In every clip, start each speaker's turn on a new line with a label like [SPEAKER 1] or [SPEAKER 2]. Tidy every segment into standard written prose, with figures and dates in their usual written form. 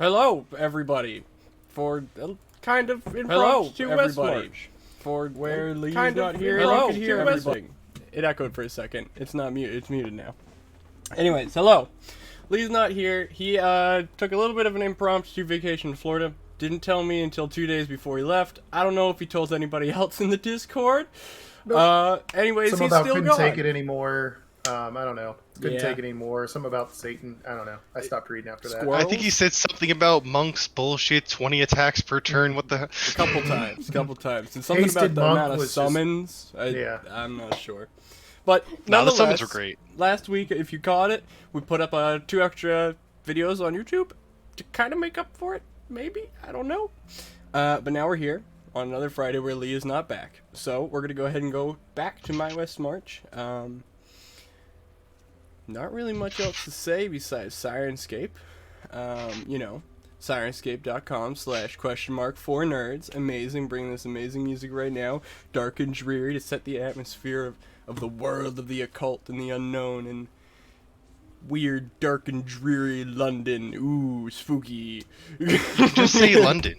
[SPEAKER 1] Hello, everybody, for kind of impromptu Westmarch. For
[SPEAKER 2] where Lee's
[SPEAKER 1] kind
[SPEAKER 2] not
[SPEAKER 1] of
[SPEAKER 2] here,
[SPEAKER 1] hello,
[SPEAKER 2] you can hear
[SPEAKER 1] everything. It echoed for a second. It's not mute. It's muted now. Anyways, hello. Lee's not here. He took a little bit of an impromptu vacation to Florida. Didn't tell me until 2 days before he left. I don't know if he told anybody else in the Discord. Anyways,
[SPEAKER 3] Some
[SPEAKER 1] he's
[SPEAKER 3] about
[SPEAKER 1] still
[SPEAKER 3] couldn't
[SPEAKER 1] gone.
[SPEAKER 3] take it anymore. I don't know. Couldn't
[SPEAKER 1] Yeah.
[SPEAKER 3] take it anymore. Some about Satan. I don't know. I stopped reading after that.
[SPEAKER 1] Squirrel?
[SPEAKER 4] I think he said something about monks bullshit, 20 attacks per turn. What the?
[SPEAKER 1] A couple times. And something
[SPEAKER 3] Hasted
[SPEAKER 1] about the
[SPEAKER 3] Monk
[SPEAKER 1] amount of
[SPEAKER 3] was just-
[SPEAKER 1] summons.
[SPEAKER 3] Yeah.
[SPEAKER 1] I'm not sure. But
[SPEAKER 4] No, the
[SPEAKER 1] nonetheless,
[SPEAKER 4] summons were great.
[SPEAKER 1] last week, if you caught it, we put up 2 extra videos on YouTube to kind of make up for it. Maybe? I don't know. But now we're here on another Friday where Lee is not back. So we're going to go ahead and go back to my Westmarch. Not really much else to say besides Syrinscape. Syrinscape.com/?4nerds. Amazing, bringing this amazing music right now. Dark and dreary to set the atmosphere of the world of the occult and the unknown and weird, dark and dreary London. Ooh, spooky.
[SPEAKER 4] Just say London.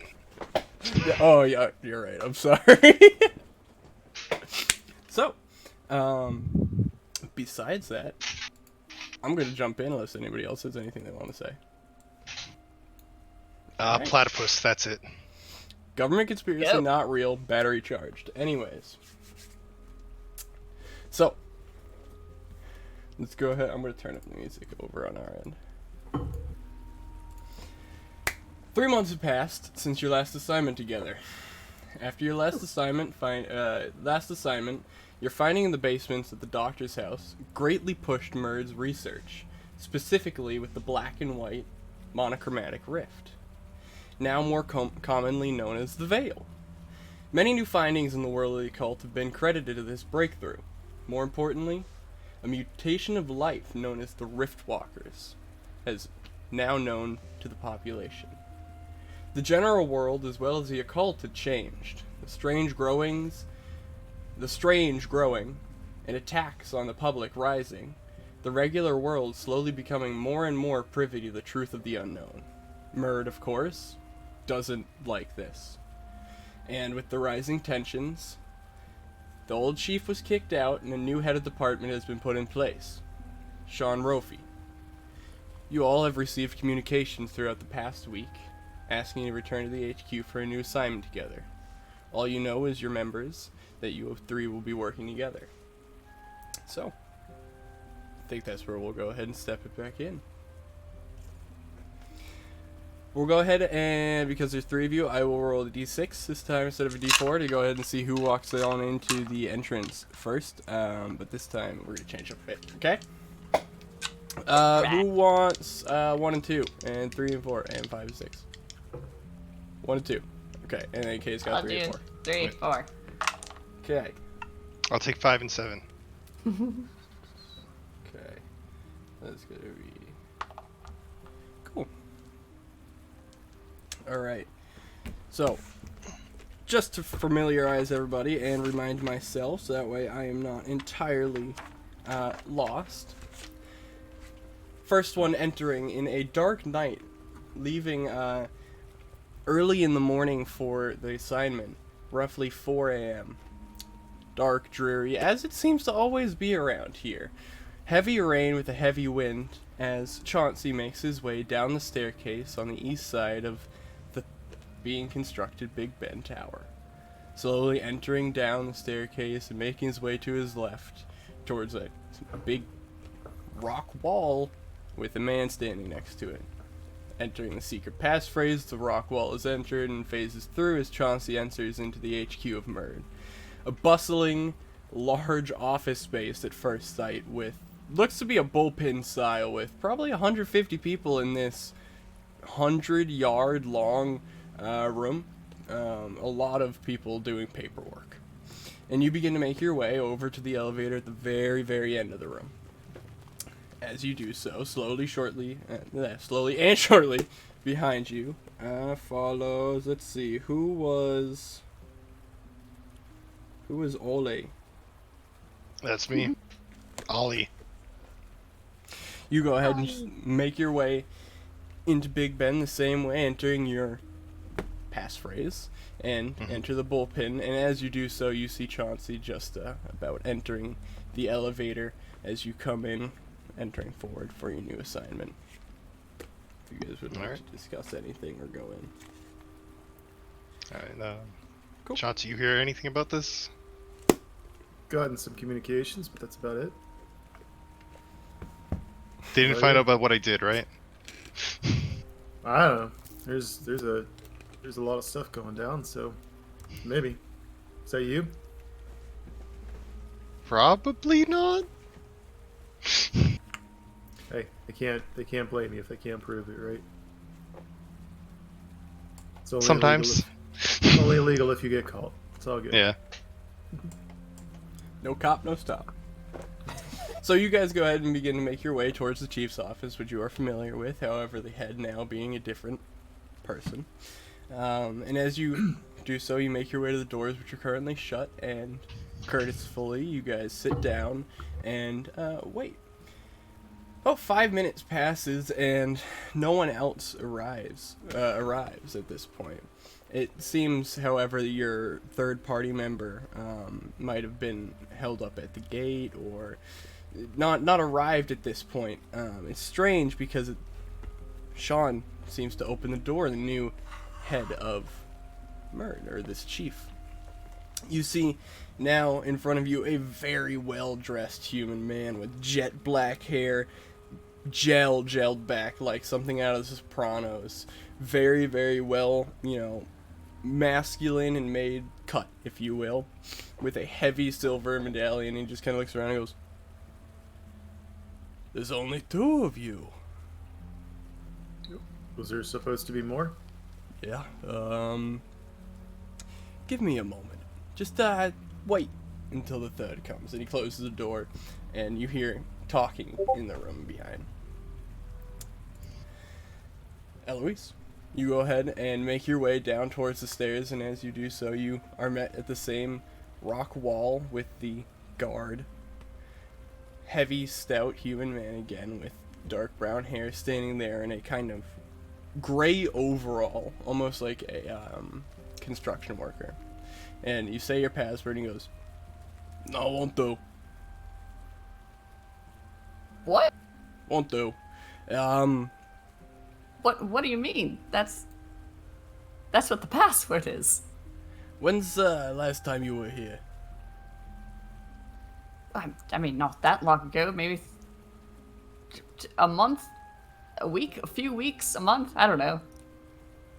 [SPEAKER 1] Oh, yeah, you're right. I'm sorry. So, besides that, I'm going to jump in unless anybody else has anything they want to say. Right.
[SPEAKER 4] Platypus, that's it.
[SPEAKER 1] Government conspiracy,
[SPEAKER 2] Yep.
[SPEAKER 1] not real, battery charged. Anyways. So, let's go ahead. I'm going to turn up the music over on our end. 3 months have passed since your last assignment together. After your last assignment, your finding in the basements at the doctor's house greatly pushed Murd's research, specifically with the black and white monochromatic rift, now more commonly known as the Veil. Many new findings in the world of the occult have been credited to this breakthrough. More importantly, a mutation of life known as the Rift Walkers has now known to the population. The general world as well as the occult had changed. The strange growing, and attacks on the public rising, the regular world slowly becoming more and more privy to the truth of the unknown. Murd, of course, doesn't like this. And with the rising tensions, the old chief was kicked out and a new head of department has been put in place. Sean Rofi. You all have received communications throughout the past week asking you to return to the HQ for a new assignment together. All you know is your members, that you 3 will be working together. So, I think that's where we'll go ahead and step it back in. We'll go ahead and, because there's 3 of you, I will roll a d6 this time instead of a d4 to go ahead and see who walks on into the entrance first. But this time, we're going to change up a bit, okay? Who wants 1 and 2, and 3 and 4, and 5 and 6? 1 and 2. Okay, and then Kay's got 3 and 4.
[SPEAKER 2] 3 and 4.
[SPEAKER 1] Okay.
[SPEAKER 4] I'll take 5 and 7.
[SPEAKER 1] Okay. That's gonna be cool. Alright. So, just to familiarize everybody and remind myself, so that way I am not entirely lost. First one entering in a dark night, leaving early in the morning for the assignment, roughly 4 a.m. Dark, dreary, as it seems to always be around here. Heavy rain with a heavy wind as Chauncey makes his way down the staircase on the east side of the being constructed Big Ben Tower. Slowly entering down the staircase and making his way to his left towards a big rock wall with a man standing next to it. Entering the secret passphrase, the rock wall is entered and phases through as Chauncey enters into the HQ of Murd. A bustling, large office space at first sight with, looks to be a bullpen style with probably 150 people in this 100-yard long room. A lot of people doing paperwork. And you begin to make your way over to the elevator at the very, very end of the room. As you do so, slowly and shortly, behind you, follows, let's see, who was Ole?
[SPEAKER 4] That's me. Ollie.
[SPEAKER 1] You go ahead and just make your way into Big Ben the same way, entering your passphrase, and enter the bullpen. And as you do so, you see Chauncey just about entering the elevator as you come in, entering forward for your new assignment. If you guys would like to discuss anything or go in.
[SPEAKER 4] Alright,
[SPEAKER 1] Cool.
[SPEAKER 4] Chauncey, you hear anything about this?
[SPEAKER 3] Gotten some communications, but that's about it.
[SPEAKER 4] They didn't find out about what I did, right?
[SPEAKER 3] I don't know. There's a lot of stuff going down, so maybe. Is that you?
[SPEAKER 4] Probably not.
[SPEAKER 3] Hey, they can't blame me if they can't prove it, right? It's only
[SPEAKER 4] Sometimes.
[SPEAKER 3] only illegal if you get caught. It's all good.
[SPEAKER 4] Yeah.
[SPEAKER 1] No cop, no stop. So you guys go ahead and begin to make your way towards the chief's office, which you are familiar with, however the head now being a different person. And as you do so, you make your way to the doors, which are currently shut, and courteously, you guys sit down and wait. About 5 minutes passes, and no one else arrives at this point. It seems, however, that your third-party member might have been held up at the gate, or not arrived at this point. It's strange because Sean seems to open the door, the new head of Murd, or this chief. You see now in front of you a very well-dressed human man with jet black hair, gelled back like something out of The Sopranos. Very, very well, masculine and made cut, if you will, with a heavy silver medallion. He just kind of looks around and goes, "There's only 2 of you."
[SPEAKER 3] Was there supposed to be more?
[SPEAKER 1] Yeah, give me a moment. Just, wait until the 3rd comes. And he closes the door, and you hear talking in the room behind. Eloise, you go ahead and make your way down towards the stairs, and as you do so, you are met at the same rock wall with the guard. Heavy, stout human man again with dark brown hair standing there in a kind of gray overall, almost like a construction worker. And you say your password, and he goes, "No, won't do.
[SPEAKER 2] What?
[SPEAKER 1] Won't do.
[SPEAKER 2] What do you mean? That's what the password is.
[SPEAKER 1] When's last time you were here?"
[SPEAKER 2] I mean, not that long ago. Maybe a month, a week, a few weeks, a month. I don't know.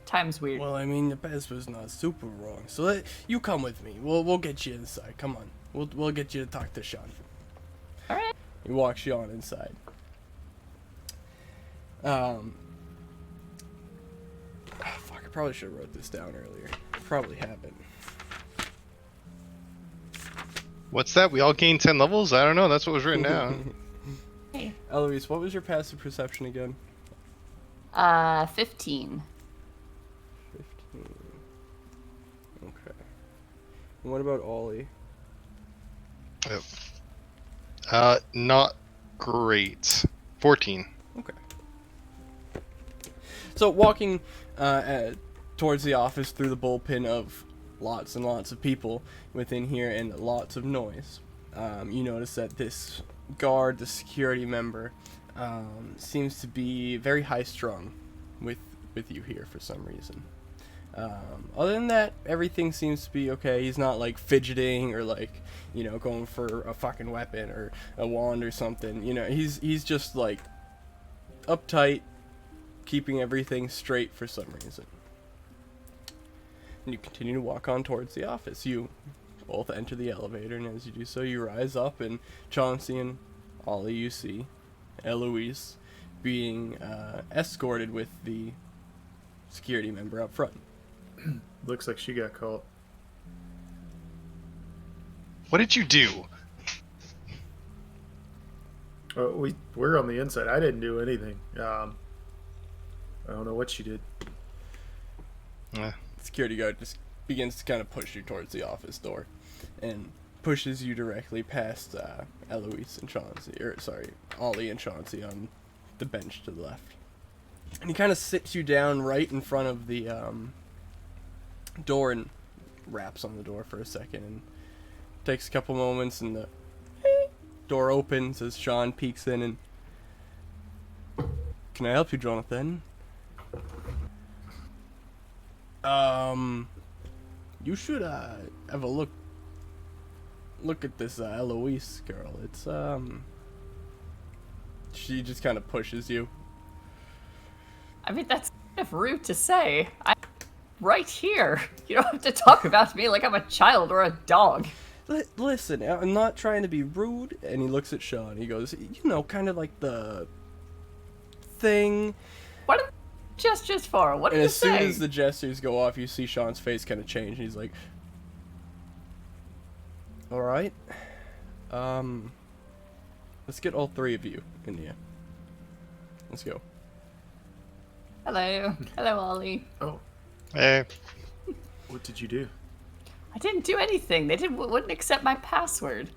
[SPEAKER 2] Time's weird.
[SPEAKER 1] Well, I mean, the password's not super wrong, so you come with me. We'll get you inside. Come on. We'll get you to talk to Sean.
[SPEAKER 2] All right.
[SPEAKER 1] He walks Sean inside. Fuck, I probably should have wrote this down earlier. Probably haven't.
[SPEAKER 4] What's that? We all gained 10 levels? I don't know. That's what was written down.
[SPEAKER 2] Hey.
[SPEAKER 1] Eloise, what was your passive perception again?
[SPEAKER 2] 15.
[SPEAKER 1] 15. Okay. And what about Ollie?
[SPEAKER 4] Not great. 14.
[SPEAKER 1] Okay. So walking towards the office through the bullpen of lots and lots of people within here and lots of noise, you notice that this guard, the security member, seems to be very high-strung with you here for some reason. Other than that, everything seems to be okay. He's not like fidgeting or like, going for a fucking weapon or a wand or something. He's just like uptight, keeping everything straight for some reason. And you continue to walk on towards the office. You both enter the elevator, and as you do so, you rise up, and Chauncey and Ollie, you see Eloise being escorted with the security member up front.
[SPEAKER 3] Looks like she got caught.
[SPEAKER 4] What did you do?
[SPEAKER 3] We're on the inside. I didn't do anything. I don't know what she did.
[SPEAKER 1] Security guard just begins to kind of push you towards the office door and pushes you directly past Eloise and Chauncey, Ollie and Chauncey on the bench to the left. And he kind of sits you down right in front of the door and raps on the door for a second and takes a couple moments, and the door opens as Sean peeks in and... Can I help you, Jonathan? You should have a look at this Eloise girl. It's she just kind of pushes you.
[SPEAKER 2] I mean, that's kind of rude to say. I'm right here. You don't have to talk about me like I'm a child or a dog.
[SPEAKER 1] Listen, I'm not trying to be rude. And he looks at Sean. He goes, you know, kind of like the thing.
[SPEAKER 2] What are the gestures for? What did
[SPEAKER 1] And
[SPEAKER 2] you
[SPEAKER 1] as soon
[SPEAKER 2] say?
[SPEAKER 1] as the gestures go off, you see Sean's face kind of change. And he's like, all right. Let's get all three of you in here. Let's go.
[SPEAKER 2] Hello. Hello, Ollie.
[SPEAKER 3] Oh,
[SPEAKER 4] Hey.
[SPEAKER 3] what did you do?
[SPEAKER 2] I didn't do anything. They wouldn't accept my password.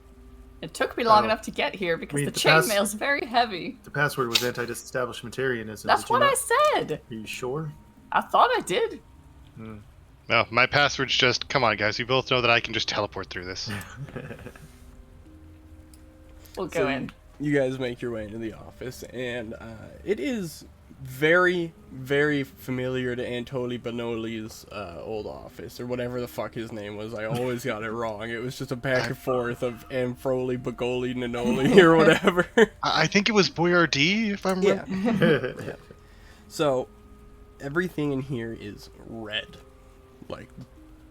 [SPEAKER 2] It took me long
[SPEAKER 3] Oh.
[SPEAKER 2] enough to get here because
[SPEAKER 3] I mean,
[SPEAKER 2] the
[SPEAKER 3] the
[SPEAKER 2] chainmail's very heavy.
[SPEAKER 3] The password was anti-disestablishmentarianism.
[SPEAKER 2] That's
[SPEAKER 3] did you
[SPEAKER 2] what
[SPEAKER 3] not?
[SPEAKER 2] I said.
[SPEAKER 3] Are you sure?
[SPEAKER 2] I thought I did.
[SPEAKER 4] No, my password's just, come on guys, you both know that I can just teleport through this.
[SPEAKER 2] We'll go
[SPEAKER 1] So
[SPEAKER 2] in.
[SPEAKER 1] you guys make your way into the office, and it is very, very familiar to Antoli Banoli's old office, or whatever the fuck his name was. I always got it wrong. It was just a back and forth of Amfroli, Bagoli, Nanoli, or whatever.
[SPEAKER 4] I think it was Boyardee, if I'm
[SPEAKER 1] Yeah.
[SPEAKER 4] right.
[SPEAKER 1] So, everything in here is red.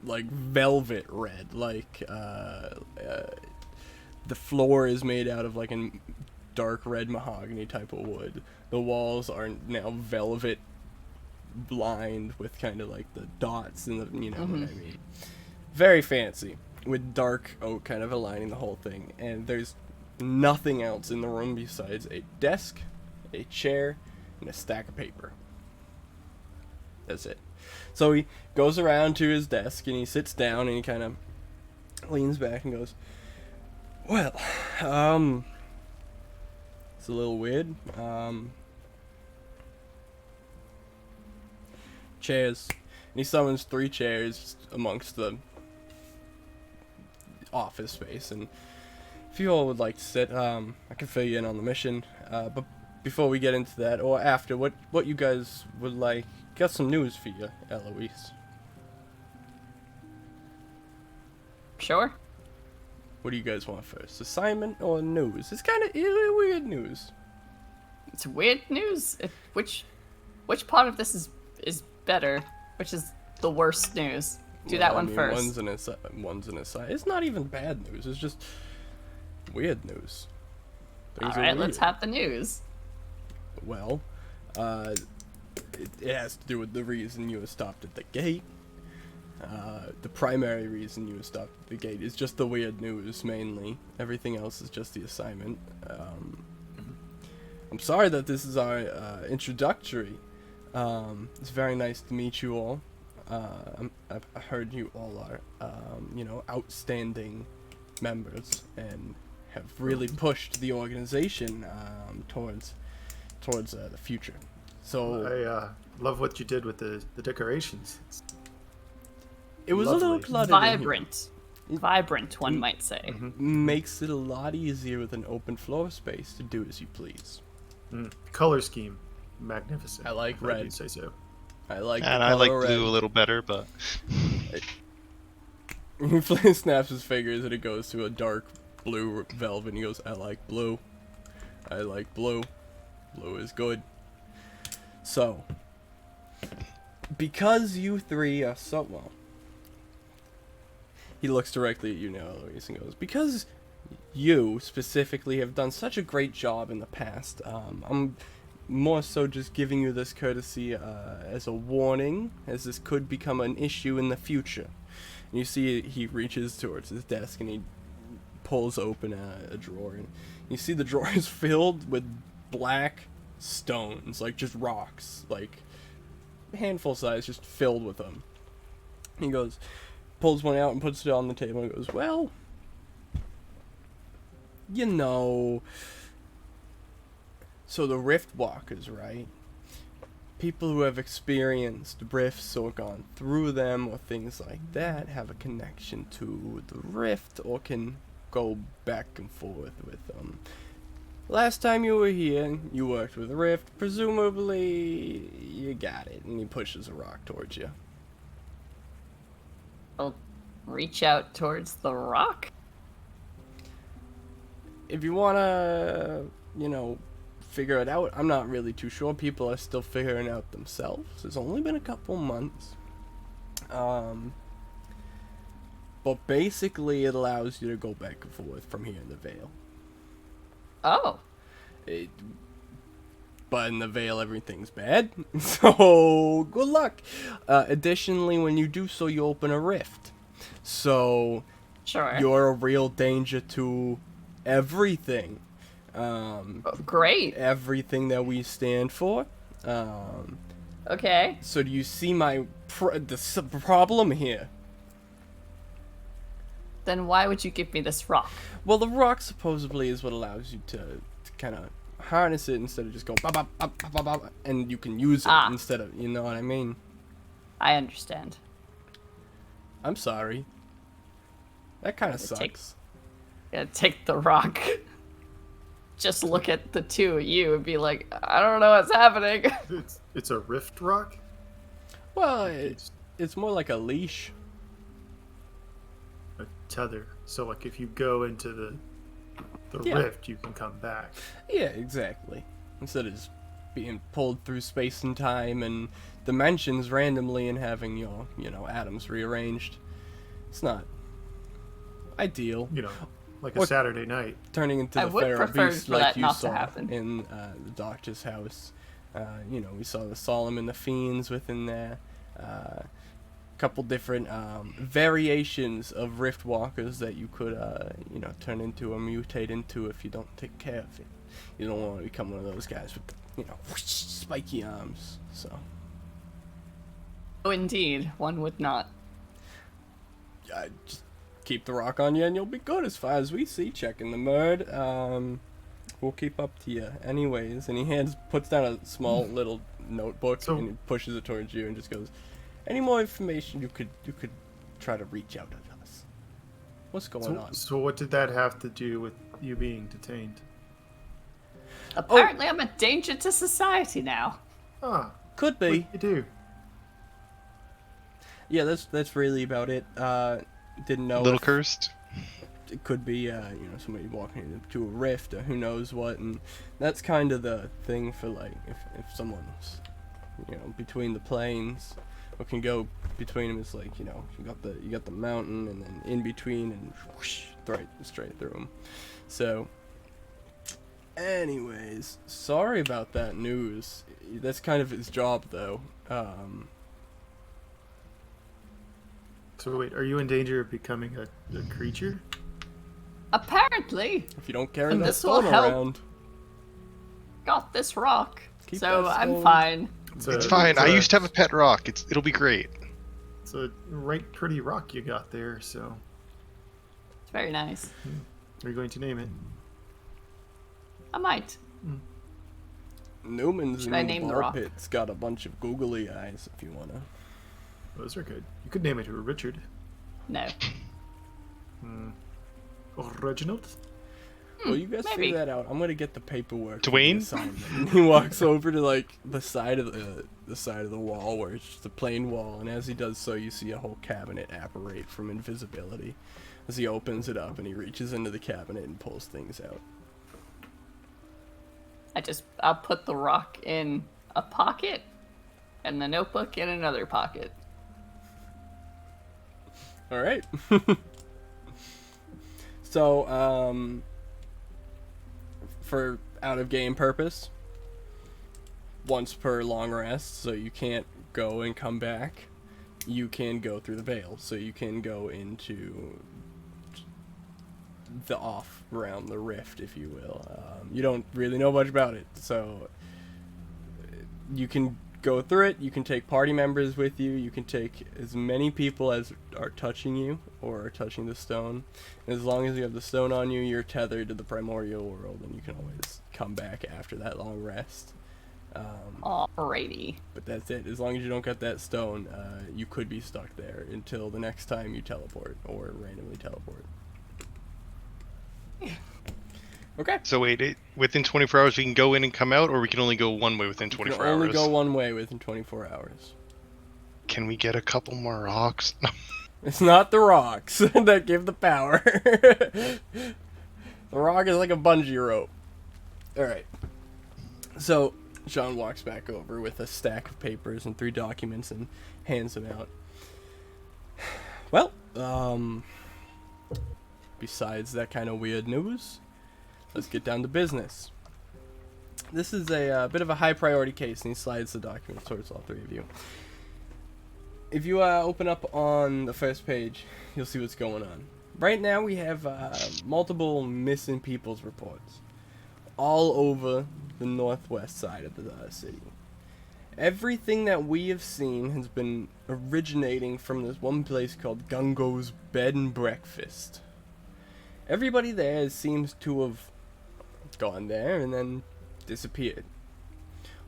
[SPEAKER 1] Like velvet red. Like, the floor is made out of like a dark red mahogany type of wood. The walls are now velvet lined with kind of like the dots and the, you know what I mean. Very fancy, with dark oak kind of aligning the whole thing. And there's nothing else in the room besides a desk, a chair, and a stack of paper. That's it. So he goes around to his desk and he sits down and he kind of leans back and goes, well, it's a little weird. Chairs. And he summons 3 chairs amongst the office space. And if you all would like to sit, I can fill you in on the mission. But before we get into that, or after, what you guys would like, got some news for you, Eloise.
[SPEAKER 2] Sure.
[SPEAKER 1] What do you guys want first? Assignment or news? It's kind of weird news.
[SPEAKER 2] It's weird news. Which part of this is better? Which is the worst news? Do that one first.
[SPEAKER 1] One's an aside. It's not even bad news. It's just weird news.
[SPEAKER 2] All
[SPEAKER 1] Things are
[SPEAKER 2] right, let's
[SPEAKER 1] weird.
[SPEAKER 2] have the news.
[SPEAKER 1] Well, it has to do with the reason you were stopped at the gate. The primary reason you were stopped at the gate is just the weird news, mainly. Everything else is just the assignment. I'm sorry that this is our introductory. It's very nice to meet you all. I've heard you all are, outstanding members and have really pushed the organization towards the future. So
[SPEAKER 3] I love what you did with the decorations.
[SPEAKER 1] it was a
[SPEAKER 3] lovely.
[SPEAKER 1] little cluttered. in here.
[SPEAKER 2] Vibrant, one might say.
[SPEAKER 1] Makes it a lot easier with an open floor space to do as you please.
[SPEAKER 3] Color scheme, magnificent.
[SPEAKER 1] I like
[SPEAKER 3] if I
[SPEAKER 1] red.
[SPEAKER 3] do say so.
[SPEAKER 1] I like.
[SPEAKER 4] And
[SPEAKER 1] the
[SPEAKER 4] I like
[SPEAKER 1] color
[SPEAKER 4] blue
[SPEAKER 1] red.
[SPEAKER 4] a little better, but
[SPEAKER 1] He snaps his fingers and it goes to a dark blue velvet. And he goes, "I like blue. I like blue. Blue is good." So, because you three are so well, he looks directly at you now, Eloise, and goes, "Because you specifically have done such a great job in the past, I'm more so just giving you this courtesy as a warning, as this could become an issue in the future." And you see he reaches towards his desk and he pulls open a drawer, and you see the drawer is filled with black stones, like just rocks, like handful size, just filled with them. He goes, pulls one out and puts it on the table and goes, "Well, you know, so the Rift Walkers, right? people who have experienced rifts or gone through them or things like that have a connection to the rift or can go back and forth with them. Last time you were here, you worked with a rift. Presumably, you got it. And he pushes a rock towards you.
[SPEAKER 2] I'll reach out towards the rock.
[SPEAKER 1] If you want to, figure it out, I'm not really too sure. People are still figuring out themselves. It's only been a couple months. But basically, it allows you to go back and forth from here in the Vale.
[SPEAKER 2] Oh.
[SPEAKER 1] But in the Vale, everything's bad. So, good luck. Additionally, when you do so, you open a rift. So,
[SPEAKER 2] Sure.
[SPEAKER 1] you're a real danger to everything.
[SPEAKER 2] Great.
[SPEAKER 1] Everything that we stand for.
[SPEAKER 2] Okay.
[SPEAKER 1] So do you see my the problem here?
[SPEAKER 2] Then why would you give me this rock?
[SPEAKER 1] Well, the rock supposedly is what allows you to kind of harness it instead of just go bop, bop, bop, bop, bop, bop, and you can use it instead of, you know what I mean?
[SPEAKER 2] I understand.
[SPEAKER 1] I'm sorry. That kind of sucks.
[SPEAKER 2] Gonna take the rock. Just look at the two of you and be like, I don't know what's happening.
[SPEAKER 3] It's a rift rock?
[SPEAKER 1] Well, it's more like a leash.
[SPEAKER 3] A tether. So, like, if you go into the
[SPEAKER 1] Yeah.
[SPEAKER 3] rift, you can come back.
[SPEAKER 1] Yeah, exactly. Instead of just being pulled through space and time and dimensions randomly and having your, atoms rearranged. It's not ideal.
[SPEAKER 3] Like
[SPEAKER 1] Or
[SPEAKER 3] a Saturday night.
[SPEAKER 1] Turning into
[SPEAKER 2] I
[SPEAKER 1] the
[SPEAKER 2] would
[SPEAKER 1] feral
[SPEAKER 2] prefer
[SPEAKER 1] beast
[SPEAKER 2] for
[SPEAKER 1] like
[SPEAKER 2] that
[SPEAKER 1] you
[SPEAKER 2] not to
[SPEAKER 1] saw
[SPEAKER 2] happen.
[SPEAKER 1] in the doctor's house. We saw the Solemn and the Fiends within there. Couple different variations of Rift Walkers that you could, turn into or mutate into if you don't take care of it. You don't want to become one of those guys with, spiky arms. So.
[SPEAKER 2] Oh, indeed. One would not.
[SPEAKER 1] Just keep the rock on you and you'll be good as far as we see. Checking the mud. We'll keep up to you anyways. And he puts down a small little notebook and he pushes it towards you and just goes, any more information you could try to reach out to us. What's going on?
[SPEAKER 3] So what did that have to do with you being detained?
[SPEAKER 2] Apparently I'm a danger to society now.
[SPEAKER 3] Ah,
[SPEAKER 1] Could be.
[SPEAKER 3] what do you do?
[SPEAKER 1] Yeah, that's really about it. Didn't know.
[SPEAKER 4] Little
[SPEAKER 1] if
[SPEAKER 4] cursed.
[SPEAKER 1] It could be, somebody walking into a rift or who knows what, and that's kind of the thing for like if someone's, between the planes, or can go between them. It's like you got the mountain and then in between and whoosh, straight through them. So, anyways, sorry about that news. That's kind of his job though.
[SPEAKER 3] So wait, are you in danger of becoming a creature?
[SPEAKER 2] Apparently.
[SPEAKER 1] If you don't carry
[SPEAKER 2] And
[SPEAKER 1] that
[SPEAKER 2] this will
[SPEAKER 1] stone
[SPEAKER 2] help.
[SPEAKER 1] around,
[SPEAKER 2] Got this rock.
[SPEAKER 1] Keep
[SPEAKER 2] So
[SPEAKER 1] that
[SPEAKER 2] I'm
[SPEAKER 1] stone.
[SPEAKER 2] fine.
[SPEAKER 4] It's fine. I used to have a pet rock. It'll be great.
[SPEAKER 3] It's a right pretty rock you got there, so...
[SPEAKER 2] It's very nice.
[SPEAKER 3] Are you going to name it?
[SPEAKER 2] I might.
[SPEAKER 1] Newman's
[SPEAKER 2] Should I
[SPEAKER 1] in
[SPEAKER 2] name
[SPEAKER 1] the
[SPEAKER 2] the
[SPEAKER 1] bar
[SPEAKER 2] rock?
[SPEAKER 1] pit's got a bunch of googly eyes if you wanna.
[SPEAKER 3] Those are good. You could name it Richard.
[SPEAKER 2] No.
[SPEAKER 3] Or Reginald?
[SPEAKER 1] Well, you guys
[SPEAKER 2] maybe.
[SPEAKER 1] figure that out. I'm gonna get the paperwork. for the
[SPEAKER 4] Dwayne?
[SPEAKER 1] assignment. And he walks over to like the side of the wall where it's just a plain wall, and as he does so, you see a whole cabinet apparate from invisibility. As he opens it up and he reaches into the cabinet and pulls things out.
[SPEAKER 2] I'll put the rock in a pocket and the notebook in another pocket.
[SPEAKER 1] All right. So, for out of game purpose, once per long rest, so you can't go and come back, you can go through the veil. So you can go into the off realm, the rift, if you will. You don't really know much about it, so you can go through it. You can take party members with you. You can take as many people as are touching you or are touching the stone. And as long as you have the stone on you, you're tethered to the primordial world, and you can always come back after that long rest.
[SPEAKER 2] Alrighty.
[SPEAKER 1] But that's it. As long as you don't get that stone, you could be stuck there until the next time you teleport or randomly teleport. Okay.
[SPEAKER 4] So wait, within 24 hours we can go in and come out, or we can only go one way within
[SPEAKER 1] You
[SPEAKER 4] 24
[SPEAKER 1] can
[SPEAKER 4] hours?
[SPEAKER 1] only go one way within 24 hours.
[SPEAKER 4] Can we get a couple more rocks?
[SPEAKER 1] It's not the rocks that give the power. The rock is like a bungee rope. Alright. So, Sean walks back over with a stack of papers and 3 documents and hands them out. Well, besides that kind of weird news, let's get down to business. This is a bit of a high priority case, and he slides the documents towards all 3 of you. If you open up on the first page, you'll see what's going on. Right now we have multiple missing people's reports all over the northwest side of the city. Everything that we have seen has been originating from this one place called Gungo's Bed and Breakfast. Everybody there seems to have gone there and then disappeared.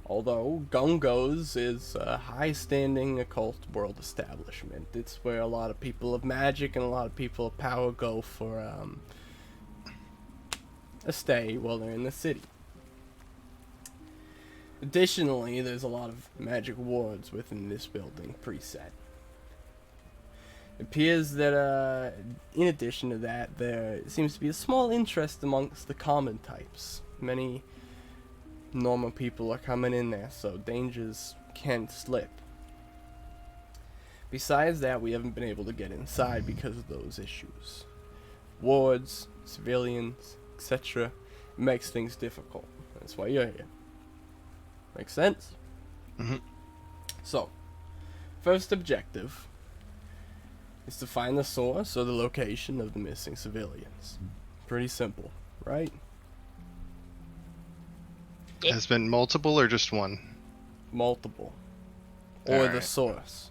[SPEAKER 1] Although Gungo's is a high-standing occult world establishment. It's where a lot of people of magic and a lot of people of power go for a stay while they're in the city. Additionally, there's a lot of magic wards within this building preset. It appears that in addition to that, there seems to be a small interest amongst the common types. Many normal people are coming in there, so dangers can slip. Besides that, we haven't been able to get inside because of those issues. Wards, civilians, etc. makes things difficult. That's why you're here. Make sense?
[SPEAKER 4] Mm-hmm.
[SPEAKER 1] So, first objective is to find the source or the location of the missing civilians. Pretty simple, right?
[SPEAKER 4] Has been multiple or just one?
[SPEAKER 1] Multiple. Or the
[SPEAKER 4] Alright.
[SPEAKER 1] source.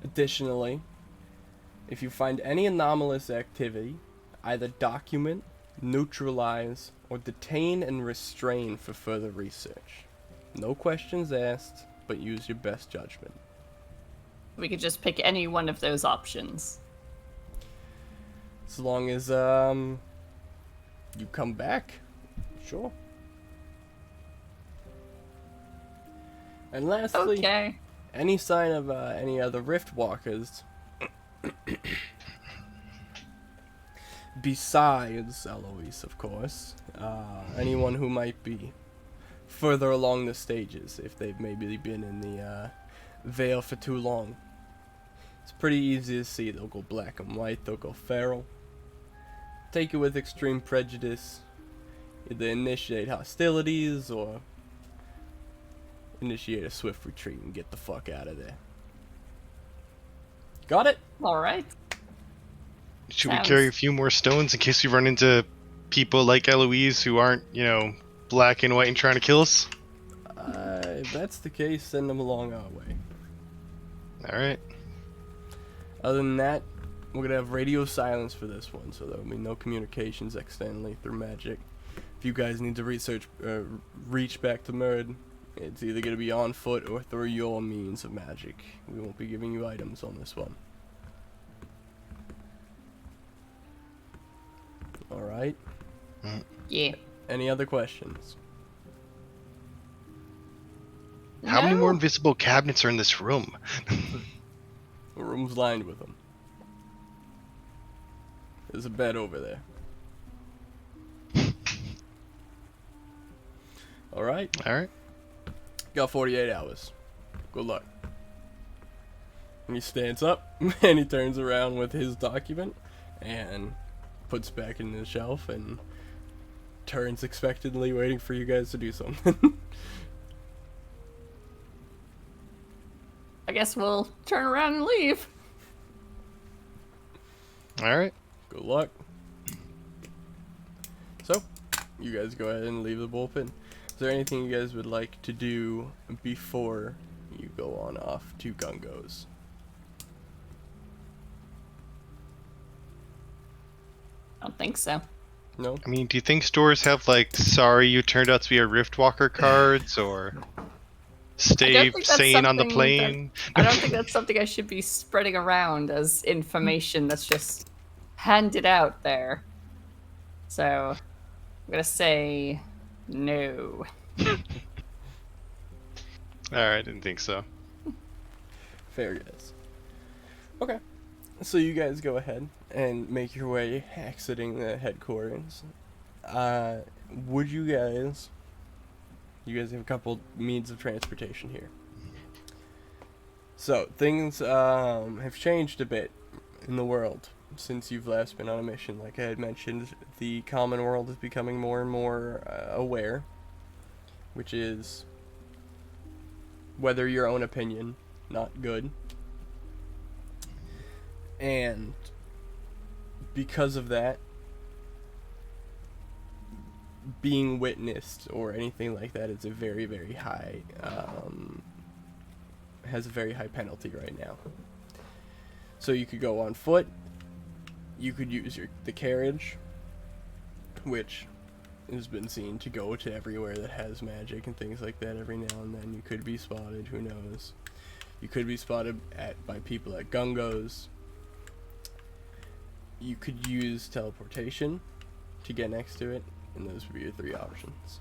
[SPEAKER 1] Additionally, if you find any anomalous activity, either document, neutralize, or detain and restrain for further research. No questions asked, but use your best judgment.
[SPEAKER 2] We could just pick any one of those options.
[SPEAKER 1] As long as you come back, sure. And lastly,
[SPEAKER 2] Okay.
[SPEAKER 1] any sign of any other rift walkers besides Eloise, of course, anyone who might be further along the stages, if they've maybe been in the veil for too long. It's pretty easy to see. They'll go black and white, they'll go feral. Take it with extreme prejudice. Either initiate hostilities or initiate a swift retreat and get the fuck out of there. Got it?
[SPEAKER 2] Alright.
[SPEAKER 4] Should we carry a few more stones in case we run into people like Eloise who aren't, black and white and trying to kill us?
[SPEAKER 1] If that's the case, send them along our way.
[SPEAKER 4] Alright.
[SPEAKER 1] Other than that, we're gonna have radio silence for this one, so there'll be no communications externally through magic. If you guys need to reach back to Merd, it's either gonna be on foot or through your means of magic. We won't be giving you items on this one. Alright.
[SPEAKER 2] Yeah.
[SPEAKER 1] Any other questions?
[SPEAKER 4] How many
[SPEAKER 2] No.
[SPEAKER 4] more invisible cabinets are in this room?
[SPEAKER 1] The room's lined with them. There's a bed over there. Alright.
[SPEAKER 4] Alright.
[SPEAKER 1] Got 48 hours. Good luck. And he stands up and he turns around with his document and puts it back in the shelf and turns expectantly, waiting for you guys to do something.
[SPEAKER 2] I guess we'll turn around and leave.
[SPEAKER 4] Alright.
[SPEAKER 1] Good luck. So, you guys go ahead and leave the bullpen. Is there anything you guys would like to do before you go on off to Gungo's?
[SPEAKER 2] I don't think so.
[SPEAKER 1] No?
[SPEAKER 4] I mean, do you think stores have like "Sorry, you turned out to be a Riftwalker" cards, or
[SPEAKER 2] I
[SPEAKER 4] "Stay
[SPEAKER 2] don't think that's
[SPEAKER 4] sane on the
[SPEAKER 2] something
[SPEAKER 4] plane"?
[SPEAKER 2] I don't think that's something I should be spreading around as information that's just handed out there. So I'm gonna say no.
[SPEAKER 4] Alright, didn't think so.
[SPEAKER 1] Fair guess. Okay. So you guys go ahead and make your way exiting the headquarters. Would you guys have a couple means of transportation here. So things have changed a bit in the world since you've last been on a mission. Like I had mentioned, the common world is becoming more and more aware, which is, whether your own opinion, not good. And because of that, being witnessed or anything like that is a very, very high, has a very high penalty right now. So you could go on foot, you could use the carriage, which has been seen to go to everywhere that has magic and things like that every now and then. You could be spotted, who knows. You could be spotted by people at Gungos. You could use teleportation to get next to it, and those would be your three options.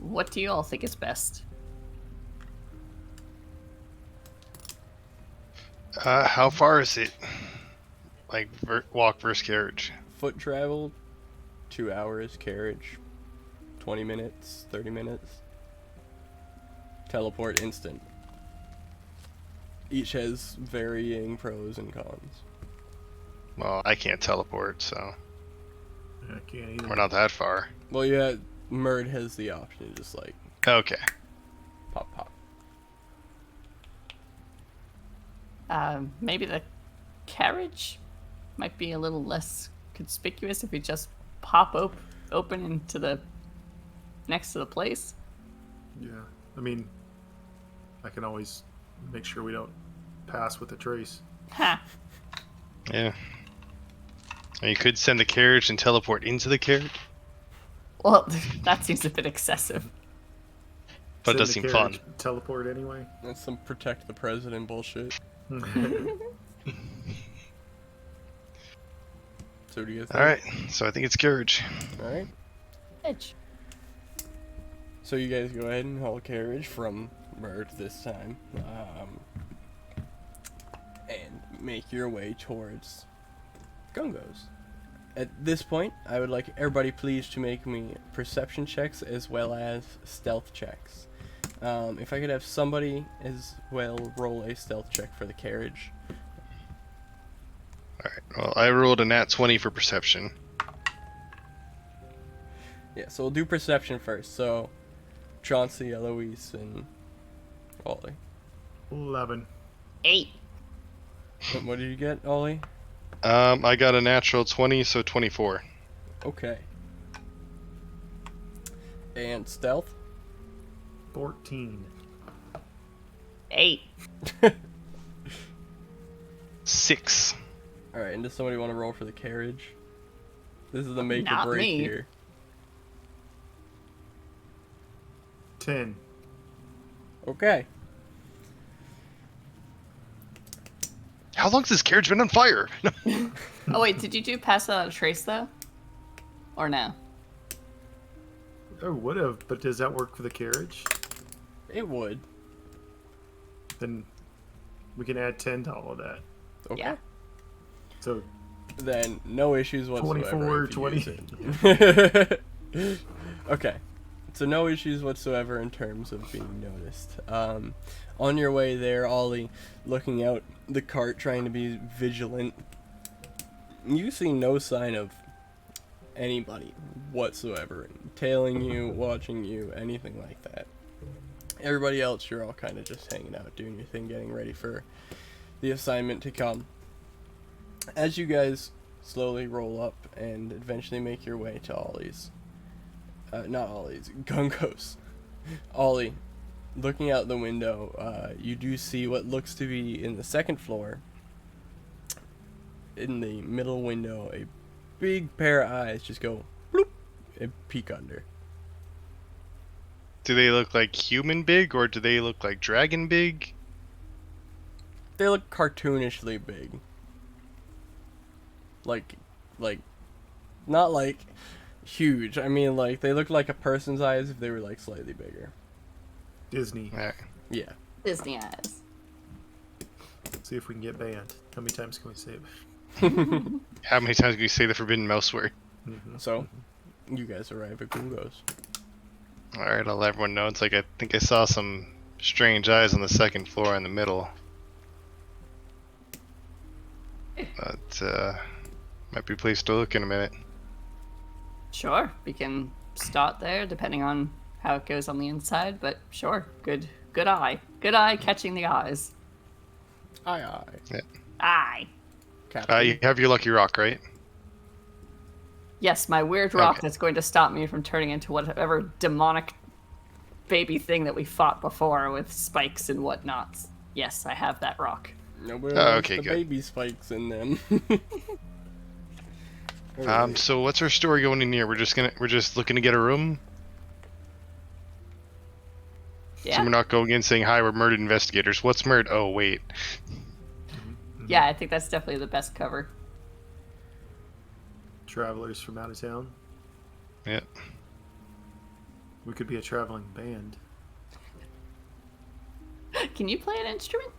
[SPEAKER 2] What do you all think is best?
[SPEAKER 4] How far is it? Like, walk versus carriage?
[SPEAKER 1] Foot travel, 2 hours. Carriage, 20 minutes, 30 minutes. Teleport, instant. Each has varying pros and cons.
[SPEAKER 4] Well, I can't teleport, so
[SPEAKER 3] I can't either.
[SPEAKER 4] we're not that far.
[SPEAKER 1] Well, yeah, Murd has the option to just, like,
[SPEAKER 4] Okay.
[SPEAKER 1] pop, pop.
[SPEAKER 2] Maybe the carriage might be a little less conspicuous if we just pop open into the next to the place.
[SPEAKER 3] Yeah, I mean, I can always make sure we don't pass with a trace.
[SPEAKER 2] Ha!
[SPEAKER 4] Yeah. And you could send the carriage and teleport into the carriage,
[SPEAKER 2] Well, that seems a bit excessive.
[SPEAKER 4] but it
[SPEAKER 3] Send
[SPEAKER 4] does
[SPEAKER 3] the
[SPEAKER 4] seem
[SPEAKER 3] carriage,
[SPEAKER 4] fun.
[SPEAKER 3] Teleport anyway.
[SPEAKER 1] That's some protect the president bullshit. So what do you guys think?
[SPEAKER 4] Alright, so I think it's carriage.
[SPEAKER 1] Alright.
[SPEAKER 2] Edge.
[SPEAKER 1] So you guys go ahead and haul carriage from Murd this time. And make your way towards Gungos. At this point, I would like everybody please to make me perception checks as well as stealth checks. If I could have somebody as well roll a stealth check for the carriage.
[SPEAKER 4] Alright, well, I rolled a nat 20 for perception.
[SPEAKER 1] Yeah, so we'll do perception first. So, Chauncey, Eloise, and Ollie.
[SPEAKER 3] 11.
[SPEAKER 2] 8.
[SPEAKER 1] What did you get, Ollie?
[SPEAKER 4] I got a natural 20, so 24.
[SPEAKER 1] Okay. And stealth?
[SPEAKER 3] 14.
[SPEAKER 2] 8.
[SPEAKER 4] 6.
[SPEAKER 1] Alright, and does somebody want to roll for the carriage? This is the make
[SPEAKER 2] Not
[SPEAKER 1] or break
[SPEAKER 2] me.
[SPEAKER 1] here.
[SPEAKER 3] 10.
[SPEAKER 1] Okay.
[SPEAKER 4] How long's this carriage been on fire?
[SPEAKER 2] Oh wait, did you do pass without a trace though? Or no?
[SPEAKER 3] Oh, would have, but does that work for the carriage?
[SPEAKER 1] It would.
[SPEAKER 3] Then we can add 10 to all of that.
[SPEAKER 1] Okay.
[SPEAKER 2] Yeah.
[SPEAKER 3] So
[SPEAKER 1] Then no issues whatsoever.
[SPEAKER 3] 24,
[SPEAKER 1] if you use it. Okay. So no issues whatsoever in terms of being noticed. On your way there, Ollie, looking out the cart, trying to be vigilant, you see no sign of anybody whatsoever tailing you, watching you, anything like that. Everybody else, you're all kind of just hanging out, doing your thing, getting ready for the assignment to come. As you guys slowly roll up and eventually make your way to Ollie's, not Ollie's, Gungo's. Ollie, looking out the window, you do see what looks to be in the second floor, in the middle window, a big pair of eyes just go bloop and peek under.
[SPEAKER 4] Do they look like human big, or do they look like dragon big?
[SPEAKER 1] They look cartoonishly big. Like, not like huge. I mean, like, they look like a person's eyes if they were, like, slightly bigger.
[SPEAKER 3] Disney.
[SPEAKER 4] Alright.
[SPEAKER 1] Yeah.
[SPEAKER 2] Disney eyes.
[SPEAKER 3] See if we can get banned. How many times can we say it?
[SPEAKER 4] How many times can you say the forbidden mouse word?
[SPEAKER 1] So, you guys arrive at Gungo's.
[SPEAKER 4] Alright, I'll let everyone know. It's like I think I saw some strange eyes on the second floor in the middle. But, might be a place to look in a minute.
[SPEAKER 2] Sure, we can start there depending on how it goes on the inside, but sure, good eye. Good eye catching the eyes.
[SPEAKER 1] Aye.
[SPEAKER 2] Eye.
[SPEAKER 1] Captain.
[SPEAKER 4] You have your lucky rock, right?
[SPEAKER 2] Yes, my weird rock
[SPEAKER 4] Okay.
[SPEAKER 2] that's going to stop me from turning into whatever demonic baby thing that we fought before with spikes and whatnot. Yes, I have that rock.
[SPEAKER 1] Nobody
[SPEAKER 4] Oh,
[SPEAKER 1] likes
[SPEAKER 4] okay,
[SPEAKER 1] the
[SPEAKER 4] good.
[SPEAKER 1] baby spikes in them.
[SPEAKER 4] So what's our story going in here? We're just looking to get a room? So
[SPEAKER 2] Yeah,
[SPEAKER 4] we're not going in saying, hi, we're murdered investigators. What's murder? Oh, wait.
[SPEAKER 2] yeah, I think that's definitely the best cover.
[SPEAKER 3] Travelers from out of town.
[SPEAKER 4] Yeah.
[SPEAKER 3] We could be a traveling band.
[SPEAKER 2] Can you play an instrument?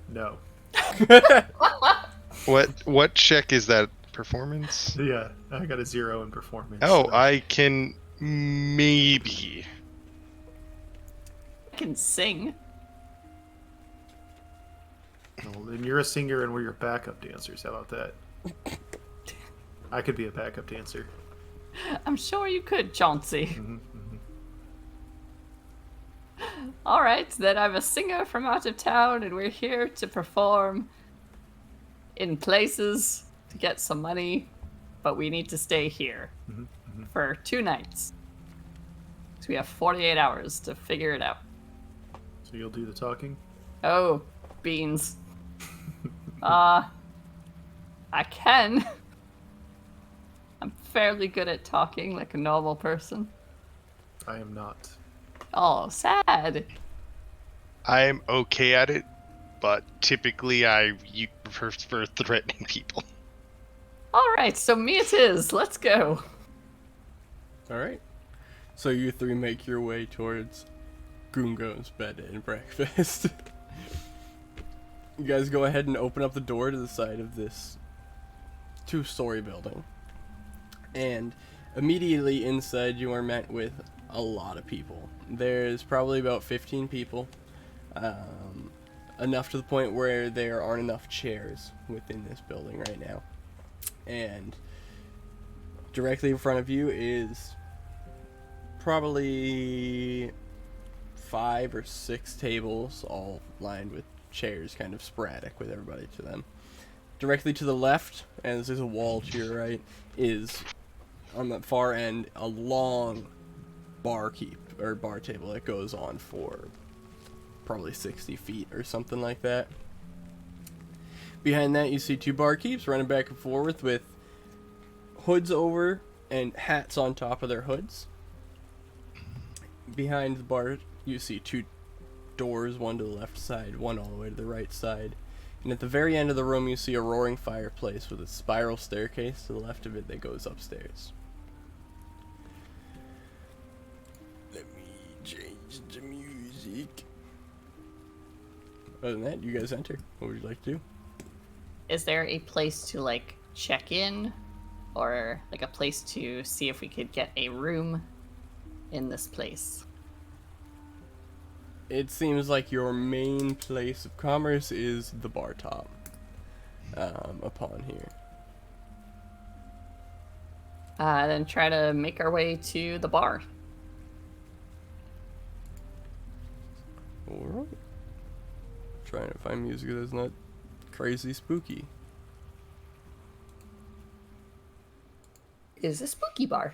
[SPEAKER 3] No.
[SPEAKER 4] What check is that? Performance?
[SPEAKER 3] Yeah, I got a 0 in performance.
[SPEAKER 4] Oh,
[SPEAKER 3] so-
[SPEAKER 4] I can maybe.
[SPEAKER 2] I can sing.
[SPEAKER 3] Well, then you're a singer and we're your backup dancers. How about that? I could be a backup dancer.
[SPEAKER 2] I'm sure you could, Chauncey.
[SPEAKER 3] Mhm.
[SPEAKER 2] All right, then I'm a singer from out of town, and we're here to perform in places to get some money, but we need to stay here for 2 nights. So we have 48 hours to figure it out.
[SPEAKER 3] So you'll do the talking?
[SPEAKER 2] Oh, beans. I can. I'm fairly good at talking like a normal person.
[SPEAKER 3] I am not.
[SPEAKER 2] Oh, sad.
[SPEAKER 4] I'm okay at it, but typically you prefer threatening people.
[SPEAKER 2] All right, so me it is. Let's go.
[SPEAKER 1] Alright. So you three make your way towards Gungo's bed and breakfast. You guys go ahead and open up the door to the side of this 2-story building. And immediately inside you are met with a lot of people. There's probably about 15 people. Enough to the point where there aren't enough chairs within this building right now. And directly in front of you is probably 5 or 6 tables, all lined with chairs, kind of sporadic with everybody to them. Directly to the left, as there's a wall to your right, is on the far end a long bar table that goes on for probably 60 feet or something like that. Behind that you see 2 barkeeps running back and forth with hoods over and hats on top of their hoods. Behind the bar you see 2 doors, one to the left side, one all the way to the right side. And at the very end of the room you see a roaring fireplace with a spiral staircase to the left of it that goes upstairs. Let me change the music. Other than that, you guys enter. What would you like to do?
[SPEAKER 2] Is there a place to like check in, or like a place to see if we could get a room in this place?
[SPEAKER 1] It seems like your main place of commerce is the bar top. Upon here.
[SPEAKER 2] Then try to make our way to the bar.
[SPEAKER 1] Alright. Trying to find music that's not crazy spooky.
[SPEAKER 2] Is a spooky bar.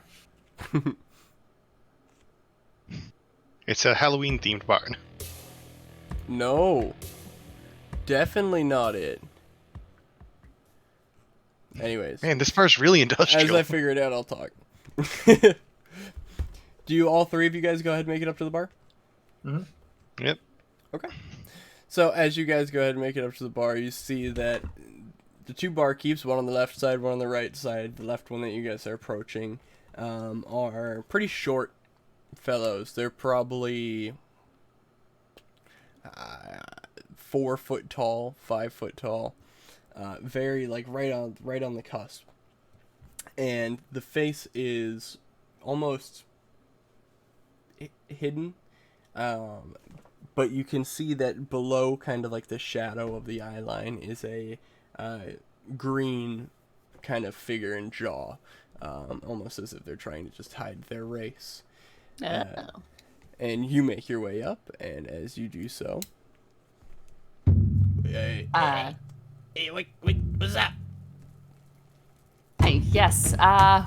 [SPEAKER 4] It's a Halloween themed barn.
[SPEAKER 1] No. definitely not it. Anyways.
[SPEAKER 4] Man, this bar's really industrial.
[SPEAKER 1] As I figure it out, I'll talk. Do you all three of you guys go ahead and make it up to the bar?
[SPEAKER 3] Mm-hmm.
[SPEAKER 4] Yep.
[SPEAKER 1] Okay. So as you guys go ahead and make it up to the bar, you see that the two barkeeps, one on the left side, one on the right side, the left one that you guys are approaching, are pretty short fellows. They're probably 4 foot tall, 5 foot tall, very like right on the cusp, and the face is almost hidden, but you can see that below, kind of like the shadow of the eye line, is a green kind of figure and jaw, almost as if they're trying to just hide their race. And you make your way up, and as you do so,
[SPEAKER 5] Hey, wait, what's that?
[SPEAKER 2] Hey, yes, I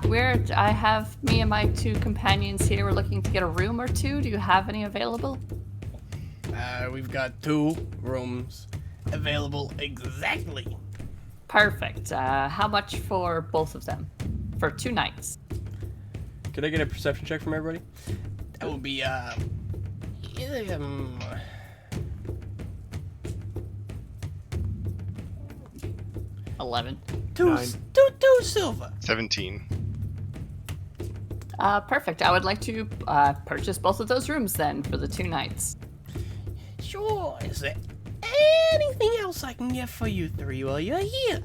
[SPEAKER 2] have me and my 2 companions here. We're looking to get a room or 2. Do you have any available?
[SPEAKER 5] We've got 2 rooms available exactly.
[SPEAKER 2] Perfect. How much for both of them? For 2 nights.
[SPEAKER 1] could I get a perception check from everybody?
[SPEAKER 5] That would be,
[SPEAKER 2] 11.
[SPEAKER 5] two
[SPEAKER 3] 9.
[SPEAKER 5] silver.
[SPEAKER 4] 17.
[SPEAKER 2] Perfect. I would like to purchase both of those rooms then for the 2 nights.
[SPEAKER 5] Sure. Is there anything else I can get for you 3 while you're here?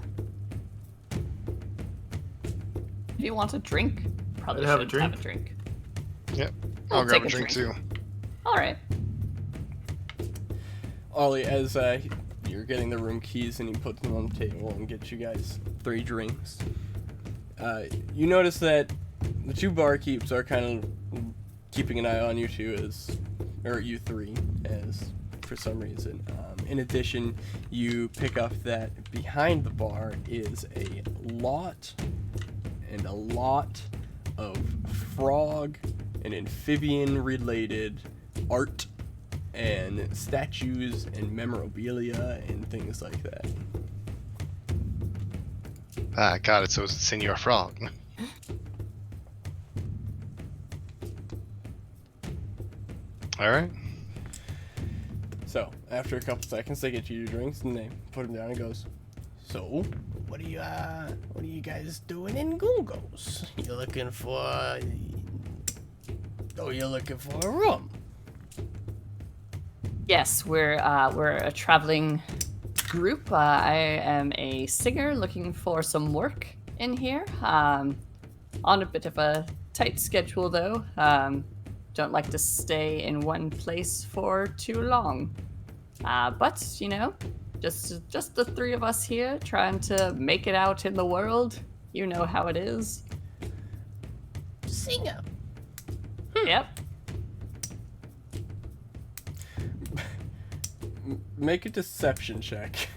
[SPEAKER 2] If you want a drink, probably
[SPEAKER 3] I'd have
[SPEAKER 2] should
[SPEAKER 3] a
[SPEAKER 2] have
[SPEAKER 3] drink.
[SPEAKER 2] a drink.
[SPEAKER 4] Yep.
[SPEAKER 2] I'll
[SPEAKER 4] I'll grab a
[SPEAKER 2] take a
[SPEAKER 4] drink
[SPEAKER 2] drink.
[SPEAKER 4] too.
[SPEAKER 2] All right.
[SPEAKER 1] Ollie, as you're getting the room keys and he puts them on the table and gets you guys 3 drinks, you notice that the 2 barkeeps are kind of keeping an eye on you two, or you 3, as for some reason. In addition, you pick up that behind the bar is a lot of frog and amphibian-related art and statues and memorabilia and things like that.
[SPEAKER 4] Ah, got it. So it's Senor Frog. All right.
[SPEAKER 1] So, after a couple seconds, they get you your drinks and they put them down and goes,
[SPEAKER 5] So, what are you guys doing in Gungos? You're looking for a room.
[SPEAKER 2] Yes, we're a traveling group. I am a singer looking for some work in here. On a bit of a tight schedule though. Don't like to stay in one place for too long. But you know, just the 3 of us here trying to make it out in the world. You know how it is.
[SPEAKER 5] Singer.
[SPEAKER 2] Yep.
[SPEAKER 1] make a deception check.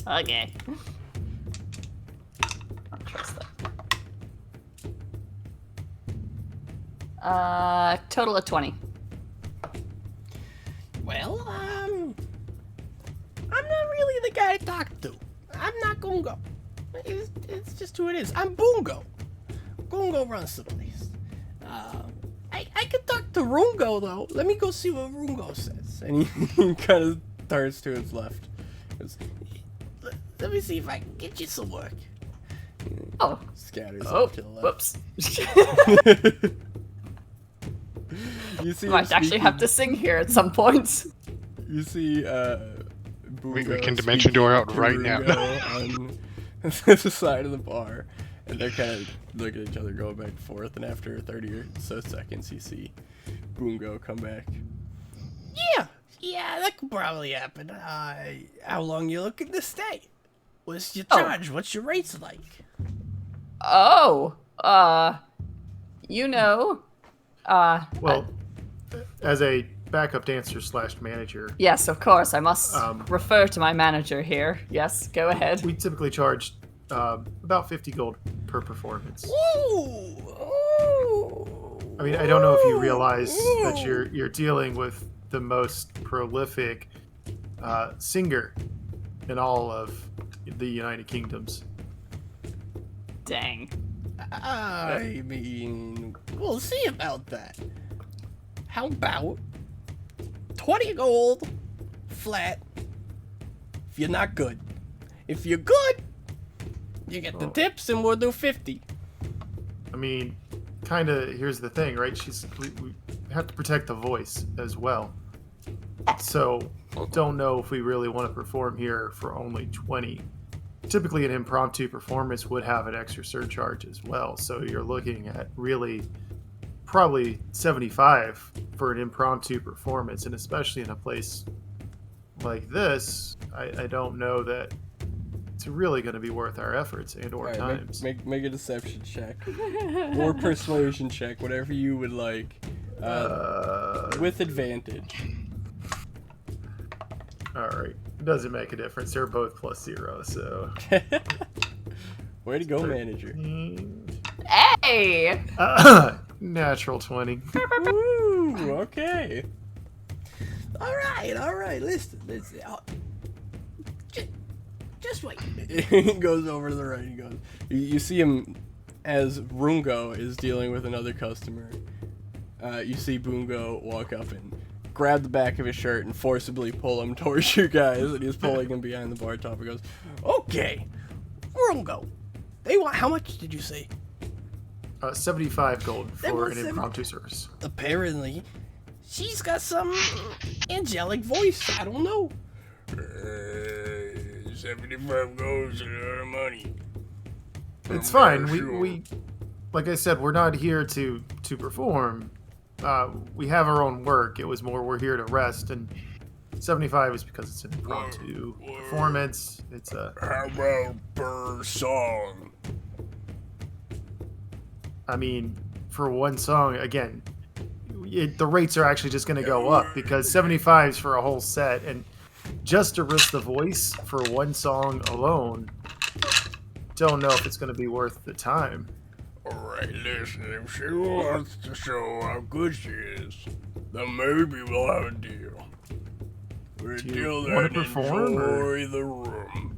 [SPEAKER 2] Okay. I'll trust that. Total of 20.
[SPEAKER 5] Well, I'm not really the guy to talk to. I'm not Gungo. It's just who it is. I'm Boongo. Gungo runs the place. I could talk to Rungo, though. Let me go see what Rungo says.
[SPEAKER 1] And he kind of turns to his left. Goes,
[SPEAKER 5] Let me see if I can get you some work.
[SPEAKER 2] Oh.
[SPEAKER 1] scatters
[SPEAKER 2] Oh.
[SPEAKER 1] off to the left.
[SPEAKER 2] Whoops.
[SPEAKER 1] You see
[SPEAKER 2] Might
[SPEAKER 1] him
[SPEAKER 2] actually have to sing here at some point.
[SPEAKER 1] You see,
[SPEAKER 4] We
[SPEAKER 1] Bungo
[SPEAKER 4] can dimension door out
[SPEAKER 1] speaking
[SPEAKER 4] right
[SPEAKER 1] to
[SPEAKER 4] now.
[SPEAKER 1] Rungo on the side of the bar, and they're kind of looking at each other, going back and forth. And after 30 or so seconds, you see Bungo come back.
[SPEAKER 5] Yeah, that could probably happen. How long you looking to stay? What's your
[SPEAKER 2] Oh.
[SPEAKER 5] charge? What's your rates like?
[SPEAKER 2] Oh. You know.
[SPEAKER 3] Well, as a backup dancer / manager,
[SPEAKER 2] Yes, of course. I must refer to my manager here. Yes, go ahead.
[SPEAKER 3] we typically charge about 50 gold per performance.
[SPEAKER 5] Ooh.
[SPEAKER 3] I mean, I don't know if you realize that you're dealing with the most prolific singer in all of the United Kingdoms.
[SPEAKER 2] Dang.
[SPEAKER 5] I mean, we'll see about that. How about 20 gold, flat, if you're not good. If you're good, you get the tips and we'll do 50.
[SPEAKER 3] I mean, kind of, here's the thing, right? We have to protect the voice as well. So, don't know if we really want to perform here for only 20. Typically, an impromptu performance would have an extra surcharge as well. So, you're looking at really probably 75 for an impromptu performance. And especially in a place like this, I don't know that it's really going to be worth our efforts and or times.
[SPEAKER 1] Make a deception check. Or persuasion check, whatever you would like. With advantage.
[SPEAKER 3] Alright. It doesn't make a difference. They're both +0, so.
[SPEAKER 1] Way to go, manager.
[SPEAKER 2] Hey!
[SPEAKER 3] Natural 20.
[SPEAKER 1] Woo, okay.
[SPEAKER 5] Alright, listen. Just wait.
[SPEAKER 1] He goes over to the right. He goes. You see him as Rungo is dealing with another customer. You see Bungo walk up and grab the back of his shirt and forcibly pull him towards you guys, and he's pulling him behind the bar top. He goes,
[SPEAKER 5] Okay, Rungo. They want, how much did you say?
[SPEAKER 3] 75 gold
[SPEAKER 5] They
[SPEAKER 3] for
[SPEAKER 5] want
[SPEAKER 3] an
[SPEAKER 5] 70.
[SPEAKER 3] impromptu service.
[SPEAKER 5] Apparently, she's got some angelic voice. I don't know.
[SPEAKER 1] 75 goes a lot of money.
[SPEAKER 3] It's fine. We like I said, we're not here to perform. We have our own work. It was more we're here to rest, and 75 is because it's an impromptu performance. It's a.
[SPEAKER 1] How about per song?
[SPEAKER 3] I mean, for one song, again, the rates are actually just going to go up because 75 is for a whole set, and just to risk the voice for one song alone, don't know if it's going to be worth the time.
[SPEAKER 1] Alright, listen, if she wants to show how good she is, then maybe we'll have a deal. Until
[SPEAKER 3] wanna
[SPEAKER 1] then,
[SPEAKER 3] perform,
[SPEAKER 1] enjoy the room.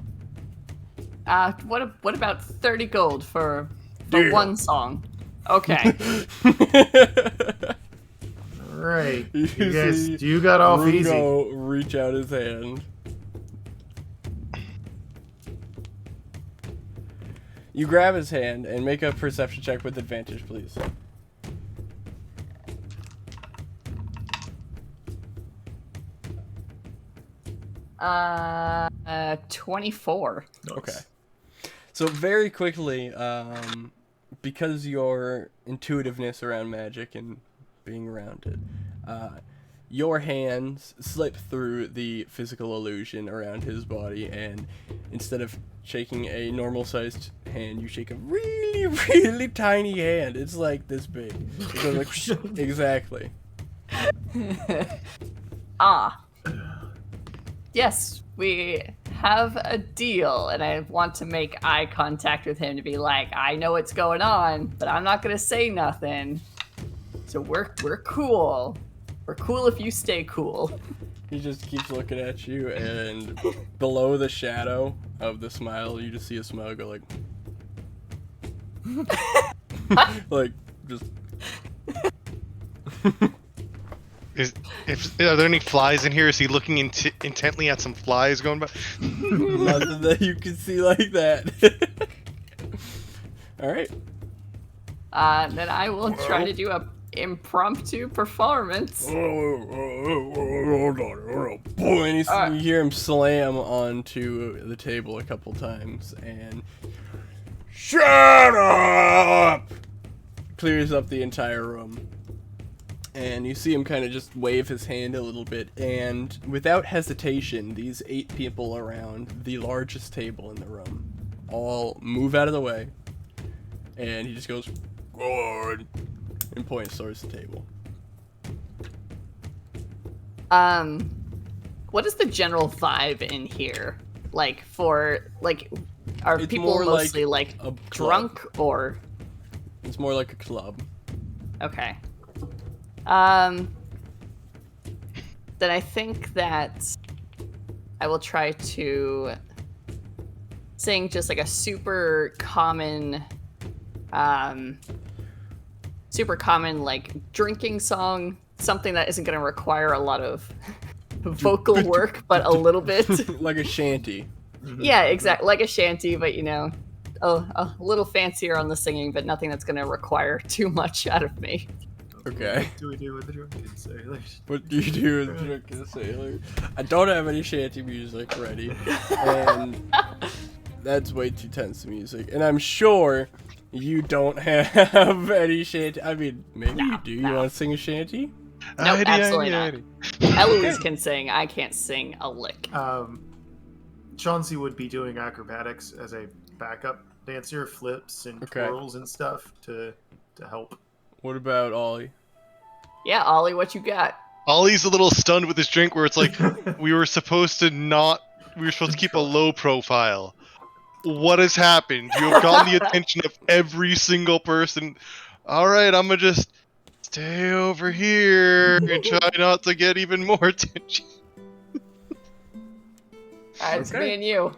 [SPEAKER 2] What about 30 gold for
[SPEAKER 1] Deal.
[SPEAKER 2] one song? Okay.
[SPEAKER 3] Alright.
[SPEAKER 1] You see
[SPEAKER 3] You got off easy.
[SPEAKER 1] Rungo reach out his hand. You grab his hand and make a perception check with advantage, please.
[SPEAKER 2] Uh, 24.
[SPEAKER 1] Okay. So very quickly, because your intuitiveness around magic and being around it, your hands slip through the physical illusion around his body, and instead of shaking a normal-sized hand, you shake a really, really tiny hand. It's like this big. It goes like, exactly.
[SPEAKER 2] Yes, we have a deal, and I want to make eye contact with him to be like, I know what's going on, but I'm not gonna say nothing. So we're cool. We're cool if you stay cool.
[SPEAKER 1] He just keeps looking at you, and below the shadow of the smile, you just see a smile go like... like, just...
[SPEAKER 4] Are there any flies in here? Is he looking intently at some flies going by?
[SPEAKER 1] Nothing that you can see like that. Alright.
[SPEAKER 2] Then I will try to do a impromptu performance.
[SPEAKER 1] Hold on. And you hear him slam onto the table a couple times, and... Shut up! Clears up the entire room. And you see him kind of just wave his hand a little bit, and without hesitation, these 8 people around the largest table in the room all move out of the way, and he just goes, "Go on," and points towards the table.
[SPEAKER 2] What is the general vibe in here? Like, are
[SPEAKER 1] It's
[SPEAKER 2] people
[SPEAKER 1] more like
[SPEAKER 2] mostly like
[SPEAKER 1] a club.
[SPEAKER 2] drunk or?
[SPEAKER 1] It's more like a club.
[SPEAKER 2] Okay. Then I think that I will try to sing just like a super common like drinking song, something that isn't going to require a lot of vocal work, but a little bit.
[SPEAKER 1] Like a shanty.
[SPEAKER 2] Yeah, exactly. Like a shanty, but a little fancier on the singing, but nothing that's going to require too much out of me.
[SPEAKER 1] Okay.
[SPEAKER 3] What do we do with the drunken sailors?
[SPEAKER 1] What do you do with Drunken Sailor? I don't have any shanty music ready, and that's way too tense music. And I'm sure you don't have any shanty. I mean, maybe you do. You want to sing a shanty?
[SPEAKER 2] Nope, absolutely not. Eloise can sing. I can't sing a lick.
[SPEAKER 3] Chauncey would be doing acrobatics as a backup dancer, flips and twirls and stuff to help.
[SPEAKER 1] What about Ollie?
[SPEAKER 2] Yeah, Ollie, what you got?
[SPEAKER 4] Ollie's a little stunned with his drink where it's like, we were supposed to keep a low profile. What has happened? You have gotten the attention of every single person. Alright, I'm gonna just stay over here and try not to get even more attention.
[SPEAKER 2] Alright, it's me and you.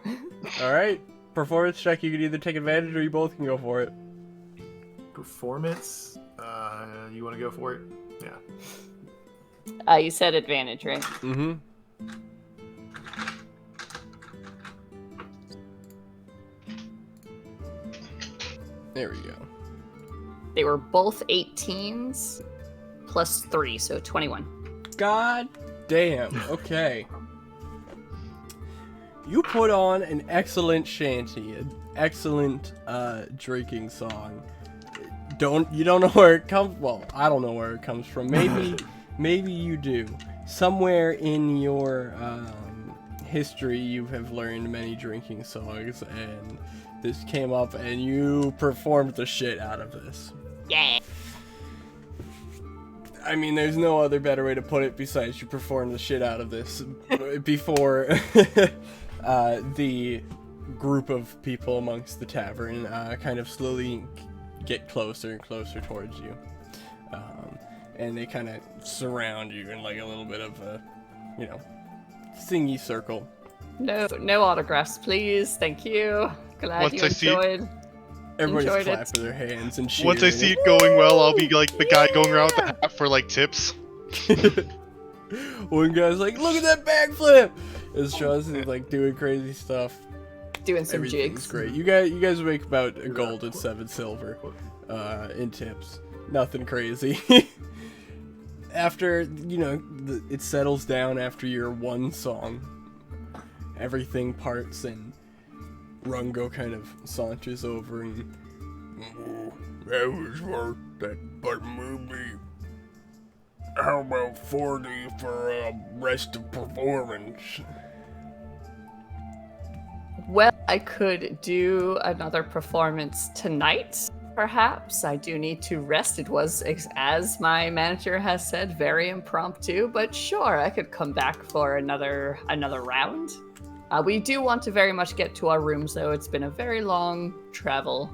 [SPEAKER 1] Alright. Performance check, you can either take advantage or you both can go for it.
[SPEAKER 3] Performance? You want to go for it?
[SPEAKER 2] Yeah. You said advantage, right?
[SPEAKER 1] Mm-hmm. There we go.
[SPEAKER 2] They were both 18s plus 3, so 21.
[SPEAKER 1] God damn. Okay. You put on an excellent shanty, an excellent drinking song. You don't know where it comes. Well, I don't know where it comes from. Maybe you do. Somewhere in your history, you have learned many drinking songs, and this came up, and you performed the shit out of this.
[SPEAKER 2] Yeah.
[SPEAKER 1] I mean, there's no other better way to put it besides you performed the shit out of this before the group of people amongst the tavern kind of slowly get closer and closer towards you. And they kind of surround you in like a little bit of a, singy circle.
[SPEAKER 2] No autographs, please. Thank you. Glad you enjoyed.
[SPEAKER 1] Everybody's clapping their hands and cheering.
[SPEAKER 4] Once I see it going well, I'll be like the guy going around with the hat for like tips.
[SPEAKER 1] One guy's like, "Look at that backflip!" As Sean's like doing crazy stuff.
[SPEAKER 2] Doing some
[SPEAKER 1] Everything's
[SPEAKER 2] jigs.
[SPEAKER 1] Great. You guys make about a gold and 7 silver in tips. Nothing crazy. After it settles down after your one song, everything parts and Rungo kind of saunters over and that was worth that, but maybe how about 40 for rest of performance?
[SPEAKER 2] Well, I could do another performance tonight, perhaps. I do need to rest. It was, as my manager has said, very impromptu, but sure, I could come back for another round. We do want to very much get to our rooms, though. It's been a very long travel.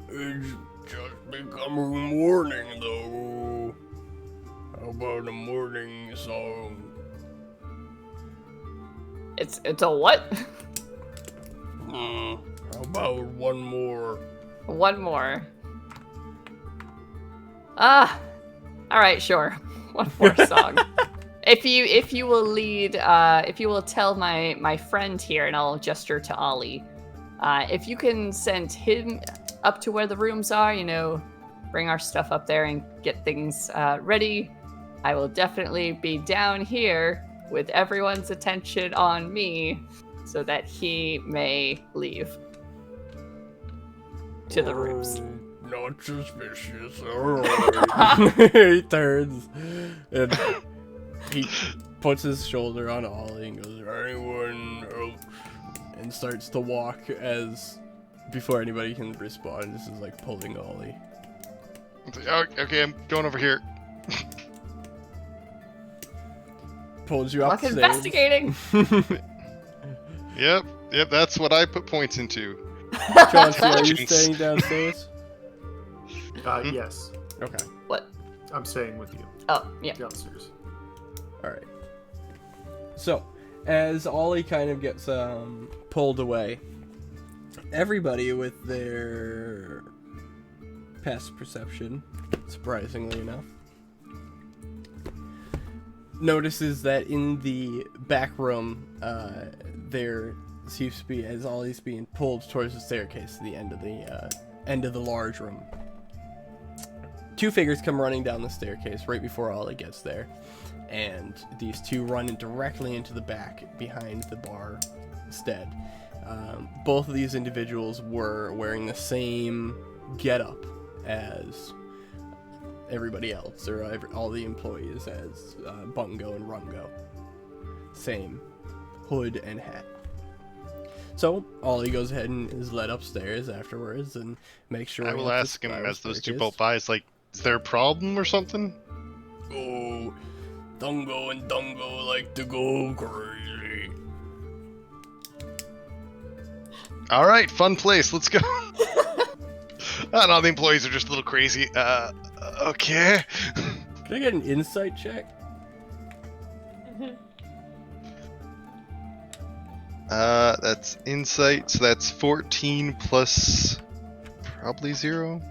[SPEAKER 5] It's just becoming morning, though. How about a morning song?
[SPEAKER 2] It's a what?
[SPEAKER 5] How about one more?
[SPEAKER 2] One more. All right, sure. One more song. If you will lead, if you will tell my friend here, and I'll gesture to Ollie, if you can send him up to where the rooms are, bring our stuff up there and get things ready, I will definitely be down here with everyone's attention on me so that he may leave to the rooms.
[SPEAKER 5] Not suspicious. Alright.
[SPEAKER 1] He turns and he puts his shoulder on Ollie and goes, "Anyone else?" and starts to walk before anybody can respond. This is like pulling Ollie.
[SPEAKER 4] Okay, I'm going over here.
[SPEAKER 1] Pulls you up the stairs.
[SPEAKER 2] Investigating.
[SPEAKER 4] Yep, that's what I put points into.
[SPEAKER 1] Chauncey, are you staying downstairs?
[SPEAKER 3] Yes.
[SPEAKER 1] Okay.
[SPEAKER 2] What?
[SPEAKER 3] I'm staying with you
[SPEAKER 2] Oh, yeah.
[SPEAKER 3] downstairs.
[SPEAKER 1] Alright. So, As Ollie kind of gets pulled away, everybody with their past perception, surprisingly enough, notices that in the back room, there seems to be, as Ollie's being pulled towards the staircase to the end of the large room. Two figures come running down the staircase right before Ollie gets there, and these two run directly into the back behind the bar instead. Both of these individuals were wearing the same getup as everybody else, or all the employees, as Bungo and Rumgo. Same hood and hat. So Ollie goes ahead and is led upstairs afterwards and makes sure.
[SPEAKER 4] I will ask him as those two both by. Is there a problem or something?
[SPEAKER 5] Oh, Dungo and Dungo like to go crazy.
[SPEAKER 4] All right, fun place. Let's go. No, the employees are just a little crazy. Okay.
[SPEAKER 1] Can I get an insight check?
[SPEAKER 4] That's insight, so that's 14 plus probably 0.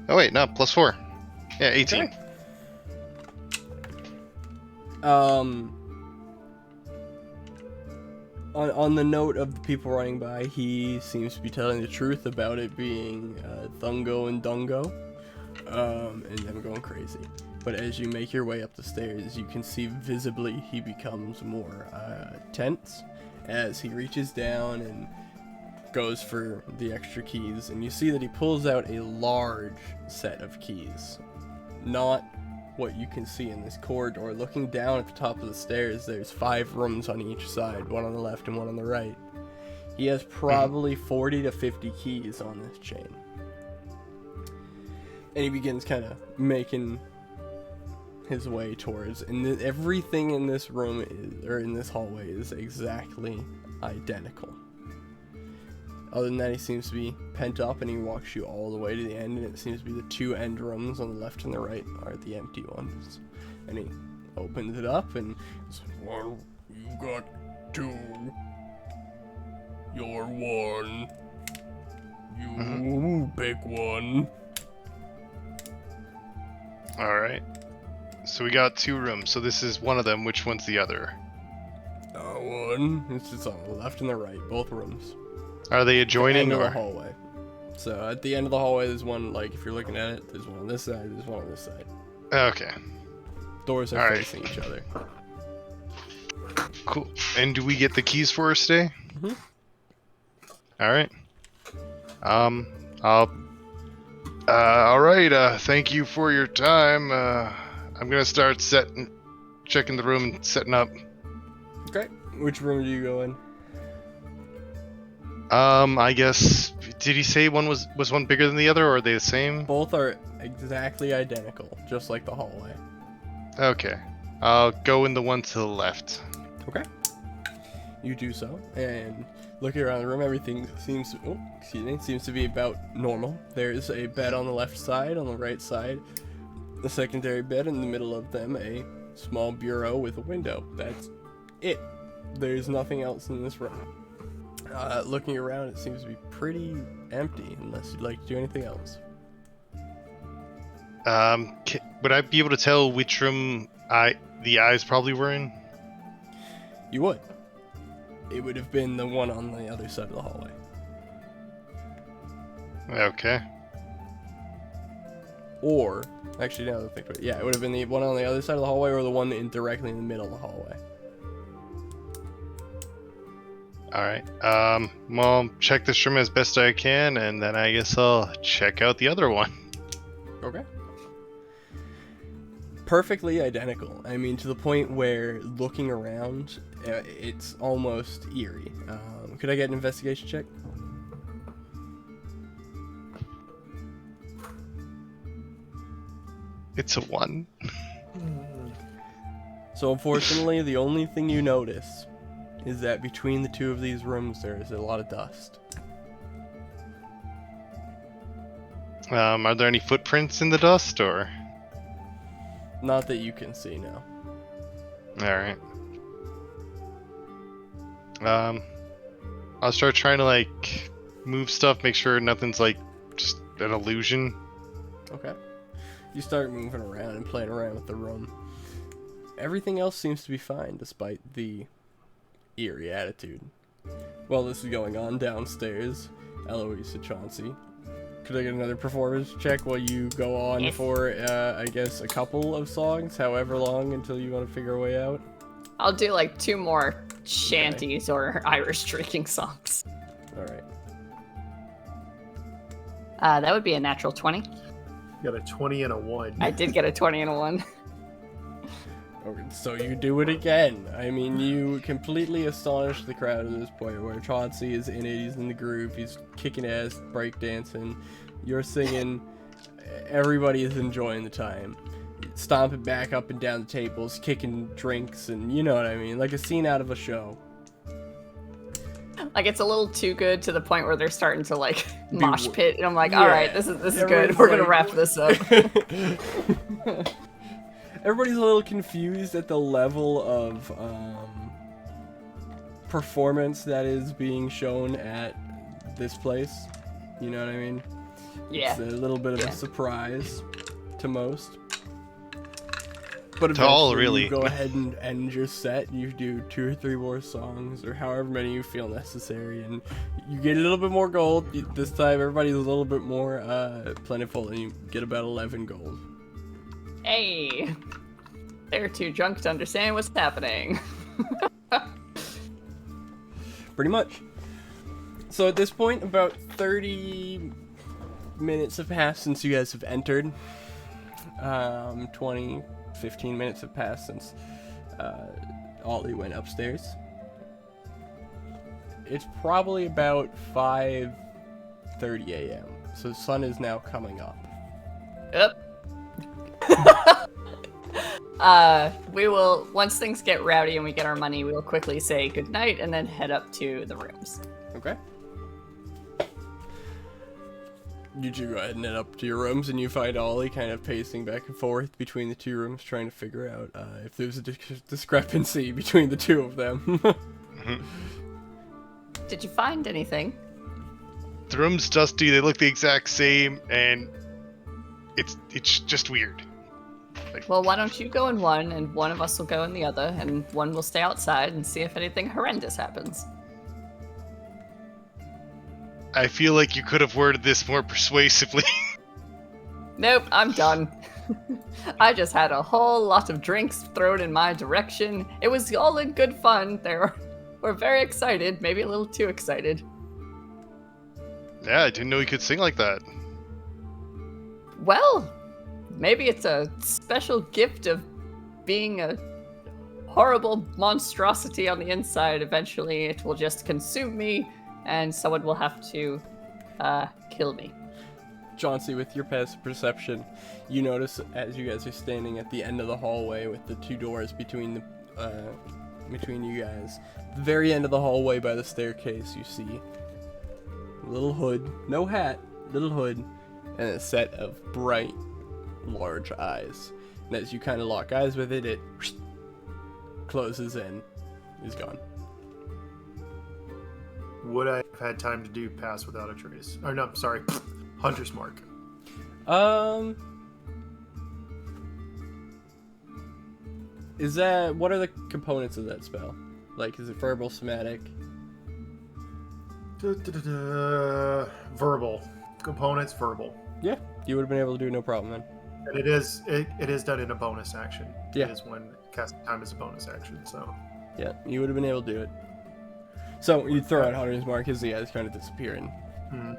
[SPEAKER 4] Oh wait, no, plus 4. Yeah, 18.
[SPEAKER 1] Okay. On the note of the people running by, he seems to be telling the truth about it being Thungo and Dungo, and them going crazy. But as you make your way up the stairs, you can see visibly he becomes more tense as he reaches down and goes for the extra keys, and you see that he pulls out a large set of keys. Not what you can see in this corridor. Looking down at the top of the stairs, there's 5 rooms on each side, one on the left and one on the right. He has probably 40 to 50 keys on this chain. And he begins kind of making his way towards, and everything in this room in this hallway is exactly identical. Other than that, he seems to be pent up, and he walks you all the way to the end, and it seems to be the 2 end rooms on the left and the right are the empty ones. And he opens it up and says,
[SPEAKER 5] Well, you got 2. You're 1. You pick 1.
[SPEAKER 4] Alright. So we got 2 rooms, so this is one of them. Which one's the other?
[SPEAKER 1] 1. It's just on the left and the right, both rooms.
[SPEAKER 4] Are they adjoining
[SPEAKER 1] End of
[SPEAKER 4] or?
[SPEAKER 1] the hallway. So at the end of the hallway, there's one, like, if you're looking at it, there's one on this side, there's one on this side.
[SPEAKER 4] Okay.
[SPEAKER 1] Doors are
[SPEAKER 4] All right.
[SPEAKER 1] facing each other.
[SPEAKER 4] Cool. And do we get the keys for us today?
[SPEAKER 1] Mhm.
[SPEAKER 4] Alright. Alright, thank you for your time. I'm gonna start checking the room and setting up.
[SPEAKER 1] Okay. Which room do you go in?
[SPEAKER 4] I guess, did he say one was one bigger than the other, or are they the same?
[SPEAKER 1] Both are exactly identical, just like the hallway.
[SPEAKER 4] Okay. I'll go in the one to the left.
[SPEAKER 1] Okay. You do so, and looking around the room, everything seems to be about normal. There's a bed on the left side, on the right side, the secondary bed, in the middle of them, a small bureau with a window. That's it. There's nothing else in this room. Looking around, it seems to be pretty empty, unless you'd like to do anything else.
[SPEAKER 4] Would I be able to tell which room the eyes probably were in?
[SPEAKER 1] You would. It would have been the one on the other side of the hallway.
[SPEAKER 4] Okay.
[SPEAKER 1] Or, actually, now that I think about it, yeah, it would have been the one on the other side of the hallway, or the one directly in the middle of the hallway.
[SPEAKER 4] Alright. Well, check this room as best I can, and then I guess I'll check out the other one.
[SPEAKER 1] Okay. Perfectly identical. I mean, to the point where looking around, it's almost eerie. Could I get an investigation check?
[SPEAKER 4] It's a 1.
[SPEAKER 1] So unfortunately, the only thing you notice is that between the 2 of these rooms, there is a lot of dust.
[SPEAKER 4] Are there any footprints in the dust, or?
[SPEAKER 1] Not that you can see now.
[SPEAKER 4] Alright. I'll start trying to like move stuff, make sure nothing's like just an illusion.
[SPEAKER 1] Okay. You start moving around and playing around with the room. Everything else seems to be fine, despite the eerie attitude. While this is going on downstairs, Eloise and Chauncey, could I get another performance check while you go on
[SPEAKER 2] Yes.
[SPEAKER 1] for, I guess, a couple of songs, however long, until you want to figure a way out?
[SPEAKER 2] I'll do like 2 more shanties or Irish drinking songs.
[SPEAKER 1] Alright.
[SPEAKER 2] That would be a natural 20.
[SPEAKER 3] Got a 20 and a 1.
[SPEAKER 2] I did get a 20 and a 1.
[SPEAKER 1] Okay, so you do it again. I mean, you completely astonish the crowd at this point, where Chauncey is in it, he's in the groove, he's kicking ass, breakdancing, you're singing, everybody is enjoying the time. Stomping back up and down the tables, kicking drinks, and you know what I mean, like a scene out of a show.
[SPEAKER 2] Like it's a little too good to the point where they're starting to like mosh pit, and I'm like,
[SPEAKER 1] Yeah.
[SPEAKER 2] all right, this is good.
[SPEAKER 1] Everyone's
[SPEAKER 2] We're gonna
[SPEAKER 1] like-
[SPEAKER 2] wrap this up.
[SPEAKER 1] Everybody's a little confused at the level of performance that is being shown at this place. You know what I mean?
[SPEAKER 2] Yeah.
[SPEAKER 1] It's a little bit of a surprise to most. But
[SPEAKER 4] To all,
[SPEAKER 1] eventually
[SPEAKER 4] really.
[SPEAKER 1] you go ahead and end your set. You do 2 or 3 more songs, or however many you feel necessary, and you get a little bit more gold. This time, everybody's a little bit more plentiful, and you get about 11 gold.
[SPEAKER 2] Hey, they're too drunk to understand what's happening.
[SPEAKER 1] Pretty much. So at this point, about 30 minutes have passed since you guys have entered. 15 minutes have passed since Ollie went upstairs. It's probably about 5:30 a.m. So the sun is now coming up.
[SPEAKER 2] Yep. We will, once things get rowdy and we get our money, we will quickly say goodnight and then head up to the rooms.
[SPEAKER 1] Okay. You two go ahead and head up to your rooms, and you find Ollie kind of pacing back and forth between the 2 rooms, trying to figure out if there's a discrepancy between the 2 of them.
[SPEAKER 2] Did you find anything?
[SPEAKER 4] The room's dusty, they look the exact same, and it's just weird.
[SPEAKER 2] Well, why don't you go in one, and one of us will go in the other, and one will stay outside and see if anything horrendous happens.
[SPEAKER 4] I feel like you could have worded this more persuasively.
[SPEAKER 2] Nope, I'm done. I just had a whole lot of drinks thrown in my direction. It was all in good fun. We're very excited, maybe a little too excited.
[SPEAKER 4] Yeah, I didn't know you could sing like that.
[SPEAKER 2] Well, maybe it's a special gift of being a horrible monstrosity on the inside. Eventually, it will just consume me, and someone will have to kill me.
[SPEAKER 1] Chauncey, with your passive perception, you notice as you guys are standing at the end of the hallway with the 2 doors between you guys, the very end of the hallway by the staircase, you see a little hood, no hat, little hood, and a set of bright, large eyes. And as you kind of lock eyes with it, it closes and is gone.
[SPEAKER 3] Would I have had time to do Pass Without a Trace? Or no, sorry, Hunter's Mark.
[SPEAKER 1] Is that, what are the components of that spell? Like, is it verbal, somatic?
[SPEAKER 3] Verbal. Components, verbal.
[SPEAKER 1] Yeah, you would have been able to do no problem then.
[SPEAKER 3] And it is done in a bonus action.
[SPEAKER 1] Yeah.
[SPEAKER 3] It is when casting time is a bonus action, so.
[SPEAKER 1] Yeah, you would have been able to do it. So you throw out Hunter's Mark as the eyes kind of disappear, and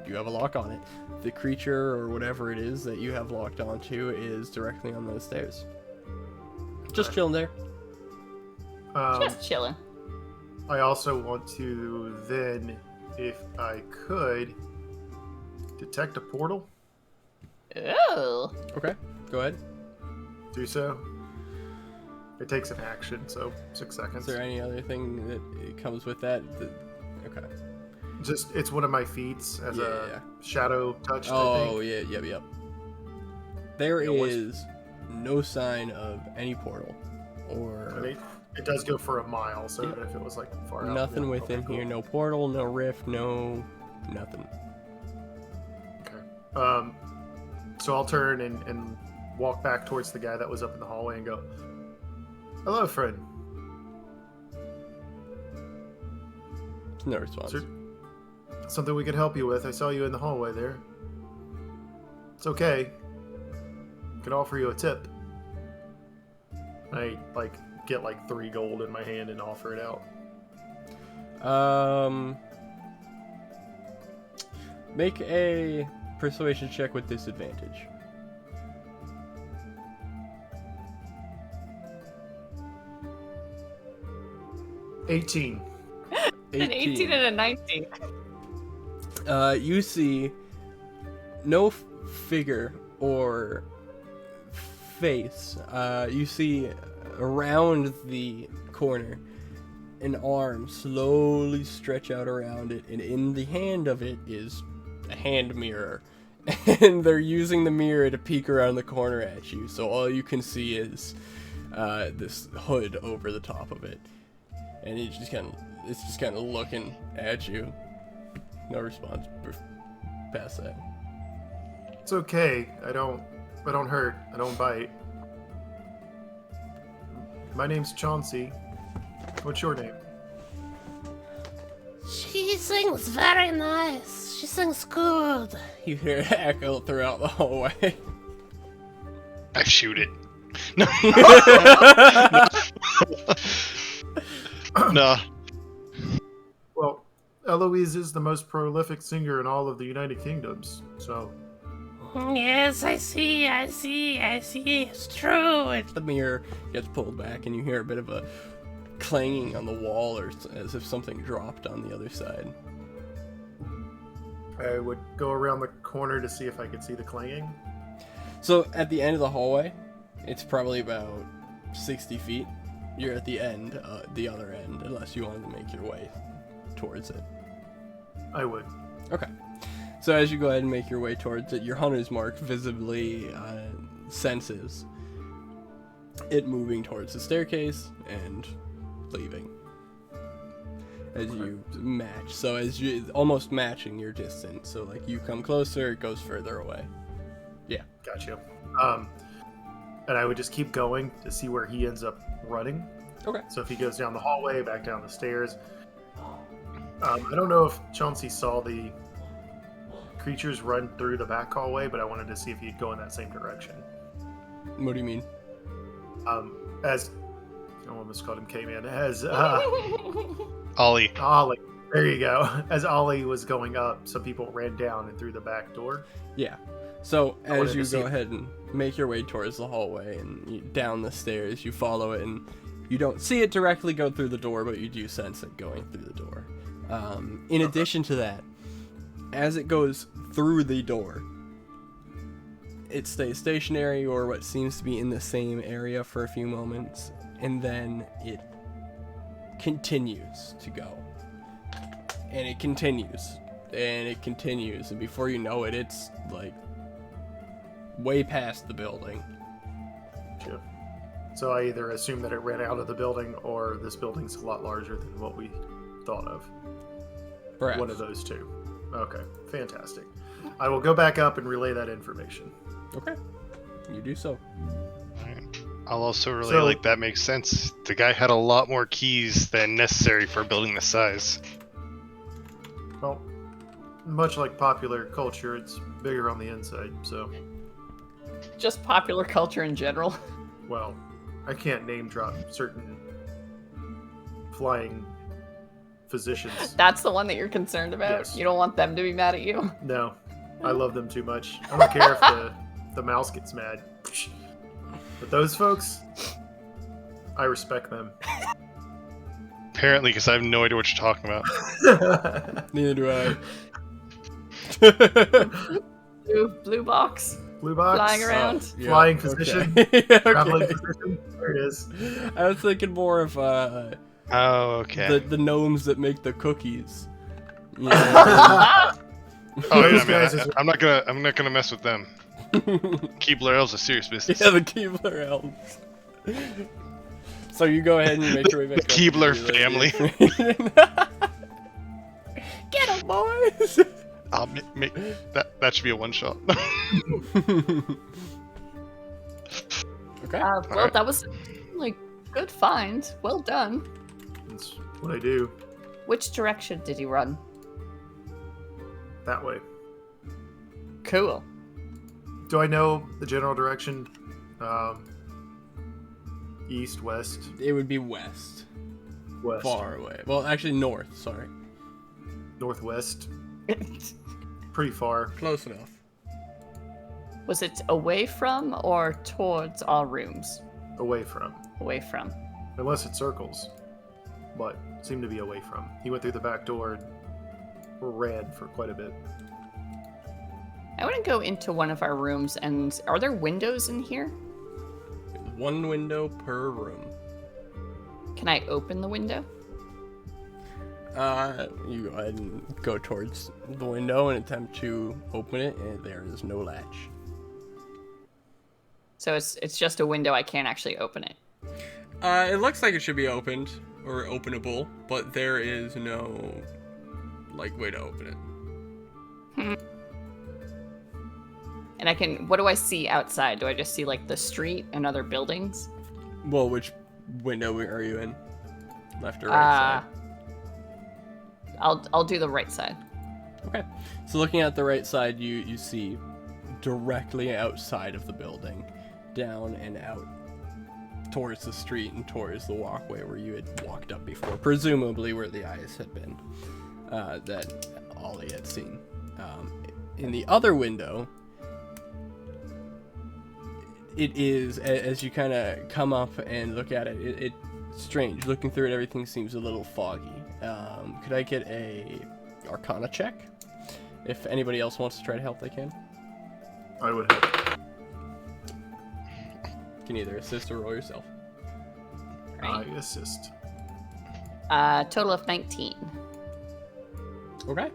[SPEAKER 1] you have a lock on it. The creature or whatever it is that you have locked onto is directly on those stairs. Just chilling there.
[SPEAKER 2] Just chilling.
[SPEAKER 3] I also want to then, if I could, detect a portal.
[SPEAKER 2] Oh.
[SPEAKER 1] Okay, go ahead.
[SPEAKER 3] Do so. It takes an action, so 6
[SPEAKER 1] Is
[SPEAKER 3] seconds.
[SPEAKER 1] there any other thing that it comes with that? Okay.
[SPEAKER 3] Just, it's one of my feats as
[SPEAKER 1] Yeah.
[SPEAKER 3] a shadow touch. I
[SPEAKER 1] Oh,
[SPEAKER 3] think.
[SPEAKER 1] yeah, yep. There
[SPEAKER 3] Yeah, what's-
[SPEAKER 1] is no sign of any portal or
[SPEAKER 3] Any- It does go for a mile, so
[SPEAKER 1] Yep.
[SPEAKER 3] even if it was like far out.
[SPEAKER 1] Nothing
[SPEAKER 3] yeah,
[SPEAKER 1] within
[SPEAKER 3] okay, cool.
[SPEAKER 1] here. No portal, no rift, no nothing.
[SPEAKER 3] Okay. So I'll turn and walk back towards the guy that was up in the hallway and go, "Hello, friend.
[SPEAKER 1] No response.
[SPEAKER 3] Sir? Something we could help you with. I saw you in the hallway there. It's okay. I could offer you a tip." I get 3 gold in my hand and offer it out.
[SPEAKER 1] Make a persuasion check with disadvantage.
[SPEAKER 3] 18.
[SPEAKER 2] An 18 and a 19.
[SPEAKER 1] You see no figure or face. You see around the corner an arm slowly stretch out around it, and in the hand of it is a hand mirror. And they're using the mirror to peek around the corner at you, so all you can see is this hood over the top of it. And it's just kind of looking at you. No response past that.
[SPEAKER 3] It's okay. I don't hurt. I don't bite. My name's Chauncey. What's your name?
[SPEAKER 5] She sings very nice. She sings good.
[SPEAKER 1] You hear it echo throughout the hallway.
[SPEAKER 4] I shoot it. No. No.
[SPEAKER 3] Well, Eloise is the most prolific singer in all of the United Kingdoms, so...
[SPEAKER 5] Yes, I see. It's true.
[SPEAKER 1] The mirror gets pulled back, and you hear a bit of a clanging on the wall, or as if something dropped on the other side.
[SPEAKER 3] I would go around the corner to see if I could see the clanging.
[SPEAKER 1] So at the end of the hallway, it's probably about 60 feet. You're at the end, the other end, unless you wanted to make your way towards it.
[SPEAKER 3] I would.
[SPEAKER 1] Okay. So as you go ahead and make your way towards it, your hunter's mark visibly senses it moving towards the staircase and leaving. As you match. So as you almost matching your distance. So like you come closer, it goes further away. Yeah.
[SPEAKER 3] Gotcha. And I would just keep going to see where he ends up running.
[SPEAKER 1] Okay.
[SPEAKER 3] So if he goes down the hallway, back down the stairs. I don't know if Chauncey saw the creatures run through the back hallway, but I wanted to see if he'd go in that same direction.
[SPEAKER 1] What do you mean?
[SPEAKER 3] As I almost called him K-Man. As
[SPEAKER 4] Ollie.
[SPEAKER 3] Ollie. There you go. As Ollie was going up, some people ran down and through the back door.
[SPEAKER 1] Yeah. So
[SPEAKER 3] I wanted
[SPEAKER 1] as you
[SPEAKER 3] to see
[SPEAKER 1] go
[SPEAKER 3] it.
[SPEAKER 1] ahead and make your way towards the hallway and down the stairs, you follow it, and you don't see it directly go through the door, but you do sense it going through the door. In addition to that, as it goes through the door, it stays stationary, or what seems to be in the same area for a few moments, and then it continues to go. And it continues, and it continues, and before you know it, it's like way past the building.
[SPEAKER 3] Sure. So I either assume that it ran out of the building, or this building's a lot larger than what we thought of.
[SPEAKER 1] Perhaps.
[SPEAKER 3] One of those two. Okay, fantastic. I will go back up and relay that information.
[SPEAKER 1] Okay. You do so.
[SPEAKER 4] I'll also relay,
[SPEAKER 3] So-
[SPEAKER 4] that makes sense. The guy had a lot more keys than necessary for a building this size.
[SPEAKER 3] Well, much like popular culture, it's bigger on the inside, so...
[SPEAKER 2] Just popular culture in general.
[SPEAKER 3] Well, I can't name drop certain flying physicians.
[SPEAKER 2] That's the one that you're concerned about?
[SPEAKER 3] Yes.
[SPEAKER 2] You don't want them to be mad at you?
[SPEAKER 3] No, I love them too much. I don't care if the mouse gets mad. But those folks, I respect them.
[SPEAKER 4] Apparently, because I have no idea what you're talking about.
[SPEAKER 1] Neither do I.
[SPEAKER 2] Blue box
[SPEAKER 3] Blue box.
[SPEAKER 2] flying around.
[SPEAKER 1] Yeah,
[SPEAKER 3] Flying physician.
[SPEAKER 1] Okay.
[SPEAKER 3] Traveling
[SPEAKER 1] Okay.
[SPEAKER 3] physician. There it is.
[SPEAKER 1] I was thinking more of
[SPEAKER 4] Oh, okay.
[SPEAKER 1] the gnomes that make the cookies. You know?
[SPEAKER 4] Oh,
[SPEAKER 3] Those
[SPEAKER 4] yeah, man,
[SPEAKER 3] guys is-
[SPEAKER 4] I'm not gonna mess with them. Keebler elves are serious business.
[SPEAKER 1] Yeah, the Keebler elves. So you go ahead and you make your way back.
[SPEAKER 4] The Keebler
[SPEAKER 1] family. Get 'em, boys!
[SPEAKER 4] I'll make that should be a one shot.
[SPEAKER 1] Okay.
[SPEAKER 2] Well,
[SPEAKER 4] Alright.
[SPEAKER 2] that was like good find. Well done.
[SPEAKER 3] That's what I do.
[SPEAKER 2] Which direction did you run?
[SPEAKER 3] That way.
[SPEAKER 2] Cool.
[SPEAKER 3] Do I know the general direction? East, west,
[SPEAKER 1] It would be west.
[SPEAKER 3] west,
[SPEAKER 1] Far away. Well, actually north, sorry.
[SPEAKER 3] northwest. Pretty far.
[SPEAKER 1] Close enough.
[SPEAKER 2] Was it away from or towards all rooms?
[SPEAKER 3] Away from.
[SPEAKER 2] Away from.
[SPEAKER 3] Unless it circles. But seemed to be away from. He went through the back door and ran for quite a bit.
[SPEAKER 2] I want to go into one of our rooms, and are there windows in here?
[SPEAKER 1] One window per room.
[SPEAKER 2] Can I open the window?
[SPEAKER 1] You go ahead and go towards the window and attempt to open it, and there is no latch.
[SPEAKER 2] So it's just a window, I can't actually open it.
[SPEAKER 1] It looks like it should be opened, or openable, but there is no, like, way to open it.
[SPEAKER 2] And I can, what do I see outside? Do I just see like the street and other buildings?
[SPEAKER 1] Well, which window are you in? Left or right side?
[SPEAKER 2] I'll do the right side.
[SPEAKER 1] Okay. So looking at the right side, you see directly outside of the building, down and out towards the street and towards the walkway where you had walked up before, presumably where the eyes had been, that Ollie had seen. In the other window, it is, as you kind of come up and look at it, it's strange. Looking through it, everything seems a little foggy. Could I get a Arcana check? If anybody else wants to try to help, they can.
[SPEAKER 3] I would have.
[SPEAKER 1] You can either assist or roll yourself.
[SPEAKER 2] Right.
[SPEAKER 3] I assist.
[SPEAKER 2] Total of 19.
[SPEAKER 1] Okay.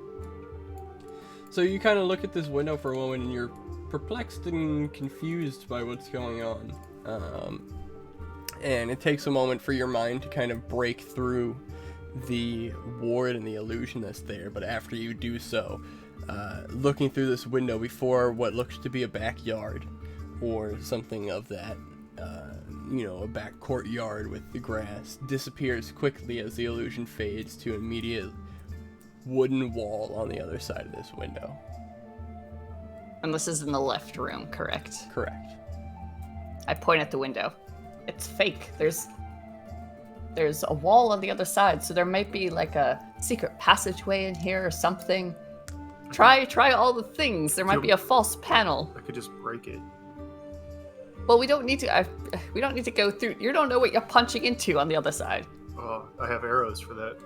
[SPEAKER 1] So you kind of look at this window for a moment and you're perplexed and confused by what's going on. And it takes a moment for your mind to kind of break through the ward and the illusion that's there. But after you do so, looking through this window before what looks to be a backyard or something of that, a back courtyard with the grass, disappears quickly as the illusion fades to an immediate wooden wall on the other side of this window.
[SPEAKER 2] And this is in the left room, correct?
[SPEAKER 1] Correct.
[SPEAKER 2] I point at the window. It's fake. There's a wall on the other side, so there might be like a secret passageway in here or something. Try all the things. There might be a false panel.
[SPEAKER 3] I could just break it.
[SPEAKER 2] Well, we don't need to go through. You don't know what you're punching into on the other side.
[SPEAKER 3] I have arrows for that.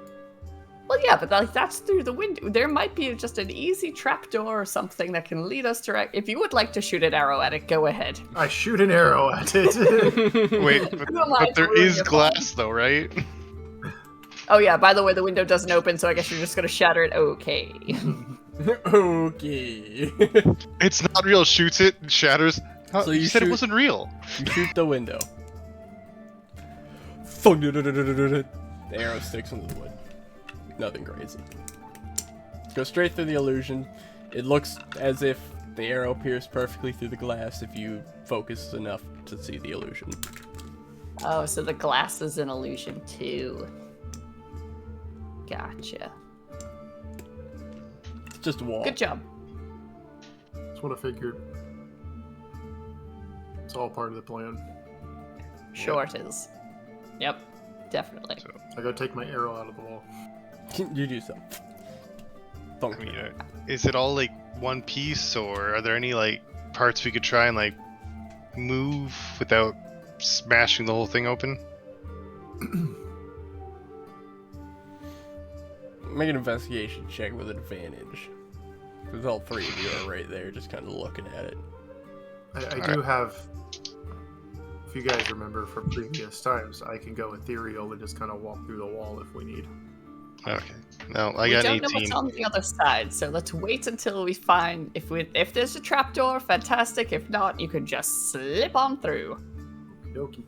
[SPEAKER 2] Well, yeah, but that's through the window. There might be just an easy trapdoor or something that can lead us direct. If you would like to shoot an arrow at it, go ahead.
[SPEAKER 3] I shoot an arrow at it.
[SPEAKER 4] Wait, but there is glass though, right?
[SPEAKER 2] Oh yeah, by the way, the window doesn't open, so I guess you're just gonna shatter it. Okay.
[SPEAKER 1] Okay.
[SPEAKER 4] It's not real. Shoots it, shatters.
[SPEAKER 1] So
[SPEAKER 4] you
[SPEAKER 1] you
[SPEAKER 4] said it
[SPEAKER 1] shoot-
[SPEAKER 4] wasn't real.
[SPEAKER 1] You shoot the window. The arrow sticks into the wood. Nothing crazy. Go straight through the illusion. It looks as if the arrow pierced perfectly through the glass if you focus enough to see the illusion.
[SPEAKER 2] Oh, so the glass is an illusion too. Gotcha.
[SPEAKER 1] It's just a wall.
[SPEAKER 2] Good job.
[SPEAKER 3] That's what I figured. It's all part of the plan.
[SPEAKER 2] Sure it is. Yep, definitely.
[SPEAKER 4] So,
[SPEAKER 3] I gotta take my arrow out of the wall.
[SPEAKER 1] You do so.
[SPEAKER 4] I mean, is it all like one piece, or are there any like parts we could try and like move without smashing the whole thing open?
[SPEAKER 1] Make an investigation check with advantage. Because all three of you are right there, just kind of looking at it.
[SPEAKER 3] I do have, if you guys remember from previous times, I can go ethereal and just kind of walk through the wall if we need.
[SPEAKER 4] Okay. No, I
[SPEAKER 2] We
[SPEAKER 4] got
[SPEAKER 2] don't
[SPEAKER 4] 18.
[SPEAKER 2] know what's on the other side, so let's wait until we find if there's a trapdoor, fantastic. If not, you can just slip on through.
[SPEAKER 3] Okie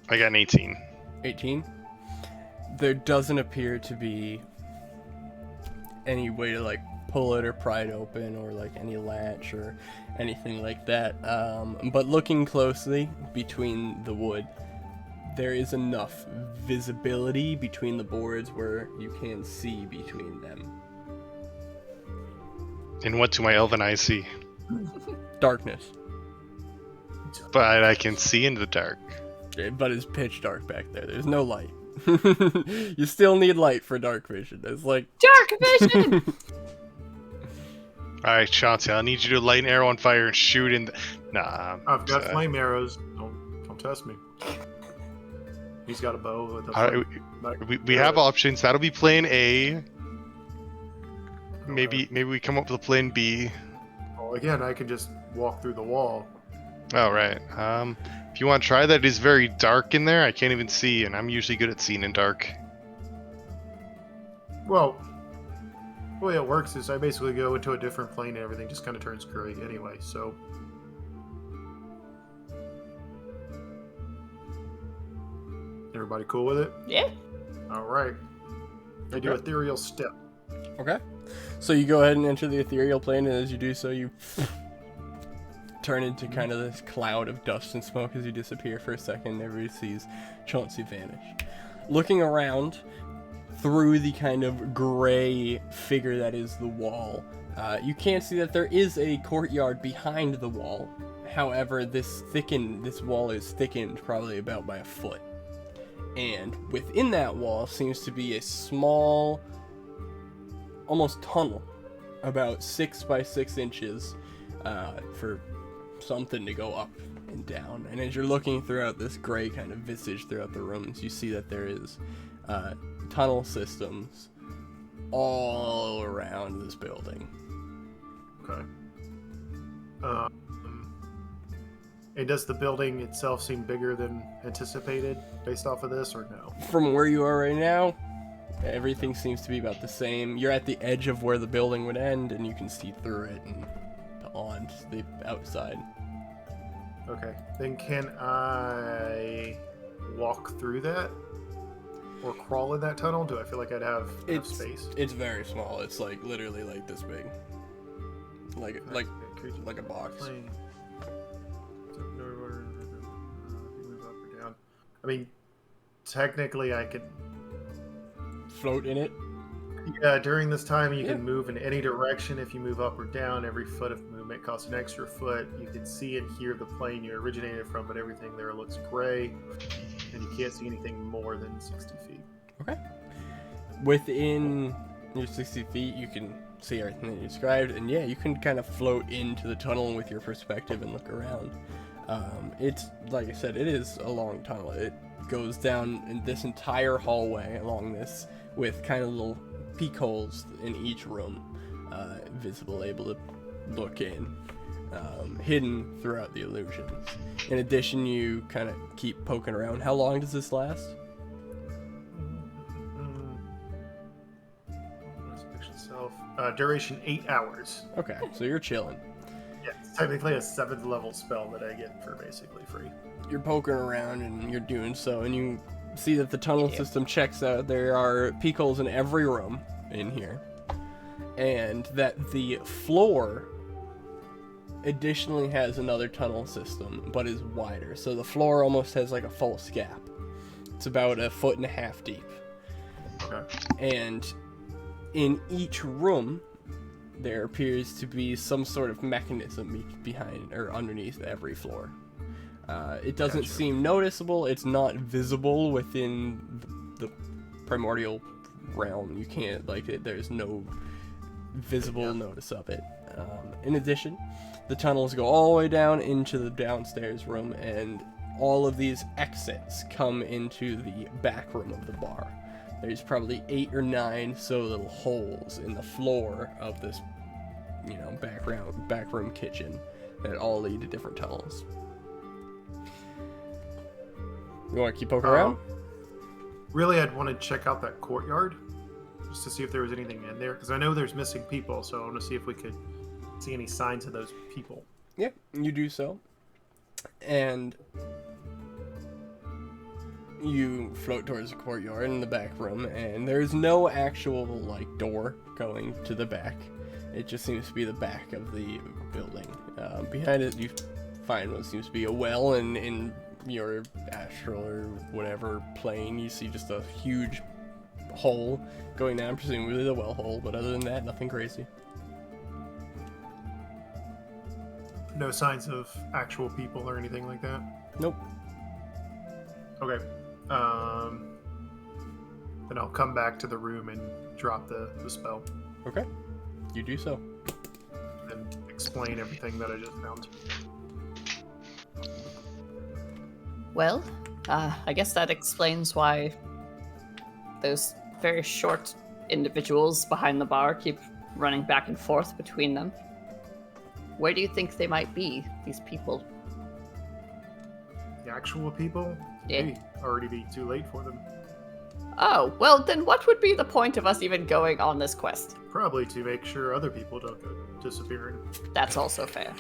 [SPEAKER 4] I got an 18.
[SPEAKER 1] 18. There doesn't appear to be any way to like pull it or pry it open or like any latch or anything like that. But looking closely between the wood, there is enough visibility between the boards where you can see between them.
[SPEAKER 4] And what do my elven eyes see?
[SPEAKER 1] Darkness.
[SPEAKER 4] But I can see in the dark.
[SPEAKER 1] But it's pitch dark back there. There's no light. You still need light for dark vision. It's like
[SPEAKER 2] Dark vision!
[SPEAKER 4] Alright, Chauncey, I need you to light an arrow on fire and shoot in the... Nah.
[SPEAKER 3] I've got flame arrows. Don't test me. He's got a bow with a
[SPEAKER 4] Alright,
[SPEAKER 3] flame.
[SPEAKER 4] we have options. That'll be plan A. Maybe we come up with a plan B.
[SPEAKER 3] Well, again, I can just walk through the wall.
[SPEAKER 4] Oh, right. If you want to try that, it is very dark in there. I can't even see, and I'm usually good at seeing in dark.
[SPEAKER 3] Well, the way it works is I basically go into a different plane and everything just kind of turns gray anyway, so... Everybody cool with it?
[SPEAKER 2] Yeah.
[SPEAKER 3] Alright. I do ethereal step.
[SPEAKER 1] okay. So you go ahead and enter the ethereal plane, and as you do so, you turn into kind of this cloud of dust and smoke as you disappear for a second. Everybody sees Chauncey vanish. Looking around through the kind of gray figure that is the wall, you can see that there is a courtyard behind the wall. However, this wall is thickened probably about by a foot. And within that wall seems to be a small, almost tunnel, about 6 by 6 inches, for something to go up and down. And as you're looking throughout this gray kind of visage throughout the rooms, you see that there is tunnel systems all around this building.
[SPEAKER 3] Okay. And does the building itself seem bigger than anticipated based off of this, or no?
[SPEAKER 1] From where you are right now, everything seems to be about the same. You're at the edge of where the building would end, and you can see through it and on the outside.
[SPEAKER 3] Okay. Then can I walk through that? Or crawl in that tunnel? Do I feel like I'd have enough space?
[SPEAKER 1] It's very small. It's like literally like this big. Like a box.
[SPEAKER 3] I mean, technically I could
[SPEAKER 1] Float in it.
[SPEAKER 3] Yeah, during this time you can move in any direction. If you move up or down, every foot of movement costs an extra foot. You can see and hear the plane you originated from, but everything there looks gray, and you can't see anything more than 60 feet.
[SPEAKER 1] Okay. Within your 60 feet, you can see everything that you described, and yeah, you can kind of float into the tunnel with your perspective and look around. It's, like I said, it is a long tunnel. It goes down in this entire hallway along this with kind of little peek holes in each room, visible, able to look in, hidden throughout the illusions. In addition, you kind of keep poking around. How long does this last?
[SPEAKER 3] Duration 8 hours.
[SPEAKER 1] Okay, so you're chilling.
[SPEAKER 3] Yeah, it's technically a 7th level spell that I get for basically free.
[SPEAKER 1] You're poking around and you're doing so, and you see that the tunnel system checks out. There are peek holes in every room in here, and that the floor additionally has another tunnel system, but is wider. So the floor almost has like a false gap. It's about 1.5 feet deep.
[SPEAKER 3] Okay.
[SPEAKER 1] And in each room, there appears to be some sort of mechanism behind or underneath every floor. It doesn't seem noticeable. It's not visible within the primordial realm. You can't, there's no visible notice of it. In addition, the tunnels go all the way down into the downstairs room, and all of these exits come into the back room of the bar. There's probably 8 or 9 little holes in the floor of this, back room kitchen that all lead to different tunnels. You want to keep poking around?
[SPEAKER 3] Really, I'd want to check out that courtyard just to see if there was anything in there, because I know there's missing people, so I want to see if we could see any signs of those people.
[SPEAKER 1] Yeah, you do so. And you float towards the courtyard in the back room, and there's no actual, like, door going to the back. It just seems to be the back of the building. Behind it, you find what seems to be a well, and in your astral or whatever plane, you see just a huge hole going down, presumably the well hole, but other than that, nothing crazy.
[SPEAKER 3] No signs of actual people or anything like that?
[SPEAKER 1] Nope.
[SPEAKER 3] Okay. Then I'll come back to the room and drop the spell.
[SPEAKER 1] Okay. You do so.
[SPEAKER 3] And explain everything that I just found.
[SPEAKER 2] Well, I guess that explains why those very short individuals behind the bar keep running back and forth between them. Where do you think they might be, these people?
[SPEAKER 3] The actual people?
[SPEAKER 2] Yeah.
[SPEAKER 3] May already be too late for them.
[SPEAKER 2] Oh, well then what would be the point of us even going on this quest?
[SPEAKER 3] Probably to make sure other people don't go disappearing.
[SPEAKER 2] That's also fair.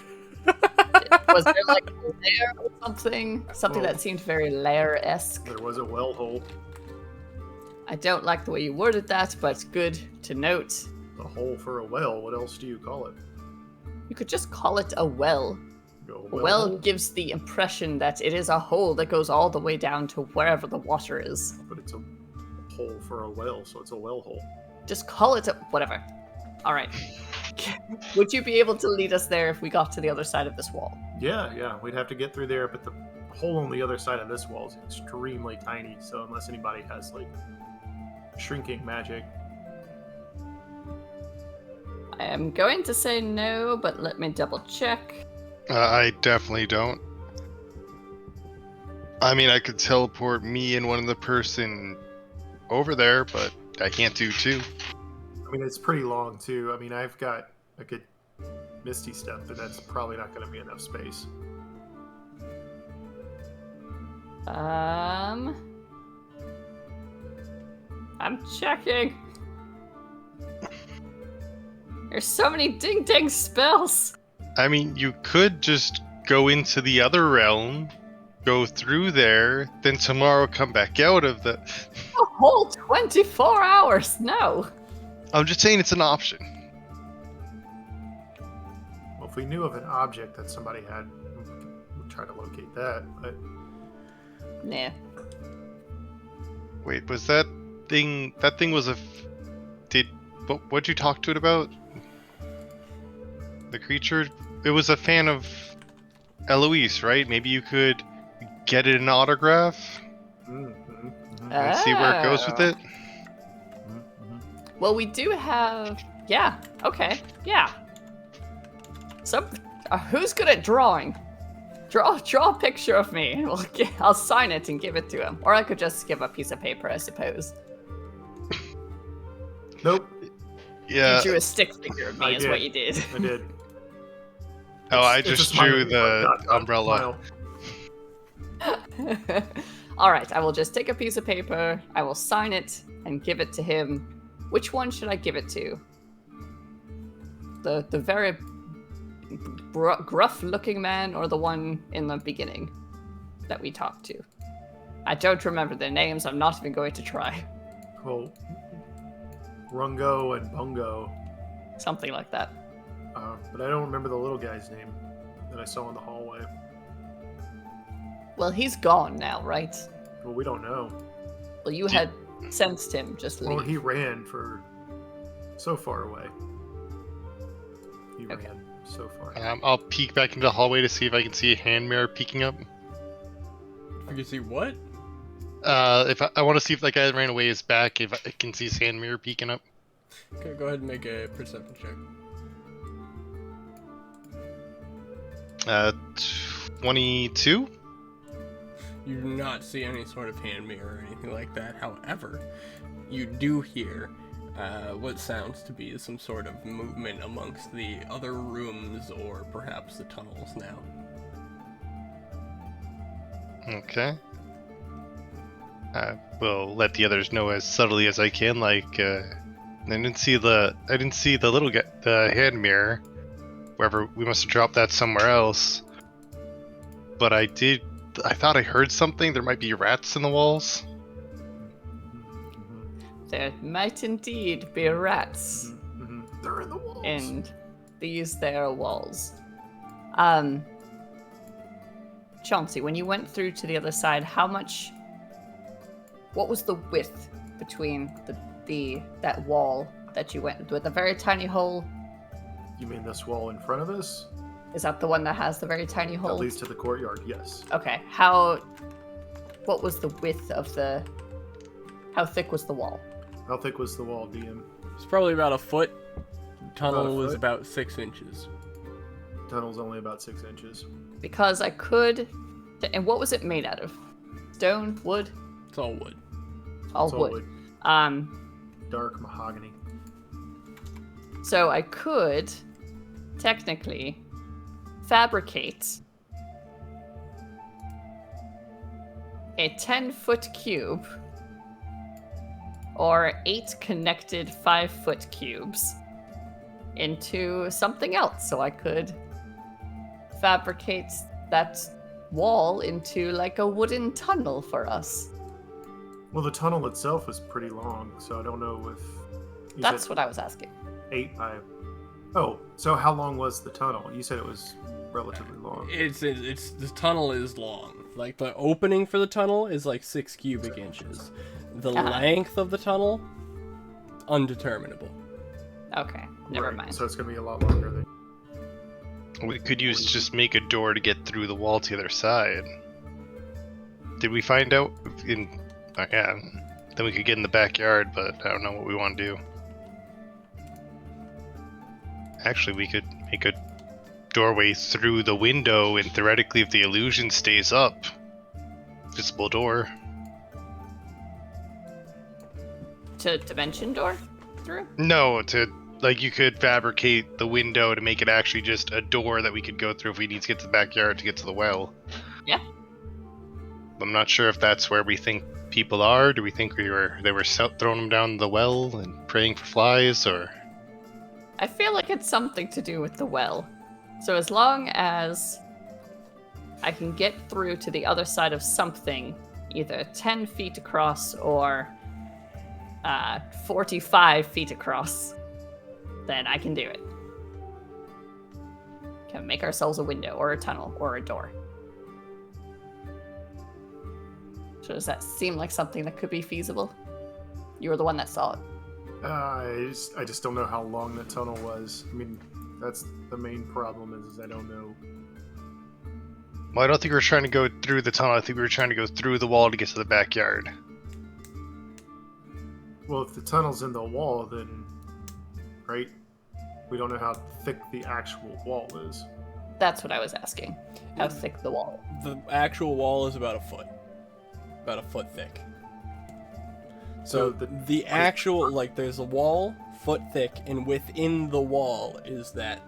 [SPEAKER 2] Was there like a lair or something? Something
[SPEAKER 3] Well,
[SPEAKER 2] that seemed very lair-esque?
[SPEAKER 3] There was a well hole.
[SPEAKER 2] I don't like the way you worded that, but good to note.
[SPEAKER 3] A hole for a well. What else do you call it?
[SPEAKER 2] You could just call it a well.
[SPEAKER 3] A
[SPEAKER 2] A
[SPEAKER 3] well
[SPEAKER 2] well
[SPEAKER 3] hole?
[SPEAKER 2] gives the impression that it is a hole that goes all the way down to wherever the water is.
[SPEAKER 3] But it's a hole for a well, so it's a well hole.
[SPEAKER 2] Just call it a... whatever. Alright. Would you be able to lead us there if we got to the other side of this wall?
[SPEAKER 3] Yeah, we'd have to get through there, but the hole on the other side of this wall is extremely tiny, so unless anybody has, like, shrinking magic.
[SPEAKER 2] I am going to say no, but let me double check.
[SPEAKER 4] I definitely don't. I mean, I could teleport me and one other person over there, but I can't do two.
[SPEAKER 3] I mean, it's pretty long, too. I mean, I've got a good Misty Step, but that's probably not going to be enough space.
[SPEAKER 2] I'm checking. There's so many ding-dang spells.
[SPEAKER 4] I mean, you could just go into the other realm, go through there, then tomorrow come back out of the...
[SPEAKER 2] A whole 24 hours. No.
[SPEAKER 4] I'm just saying it's an option.
[SPEAKER 3] Well, if we knew of an object that somebody had, we'd try to locate that, but...
[SPEAKER 2] Nah.
[SPEAKER 4] Wait, was that thing... That thing was a... What'd you talk to it about? The creature? It was a fan of Eloise, right? Maybe you could get it an autograph and see where it goes with it?
[SPEAKER 2] Well, we do have... Yeah, okay, yeah. So, who's good at drawing? Draw a picture of me. And I'll sign it and give it to him. Or I could just give a piece of paper, I suppose.
[SPEAKER 3] Nope,
[SPEAKER 4] Yeah.
[SPEAKER 2] You drew a stick figure of me,
[SPEAKER 3] I
[SPEAKER 2] is
[SPEAKER 3] did.
[SPEAKER 2] what you did.
[SPEAKER 3] I did.
[SPEAKER 4] Oh, I
[SPEAKER 3] It's a
[SPEAKER 4] just
[SPEAKER 3] smiley
[SPEAKER 4] drew the
[SPEAKER 3] dot, dot,
[SPEAKER 4] umbrella.
[SPEAKER 3] smile.
[SPEAKER 2] Alright, I will just take a piece of paper, I will sign it, and give it to him. Which one should I give it to? The very gruff-looking man, or the one in the beginning that we talked to? I don't remember their names, I'm not even going to try.
[SPEAKER 3] Well, Rungo and Bungo.
[SPEAKER 2] Something like that.
[SPEAKER 3] But I don't remember the little guy's name that I saw in the hallway.
[SPEAKER 2] Well, he's gone now, right?
[SPEAKER 3] Well, we don't know.
[SPEAKER 2] Well, you had sensed him just leave.
[SPEAKER 3] Well, he ran for so far away. He
[SPEAKER 2] Okay.
[SPEAKER 3] ran so far.
[SPEAKER 4] I'll peek back into the hallway to see if I can see a hand mirror peeking up.
[SPEAKER 1] You can see what?
[SPEAKER 4] If I want to see if that guy that ran away is back, if I can see his hand mirror peeking up.
[SPEAKER 1] Okay, go ahead and make a perception check.
[SPEAKER 4] 22?
[SPEAKER 1] You do not see any sort of hand mirror or anything like that. However, you do hear what sounds to be some sort of movement amongst the other rooms or perhaps the tunnels now.
[SPEAKER 4] Okay. I will let the others know as subtly as I can. Like, I didn't see the little guy, the hand mirror. Wherever we must have dropped that somewhere else. But I did I thought I heard something. There might be rats in the walls.
[SPEAKER 2] There might indeed be rats
[SPEAKER 3] They're in the walls.
[SPEAKER 2] in these there walls. Chauncey, when you went through to the other side, what was the width between that wall that you went with a very tiny hole?
[SPEAKER 3] You mean this wall in front of us?
[SPEAKER 2] Is that the one that has the very tiny hole?
[SPEAKER 3] That leads to the courtyard, yes.
[SPEAKER 2] Okay. What was the width of how thick was the wall?
[SPEAKER 3] How thick was the wall, DM?
[SPEAKER 1] It's probably about a foot. Tunnel
[SPEAKER 3] About a
[SPEAKER 1] was
[SPEAKER 3] foot?
[SPEAKER 1] about 6 inches.
[SPEAKER 3] Tunnel's only about 6 inches.
[SPEAKER 2] Because I could... And what was it made out of? Stone? Wood?
[SPEAKER 1] It's all wood.
[SPEAKER 2] All
[SPEAKER 3] It's all
[SPEAKER 2] wood.
[SPEAKER 3] Dark mahogany.
[SPEAKER 2] So I could, technically, fabricate a 10-foot cube or 8 connected 5-foot cubes into something else. So I could fabricate that wall into like a wooden tunnel for us.
[SPEAKER 3] Well, the tunnel itself is pretty long, so I don't know if...
[SPEAKER 2] That's what I was asking.
[SPEAKER 3] 8 by... Oh, so how long was the tunnel? You said it was relatively long.
[SPEAKER 1] It's the tunnel is long. Like the opening for the tunnel is like 6 cubic inches. The length of the tunnel, undeterminable.
[SPEAKER 2] Okay, never
[SPEAKER 3] Right,
[SPEAKER 2] mind.
[SPEAKER 3] So it's going to be a lot longer than...
[SPEAKER 4] We could just make a door to get through the wall to the other side. Did we find out in... yeah. Then we could get in the backyard, but I don't know what we want to do. Actually, we could make a doorway through the window, and theoretically, if the illusion stays up, visible door.
[SPEAKER 2] To dimension door through?
[SPEAKER 4] No, you could fabricate the window to make it actually just a door that we could go through if we need to get to the backyard to get to the well.
[SPEAKER 2] Yeah.
[SPEAKER 4] I'm not sure if that's where we think people are. Do we think they were throwing them down the well and praying for flies, or?
[SPEAKER 2] I feel like it's something to do with the well. So as long as I can get through to the other side of something, either 10 feet across or 45 feet across, then I can do it. Can make ourselves a window or a tunnel or a door. So does that seem like something that could be feasible? You were the one that saw it.
[SPEAKER 3] I just don't know how long the tunnel was. I mean, that's the main problem is I don't know.
[SPEAKER 4] Well, I don't think we were trying to go through the tunnel. I think we were trying to go through the wall to get to the backyard.
[SPEAKER 3] Well, if the tunnel's in the wall, then, right? We don't know how thick the actual wall is.
[SPEAKER 2] That's what I was asking. How thick the wall?
[SPEAKER 1] The actual wall is about a foot. About a foot thick. So the actual, like, there's a wall, foot thick, and within the wall is that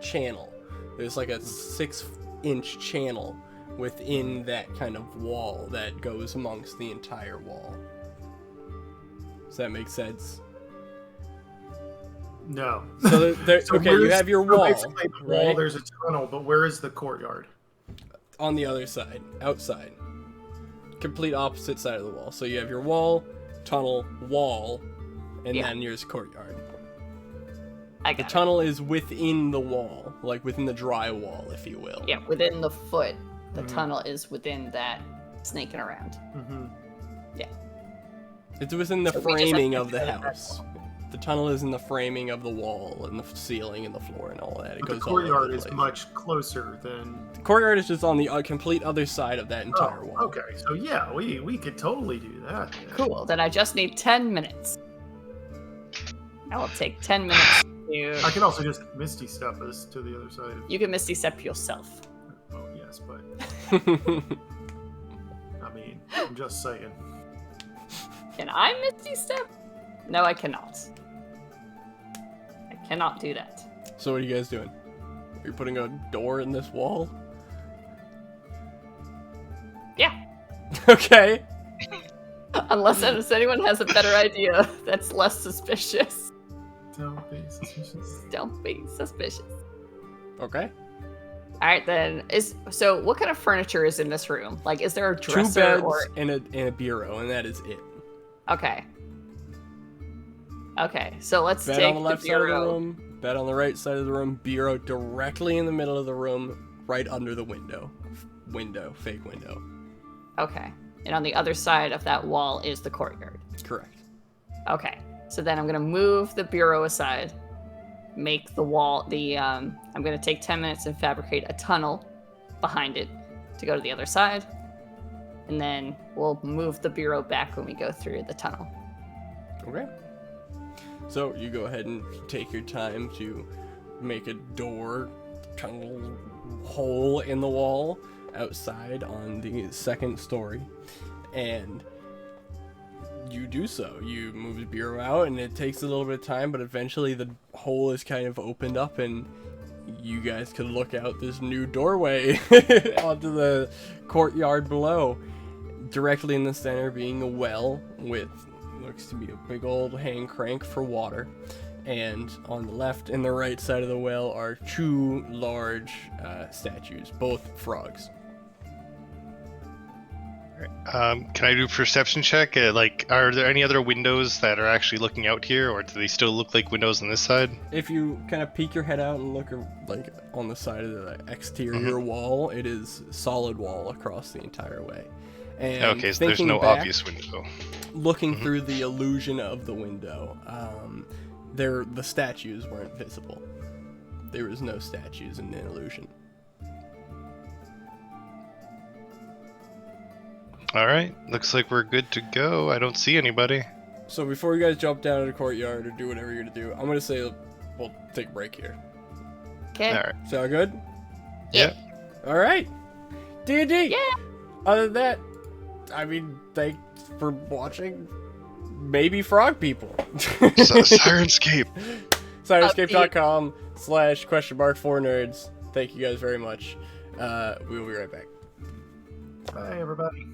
[SPEAKER 1] channel. There's like a 6-inch channel within that kind of wall that goes amongst the entire wall. Does that make sense?
[SPEAKER 3] No.
[SPEAKER 1] So okay, you have your wall,
[SPEAKER 3] Basically, the wall,
[SPEAKER 1] right?
[SPEAKER 3] there's a tunnel, but where is the courtyard?
[SPEAKER 1] On the other side, outside. Complete opposite side of the wall. So you have your wall, tunnel, wall, and then there's courtyard.
[SPEAKER 2] I
[SPEAKER 1] The
[SPEAKER 2] got it.
[SPEAKER 1] tunnel is within the wall, like within the drywall, if you will.
[SPEAKER 2] Yeah, within the foot. The tunnel is within that snaking around.
[SPEAKER 3] Mm-hmm.
[SPEAKER 1] It's within the
[SPEAKER 2] So we just have
[SPEAKER 1] framing
[SPEAKER 2] to
[SPEAKER 1] of the
[SPEAKER 2] get that
[SPEAKER 1] house. The tunnel is in the framing of the wall and the ceiling and the floor and all that. It
[SPEAKER 3] But the
[SPEAKER 1] goes all over
[SPEAKER 3] courtyard
[SPEAKER 1] the
[SPEAKER 3] is
[SPEAKER 1] place.
[SPEAKER 3] much closer than...
[SPEAKER 1] The courtyard is just on the complete other side of that entire wall.
[SPEAKER 3] Okay, so yeah, we could totally do that.
[SPEAKER 2] Cool. Then I just need 10 minutes. I will take 10 minutes to...
[SPEAKER 3] I can also just Misty step us to the other side of...
[SPEAKER 2] You can Misty Step yourself.
[SPEAKER 3] Oh, yes, but... I mean, I'm just saying.
[SPEAKER 2] Can I Misty Step? No, I cannot. I cannot do that.
[SPEAKER 1] So what are you guys doing? Are you putting a door in this wall?
[SPEAKER 2] Yeah.
[SPEAKER 1] Okay.
[SPEAKER 2] Unless anyone has a better idea that's less suspicious.
[SPEAKER 3] Don't be suspicious.
[SPEAKER 2] Don't be suspicious.
[SPEAKER 1] Okay.
[SPEAKER 2] All right, then. So what kind of furniture is in this room? Like, is there a
[SPEAKER 1] Two
[SPEAKER 2] dresser
[SPEAKER 1] beds
[SPEAKER 2] or?
[SPEAKER 1] and a bureau, and that is it.
[SPEAKER 2] Okay. Okay, so let's
[SPEAKER 1] Bed
[SPEAKER 2] take
[SPEAKER 1] on the left side of the
[SPEAKER 2] bureau.
[SPEAKER 1] room, bed on the right side of the room, bureau directly in the middle of the room, right under the window. Fake window.
[SPEAKER 2] Okay, and on the other side of that wall is the courtyard.
[SPEAKER 1] Correct.
[SPEAKER 2] Okay, so then I'm gonna move the bureau aside, make the wall. I'm gonna take 10 minutes and fabricate a tunnel behind it to go to the other side, and then we'll move the bureau back when we go through the tunnel.
[SPEAKER 1] Okay. So you go ahead and take your time to make a door tunnel hole in the wall outside on the second story, and you do so. You move the bureau out, and it takes a little bit of time, but eventually the hole is kind of opened up, and you guys can look out this new doorway onto the courtyard below. Directly in the center being a well with looks to be a big old hand crank for water, and on the left and the right side of the well are two large statues, both frogs.
[SPEAKER 4] Can I do a perception check? Are there any other windows that are actually looking out here, or do they still look like windows on this side?
[SPEAKER 1] If you kind of peek your head out and look like on the side of the exterior wall, it is solid wall across the entire way. And
[SPEAKER 4] Okay, so there's no obvious window.
[SPEAKER 1] Looking through the illusion of the window, the statues weren't visible. There was no statues in the illusion.
[SPEAKER 4] Alright, looks like we're good to go. I don't see anybody.
[SPEAKER 1] So before you guys jump down to the courtyard or do whatever you're gonna do, I'm gonna say we'll take a break here.
[SPEAKER 2] Okay.
[SPEAKER 4] Alright.
[SPEAKER 1] Sound good?
[SPEAKER 4] Yeah.
[SPEAKER 1] All right. D&D.
[SPEAKER 2] Yeah.
[SPEAKER 1] Other than that, I mean, thanks for watching. Maybe frog people.
[SPEAKER 4] Syrinscape.
[SPEAKER 1] Syrinscape.com/?4nerds. Thank you guys very much. We will be right back.
[SPEAKER 3] Bye, everybody.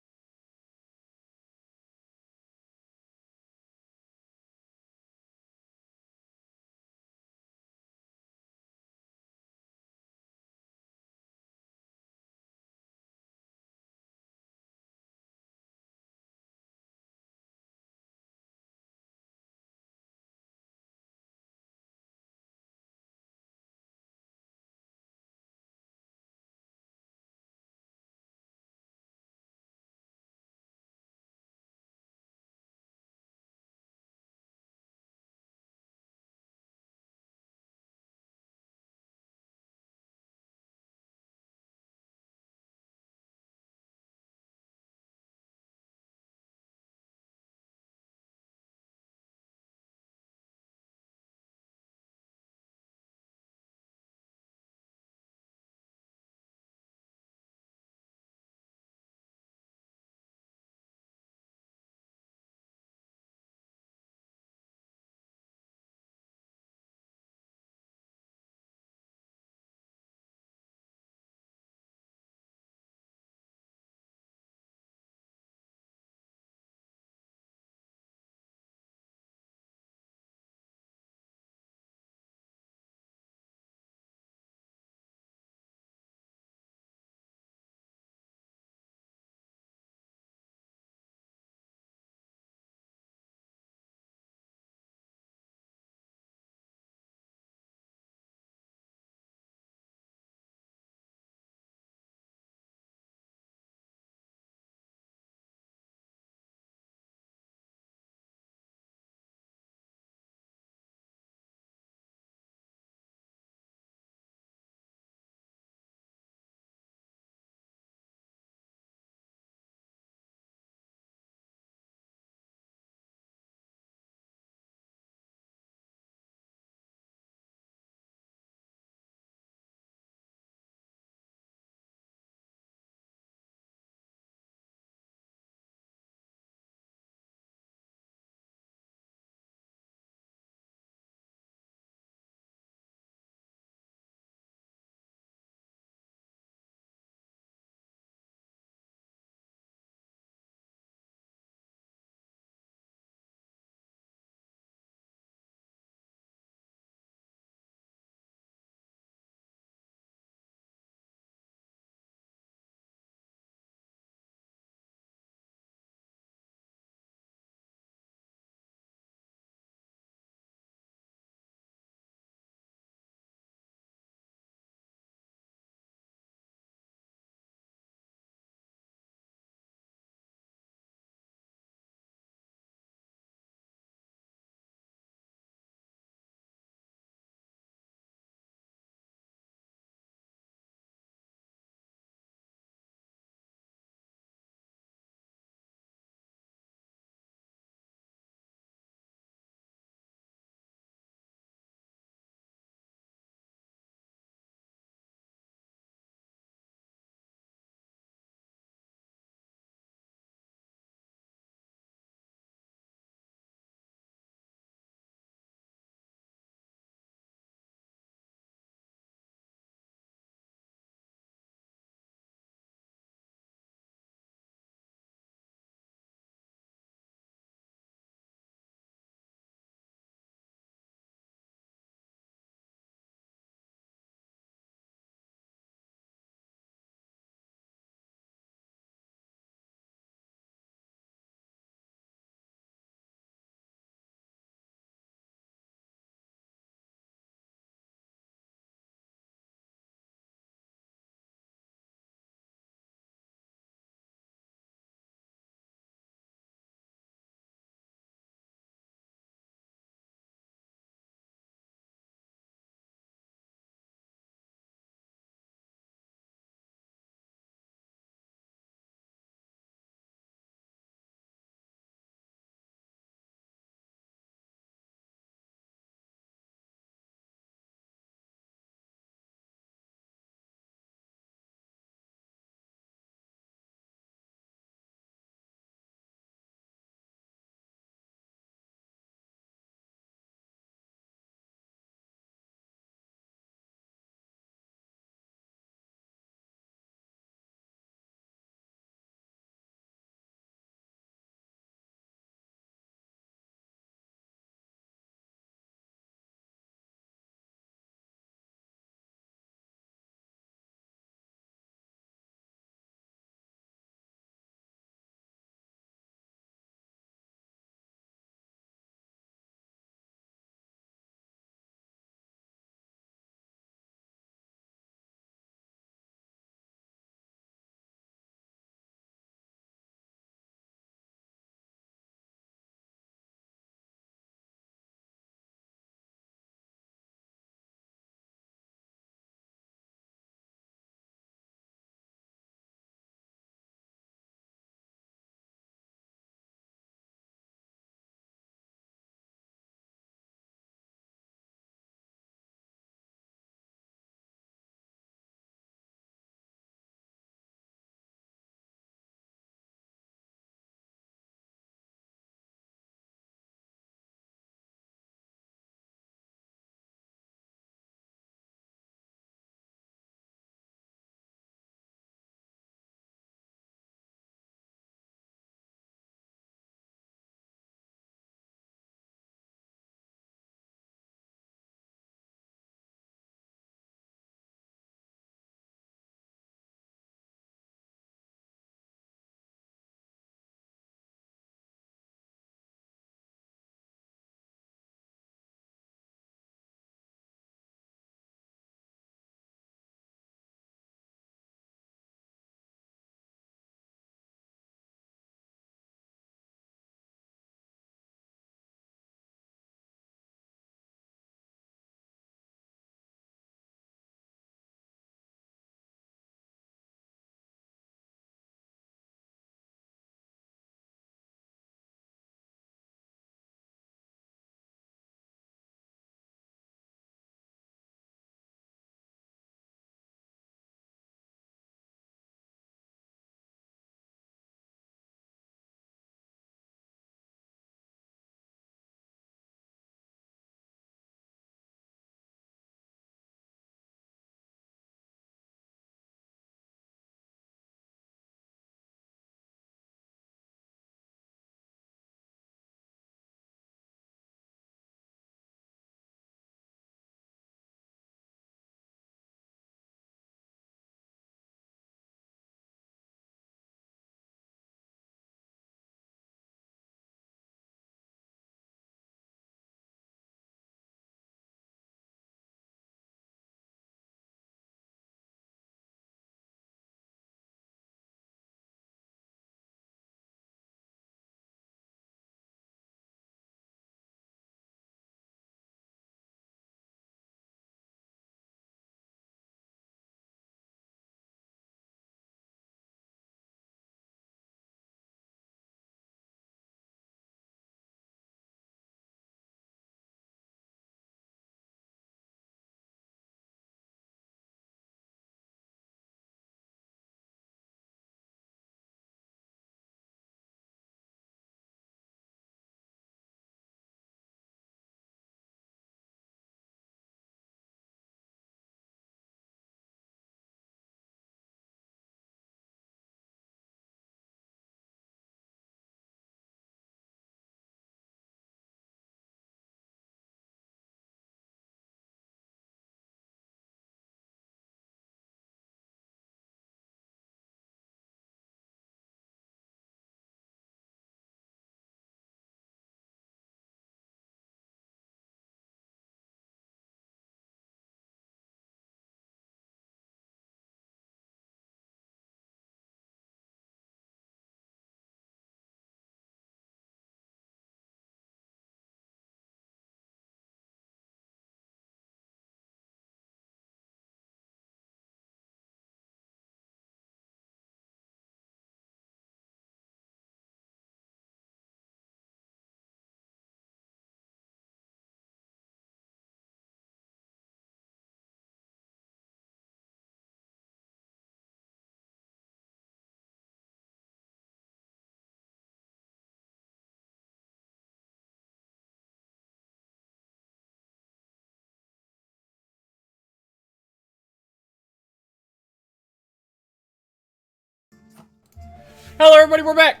[SPEAKER 1] Hello, everybody, we're back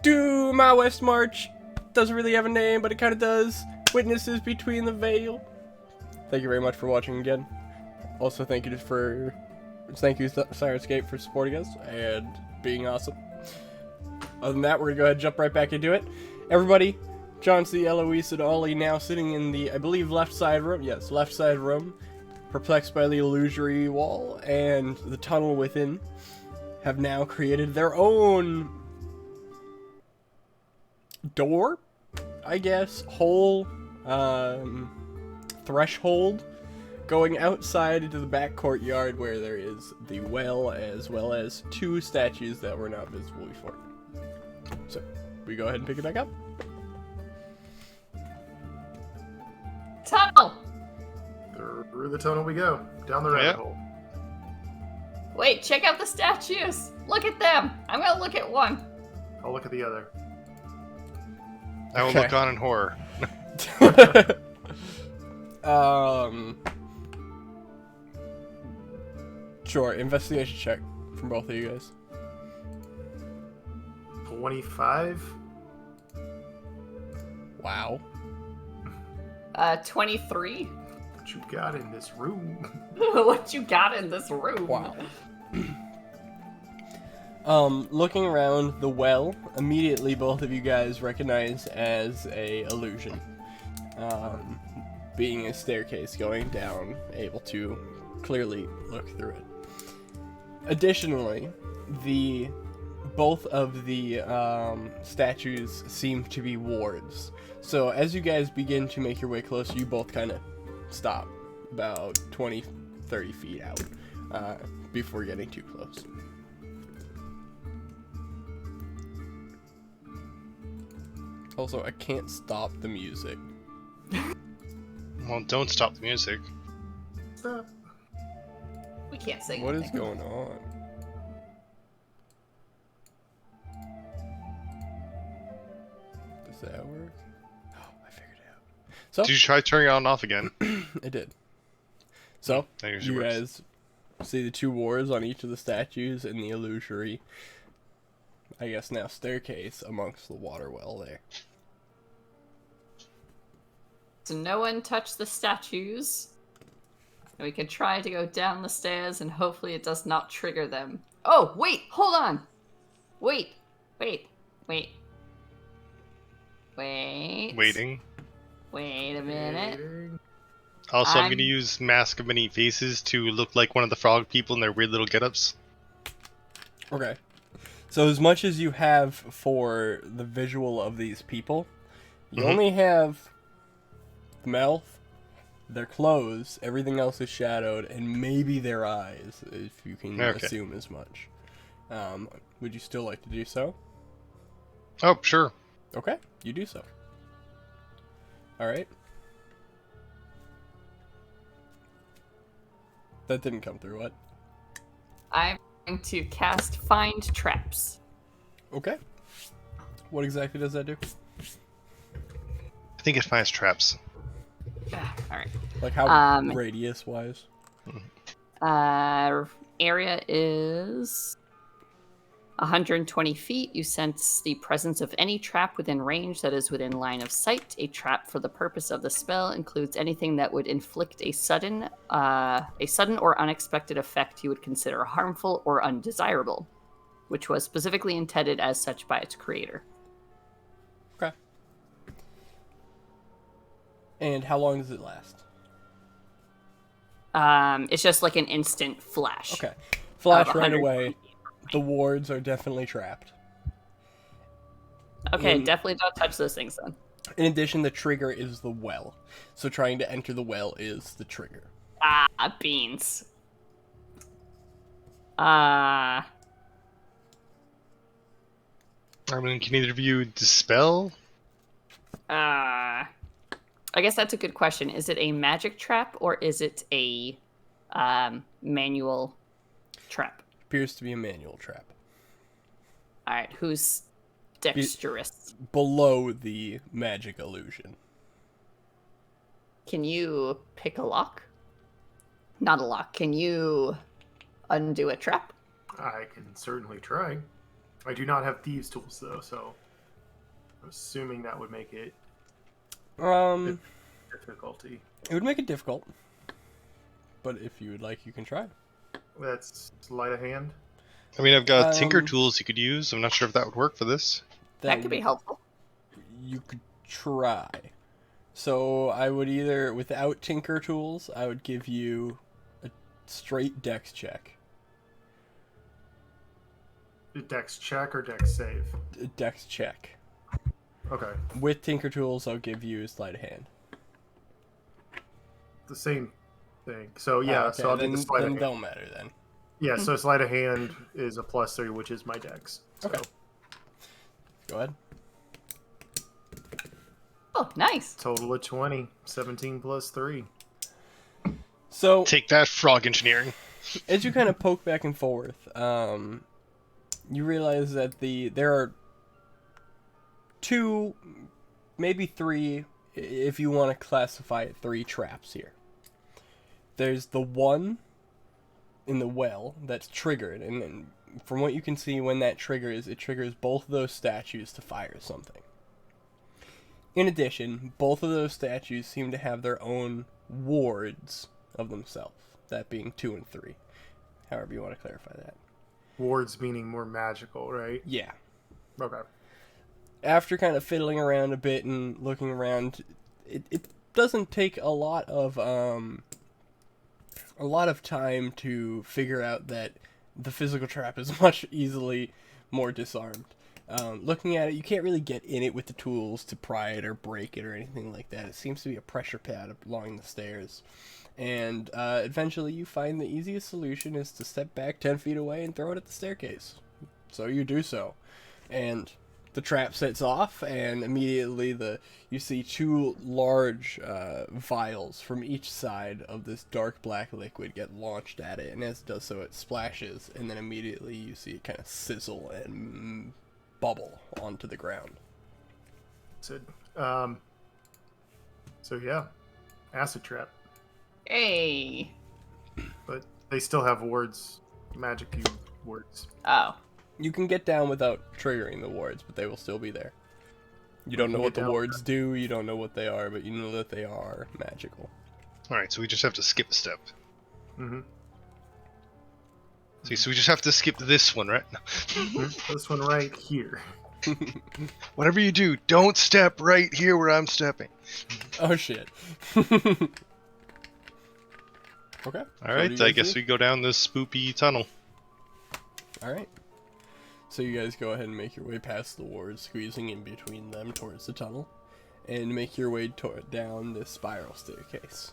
[SPEAKER 1] to my Westmarch. Doesn't really have a name, but it kind of does. Witnesses Between the Veil. Thank you very much for watching again. Also, thank you Syrinscape for supporting us and being awesome. Other than that, we're gonna go ahead and jump right back into it. Everybody, John C., Eloise, and Ollie now sitting in the, I believe, left side room. Yes, left side room. Perplexed by the illusory wall and the tunnel within, have now created their own door, I guess, hole, threshold, going outside into the back courtyard where there is the well, as well as two statues that were not visible before. So, we go ahead and pick it back up.
[SPEAKER 2] Tunnel!
[SPEAKER 3] Through the tunnel we go. Down the rabbit hole.
[SPEAKER 2] Wait, check out the statues! Look at them! I'm gonna look at one.
[SPEAKER 3] I'll look at the other.
[SPEAKER 4] I will look on in horror.
[SPEAKER 1] Sure, investigation check from both of you guys.
[SPEAKER 3] 25.
[SPEAKER 1] Wow.
[SPEAKER 2] 23.
[SPEAKER 3] What you got in this room?
[SPEAKER 2] What you got in this room?
[SPEAKER 1] Wow. Looking around the well, immediately both of you guys recognize as a illusion. Being a staircase going down, able to clearly look through it. Additionally, both of the statues seem to be wards. So as you guys begin to make your way closer, you both kind of stop about 20-30 feet out before getting too close. Also, I can't stop the music.
[SPEAKER 4] Well, don't stop the music.
[SPEAKER 3] Stop.
[SPEAKER 2] We can't sing.
[SPEAKER 1] What is going on? Does that work? Oh, I figured it out. So,
[SPEAKER 4] Did you try turning it on and off again?
[SPEAKER 1] I did. So,
[SPEAKER 4] That usually
[SPEAKER 1] you
[SPEAKER 4] works.
[SPEAKER 1] guys see the two wards on each of the statues in the illusory, I guess now, staircase amongst the water well there.
[SPEAKER 2] So no one touch the statues. We can try to go down the stairs and hopefully it does not trigger them. Oh, wait, hold on. Wait.
[SPEAKER 4] Waiting.
[SPEAKER 2] Wait a minute.
[SPEAKER 4] Also, I'm
[SPEAKER 2] I'm-
[SPEAKER 4] going to use Mask of Many Faces to look like one of the frog people in their weird little get-ups.
[SPEAKER 1] Okay. So as much as you have for the visual of these people, you only have the mouth, their clothes, everything else is shadowed, and maybe their eyes, if you can assume as much. Would you still like to do so?
[SPEAKER 4] Oh, sure.
[SPEAKER 1] Okay, you do so. Alright. That didn't come through, what?
[SPEAKER 2] I'm going to cast Find Traps.
[SPEAKER 1] Okay. What exactly does that do?
[SPEAKER 4] I think it finds traps.
[SPEAKER 2] Alright.
[SPEAKER 1] Like how radius-wise?
[SPEAKER 2] Area is 120 feet. You sense the presence of any trap within range that is within line of sight. A trap for the purpose of the spell includes anything that would inflict a sudden or unexpected effect you would consider harmful or undesirable, which was specifically intended as such by its creator.
[SPEAKER 1] Okay. And how long does it last?
[SPEAKER 2] It's just like an instant flash.
[SPEAKER 1] Okay. Flash
[SPEAKER 2] Of
[SPEAKER 1] right
[SPEAKER 2] 120
[SPEAKER 1] away.
[SPEAKER 2] feet.
[SPEAKER 1] The wards are definitely trapped.
[SPEAKER 2] Okay, definitely don't touch those things then.
[SPEAKER 1] In addition, the trigger is the well. So trying to enter the well is the trigger.
[SPEAKER 2] Beans.
[SPEAKER 4] I mean, can either of you dispel?
[SPEAKER 2] I guess that's a good question. Is it a magic trap or is it a manual trap?
[SPEAKER 1] Appears to be a manual trap.
[SPEAKER 2] Alright, who's dexterous?
[SPEAKER 1] Below the magic illusion.
[SPEAKER 2] Can you pick a lock? Not a lock. Can you undo a trap?
[SPEAKER 3] I can certainly try. I do not have thieves' tools though, so I'm assuming that would make it difficulty.
[SPEAKER 1] It would make it difficult, but if you would like, you can try.
[SPEAKER 3] That's sleight of hand.
[SPEAKER 4] I mean, I've got tinker
[SPEAKER 1] Um,
[SPEAKER 4] tools you could use. I'm not sure if that would work for this.
[SPEAKER 2] That could be helpful.
[SPEAKER 1] You could try. So I would either, without tinker tools, I would give you a straight dex check.
[SPEAKER 3] Dex check or dex save?
[SPEAKER 1] A dex check.
[SPEAKER 3] Okay.
[SPEAKER 1] With tinker tools, I'll give you a sleight of hand.
[SPEAKER 3] The same thing. So yeah,
[SPEAKER 1] Oh, okay,
[SPEAKER 3] so I'll do
[SPEAKER 1] then,
[SPEAKER 3] the sleight of
[SPEAKER 1] then
[SPEAKER 3] hand.
[SPEAKER 1] don't matter then.
[SPEAKER 3] Yeah, so sleight of hand is a +3, which is my dex. So.
[SPEAKER 1] Okay. Go ahead.
[SPEAKER 2] Oh, nice.
[SPEAKER 3] Total of 20. 17 plus 3.
[SPEAKER 1] So
[SPEAKER 4] Take that, frog engineering.
[SPEAKER 1] as you kind of poke back and forth, you realize that there are 2, maybe 3, if you want to classify it, 3 traps here. There's the one in the well that's triggered, and then from what you can see, when that triggers, it triggers both of those statues to fire something. In addition, both of those statues seem to have their own wards of themselves, that being 2 and 3. However you want to clarify that.
[SPEAKER 3] Wards meaning more magical, right?
[SPEAKER 1] Yeah.
[SPEAKER 3] Okay.
[SPEAKER 1] After kind of fiddling around a bit and looking around, it doesn't take a lot of time to figure out that the physical trap is much easily more disarmed. Looking at it, you can't really get in it with the tools to pry it or break it or anything like that. It seems to be a pressure pad along the stairs. And eventually you find the easiest solution is to step back 10 feet away and throw it at the staircase. So you do so. And the trap sets off, and immediately you see 2 large vials from each side of this dark black liquid get launched at it. And as it does so, it splashes, and then immediately you see it kind of sizzle and bubble onto the ground.
[SPEAKER 3] So yeah, acid trap.
[SPEAKER 2] Hey.
[SPEAKER 3] But they still have wards, magic wards.
[SPEAKER 2] Oh.
[SPEAKER 1] You can get down without triggering the wards, but they will still be there. You don't know what the wards do, you don't know what they are, but you know that they are magical.
[SPEAKER 4] Alright, so we just have to skip a step.
[SPEAKER 3] Mm-hmm.
[SPEAKER 4] So we just have to skip this one, right?
[SPEAKER 3] This one right here.
[SPEAKER 4] Whatever you do, don't step right here where I'm stepping.
[SPEAKER 1] Oh shit. Okay.
[SPEAKER 4] Alright, I guess we go down this spoopy tunnel.
[SPEAKER 1] Alright. So you guys go ahead and make your way past the wards, squeezing in between them towards the tunnel, and make your way down this spiral staircase.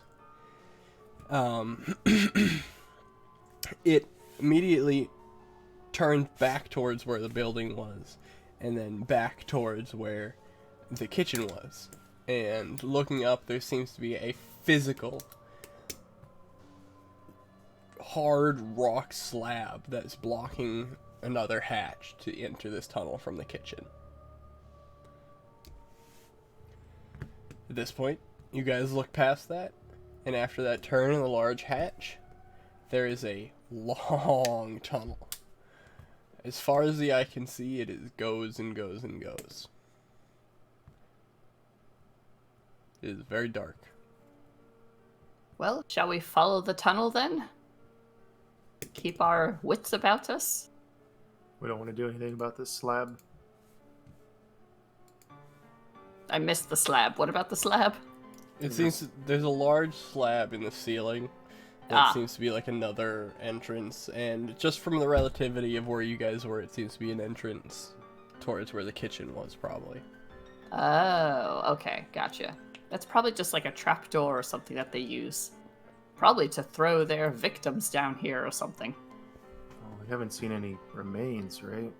[SPEAKER 1] It immediately turned back towards where the building was, and then back towards where the kitchen was. And looking up, there seems to be a physical hard rock slab that's blocking another hatch to enter this tunnel from the kitchen. At this point, you guys look past that, and after that turn in the large hatch, there is a long tunnel. As far as the eye can see, it goes and goes and goes. It is very dark.
[SPEAKER 2] Well, shall we follow the tunnel then? Keep our wits about us?
[SPEAKER 3] We don't want to do anything about this slab.
[SPEAKER 2] I missed the slab. What about the slab?
[SPEAKER 1] It seems there's a large slab in the ceiling that seems to be like another entrance, and just from the relativity of where you guys were, it seems to be an entrance towards where the kitchen was, probably.
[SPEAKER 2] Oh, okay, gotcha. That's probably just like a trapdoor or something that they use. Probably to throw their victims down here or something.
[SPEAKER 3] Oh, we haven't seen any remains, right?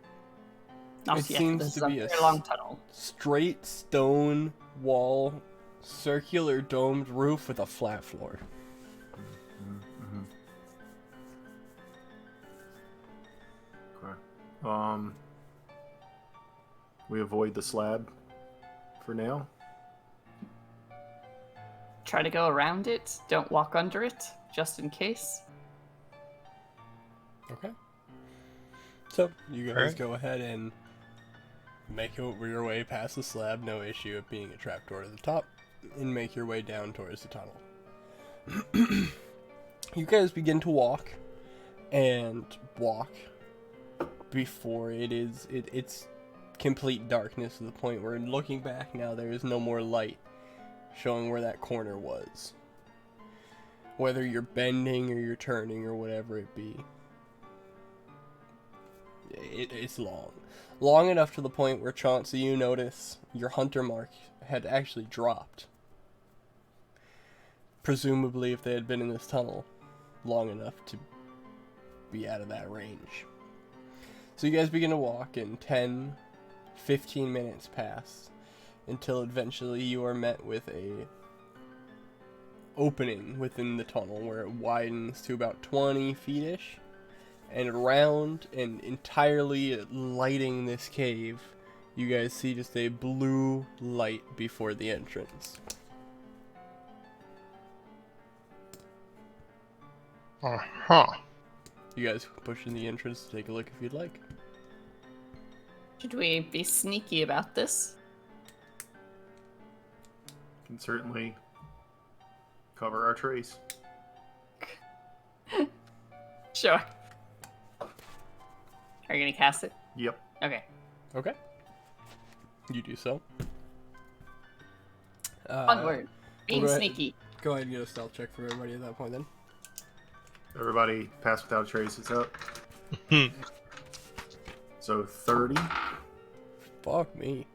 [SPEAKER 2] Not
[SPEAKER 1] It
[SPEAKER 2] yet.
[SPEAKER 1] seems
[SPEAKER 2] This
[SPEAKER 1] to
[SPEAKER 2] is a
[SPEAKER 1] be a
[SPEAKER 2] very long tunnel.
[SPEAKER 1] Straight stone wall, circular domed roof with a flat floor.
[SPEAKER 3] Mm-hmm. Okay. We avoid the slab for now.
[SPEAKER 2] Try to go around it. Don't walk under it, just in case.
[SPEAKER 1] Okay. So, you guys
[SPEAKER 4] Alright.
[SPEAKER 1] go ahead and make your way past the slab, no issue of being a trapdoor to the top, and make your way down towards the tunnel. You guys begin to walk, and walk before it's complete darkness to the point where, looking back now, there is no more light showing where that corner was. Whether you're bending or you're turning or whatever it be. It's long. Long enough to the point where, Chauncey, you notice your hunter mark had actually dropped. Presumably if they had been in this tunnel long enough to be out of that range. So you guys begin to walk, and 10, 15 minutes pass until eventually you are met with a opening within the tunnel where it widens to about 20 feet-ish. And around and entirely lighting this cave, you guys see just a blue light before the entrance.
[SPEAKER 4] Uh-huh.
[SPEAKER 1] You guys push in the entrance to take a look if you'd like.
[SPEAKER 2] Should we be sneaky about this?
[SPEAKER 3] Can certainly cover our trace.
[SPEAKER 2] Sure. Are you gonna cast it?
[SPEAKER 3] Yep.
[SPEAKER 2] Okay.
[SPEAKER 1] Okay. You do so.
[SPEAKER 2] Onward. Being
[SPEAKER 1] go ahead.
[SPEAKER 2] sneaky.
[SPEAKER 1] Go ahead and get a stealth check for everybody at that point then.
[SPEAKER 3] Everybody pass without a trace. It's up. So 30.
[SPEAKER 1] Fuck me.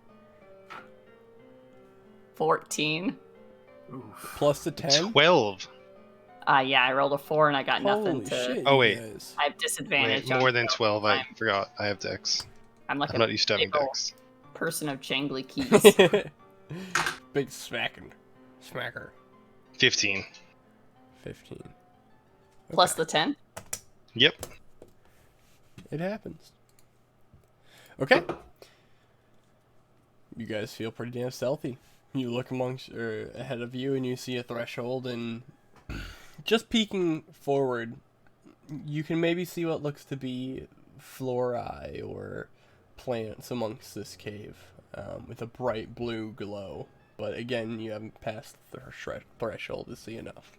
[SPEAKER 2] 14.
[SPEAKER 3] Oof.
[SPEAKER 1] Plus the 10?
[SPEAKER 4] 12.
[SPEAKER 2] Yeah, I rolled a 4 and I got nothing
[SPEAKER 1] Holy
[SPEAKER 2] to.
[SPEAKER 1] shit,
[SPEAKER 4] Oh,
[SPEAKER 1] you
[SPEAKER 4] wait.
[SPEAKER 1] guys.
[SPEAKER 2] I have disadvantage.
[SPEAKER 4] Wait,
[SPEAKER 2] on
[SPEAKER 4] more than
[SPEAKER 2] stealth
[SPEAKER 4] 12. I
[SPEAKER 2] time.
[SPEAKER 4] forgot. I have Dex.
[SPEAKER 2] I'm like
[SPEAKER 4] I'm
[SPEAKER 2] a
[SPEAKER 4] not used to having
[SPEAKER 2] big ol'
[SPEAKER 4] Dex.
[SPEAKER 2] person of jangly keys.
[SPEAKER 1] Big smacking. Smacker.
[SPEAKER 4] 15.
[SPEAKER 1] 15.
[SPEAKER 2] Plus
[SPEAKER 1] Okay.
[SPEAKER 2] the 10.
[SPEAKER 4] Yep.
[SPEAKER 1] It happens. Okay. You guys feel pretty damn stealthy. You look ahead of you and you see a threshold, and just peeking forward, you can maybe see what looks to be flori or plants amongst this cave, with a bright blue glow. But again, you haven't passed the threshold to see enough.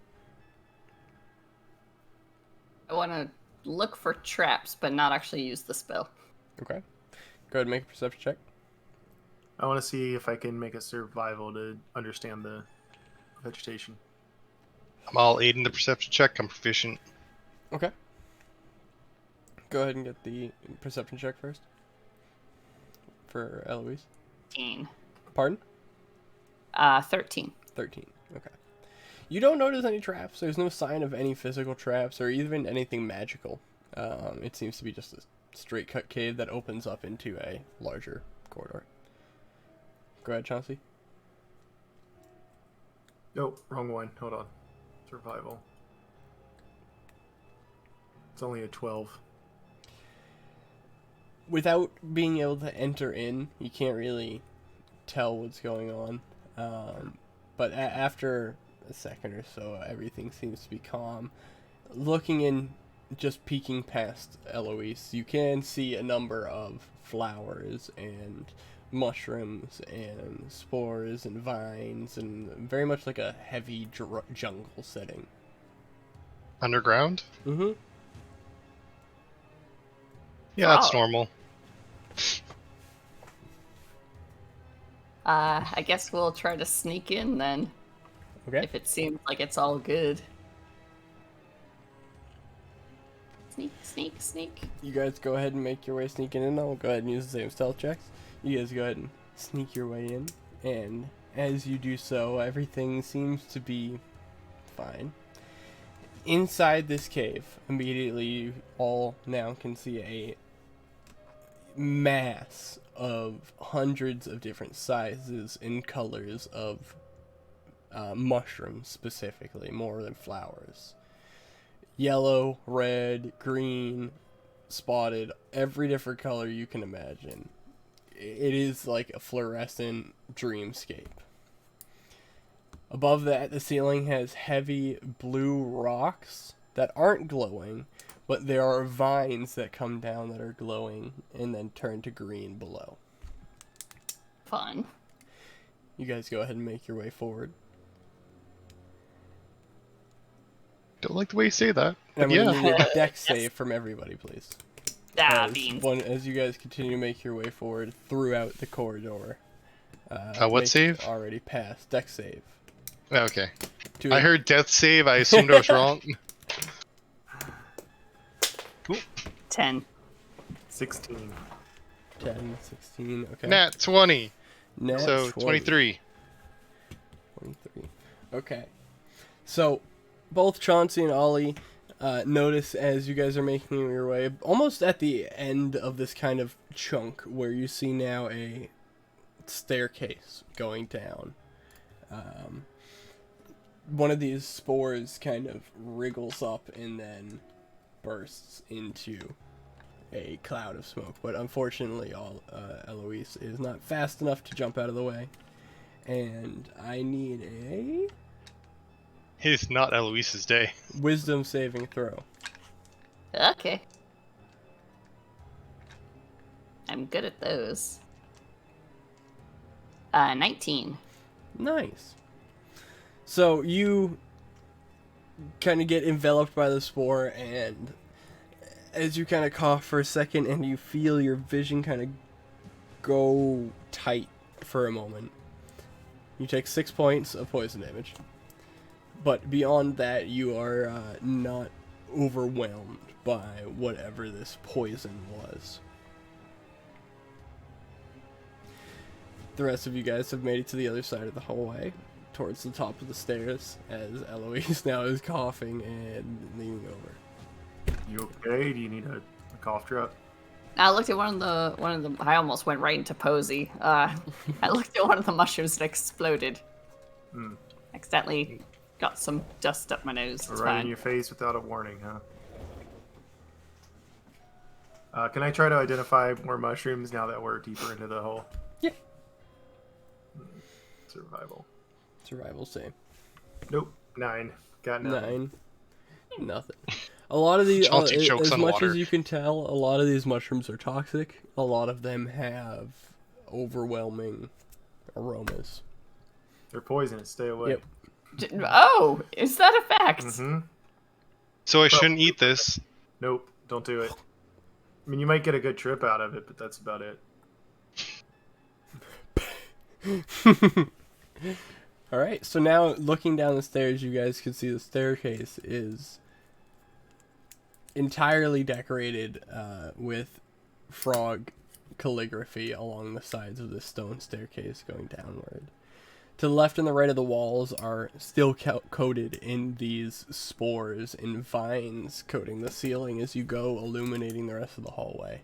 [SPEAKER 2] I want to look for traps, but not actually use the spell.
[SPEAKER 1] Okay. Go ahead and make a perception check.
[SPEAKER 3] I want to see if I can make a survival to understand the vegetation.
[SPEAKER 4] I'm all 8 in the perception check. I'm proficient.
[SPEAKER 1] Okay. Go ahead and get the perception check first. For Eloise.
[SPEAKER 2] 13.
[SPEAKER 1] Pardon?
[SPEAKER 2] 13.
[SPEAKER 1] 13. Okay. You don't notice any traps. There's no sign of any physical traps or even anything magical. It seems to be just a straight cut cave that opens up into a larger corridor. Go ahead, Chauncey.
[SPEAKER 3] Oh, wrong one. Hold on. Survival. It's only a 12.
[SPEAKER 1] Without being able to enter in, you can't really tell what's going on. But after a second or so, everything seems to be calm. Looking in, just peeking past Eloise, you can see a number of flowers and mushrooms and spores and vines, and very much like a heavy jungle setting.
[SPEAKER 4] Underground?
[SPEAKER 1] Mm-hmm.
[SPEAKER 4] Yeah, that's
[SPEAKER 2] Oh.
[SPEAKER 4] normal.
[SPEAKER 2] I guess we'll try to sneak in then,
[SPEAKER 1] Okay.
[SPEAKER 2] if it seems like it's all good. Sneak, sneak, sneak.
[SPEAKER 1] You guys go ahead and make your way sneaking in. I'll go ahead and use the same stealth checks. You guys go ahead and sneak your way in, and as you do so, everything seems to be fine. Inside this cave, immediately you all now can see a mass of hundreds of different sizes and colors of mushrooms, specifically, more than flowers. Yellow, red, green, spotted, every different color you can imagine. It is like a fluorescent dreamscape. Above that, the ceiling has heavy blue rocks that aren't glowing, but there are vines that come down that are glowing and then turn to green below.
[SPEAKER 2] Fun.
[SPEAKER 1] You guys go ahead and make your way forward.
[SPEAKER 4] Don't like the way you say that.
[SPEAKER 1] And I'm
[SPEAKER 4] But
[SPEAKER 1] going to
[SPEAKER 4] yeah.
[SPEAKER 1] need a dex save from everybody, please.
[SPEAKER 2] Beans.
[SPEAKER 1] As you guys continue to make your way forward throughout the corridor.
[SPEAKER 4] What
[SPEAKER 1] make
[SPEAKER 4] save?
[SPEAKER 1] Already passed. Dex save.
[SPEAKER 4] Okay.
[SPEAKER 1] To
[SPEAKER 4] I heard death save. I assumed I was wrong. Cool.
[SPEAKER 2] 10.
[SPEAKER 3] 16.
[SPEAKER 1] 10, 16, okay.
[SPEAKER 4] Nat 20.
[SPEAKER 1] Nat
[SPEAKER 4] So
[SPEAKER 1] 20.
[SPEAKER 4] 23.
[SPEAKER 1] 23. Okay. So, both Chauncey and Ollie notice as you guys are making your way, almost at the end of this kind of chunk, where you see now a staircase going down. One of these spores kind of wriggles up and then bursts into a cloud of smoke. But unfortunately, Eloise is not fast enough to jump out of the way. And I need a
[SPEAKER 4] It's not Eloise's day.
[SPEAKER 1] wisdom saving throw.
[SPEAKER 2] Okay. I'm good at those. 19.
[SPEAKER 1] Nice. So you kind of get enveloped by the spore, and as you kind of cough for a second and you feel your vision kind of go tight for a moment, you take 6 points of poison damage. But beyond that, you are not overwhelmed by whatever this poison was. The rest of you guys have made it to the other side of the hallway, towards the top of the stairs, as Eloise now is coughing and leaning over.
[SPEAKER 3] You okay? Do you need a cough drop?
[SPEAKER 2] I looked at one of the. I almost went right into Posey. I looked at one of the mushrooms that exploded. Accidentally got some dust up my nose. It's
[SPEAKER 3] Right
[SPEAKER 2] fine.
[SPEAKER 3] in your face without a warning, huh? Can I try to identify more mushrooms now that we're deeper into the hole?
[SPEAKER 1] Yeah.
[SPEAKER 3] Survival.
[SPEAKER 1] Survival save.
[SPEAKER 3] Nope. 9. Got nothing.
[SPEAKER 1] 9. Nothing. A lot of these,
[SPEAKER 4] Chauncey chokes
[SPEAKER 1] as
[SPEAKER 4] on
[SPEAKER 1] much
[SPEAKER 4] water.
[SPEAKER 1] as you can tell, a lot of these mushrooms are toxic. A lot of them have overwhelming aromas.
[SPEAKER 3] They're poisonous. Stay away.
[SPEAKER 1] Yep.
[SPEAKER 2] Oh, is that a fact?
[SPEAKER 3] Mm-hmm.
[SPEAKER 4] So I shouldn't eat this.
[SPEAKER 3] Nope. Don't do it. I mean, you might get a good trip out of it, but that's about it.
[SPEAKER 1] Alright, so now looking down the stairs, you guys can see the staircase is entirely decorated with frog calligraphy along the sides of this stone staircase going downward. To the left and the right of the walls are still coated in these spores and vines coating the ceiling as you go, illuminating the rest of the hallway.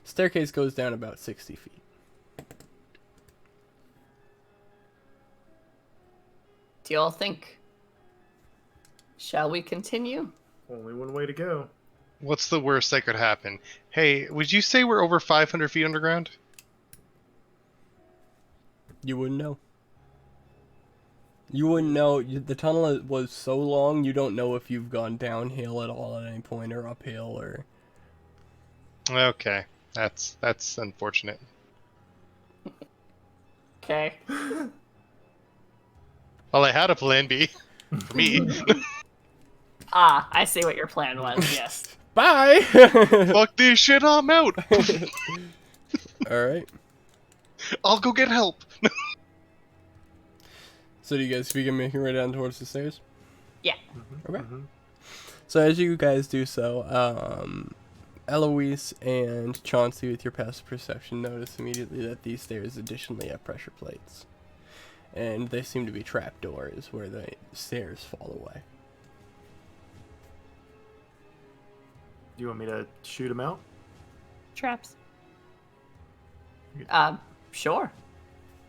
[SPEAKER 1] Staircase goes down about 60 feet.
[SPEAKER 2] Do y'all think? Shall we continue?
[SPEAKER 3] Only one way to go.
[SPEAKER 4] What's the worst that could happen? Hey, would you say we're over 500 feet underground?
[SPEAKER 1] You wouldn't know. You wouldn't know. The tunnel was so long, you don't know if you've gone downhill at all at any point or uphill or...
[SPEAKER 4] Okay, that's unfortunate.
[SPEAKER 2] Okay.
[SPEAKER 4] Well, I had a plan B for me.
[SPEAKER 2] I see what your plan was. Yes.
[SPEAKER 1] Bye!
[SPEAKER 4] Fuck this shit, I'm out.
[SPEAKER 1] Alright.
[SPEAKER 4] I'll go get help.
[SPEAKER 1] So do you guys begin making your way down towards the stairs?
[SPEAKER 2] Yeah.
[SPEAKER 1] Okay. So as you guys do so, Eloise and Chauncey, with your passive perception, notice immediately that these stairs additionally have pressure plates. And they seem to be trapdoors where the stairs fall away.
[SPEAKER 3] Do you want me to shoot him out?
[SPEAKER 2] Traps. Sure.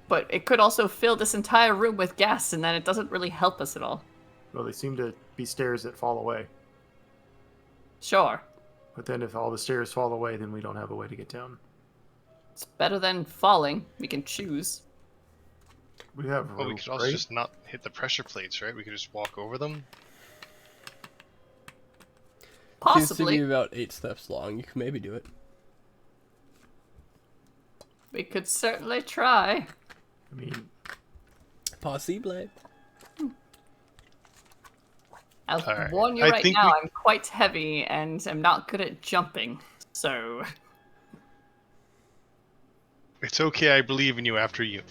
[SPEAKER 2] But it could also fill this entire room with gas, and then it doesn't really help us at all.
[SPEAKER 3] Well, they seem to be stairs that fall away.
[SPEAKER 2] Sure.
[SPEAKER 3] But then if all the stairs fall away, then we don't have a way to get down.
[SPEAKER 2] It's better than falling. We can choose.
[SPEAKER 3] We have
[SPEAKER 4] Well, we
[SPEAKER 3] rope,
[SPEAKER 4] could also
[SPEAKER 3] right?
[SPEAKER 4] just not hit the pressure plates, right? We could just walk over them.
[SPEAKER 1] Seems to
[SPEAKER 2] Possibly.
[SPEAKER 1] be about 8 steps long. You can maybe do it.
[SPEAKER 2] We could certainly try.
[SPEAKER 3] I mean,
[SPEAKER 1] Possible.
[SPEAKER 2] I'll
[SPEAKER 4] Alright,
[SPEAKER 2] warn you
[SPEAKER 4] I
[SPEAKER 2] right
[SPEAKER 4] think
[SPEAKER 2] now,
[SPEAKER 4] we-
[SPEAKER 2] I'm quite heavy and I'm not good at jumping. So,
[SPEAKER 4] It's okay, I believe in you after you.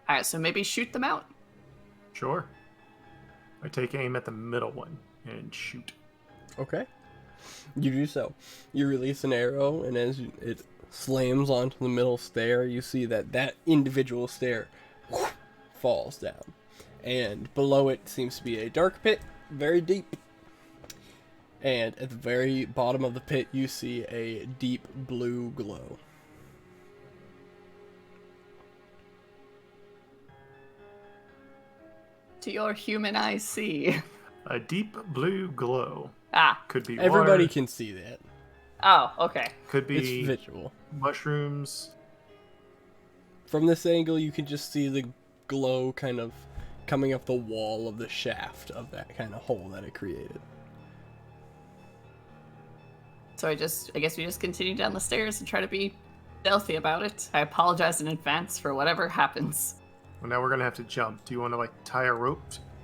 [SPEAKER 2] alright, so maybe shoot them out.
[SPEAKER 3] sure. I take aim at the middle one and shoot.
[SPEAKER 1] Okay. You do so. You release an arrow, and as it slams onto the middle stair, you see that individual stair falls down. And below it seems to be a dark pit, very deep. And at the very bottom of the pit, you see a deep blue glow.
[SPEAKER 2] To your human eye see.
[SPEAKER 3] A deep blue glow.
[SPEAKER 2] Ah.
[SPEAKER 3] Could be
[SPEAKER 1] Everybody
[SPEAKER 3] water,
[SPEAKER 1] can see that.
[SPEAKER 2] Oh, okay.
[SPEAKER 3] could
[SPEAKER 1] It's
[SPEAKER 3] be
[SPEAKER 1] visual.
[SPEAKER 3] mushrooms.
[SPEAKER 1] From this angle, you can just see the glow kind of coming up the wall of the shaft of that kind of hole that it created.
[SPEAKER 2] So I guess we just continue down the stairs and try to be stealthy about it. I apologize in advance for whatever happens.
[SPEAKER 3] Well, now we're gonna have to jump. Do you want to like tie a rope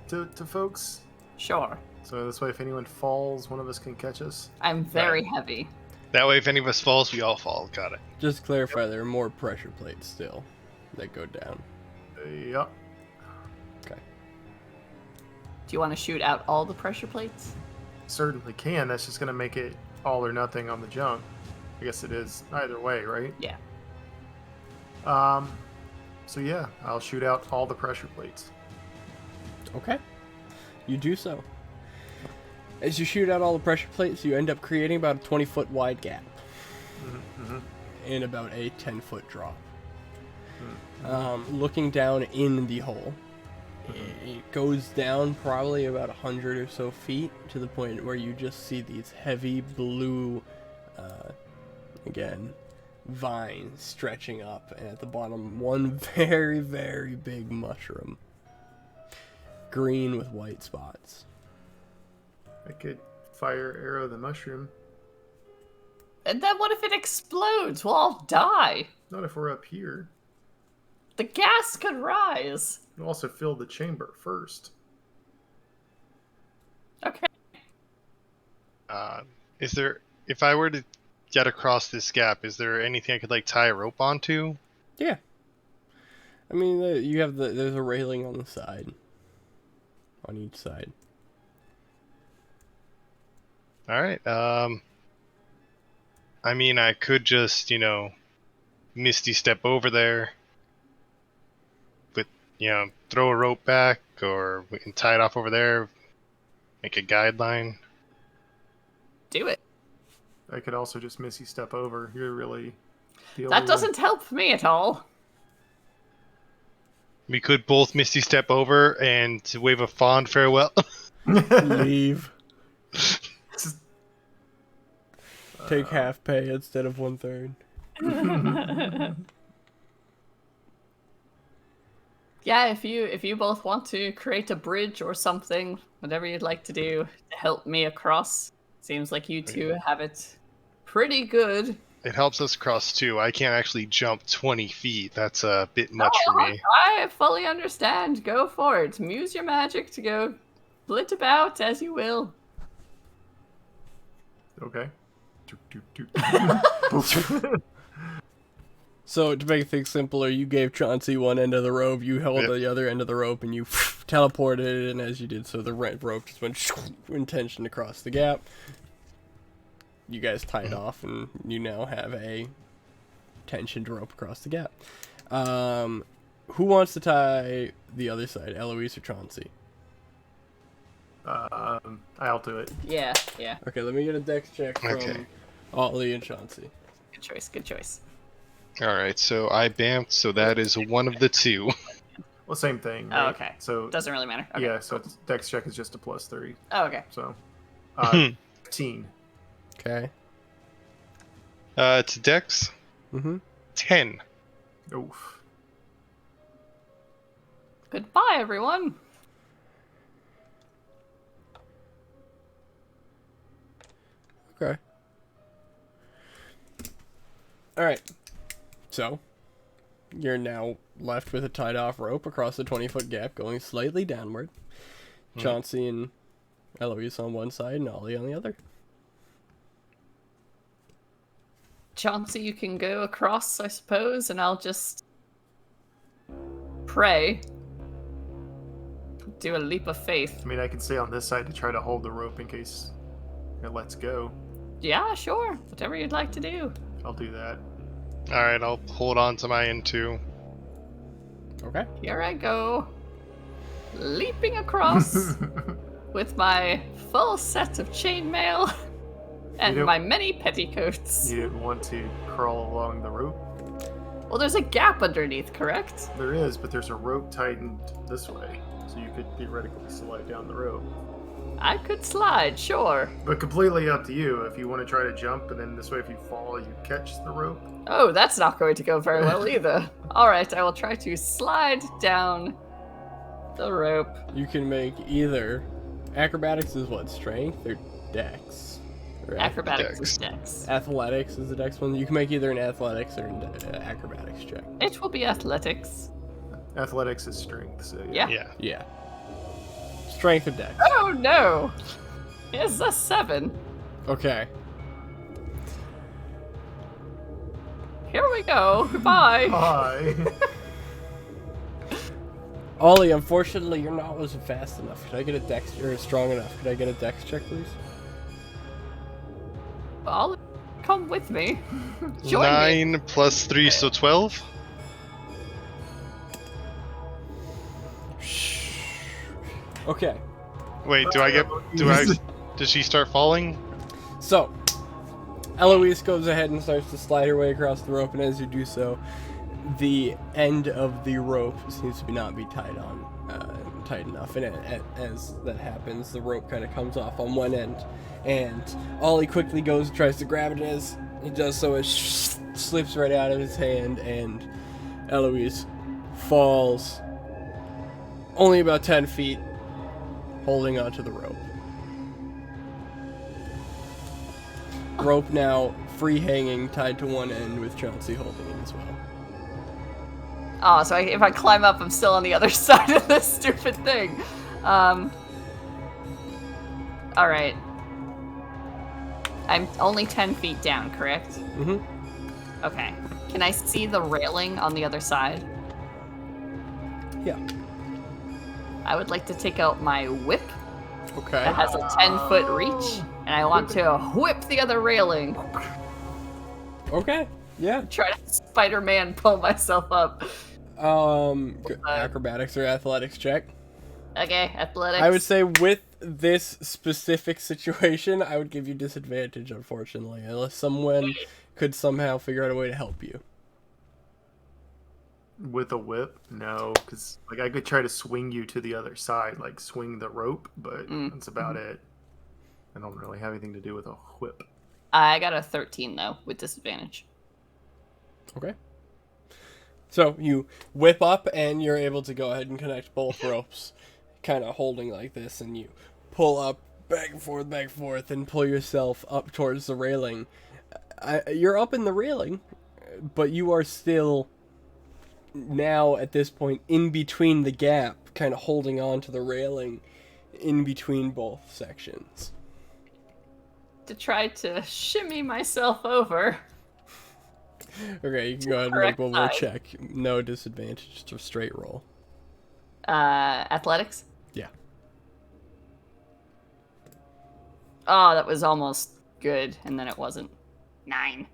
[SPEAKER 3] to folks?
[SPEAKER 2] Sure.
[SPEAKER 3] So this way, if anyone falls, one of us can catch us.
[SPEAKER 2] I'm very heavy.
[SPEAKER 4] That way, if any of us falls, we all fall. Got it.
[SPEAKER 1] Just to clarify, there are more pressure plates still that go down.
[SPEAKER 3] Yep.
[SPEAKER 1] Okay.
[SPEAKER 2] Do you want to shoot out all the pressure plates?
[SPEAKER 3] Certainly can. That's just gonna make it all or nothing on the jump. I guess it is either way, right?
[SPEAKER 2] Yeah.
[SPEAKER 3] So yeah, I'll shoot out all the pressure plates.
[SPEAKER 1] Okay. You do so. As you shoot out all the pressure plates, you end up creating about a 20-foot wide gap in about a 10-foot drop. Looking down in the hole, it goes down probably about 100 or so feet to the point where you just see these heavy blue, again, vines stretching up, and at the bottom, one very, very big mushroom. Green with white spots.
[SPEAKER 3] I could fire arrow the mushroom.
[SPEAKER 2] And then what if it explodes? We'll all die.
[SPEAKER 3] Not if we're up here.
[SPEAKER 2] The gas could rise.
[SPEAKER 3] We'll also fill the chamber first.
[SPEAKER 2] Okay.
[SPEAKER 4] Is there, if I were to get across this gap, is there anything I could like tie a rope onto?
[SPEAKER 1] Yeah. I mean, you have there's a railing on the side. On each side.
[SPEAKER 4] All right. I mean, I could just, misty step over there, but throw a rope back, or we can tie it off over there, make a guideline.
[SPEAKER 2] Do it.
[SPEAKER 3] I could also just missy step over. You're really the
[SPEAKER 2] That
[SPEAKER 3] only
[SPEAKER 2] doesn't help me at all.
[SPEAKER 4] We could both misty step over and wave a fond farewell.
[SPEAKER 1] Leave.
[SPEAKER 3] Just-
[SPEAKER 1] Take half pay instead of 1/3.
[SPEAKER 2] Yeah, if you both want to create a bridge or something, whatever you'd like to do to help me across. Seems like you two have it pretty good.
[SPEAKER 4] It helps us cross too. I can't actually jump 20 feet. That's a bit much for me.
[SPEAKER 2] I fully understand. Go for it. Use your magic to go flit about as you will.
[SPEAKER 3] Okay.
[SPEAKER 1] So, to make things simpler, you gave Chauncey one end of the rope, you held the other end of the rope, and you teleported, and as you did so, the red rope just went in tension across the gap. You guys tied off, and you now have a tensioned rope across the gap. Who wants to tie the other side, Eloise or Chauncey?
[SPEAKER 3] I'll do it.
[SPEAKER 2] Yeah.
[SPEAKER 1] Okay, let me get a dex check from
[SPEAKER 4] Okay.
[SPEAKER 1] Ollie and Chauncey.
[SPEAKER 2] Good choice.
[SPEAKER 4] Alright, so I bamped, so that is one of the two.
[SPEAKER 3] Well, same thing.
[SPEAKER 2] Oh,
[SPEAKER 3] right?
[SPEAKER 2] okay.
[SPEAKER 3] So
[SPEAKER 2] Doesn't really matter. Okay.
[SPEAKER 3] yeah, so it's, dex check is just a +3.
[SPEAKER 2] Oh, okay.
[SPEAKER 3] So 15.
[SPEAKER 1] Okay.
[SPEAKER 4] It's Dex.
[SPEAKER 1] Mm-hmm.
[SPEAKER 4] 10.
[SPEAKER 3] Oof.
[SPEAKER 2] Goodbye, everyone.
[SPEAKER 1] Alright. So, you're now left with a tied off rope across the 20-foot gap going slightly downward. Chauncey and Eloise on one side and Ollie on the other.
[SPEAKER 2] Chauncey, you can go across, I suppose, and I'll just pray. Do a leap of faith.
[SPEAKER 3] I mean, I can stay on this side to try to hold the rope in case it lets go.
[SPEAKER 2] Yeah, sure. Whatever you'd like to do.
[SPEAKER 3] I'll do that.
[SPEAKER 4] Alright, I'll hold on to my end too.
[SPEAKER 1] Okay.
[SPEAKER 2] Here I go. Leaping across with my full set of chainmail and
[SPEAKER 3] don't-
[SPEAKER 2] my many petticoats.
[SPEAKER 3] You didn't want to crawl along the rope?
[SPEAKER 2] Well, there's a gap underneath, correct?
[SPEAKER 3] There is, but there's a rope tightened this way, so you could theoretically slide down the rope.
[SPEAKER 2] I could slide, sure.
[SPEAKER 3] But completely up to you. If you want to try to jump, and then this way if you fall, you catch the rope.
[SPEAKER 2] Oh, that's not going to go very well either. Alright, I will try to slide down the rope.
[SPEAKER 1] You can make either acrobatics is what, strength or dex? Or
[SPEAKER 2] Acrobatics is dex.
[SPEAKER 1] athletics is the dex one. You can make either an athletics or an acrobatics check.
[SPEAKER 2] It will be athletics.
[SPEAKER 3] Athletics is strength, so
[SPEAKER 2] Yeah.
[SPEAKER 4] Yeah.
[SPEAKER 1] Yeah. Strength or dex.
[SPEAKER 2] Oh no! It's a 7.
[SPEAKER 1] Okay.
[SPEAKER 2] Here we go. Goodbye.
[SPEAKER 3] Hi.
[SPEAKER 1] Ollie, unfortunately, your knot wasn't fast enough. Could I get a dex or strong enough? Could I get a dex check, please?
[SPEAKER 2] Well, come with me. Join me.
[SPEAKER 4] 9 plus 3, so 12?
[SPEAKER 1] Okay.
[SPEAKER 4] Wait, does she start falling?
[SPEAKER 1] So, Eloise goes ahead and starts to slide her way across the rope, and as you do so, the end of the rope seems to not be tied on tight enough, and as that happens, the rope kind of comes off on one end, and Ollie quickly goes and tries to grab it, and as he does so, it slips right out of his hand, and Eloise falls only about 10 feet, holding onto the rope. Rope now free hanging, tied to one end, with Chauncey holding it as well.
[SPEAKER 2] Oh, so if I climb up, I'm still on the other side of this stupid thing. Alright. I'm only 10 feet down, correct?
[SPEAKER 1] Mm-hmm.
[SPEAKER 2] Okay. Can I see the railing on the other side?
[SPEAKER 1] Yeah.
[SPEAKER 2] I would like to take out my whip
[SPEAKER 1] Okay.
[SPEAKER 2] that has a 10-foot reach, and I want to whip the other railing.
[SPEAKER 1] Okay. Yeah.
[SPEAKER 2] Try to Spider-Man pull myself up.
[SPEAKER 1] Acrobatics or athletics check.
[SPEAKER 2] Okay, athletics.
[SPEAKER 1] I would say with this specific situation, I would give you disadvantage, unfortunately, unless someone could somehow figure out a way to help you.
[SPEAKER 3] With a whip? No, because like I could try to swing you to the other side, like swing the rope, but that's about it. I don't really have anything to do with a whip.
[SPEAKER 2] I got a 13, though, with disadvantage.
[SPEAKER 1] Okay. So you whip up and you're able to go ahead and connect both ropes, kind of holding like this, and you pull up back and forth, and pull yourself up towards the railing. You're up in the railing, but you are still now at this point in between the gap, kind of holding on to the railing in between both sections.
[SPEAKER 2] To try to shimmy myself over.
[SPEAKER 1] Okay, you can go ahead and make one more check. No disadvantage, just a straight roll.
[SPEAKER 2] Athletics?
[SPEAKER 1] Yeah.
[SPEAKER 2] Oh, that was almost good, and then it wasn't. 9.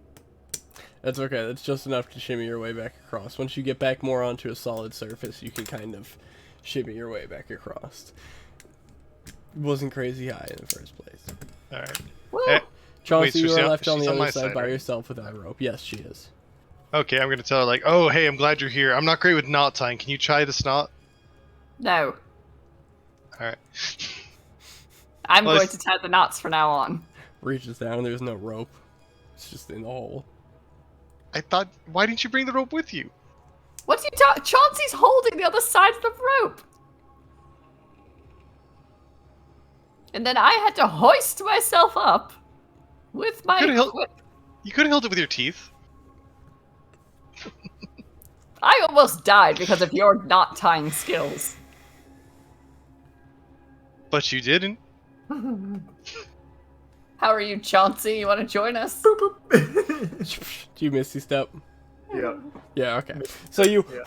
[SPEAKER 1] That's okay, that's just enough to shimmy your way back across. Once you get back more onto a solid surface, you can kind of shimmy your way back across. It wasn't crazy high in the first place.
[SPEAKER 4] Alright.
[SPEAKER 2] Woo!
[SPEAKER 1] Chauncey,
[SPEAKER 4] Wait, so
[SPEAKER 1] you are
[SPEAKER 4] she's
[SPEAKER 1] left on the
[SPEAKER 4] on
[SPEAKER 1] other
[SPEAKER 4] my
[SPEAKER 1] side
[SPEAKER 4] side,
[SPEAKER 1] by
[SPEAKER 4] right?
[SPEAKER 1] yourself without a rope. Yes, she is.
[SPEAKER 4] Okay, I'm gonna tell her, like, oh, hey, I'm glad you're here. I'm not great with knot tying. Can you try this knot?
[SPEAKER 2] No.
[SPEAKER 4] Alright.
[SPEAKER 2] I'm
[SPEAKER 4] Well,
[SPEAKER 2] going to tie the knots from now on.
[SPEAKER 1] Reaches down, there's no rope. It's just in the hole.
[SPEAKER 4] I thought, why didn't you bring the rope with you?
[SPEAKER 2] What do you talk? Chauncey's holding the other side of the rope. And then I had to hoist myself up with my
[SPEAKER 4] Could've held-
[SPEAKER 2] whip.
[SPEAKER 4] You could have held it with your teeth.
[SPEAKER 2] I almost died because of your not tying skills.
[SPEAKER 4] But you didn't.
[SPEAKER 2] How are you, Chauncey? You want to join us?
[SPEAKER 1] Do you Misty Step?
[SPEAKER 3] Yeah.
[SPEAKER 1] Yeah, okay. So you
[SPEAKER 3] Yeah.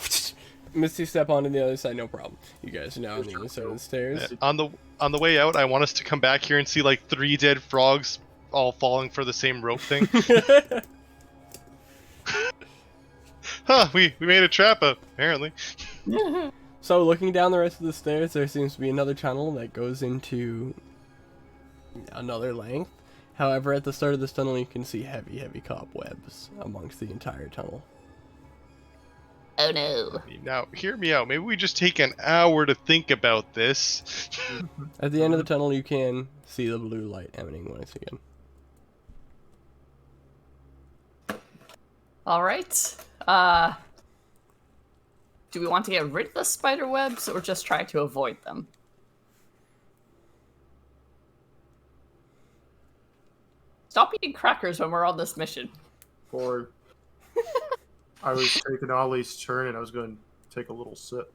[SPEAKER 1] Misty Step onto the other side, no problem. You guys are now on the other side of the stairs.
[SPEAKER 4] Yeah, on the way out, I want us to come back here and see like 3 dead frogs all falling for the same rope thing. Huh, we made a trap up, apparently.
[SPEAKER 1] So looking down the rest of the stairs, there seems to be another tunnel that goes into another length. However, at the start of this tunnel, you can see heavy cobwebs amongst the entire tunnel.
[SPEAKER 2] Oh no.
[SPEAKER 4] Now, hear me out. Maybe we just take an hour to think about this.
[SPEAKER 1] At the end of the tunnel, you can see the blue light emanating once again.
[SPEAKER 2] Alright. Do we want to get rid of the spider webs or just try to avoid them? Stop eating crackers when we're on this mission.
[SPEAKER 3] Or I was taking Ollie's turn and I was going to take a little sip.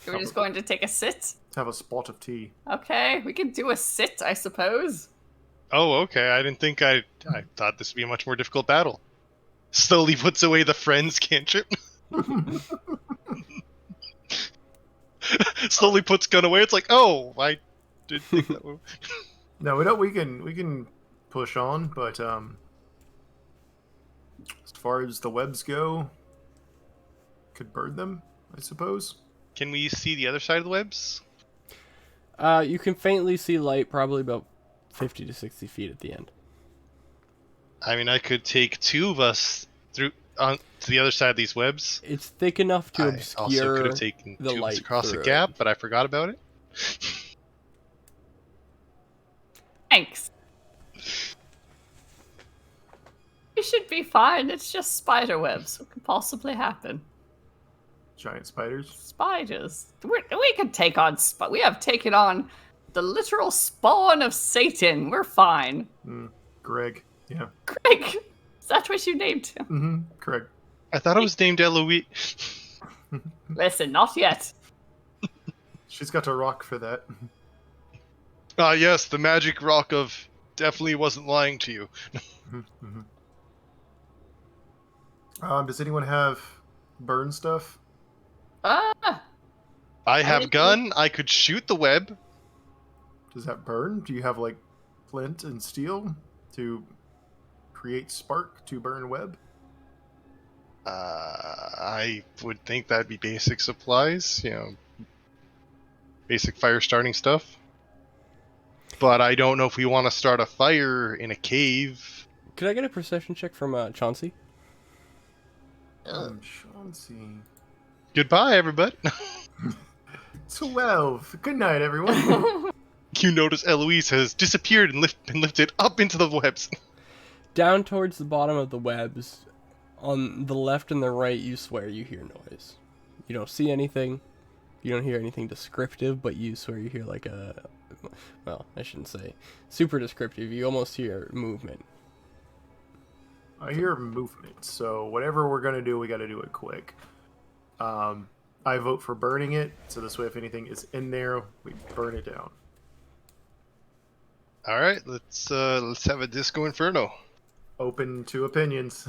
[SPEAKER 2] We're just going to take a sit?
[SPEAKER 3] Have a spot of tea.
[SPEAKER 2] Okay, we can do a sit, I suppose.
[SPEAKER 4] Oh, okay. I didn't think I thought this would be a much more difficult battle. Slowly puts away the friends cantrip. Slowly puts gun away. It's like, oh, I did think that one.
[SPEAKER 3] No, we don't. We can push on, but as far as the webs go, could burn them, I suppose.
[SPEAKER 4] Can we see the other side of the webs?
[SPEAKER 1] You can faintly see light, probably about 50 to 60 feet at the end.
[SPEAKER 4] I mean, I could take 2 of us through on to the other side of these webs.
[SPEAKER 1] It's thick enough to
[SPEAKER 4] I also could
[SPEAKER 1] obscure
[SPEAKER 4] have taken
[SPEAKER 1] the
[SPEAKER 4] 2 of us
[SPEAKER 1] light
[SPEAKER 4] across the
[SPEAKER 1] through
[SPEAKER 4] gap,
[SPEAKER 1] it.
[SPEAKER 4] but I forgot about it.
[SPEAKER 2] Thanks. We should be fine. It's just spider webs. What could possibly happen?
[SPEAKER 3] Giant spiders.
[SPEAKER 2] Spiders. We can take on. We have taken on the literal spawn of Satan. We're fine.
[SPEAKER 3] Greg. Yeah.
[SPEAKER 2] Greg, is that what you named him?
[SPEAKER 3] Mm-hmm. Greg.
[SPEAKER 4] I thought it was named Eloise.
[SPEAKER 2] Listen, not yet.
[SPEAKER 3] She's got a rock for that.
[SPEAKER 4] Ah, yes, the magic rock of definitely wasn't lying to you.
[SPEAKER 3] Does anyone have burn stuff?
[SPEAKER 2] Ah,
[SPEAKER 4] I have
[SPEAKER 2] think-
[SPEAKER 4] gun. I could shoot the web.
[SPEAKER 3] Does that burn? Do you have like flint and steel to create spark to burn web?
[SPEAKER 4] I would think that'd be basic supplies, you know, basic fire starting stuff. But I don't know if we want to start a fire in a cave.
[SPEAKER 1] Could I get a perception check from Chauncey?
[SPEAKER 3] Chauncey.
[SPEAKER 4] Goodbye, everybody.
[SPEAKER 3] 12. Good night, everyone.
[SPEAKER 4] You notice Eloise has disappeared and been lifted up into the webs.
[SPEAKER 1] Down towards the bottom of the webs, on the left and the right, you swear you hear noise. You don't see anything. You don't hear anything descriptive, but you swear you hear like a... Well, I shouldn't say super descriptive. You almost hear movement.
[SPEAKER 3] I hear movement, so whatever we're gonna do, we gotta do it quick. I vote for burning it, so this way if anything is in there, we burn it down.
[SPEAKER 4] All right, let's have a Disco Inferno.
[SPEAKER 3] Open to opinions.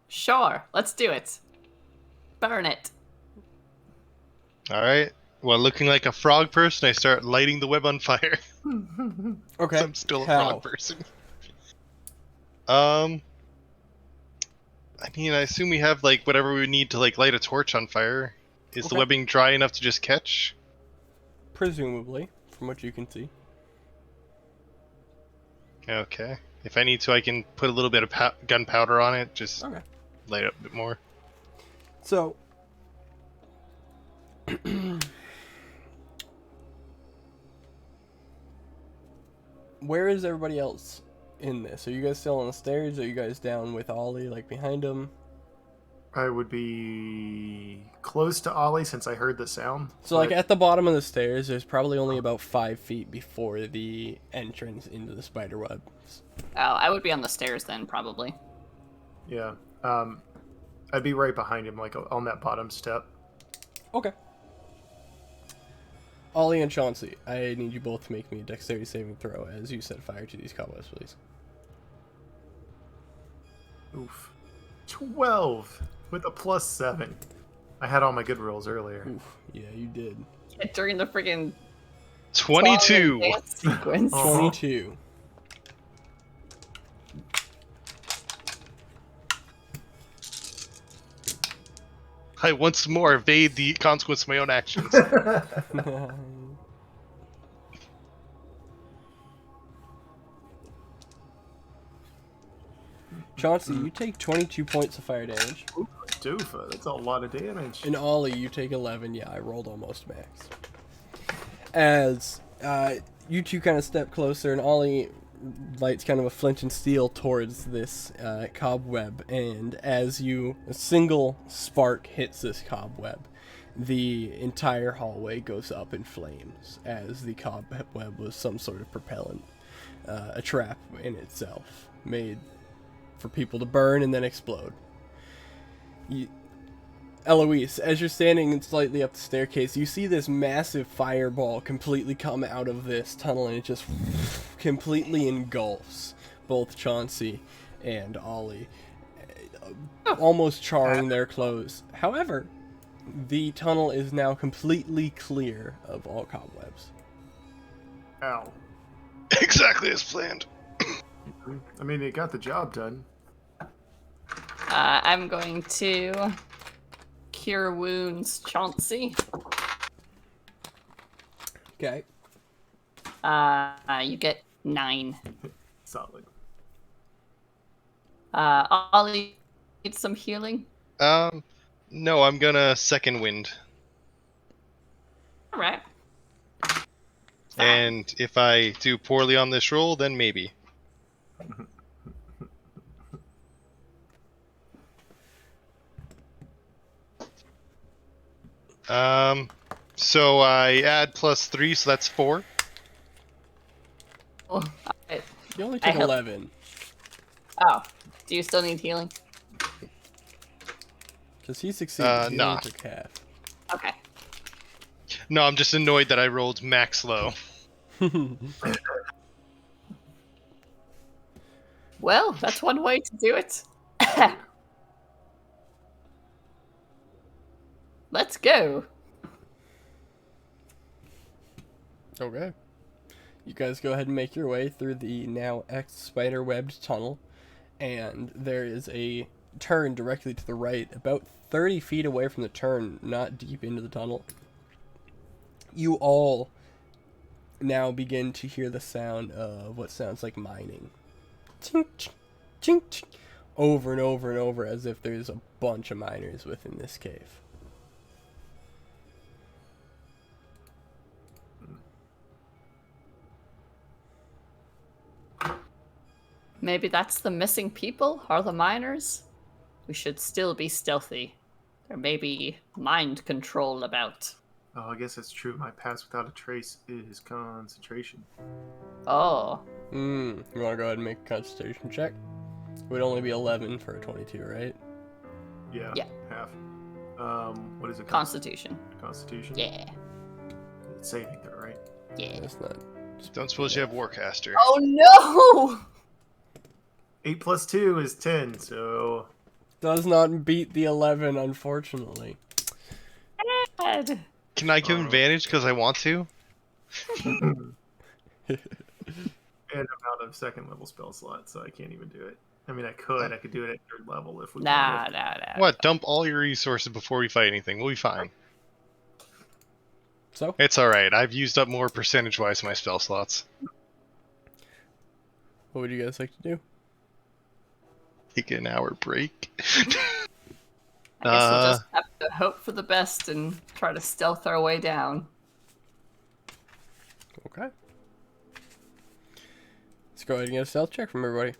[SPEAKER 2] sure, let's do it. Burn it.
[SPEAKER 4] All right. Well, looking like a frog person, I start lighting the web on fire.
[SPEAKER 1] Okay.
[SPEAKER 4] I'm still a
[SPEAKER 1] How?
[SPEAKER 4] frog person. I mean, I assume we have like whatever we need to like light a torch on fire. Is the
[SPEAKER 1] Okay.
[SPEAKER 4] webbing dry enough to just catch?
[SPEAKER 1] Presumably, from what you can see.
[SPEAKER 4] Okay. If I need to, I can put a little bit of gunpowder on it. Just
[SPEAKER 1] Okay.
[SPEAKER 4] light it up a bit more.
[SPEAKER 1] So, where is everybody else in this? Are you guys still on the stairs? Are you guys down with Ollie, like behind him?
[SPEAKER 3] I would be close to Ollie since I heard the sound.
[SPEAKER 1] So, like
[SPEAKER 3] but-
[SPEAKER 1] at the bottom of the stairs, there's probably only about 5 feet before the entrance into the spider webs.
[SPEAKER 2] Oh, I would be on the stairs then, probably.
[SPEAKER 3] Yeah. I'd be right behind him, like on that bottom step.
[SPEAKER 1] Okay. Ollie and Chauncey, I need you both to make me a dexterity saving throw as you set fire to these cobwebs, please.
[SPEAKER 3] Oof. 12 with a +7. I had all my good rolls earlier.
[SPEAKER 1] Oof, yeah, you did.
[SPEAKER 2] During the friggin'
[SPEAKER 4] 22.
[SPEAKER 2] dance sequence.
[SPEAKER 1] 22.
[SPEAKER 4] I once more evade the consequence of my own actions.
[SPEAKER 1] Chauncey, you take 22 points of fire damage.
[SPEAKER 3] Ooh, doofa, that's a lot of damage.
[SPEAKER 1] And Ollie, you take 11. Yeah, I rolled almost max. As you two kind of step closer, and Ollie lights kind of a flint and steel towards this cobweb, and as a single spark hits this cobweb, the entire hallway goes up in flames, as the cobweb was some sort of propellant, a trap in itself, made for people to burn and then explode. Eloise, as you're standing slightly up the staircase, you see this massive fireball completely come out of this tunnel, and it just completely engulfs both Chauncey and Ollie, almost charring their clothes. However, the tunnel is now completely clear of all cobwebs.
[SPEAKER 3] Ow.
[SPEAKER 4] Exactly as planned.
[SPEAKER 3] I mean, it got the job done.
[SPEAKER 2] I'm going to cure wounds, Chauncey.
[SPEAKER 1] Okay.
[SPEAKER 2] You get 9.
[SPEAKER 3] Solid.
[SPEAKER 2] Ollie, need some healing?
[SPEAKER 4] No, I'm gonna second wind.
[SPEAKER 2] All right.
[SPEAKER 4] And if I do poorly on this roll, then maybe. So I add +3, so that's 4.
[SPEAKER 2] Oh,
[SPEAKER 1] You only
[SPEAKER 2] I
[SPEAKER 1] took
[SPEAKER 2] help.
[SPEAKER 1] 11.
[SPEAKER 2] oh, do you still need healing?
[SPEAKER 1] Because he succeeded. He
[SPEAKER 4] nah.
[SPEAKER 1] only took half.
[SPEAKER 2] Okay.
[SPEAKER 4] No, I'm just annoyed that I rolled max low.
[SPEAKER 2] Well, that's one way to do it. Let's go.
[SPEAKER 1] Okay. You guys go ahead and make your way through the now spider-webbed tunnel, and there is a turn directly to the right, about 30 feet away from the turn, not deep into the tunnel. You all now begin to hear the sound of what sounds like mining. Chink, chink, chink, chink, over and over and over, as if there's a bunch of miners within this cave.
[SPEAKER 2] Maybe that's the missing people, or the miners? We should still be stealthy. There may be mind control about.
[SPEAKER 3] Oh, I guess that's true. My pass without a trace is concentration.
[SPEAKER 2] Oh.
[SPEAKER 1] You want to go ahead and make a concentration check? It would only be 11 for a 22, right?
[SPEAKER 3] Yeah.
[SPEAKER 2] Yeah.
[SPEAKER 3] Half. What is it?
[SPEAKER 2] Constitution.
[SPEAKER 3] Constitution?
[SPEAKER 2] Yeah.
[SPEAKER 3] It's saving though, right?
[SPEAKER 2] Yeah.
[SPEAKER 1] That's not...
[SPEAKER 4] Don't suppose you have Warcaster.
[SPEAKER 2] Oh no!
[SPEAKER 3] 8 + 2 is 10, so...
[SPEAKER 1] Does not beat the 11, unfortunately.
[SPEAKER 2] Bad.
[SPEAKER 4] Can I give advantage because I want to?
[SPEAKER 3] And I'm out of second level spell slot, so I can't even do it. I mean, I could do it at 3rd level if we
[SPEAKER 2] Nah.
[SPEAKER 4] What? Dump all your resources before we fight anything. We'll be fine.
[SPEAKER 1] So,
[SPEAKER 4] It's alright. I've used up more percentage-wise my spell slots.
[SPEAKER 1] what would you guys like to do?
[SPEAKER 4] Take an hour break.
[SPEAKER 2] I guess we'll just have to hope for the best and try to stealth our way down.
[SPEAKER 1] Okay. Let's go ahead and get a stealth check from everybody.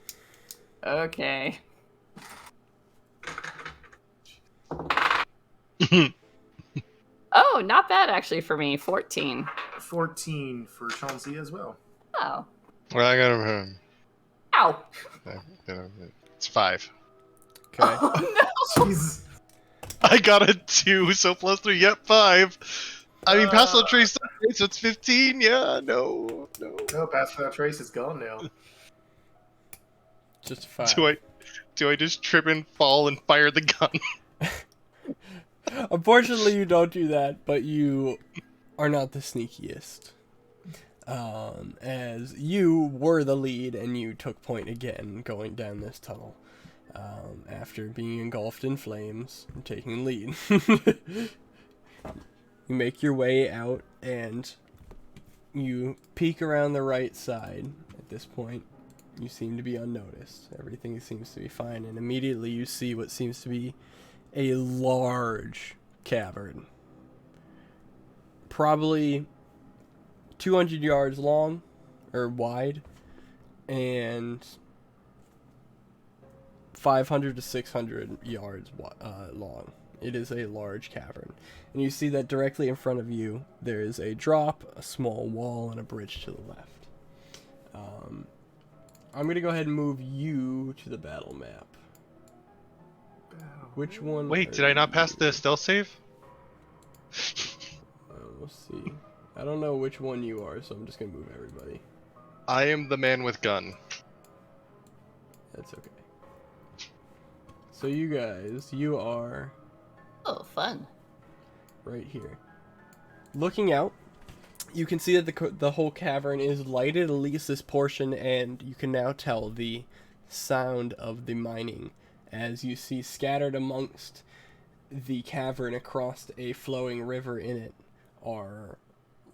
[SPEAKER 2] Okay. Oh, not bad actually for me. 14.
[SPEAKER 3] 14 for Chauncey as well.
[SPEAKER 2] Oh.
[SPEAKER 4] Well, I got him.
[SPEAKER 2] Ow.
[SPEAKER 4] It's 5.
[SPEAKER 1] Okay.
[SPEAKER 3] Jeez.
[SPEAKER 4] I got a 2, so plus 3, yep, 5. I mean, pass without trace, so it's 15. Yeah, no.
[SPEAKER 3] No, pass without trace is gone now.
[SPEAKER 1] Just a 5.
[SPEAKER 4] Do I just trip and fall and fire the gun?
[SPEAKER 1] Unfortunately, you don't do that, but you are not the sneakiest. As you were the lead and you took point again going down this tunnel. After being engulfed in flames and taking lead. You make your way out and you peek around the right side. At this point, you seem to be unnoticed. Everything seems to be fine, and immediately you see what seems to be a large cavern. Probably 200 yards long, or wide, and 500 to 600 yards long. It is a large cavern. And you see that directly in front of you, there is a drop, a small wall, and a bridge to the left. I'm going to go ahead and move you to the battle map. Which one?
[SPEAKER 4] Wait, did I not pass the stealth save?
[SPEAKER 1] We'll see. I don't know which one you are, so I'm just going to move everybody.
[SPEAKER 4] I am the man with gun.
[SPEAKER 1] That's okay. So you guys, you are
[SPEAKER 2] Oh, fun.
[SPEAKER 1] right here. Looking out, you can see that the whole cavern is lighted, at least this portion, and you can now tell the sound of the mining as you see scattered amongst the cavern across a flowing river in it are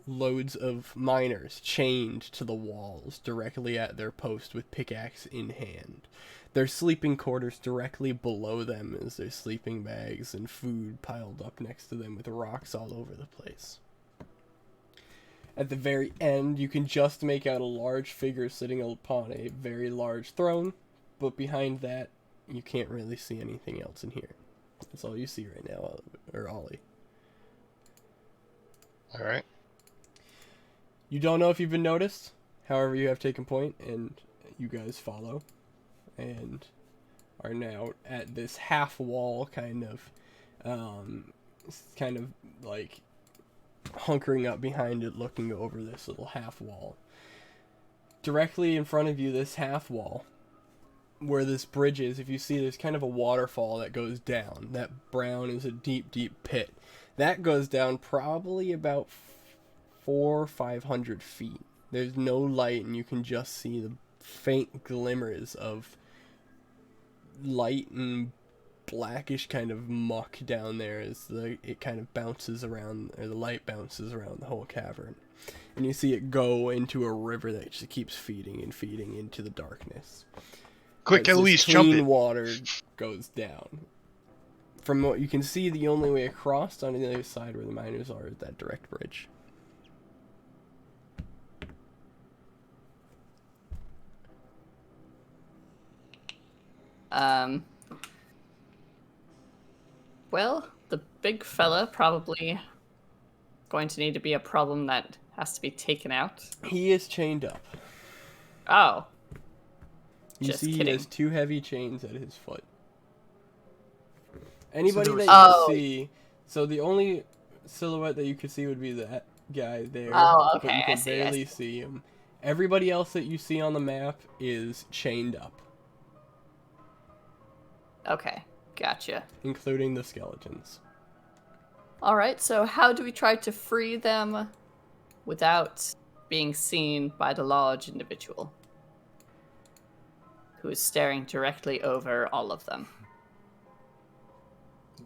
[SPEAKER 1] loads of miners chained to the walls directly at their post with pickaxe in hand. Their sleeping quarters directly below them is their sleeping bags and food piled up next to them with rocks all over the place. At the very end, you can just make out a large figure sitting upon a very large throne, but behind that, you can't really see anything else in here. That's all you see right now, or Ollie.
[SPEAKER 4] Alright.
[SPEAKER 1] You don't know if you've been noticed, however you have taken point, and you guys follow, and are now at this half wall, kind of like hunkering up behind it, looking over this little half wall. Directly in front of you, this half wall, where this bridge is, if you see, there's kind of a waterfall that goes down. That brown is a deep, deep pit. That goes down probably about 400 or 500 feet. There's no light, and you can just see the faint glimmers of light and blackish kind of muck down there as it kind of bounces around, or the light bounces around the whole cavern. And you see it go into a river that just keeps feeding and feeding into the darkness.
[SPEAKER 4] Quick,
[SPEAKER 1] As this
[SPEAKER 4] Eloise, jump
[SPEAKER 1] clean
[SPEAKER 4] it!
[SPEAKER 1] water goes down. From what you can see, the only way across on the other side where the miners are is that direct bridge.
[SPEAKER 2] Well, the big fella probably going to need to be a problem that has to be taken out.
[SPEAKER 1] He is chained up.
[SPEAKER 2] Oh.
[SPEAKER 1] You
[SPEAKER 2] Just
[SPEAKER 1] see
[SPEAKER 2] kidding.
[SPEAKER 1] he has 2 heavy chains at his foot. Anybody
[SPEAKER 3] there
[SPEAKER 1] that
[SPEAKER 3] was-
[SPEAKER 1] you see, so the only silhouette that you could see would be that guy there.
[SPEAKER 2] Oh,
[SPEAKER 1] But
[SPEAKER 2] okay,
[SPEAKER 1] you
[SPEAKER 2] I
[SPEAKER 1] can
[SPEAKER 2] see, I
[SPEAKER 1] barely see him. Everybody else that you see on the map is chained up,
[SPEAKER 2] Okay, gotcha.
[SPEAKER 1] including the skeletons.
[SPEAKER 2] Alright, so how do we try to free them without being seen by the large individual who is staring directly over all of them?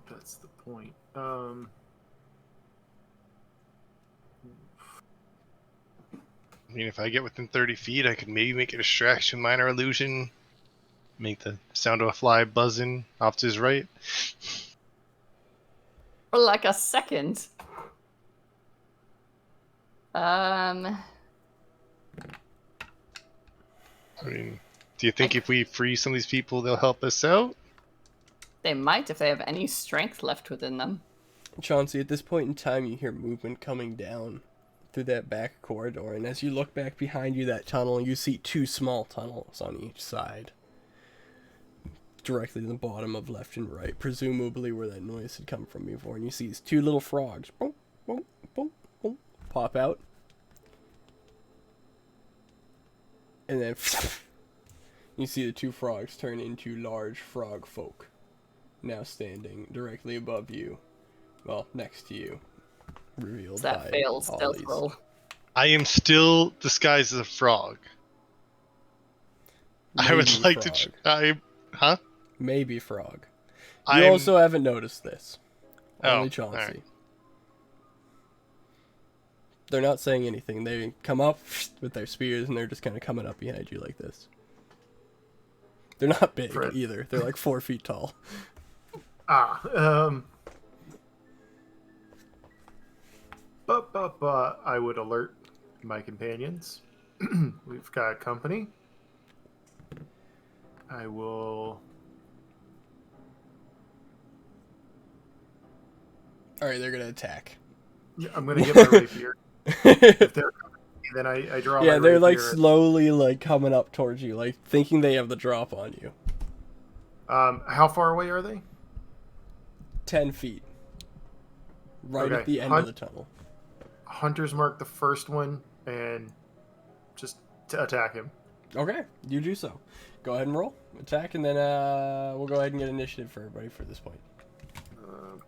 [SPEAKER 3] That's the point.
[SPEAKER 4] I mean, if I get within 30 feet, I could maybe make a distraction minor illusion. Make the sound of a fly buzzing off to his right.
[SPEAKER 2] For like a second.
[SPEAKER 4] I mean, do you think if we free some of these people, they'll help us out?
[SPEAKER 2] They might if they have any strength left within them.
[SPEAKER 1] Chauncey, at this point in time, you hear movement coming down through that back corridor, and as you look back behind you, that tunnel, you see 2 small tunnels on each side. directly to the bottom of left and right, presumably where that noise had come from before, and you see these two little frogs boom, boom, boom, boom, pop out. And then you see the two frogs turn into large frog folk, now standing directly above you, well, next to you, revealed by
[SPEAKER 2] That fails stealth
[SPEAKER 1] Ollie's.
[SPEAKER 2] roll.
[SPEAKER 4] I am still disguised as a frog. I would
[SPEAKER 1] Maybe
[SPEAKER 4] like
[SPEAKER 1] frog.
[SPEAKER 4] Huh?
[SPEAKER 1] Maybe frog. You
[SPEAKER 4] I'm...
[SPEAKER 1] also haven't noticed this.
[SPEAKER 4] Oh,
[SPEAKER 1] Only Chauncey.
[SPEAKER 4] alright.
[SPEAKER 1] They're not saying anything. They come up with their spears and they're just kind of coming up behind you like this. They're not big
[SPEAKER 3] Fred.
[SPEAKER 1] either. They're like 4 feet tall.
[SPEAKER 3] But I would alert my companions. We've got company. I will.
[SPEAKER 1] Alright, they're gonna attack.
[SPEAKER 3] Yeah, I'm gonna get my rapier. If they're coming, then I draw.
[SPEAKER 1] Yeah,
[SPEAKER 3] my
[SPEAKER 1] they're like
[SPEAKER 3] rapier.
[SPEAKER 1] slowly like coming up towards you, like thinking they have the drop on you.
[SPEAKER 3] How far away are they?
[SPEAKER 1] 10 feet. Right
[SPEAKER 3] Okay,
[SPEAKER 1] at the end of the tunnel.
[SPEAKER 3] Hunters mark the first one and just to attack him.
[SPEAKER 1] Okay, you do so. Go ahead and roll. Attack, and then we'll go ahead and get initiative for everybody for this point.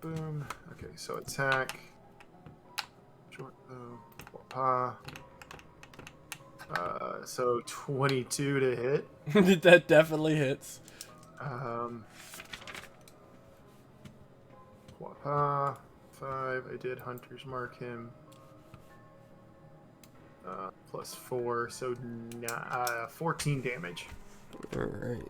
[SPEAKER 3] Boom. Okay, so attack. Short bow. So 22 to hit.
[SPEAKER 1] That definitely hits.
[SPEAKER 3] Wapa, 5. I did hunters mark him. Plus 4, so 14 damage.
[SPEAKER 1] Alright.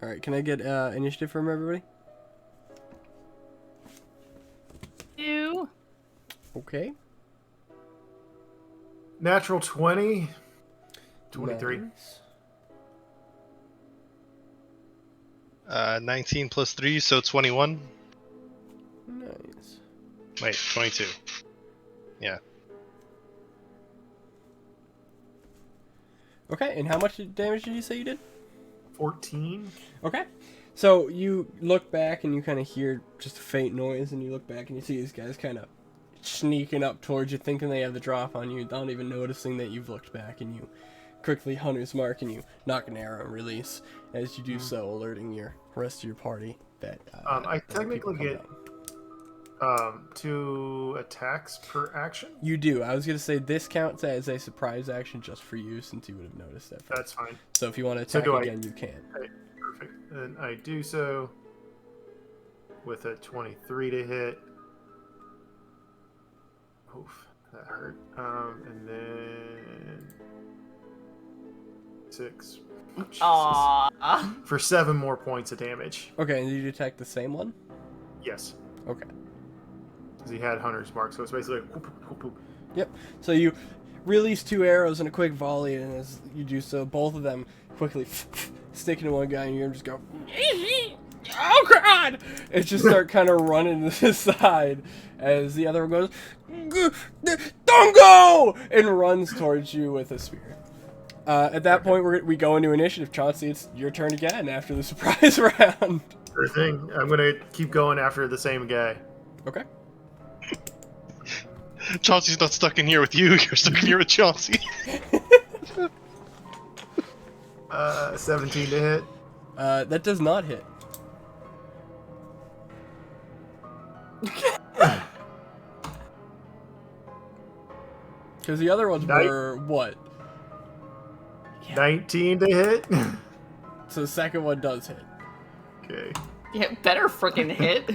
[SPEAKER 1] Alright, can I get initiative from everybody?
[SPEAKER 2] You.
[SPEAKER 1] Okay.
[SPEAKER 3] Natural 20. 23.
[SPEAKER 1] Nice.
[SPEAKER 4] 19 plus 3, so 21.
[SPEAKER 1] Nice.
[SPEAKER 4] Wait, 22. Yeah.
[SPEAKER 1] Okay, and how much damage did you say you did?
[SPEAKER 3] 14.
[SPEAKER 1] Okay. So you look back and you kind of hear just a faint noise, and you look back and you see these guys kind of sneaking up towards you, thinking they have the drop on you, not even noticing that you've looked back, and you quickly hunter's mark and you knock an arrow and release. As you do so, alerting your rest of your party that
[SPEAKER 3] I
[SPEAKER 1] there are people
[SPEAKER 3] technically
[SPEAKER 1] coming
[SPEAKER 3] get
[SPEAKER 1] up.
[SPEAKER 3] 2 attacks per action.
[SPEAKER 1] You do. I was gonna say this counts as a surprise action just for you, since you would have noticed that first.
[SPEAKER 3] That's fine.
[SPEAKER 1] So if you want to
[SPEAKER 3] So
[SPEAKER 1] attack
[SPEAKER 3] do I-
[SPEAKER 1] again, you can.
[SPEAKER 3] Perfect. And I do so with a 23 to hit. Oof, that hurt. And then 6. Jesus.
[SPEAKER 2] Aww.
[SPEAKER 3] For 7 more points of damage.
[SPEAKER 1] Okay, and did you attack the same one?
[SPEAKER 3] Yes.
[SPEAKER 1] Okay.
[SPEAKER 3] Because he had hunter's mark, so it's basically like whoop, whoop, whoop.
[SPEAKER 1] Yep. So you release 2 arrows in a quick volley, and as you do so, both of them quickly stick into one guy, and you just go, "Oh God!" And just start kind of running to the side as the other one goes, "Don't go!" and runs towards you with a spear. At that point, we go into initiative. Chauncey, it's your turn again after the surprise round.
[SPEAKER 3] Sure thing. I'm going to keep going after the same guy.
[SPEAKER 1] Okay.
[SPEAKER 4] Chauncey's not stuck in here with you, you're stuck in here with Chauncey.
[SPEAKER 3] 17 to hit.
[SPEAKER 1] That does not hit. Because the other ones were what?
[SPEAKER 3] 19 to hit.
[SPEAKER 1] So the second one does hit.
[SPEAKER 3] Okay.
[SPEAKER 2] Yeah, better freaking hit.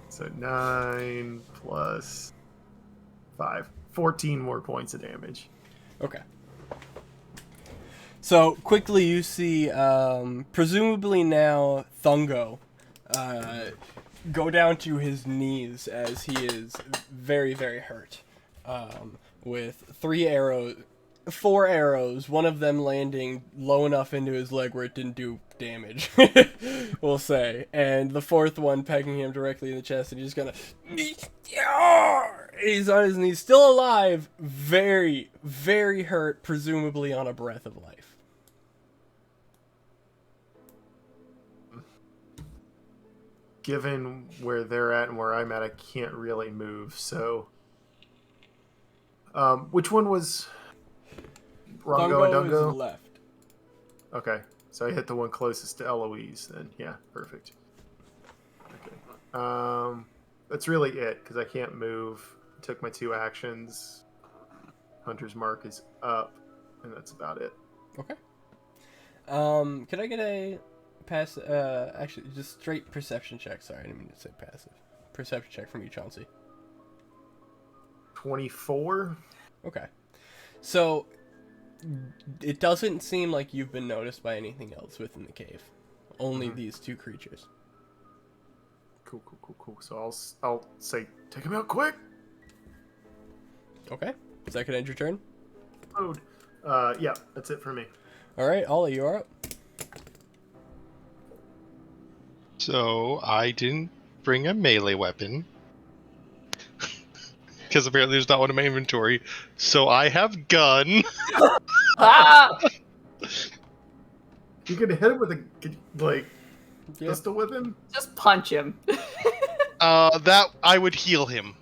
[SPEAKER 3] So 9 plus 5. 14 more points of damage.
[SPEAKER 1] Okay. So quickly you see, presumably now, Thungo go down to his knees as he is very, very hurt. with 4 arrows, one of them landing low enough into his leg where it didn't do damage, we'll say, and the 4th one pegging him directly in the chest, and he's gonna... He's on his knees, still alive, very, very hurt, presumably on a breath of life.
[SPEAKER 3] Given where they're at and where I'm at, I can't really move, so... which one was... Rongo and
[SPEAKER 1] Is
[SPEAKER 3] Dungo?
[SPEAKER 1] left.
[SPEAKER 3] Okay, so I hit the one closest to Eloise then. Yeah, perfect. Okay. That's really it, because I can't move. Took my 2 actions. Hunter's Mark is up, and that's about it.
[SPEAKER 1] Okay. Could I get a pass? Actually, just straight perception check. Sorry, I didn't mean to say passive. Perception check from you, Chauncey.
[SPEAKER 3] 24?
[SPEAKER 1] Okay. So, it doesn't seem like you've been noticed by anything else within the cave. Only these 2 creatures.
[SPEAKER 3] Cool. So I'll say, take him out quick!
[SPEAKER 1] Okay. Second end your turn.
[SPEAKER 3] Load. Yeah, that's it for me.
[SPEAKER 1] Alright, Ollie, you are up.
[SPEAKER 4] So I didn't bring a melee weapon. Because apparently there's not one in my inventory. So I have gun.
[SPEAKER 2] Ah!
[SPEAKER 3] You could hit him with a, pistol with him?
[SPEAKER 2] Just punch him.
[SPEAKER 4] That I would heal him.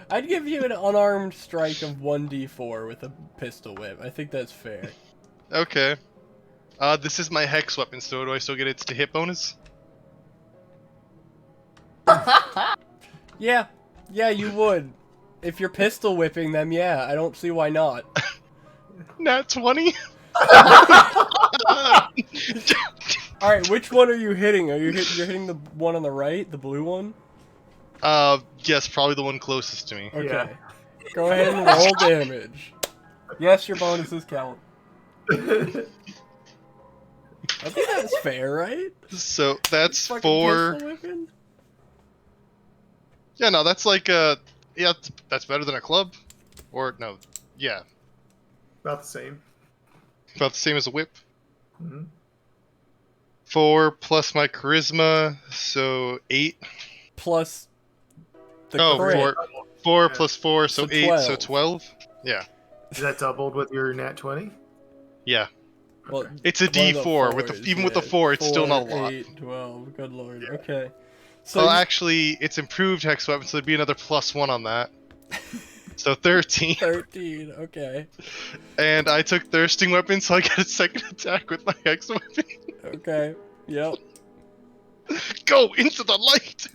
[SPEAKER 1] I'd give you an unarmed strike of 1d4 with a pistol whip. I think that's fair.
[SPEAKER 4] Okay. This is my hex weapon, so do I still get its to hit bonus?
[SPEAKER 1] Yeah, you would. If you're pistol whipping them, yeah, I don't see why not.
[SPEAKER 4] Nat 20?
[SPEAKER 1] Alright, which one are you hitting? You're hitting the one on the right, the blue one?
[SPEAKER 4] Yes, probably the one closest to me.
[SPEAKER 1] Okay.
[SPEAKER 3] Yeah.
[SPEAKER 1] Go ahead and roll damage. Yes, your bonuses count. I think that's fair, right?
[SPEAKER 4] So that's
[SPEAKER 1] Fucking
[SPEAKER 4] 4.
[SPEAKER 1] pistol whipping?
[SPEAKER 4] Yeah, no, that's like yeah, that's better than a club. Or no, yeah,
[SPEAKER 3] About the same.
[SPEAKER 4] about the same as a whip.
[SPEAKER 3] Mm-hmm.
[SPEAKER 4] 4 plus my charisma, so 8.
[SPEAKER 1] Plus the
[SPEAKER 4] Oh,
[SPEAKER 1] crit.
[SPEAKER 4] 4
[SPEAKER 3] Yeah.
[SPEAKER 4] plus 4, so
[SPEAKER 1] So
[SPEAKER 4] 8, so
[SPEAKER 1] 12.
[SPEAKER 4] 12. Yeah,
[SPEAKER 3] Is that doubled with your nat 20?
[SPEAKER 4] yeah.
[SPEAKER 1] Well,
[SPEAKER 4] It's a
[SPEAKER 1] one of the
[SPEAKER 4] D4. With
[SPEAKER 1] fours,
[SPEAKER 4] the even with the
[SPEAKER 1] yeah.
[SPEAKER 4] 4, it's still not a
[SPEAKER 1] 4,
[SPEAKER 4] lot.
[SPEAKER 1] 8, 12. Good lord. Okay. So
[SPEAKER 4] Well, actually, it's improved hex weapon, so there'd be another +1 on that. So 13.
[SPEAKER 1] 13. Okay.
[SPEAKER 4] And I took thirsting weapon, so I get a second attack with my hex weapon.
[SPEAKER 1] Okay. Yep.
[SPEAKER 4] Go into the light.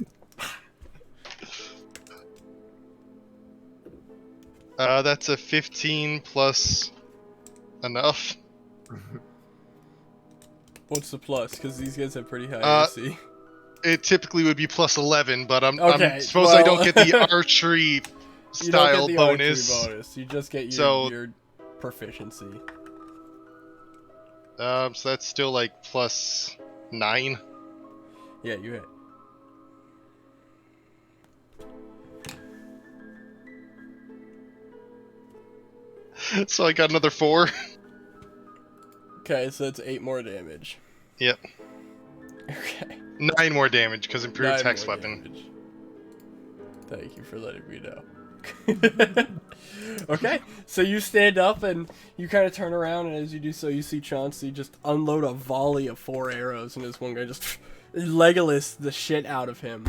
[SPEAKER 4] That's a 15 plus enough.
[SPEAKER 1] What's the plus? Because these guys have pretty high AC.
[SPEAKER 4] It typically would be plus 11, but I'm
[SPEAKER 1] Okay,
[SPEAKER 4] suppose I don't
[SPEAKER 1] well-
[SPEAKER 4] get the archery
[SPEAKER 1] You don't
[SPEAKER 4] style
[SPEAKER 1] get the
[SPEAKER 4] bonus.
[SPEAKER 1] archery bonus. You just get
[SPEAKER 4] So-
[SPEAKER 1] your proficiency.
[SPEAKER 4] So that's still like plus 9.
[SPEAKER 1] Yeah, you hit.
[SPEAKER 4] So I got another 4.
[SPEAKER 1] Okay, so that's 8 more damage.
[SPEAKER 4] Yep.
[SPEAKER 1] Okay.
[SPEAKER 4] 9 more damage because improved
[SPEAKER 1] 9
[SPEAKER 4] hex
[SPEAKER 1] more
[SPEAKER 4] weapon.
[SPEAKER 1] damage. Thank you for letting me know. Okay, so you stand up and you kind of turn around, and as you do so, you see Chauncey just unload a volley of 4 arrows, and this one guy just Legolas the shit out of him.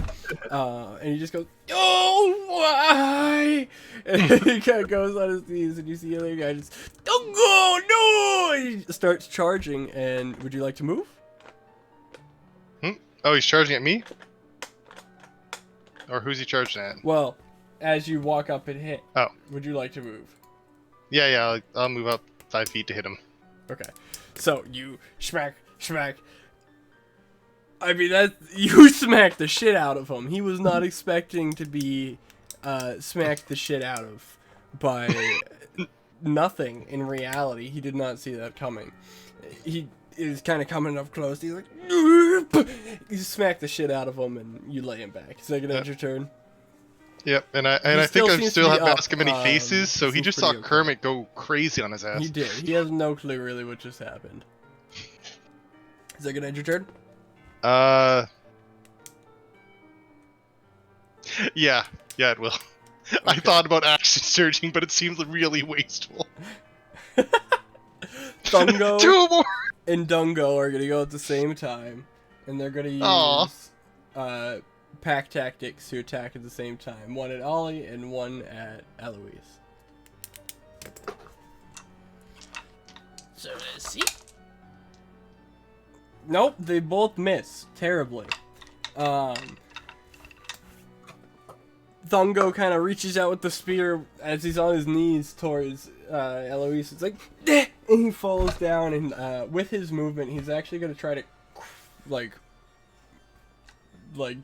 [SPEAKER 1] And he just goes, "Oh, why?" And he kind of goes on his knees, and you see the other guy just, "Don't go, no!" And he starts charging, and would you like to move?
[SPEAKER 4] Oh, he's charging at me? Or who's he charging at?
[SPEAKER 1] Well, as you walk up and hit,
[SPEAKER 4] Oh.
[SPEAKER 1] would you like to move?
[SPEAKER 4] Yeah, I'll move up 5 feet to hit him.
[SPEAKER 1] Okay. So you smack. I mean, you smacked the shit out of him. He was not expecting to be smacked the shit out of by nothing in reality. He did not see that coming. He is kind of coming up close. He's like, you smack the shit out of him, and you lay him back. Is that gonna end your turn?
[SPEAKER 4] Yep, and I
[SPEAKER 1] still
[SPEAKER 4] think I
[SPEAKER 1] seems
[SPEAKER 4] still
[SPEAKER 1] to be
[SPEAKER 4] have
[SPEAKER 1] up,
[SPEAKER 4] Ask Him Any Faces, so he
[SPEAKER 1] seems
[SPEAKER 4] just saw
[SPEAKER 1] pretty okay.
[SPEAKER 4] Kermit go crazy on his ass.
[SPEAKER 1] He did. He has no clue really what just happened. Is that gonna end your turn?
[SPEAKER 4] Yeah, it will. I thought about action searching, but it seems really wasteful.
[SPEAKER 1] Thungo
[SPEAKER 4] 2 more!
[SPEAKER 1] and Dungo are gonna go at the same time, and they're gonna
[SPEAKER 4] Aw.
[SPEAKER 1] use pack tactics to attack at the same time. One at Ollie and one at Eloise. So let's see. Nope, they both miss terribly. Thungo kind of reaches out with the spear as he's on his knees towards Eloise. It's like, "Deh!" And he falls down, and with his movement, he's actually going to try to, like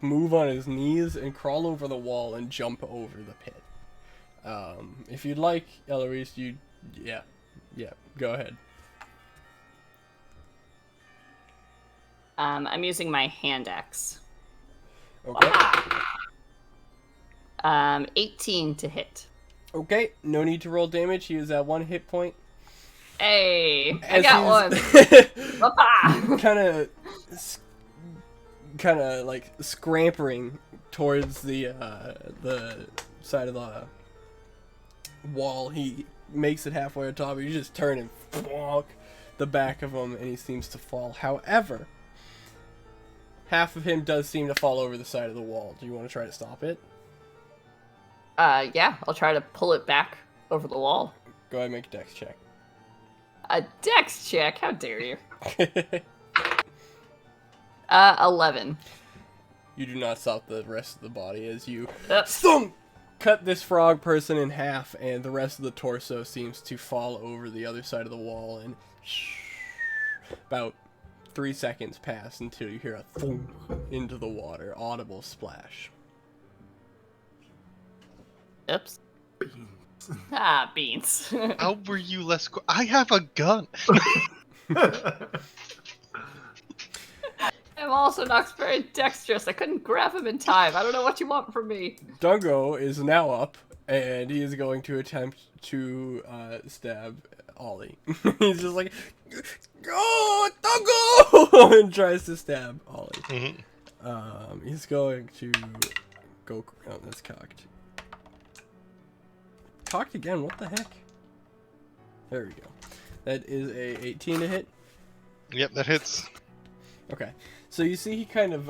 [SPEAKER 1] move on his knees and crawl over the wall and jump over the pit. If you'd like, Eloise, yeah, go ahead.
[SPEAKER 2] I'm using my hand axe.
[SPEAKER 1] Okay.
[SPEAKER 2] 18 to hit.
[SPEAKER 1] Okay, no need to roll damage. He is at 1 hit point.
[SPEAKER 2] Hey, I
[SPEAKER 1] As
[SPEAKER 2] got
[SPEAKER 1] he's
[SPEAKER 2] one. Papa!
[SPEAKER 1] kind of like scampering towards the side of the wall. He makes it halfway on top. You just turn and bonk the back of him, and he seems to fall. However, half of him does seem to fall over the side of the wall. Do you want to try to stop it?
[SPEAKER 2] Yeah, I'll try to pull it back over the wall.
[SPEAKER 1] Go ahead and make a dex check.
[SPEAKER 2] A dex check? How dare you? 11.
[SPEAKER 1] You do not stop the rest of the body as you
[SPEAKER 2] Oops.
[SPEAKER 1] cut this frog person in half, and the rest of the torso seems to fall over the other side of the wall, and about 3 seconds pass until you hear a thump into the water, audible splash.
[SPEAKER 2] Oops. Beans.
[SPEAKER 4] How were you less... I have a gun!
[SPEAKER 2] I'm also not very dexterous. I couldn't grab him in time. I don't know what you want from me.
[SPEAKER 1] Dungo is now up, and he is going to attempt to stab Ollie. He's just like, "Go, Dungo!" and tries to stab Ollie. He's going to go... Oh, that's cocked. Cocked again, what the heck? There we go. That is a 18 to hit.
[SPEAKER 4] Yep, that hits.
[SPEAKER 1] Okay. So you see he kind of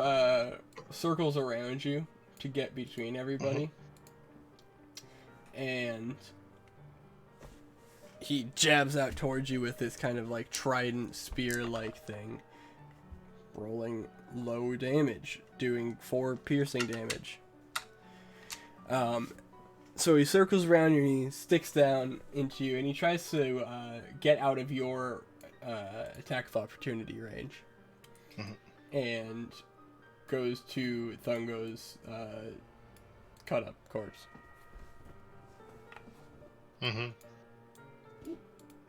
[SPEAKER 1] circles around you to get between everybody. And he jabs out towards you with this kind of like trident spear-like thing. Rolling low damage, doing 4 piercing damage. So he circles around you and he sticks down into you, and he tries to get out of your attack of opportunity range. And goes to Thungo's cut up corpse.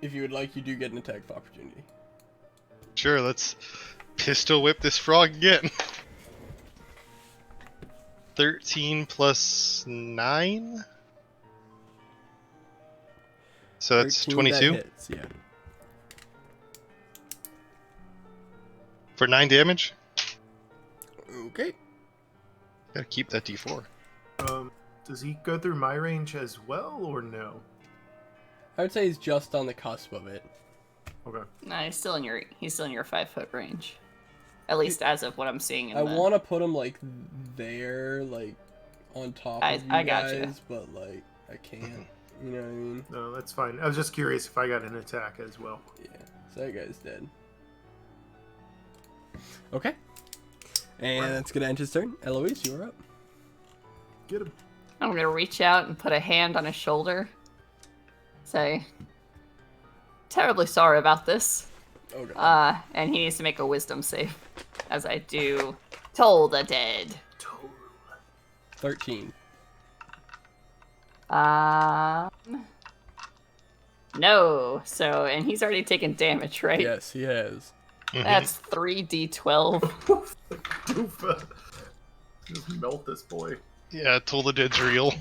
[SPEAKER 1] If you would like, you do get an attack of opportunity.
[SPEAKER 4] Sure, let's pistol whip this frog again. 13 plus 9? So that's 22?
[SPEAKER 1] That hits, yeah.
[SPEAKER 4] For 9 damage?
[SPEAKER 1] Okay.
[SPEAKER 4] Gotta keep that d4.
[SPEAKER 3] Does he go through my range as well, or no?
[SPEAKER 1] I would say he's just on the cusp of it.
[SPEAKER 3] Okay.
[SPEAKER 2] Nah, he's still in your 5-foot range. At least as of what I'm seeing in
[SPEAKER 1] I
[SPEAKER 2] the...
[SPEAKER 1] want to put him like there, like on top of you
[SPEAKER 2] I
[SPEAKER 1] guys,
[SPEAKER 2] gotcha.
[SPEAKER 1] but like I can't. You know what I mean?
[SPEAKER 3] No, that's fine. I was just curious if I got an attack as well.
[SPEAKER 1] Yeah. So that guy's dead. Okay. And that's gonna end his turn. Eloise, you're up.
[SPEAKER 3] Get him.
[SPEAKER 2] I'm gonna reach out and put a hand on his shoulder. Say, terribly sorry about this.
[SPEAKER 1] Oh god.
[SPEAKER 2] And he needs to make a wisdom save. As I do Toll the Dead.
[SPEAKER 1] 13.
[SPEAKER 2] No. So, and he's already taken damage, right?
[SPEAKER 1] Yes, he has.
[SPEAKER 2] That's 3d12.
[SPEAKER 3] Just melt this boy.
[SPEAKER 4] Yeah, Toll the Dead's real.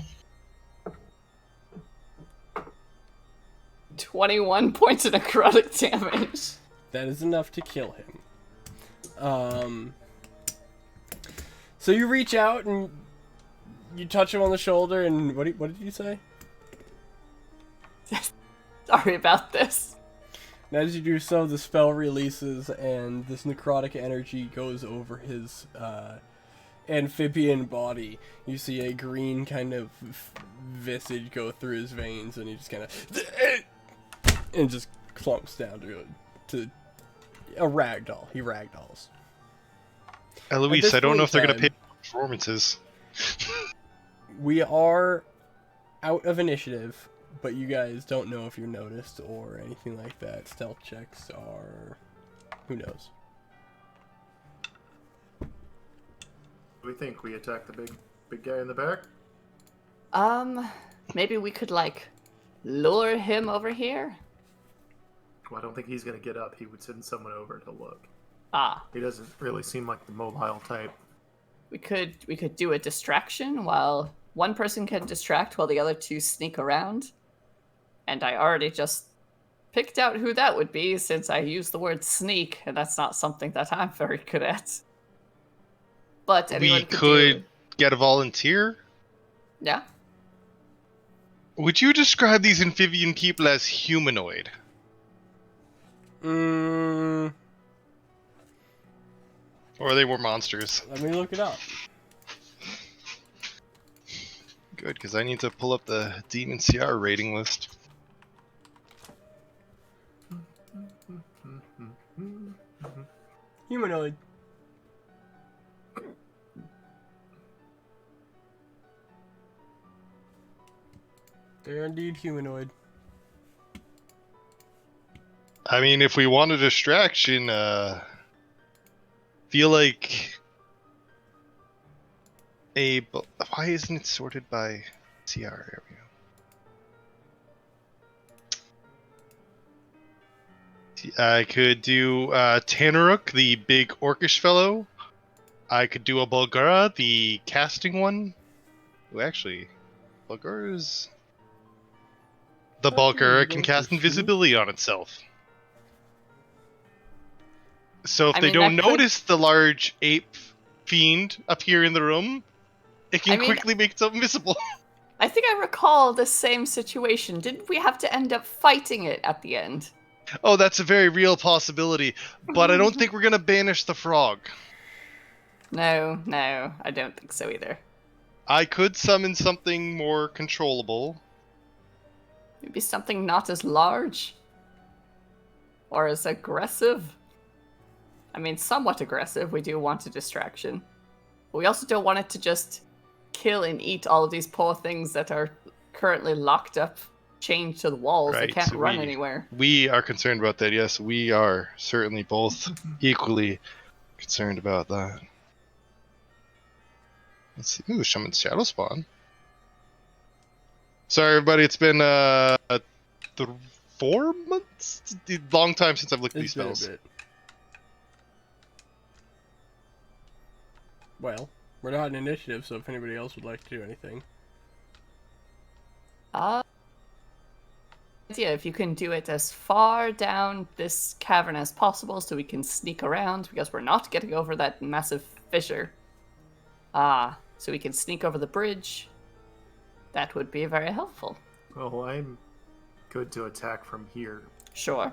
[SPEAKER 2] 21 points of necrotic damage.
[SPEAKER 1] That is enough to kill him. So you reach out and you touch him on the shoulder, and what did you say?
[SPEAKER 2] Sorry about this.
[SPEAKER 1] And as you do so, the spell releases, and this necrotic energy goes over his amphibian body. You see a green kind of visage go through his veins, and he just kind of and just clumps down to a ragdoll. He ragdolls.
[SPEAKER 4] Eloise, I don't know if they're going to
[SPEAKER 1] time,
[SPEAKER 4] pay performances.
[SPEAKER 1] We are out of initiative, but you guys don't know if you're noticed or anything like that. Stealth checks are... who knows?
[SPEAKER 3] Do we think we attack the big guy in the back?
[SPEAKER 2] Maybe we could, like, lure him over here?
[SPEAKER 3] Well, I don't think he's going to get up. He would send someone over to look.
[SPEAKER 2] Ah.
[SPEAKER 3] He doesn't really seem like the mobile type.
[SPEAKER 2] We could do a distraction while one person can distract while the other two sneak around. And I already just picked out who that would be since I used the word sneak, and that's not something that I'm very good at. But anyone
[SPEAKER 4] We could get a volunteer?
[SPEAKER 2] Yeah.
[SPEAKER 4] Would you describe these amphibian people as humanoid? Or are they more monsters?
[SPEAKER 1] Let me look it up.
[SPEAKER 4] Good, because I need to pull up the Demon CR rating list.
[SPEAKER 1] Humanoid. They're indeed humanoid.
[SPEAKER 4] I mean, if we want a distraction, feel like why isn't it sorted by CR? There we go. I could do Tanaruk, the big orcish fellow. I could do a Bulgara, the casting one. Ooh, actually, Bulgara's... The Bulgara can cast invisibility on itself. So if they don't notice the large ape fiend appear in the room, it can quickly make itself invisible.
[SPEAKER 2] I think I recall the same situation. Didn't we have to end up fighting it at the end?
[SPEAKER 4] Oh, that's a very real possibility, but I don't think we're gonna banish the frog.
[SPEAKER 2] No, I don't think so either.
[SPEAKER 4] I could summon something more controllable.
[SPEAKER 2] Maybe something not as large? Or as aggressive? I mean, somewhat aggressive. We do want a distraction. But we also don't want it to just kill and eat all of these poor things that are currently locked up, chained to the walls.
[SPEAKER 4] Right,
[SPEAKER 2] They can't run anywhere.
[SPEAKER 4] We are concerned about that, yes. We are certainly both equally concerned about that. Let's see. Ooh, Shaman's Shadow Spawn. Sorry, everybody. It's been 4 months? It's a long time since I've looked at these spells.
[SPEAKER 1] Well, we're not in initiative, so if anybody else would like to do anything.
[SPEAKER 2] Idea if you can do it as far down this cavern as possible so we can sneak around, because we're not getting over that massive fissure. So we can sneak over the bridge. That would be very helpful.
[SPEAKER 3] Well, I'm good to attack from here.
[SPEAKER 2] Sure.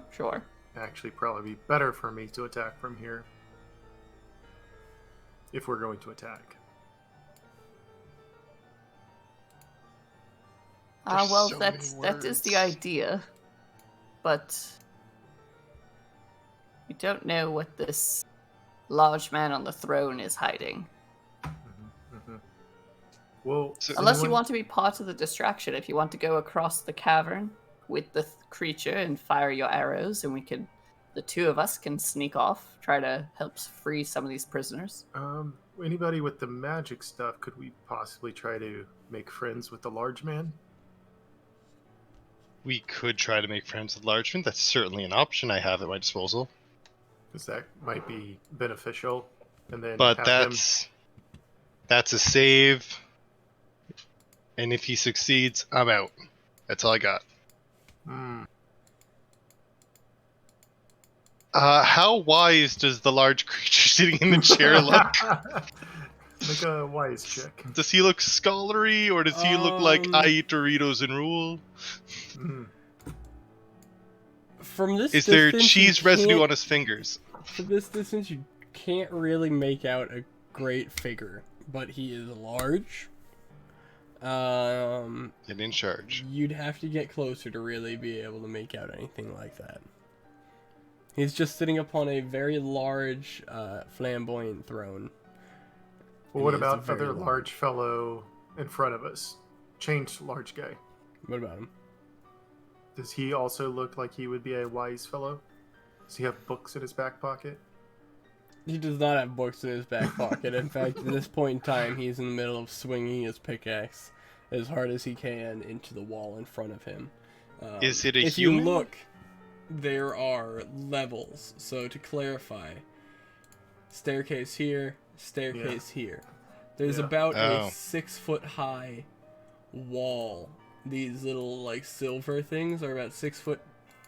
[SPEAKER 3] Actually, probably be better for me to attack from here. If we're going to attack.
[SPEAKER 2] Well,
[SPEAKER 4] so
[SPEAKER 2] that is the
[SPEAKER 4] words.
[SPEAKER 2] idea. But we don't know what this large man on the throne is hiding.
[SPEAKER 3] Well,
[SPEAKER 2] Unless you want to be part of the distraction. If you want to go across the cavern with the creature and fire your arrows, and the two of us can sneak off, try to help free some of these prisoners.
[SPEAKER 3] Anybody with the magic stuff, could we possibly try to make friends with the large man?
[SPEAKER 4] We could try to make friends with Largeman. That's certainly an option I have at my disposal.
[SPEAKER 3] Because that might be beneficial. And then
[SPEAKER 4] But that's a save. And if he succeeds, I'm out. That's all I got.
[SPEAKER 3] Hmm.
[SPEAKER 4] How wise does the large creature sitting in the chair look?
[SPEAKER 3] Make a wise check.
[SPEAKER 4] Does he look scholarly, or does he look like I eat Doritos and rule?
[SPEAKER 3] Hmm.
[SPEAKER 1] From this
[SPEAKER 4] Is there
[SPEAKER 1] distance,
[SPEAKER 4] cheese
[SPEAKER 1] you
[SPEAKER 4] residue
[SPEAKER 1] can't-
[SPEAKER 4] on his fingers?
[SPEAKER 1] From this distance, you can't really make out a great figure, but he is large.
[SPEAKER 4] And in charge.
[SPEAKER 1] You'd have to get closer to really be able to make out anything like that. He's just sitting upon a very large, flamboyant throne.
[SPEAKER 3] Well, what
[SPEAKER 1] He is
[SPEAKER 3] about
[SPEAKER 1] very
[SPEAKER 3] other large fellow in front of us? Changed large guy.
[SPEAKER 1] What about him?
[SPEAKER 3] Does he also look like he would be a wise fellow? Does he have books in his back pocket?
[SPEAKER 1] He does not have books in his back pocket. In fact, at this point in time, he's in the middle of swinging his pickaxe as hard as he can into the wall in front of him.
[SPEAKER 4] Is it a
[SPEAKER 1] if
[SPEAKER 4] human?
[SPEAKER 1] you look, there are levels. So to clarify, staircase here, staircase here. There's
[SPEAKER 3] Yeah.
[SPEAKER 1] about
[SPEAKER 4] Oh.
[SPEAKER 1] a 6-foot high wall. These little like silver things are about 6 foot,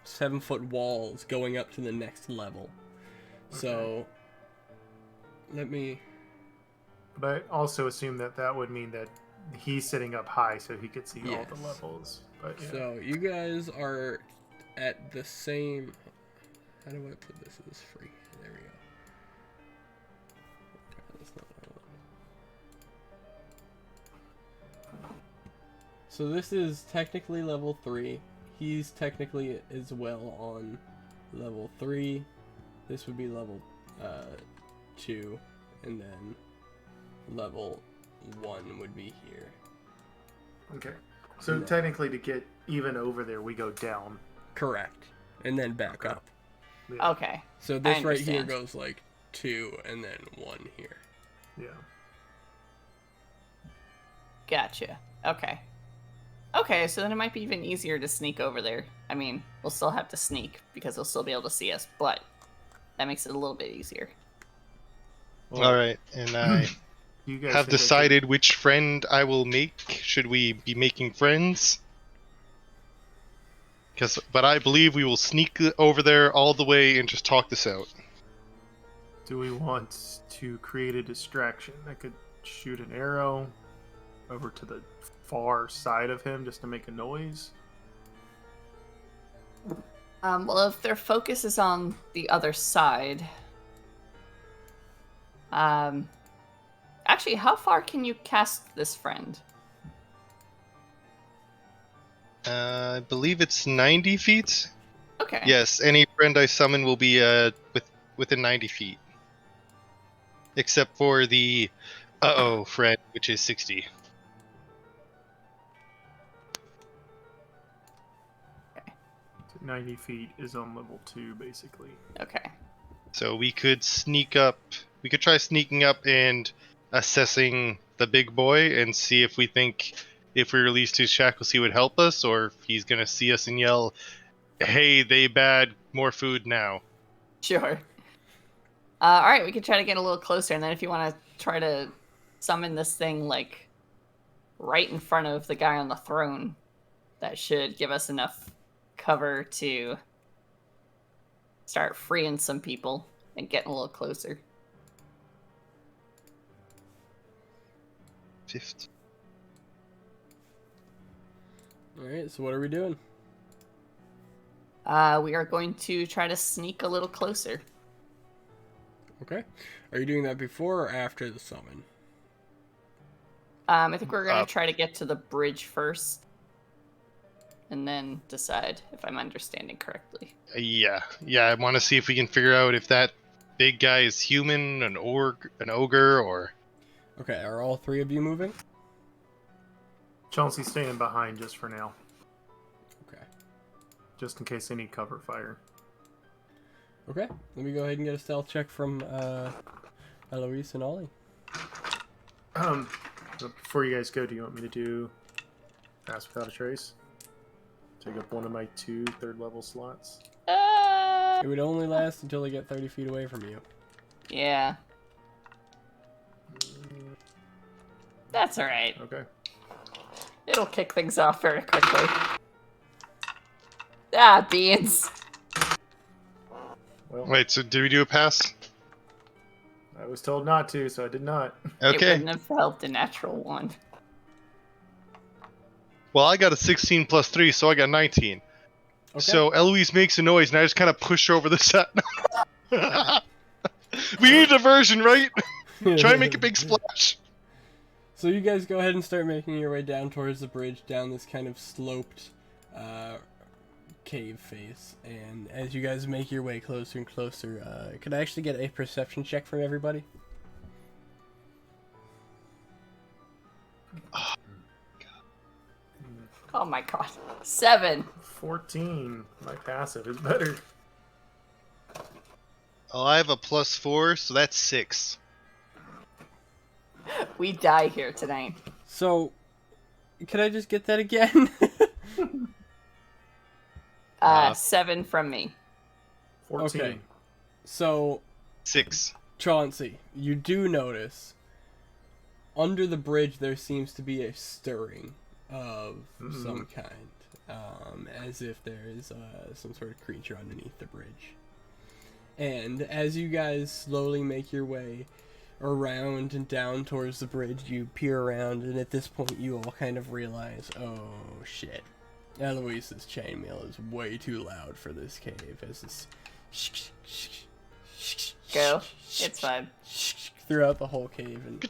[SPEAKER 1] 7 foot walls going up to the next level. So let me.
[SPEAKER 3] But I also assume that that would mean that he's sitting up high so he could see all
[SPEAKER 1] Yes.
[SPEAKER 3] the levels. But yeah.
[SPEAKER 1] So you guys are at the same. How do I put this as free? There we go. Okay, that's not what I want. So this is technically level 3. He's technically as well on level 3. This would be level 2, and then level 1 would be here.
[SPEAKER 3] Okay. So
[SPEAKER 1] No.
[SPEAKER 3] technically, to get even over there, we go down.
[SPEAKER 1] Correct. And then back up.
[SPEAKER 3] Yeah.
[SPEAKER 2] Okay.
[SPEAKER 1] So this right here
[SPEAKER 2] understand.
[SPEAKER 1] goes like 2 and then 1 here.
[SPEAKER 3] Yeah.
[SPEAKER 2] Gotcha. Okay. Okay, so then it might be even easier to sneak over there. I mean, we'll still have to sneak because they'll still be able to see us, but that makes it a little bit easier.
[SPEAKER 4] Alright, and I
[SPEAKER 3] You guys
[SPEAKER 4] have
[SPEAKER 3] think I
[SPEAKER 4] decided which friend I will make. Should we be making friends? But I believe we will sneak over there all the way and just talk this out.
[SPEAKER 3] Do we want to create a distraction? I could shoot an arrow over to the far side of him just to make a noise.
[SPEAKER 2] Well, if their focus is on the other side, actually, how far can you cast this friend?
[SPEAKER 4] I believe it's 90 feet?
[SPEAKER 2] Okay.
[SPEAKER 4] Yes, any friend I summon will be within 90 feet. Except for the friend, which is 60.
[SPEAKER 3] So 90 feet is on level 2, basically.
[SPEAKER 2] Okay.
[SPEAKER 4] So we could sneak up. We could try sneaking up and assessing the big boy and see if we think if we release his shackles he would help us, or if he's gonna see us and yell, "Hey, they bad, more food now."
[SPEAKER 2] Sure. All right, we can try to get a little closer, and then if you want to try to summon this thing, like, right in front of the guy on the throne, that should give us enough cover to start freeing some people and getting a little closer.
[SPEAKER 4] 50.
[SPEAKER 1] Alright, so what are we doing?
[SPEAKER 2] We are going to try to sneak a little closer.
[SPEAKER 1] Okay. Are you doing that before or after the summon?
[SPEAKER 2] I think we're going to try to get to the bridge first, and then decide if I'm understanding correctly.
[SPEAKER 4] Yeah. I want to see if we can figure out if that big guy is human, an ogre, or...
[SPEAKER 1] Okay, are all 3 of you moving?
[SPEAKER 3] Chauncey's staying behind just for now,
[SPEAKER 1] Okay.
[SPEAKER 3] just in case they need cover fire.
[SPEAKER 1] Okay, let me go ahead and get a stealth check from Eloise and Ollie.
[SPEAKER 3] But before you guys go, do you want me to do Pass Without a Trace? Take up one of my 2 third-level slots.
[SPEAKER 1] It would only last until they get 30 feet away from you.
[SPEAKER 2] Yeah. That's alright.
[SPEAKER 3] Okay.
[SPEAKER 2] It'll kick things off very quickly. Ah, beans.
[SPEAKER 3] Well,
[SPEAKER 4] Wait, so did we do a pass?
[SPEAKER 3] I was told not to, so I did not.
[SPEAKER 2] It
[SPEAKER 4] Okay.
[SPEAKER 2] wouldn't have helped a natural one.
[SPEAKER 4] Well, I got a 16 plus 3, so I got 19.
[SPEAKER 1] Okay.
[SPEAKER 4] So Eloise makes a noise, and I just kind of push her over the set. We need a diversion, right? Try and make a big splash.
[SPEAKER 1] So you guys go ahead and start making your way down towards the bridge, down this kind of sloped cave face. And as you guys make your way closer and closer, could I actually get a perception check from everybody?
[SPEAKER 2] Oh my god. 7.
[SPEAKER 3] 14. My passive is better.
[SPEAKER 4] Oh, I have a plus 4, so that's 6.
[SPEAKER 2] We die here tonight.
[SPEAKER 1] So, could I just get that again?
[SPEAKER 2] 7 from me.
[SPEAKER 3] 14.
[SPEAKER 1] Okay. So,
[SPEAKER 4] 6.
[SPEAKER 1] Chauncey, you do notice under the bridge there seems to be a stirring of some kind, as if there is some sort of creature underneath the bridge. And as you guys slowly make your way around and down towards the bridge, you peer around, and at this point you all kind of realize, oh shit, Eloise's chainmail is way too loud for this cave, as this
[SPEAKER 2] Go. It's fine.
[SPEAKER 1] throughout the whole cave, and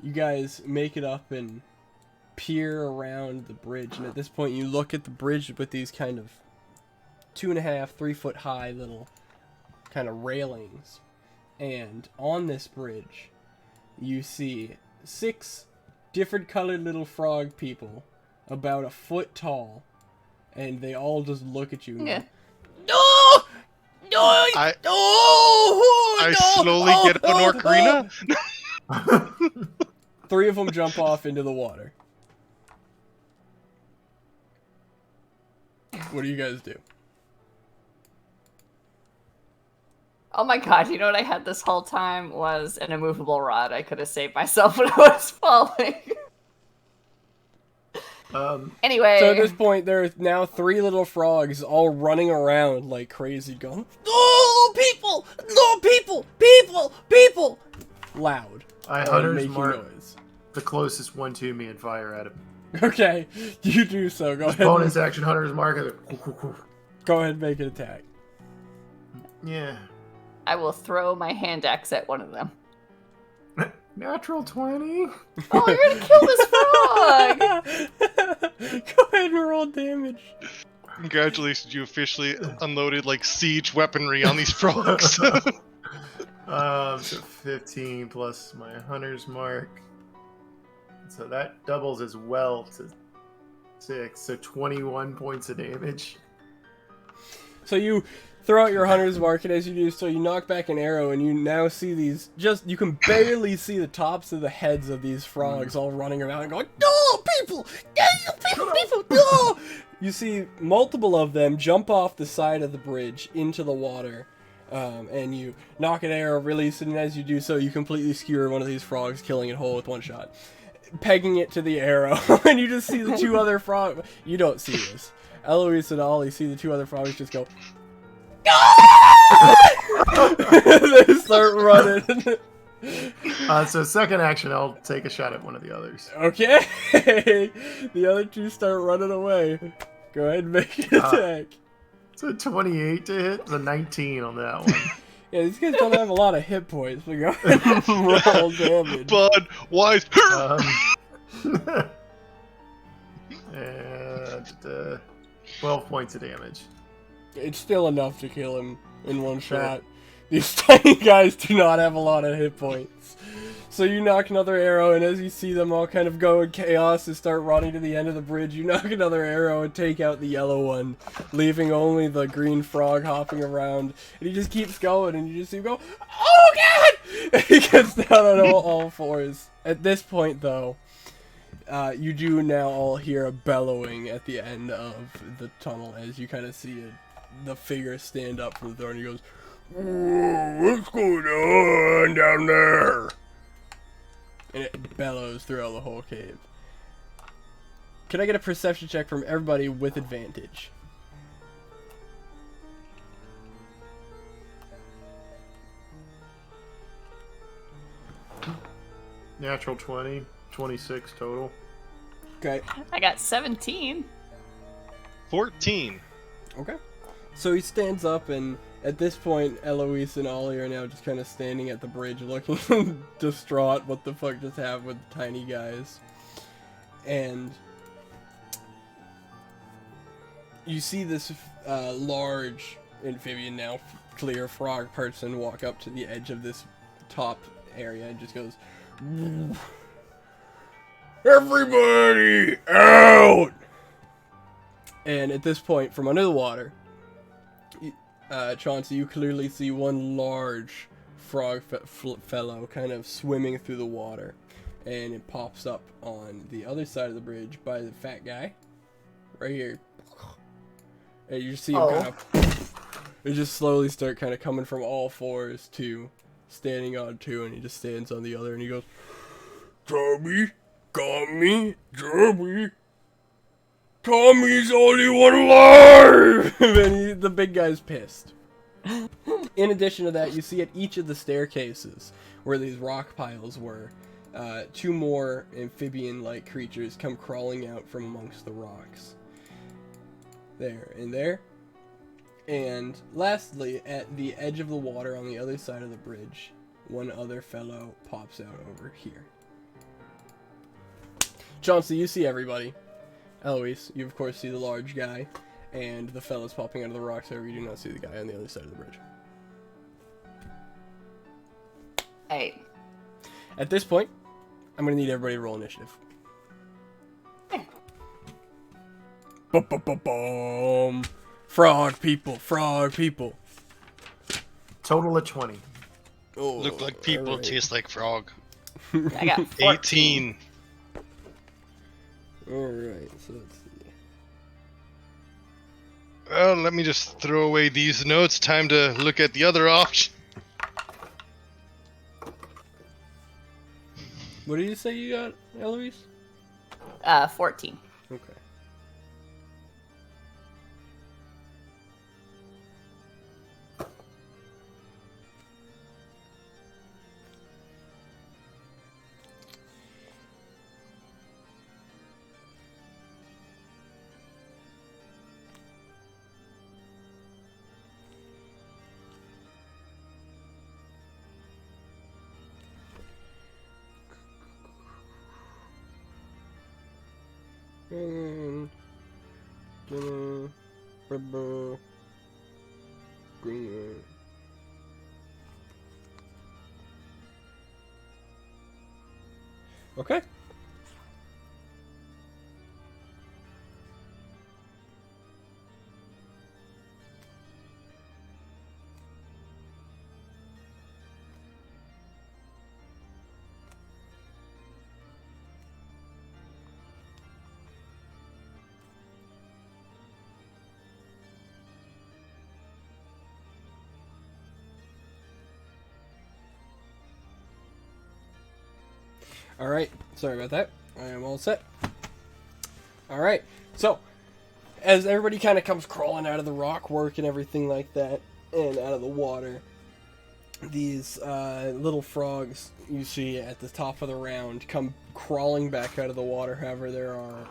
[SPEAKER 1] you guys make it up and peer around the bridge, and at this point you look at the bridge with these kind of 2.5, 3 foot high little kind of railings, and on this bridge you see 6 different colored little frog people about a foot tall, and they all just look at you and
[SPEAKER 2] Yeah.
[SPEAKER 1] go, no,
[SPEAKER 4] I
[SPEAKER 1] no,
[SPEAKER 4] slowly
[SPEAKER 1] oh,
[SPEAKER 4] get up an ocarina.
[SPEAKER 1] 3 of them jump off into the water. What do you guys do?
[SPEAKER 2] Oh my god, you know what I had this whole time was an immovable rod. I could have saved myself when I was falling. Anyway.
[SPEAKER 1] So at this point, there are now 3 little frogs all running around like crazy, going, "No people! No people! People! People!" Loud.
[SPEAKER 3] I
[SPEAKER 1] and
[SPEAKER 3] hunters
[SPEAKER 1] making
[SPEAKER 3] mark
[SPEAKER 1] noise.
[SPEAKER 3] the closest one to me and fire at him.
[SPEAKER 1] Okay, you do so. Go ahead.
[SPEAKER 3] Bonus action, hunters mark it.
[SPEAKER 1] Go ahead and make an attack.
[SPEAKER 3] Yeah.
[SPEAKER 2] I will throw my hand axe at one of them.
[SPEAKER 3] Natural 20.
[SPEAKER 2] Oh, you're gonna kill this frog!
[SPEAKER 1] Go ahead and roll damage.
[SPEAKER 4] Congratulations, you officially unloaded like siege weaponry on these frogs.
[SPEAKER 3] So 15 plus my hunter's mark. So that doubles as well to 6. So 21 points of damage.
[SPEAKER 1] So you throw out your hunter's mark, and as you do so, you knock back an arrow, and you now see these, you can barely see the tops of the heads of these frogs all running around and going, "No, people! People, no!" You see multiple of them jump off the side of the bridge into the water, and you knock an arrow, release it, and as you do so, you completely skewer one of these frogs, killing it whole with one shot, pegging it to the arrow, and you just see the 2 other frogs. You don't see this. Eloise and Ollie see the 2 other frogs just go, they start running.
[SPEAKER 3] So second action, I'll take a shot at one of the others.
[SPEAKER 1] Okay. The other 2 start running away. Go ahead and make an attack.
[SPEAKER 3] So 28 to hit, the 19 on that one.
[SPEAKER 1] Yeah, these guys don't have a lot of hit points, but go ahead and roll damage.
[SPEAKER 4] Bud, wise.
[SPEAKER 3] And 12 points of damage.
[SPEAKER 1] It's still enough to kill him in one shot. These tiny guys do not have a lot of hit points. So you knock another arrow, and as you see them all kind of go in chaos and start running to the end of the bridge, you knock another arrow and take out the yellow one, leaving only the green frog hopping around. And he just keeps going, and you just see him go, "Oh god!" And he gets down on all 4s. At this point, though, you do now all hear a bellowing at the end of the tunnel as you kind of see the figure stand up from the door, and he goes, "What's going on down there?" And it bellows throughout the whole cave. can I get a perception check from everybody with advantage?
[SPEAKER 3] Natural 20, 26 total.
[SPEAKER 1] Okay.
[SPEAKER 2] I got 17.
[SPEAKER 4] 14.
[SPEAKER 1] Okay. So he stands up, and at this point, Eloise and Ollie are now just kind of standing at the bridge looking distraught. What the fuck just happened with the tiny guys? And you see this large amphibian, now clear frog person, walk up to the edge of this top area and just goes, "Everybody out!" And at this point, from under the water, Chauncey, you clearly see one large frog fellow kind of swimming through the water, and it pops up on the other side of the bridge by the fat guy, right here. And you see him kind of, it just slowly start kind of coming from all fours to standing on two, and he just stands on the other, and he goes, "Tommy, got me, Tommy. Tommy's only one alive!" And the big guy's pissed. In addition to that, you see at each of the staircases where these rock piles were, two more amphibian-like creatures come crawling out from amongst the rocks. There and there. And lastly, at the edge of the water on the other side of the bridge, one other fellow pops out over here. Chauncey, you see everybody. Eloise, you of course see the large guy, and the fellows popping out of the rocks. However, you do not see the guy on the other side of the bridge.
[SPEAKER 2] Hey.
[SPEAKER 1] At this point, I'm going to need everybody to roll initiative. Boom. Frog people, frog people.
[SPEAKER 3] Total of 20.
[SPEAKER 1] Oh,
[SPEAKER 4] Look like people,
[SPEAKER 1] alright.
[SPEAKER 4] taste like frog.
[SPEAKER 2] I got 14.
[SPEAKER 4] 18.
[SPEAKER 1] Alright, so let's see.
[SPEAKER 4] Well, let me just throw away these notes. Time to look at the other option.
[SPEAKER 1] What did you say you got, Eloise?
[SPEAKER 2] 14.
[SPEAKER 1] Okay. Okay. Alright, sorry about that. I am all set. Alright, so, as everybody kind of comes crawling out of the rock work and everything like that, and out of the water, these little frogs you see at the top of the round come crawling back out of the water. However, there are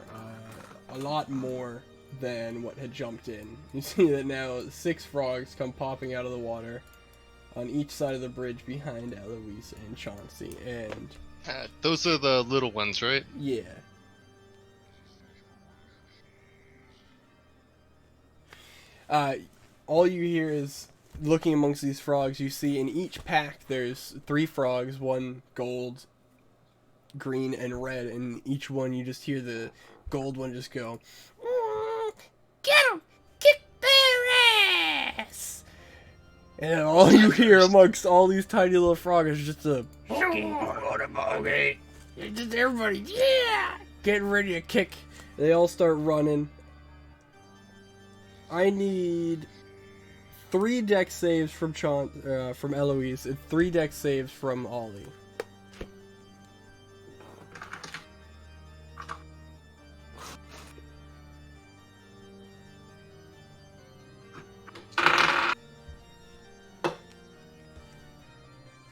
[SPEAKER 1] a lot more than what had jumped in. You see that now 6 frogs come popping out of the water on each side of the bridge behind Eloise and Chauncey, and
[SPEAKER 4] Those are the little ones, right?
[SPEAKER 1] yeah. All you hear is, looking amongst these frogs, you see in each pack there's 3 frogs, one gold, green, and red, and each one you just hear the gold one just go, "Get 'em! Kick their ass!" And all you hear amongst all these tiny little frogs is just a just everybody, yeah, getting ready to kick. They all start running. I need 3 dex saves from from Eloise and 3 dex saves from Ollie.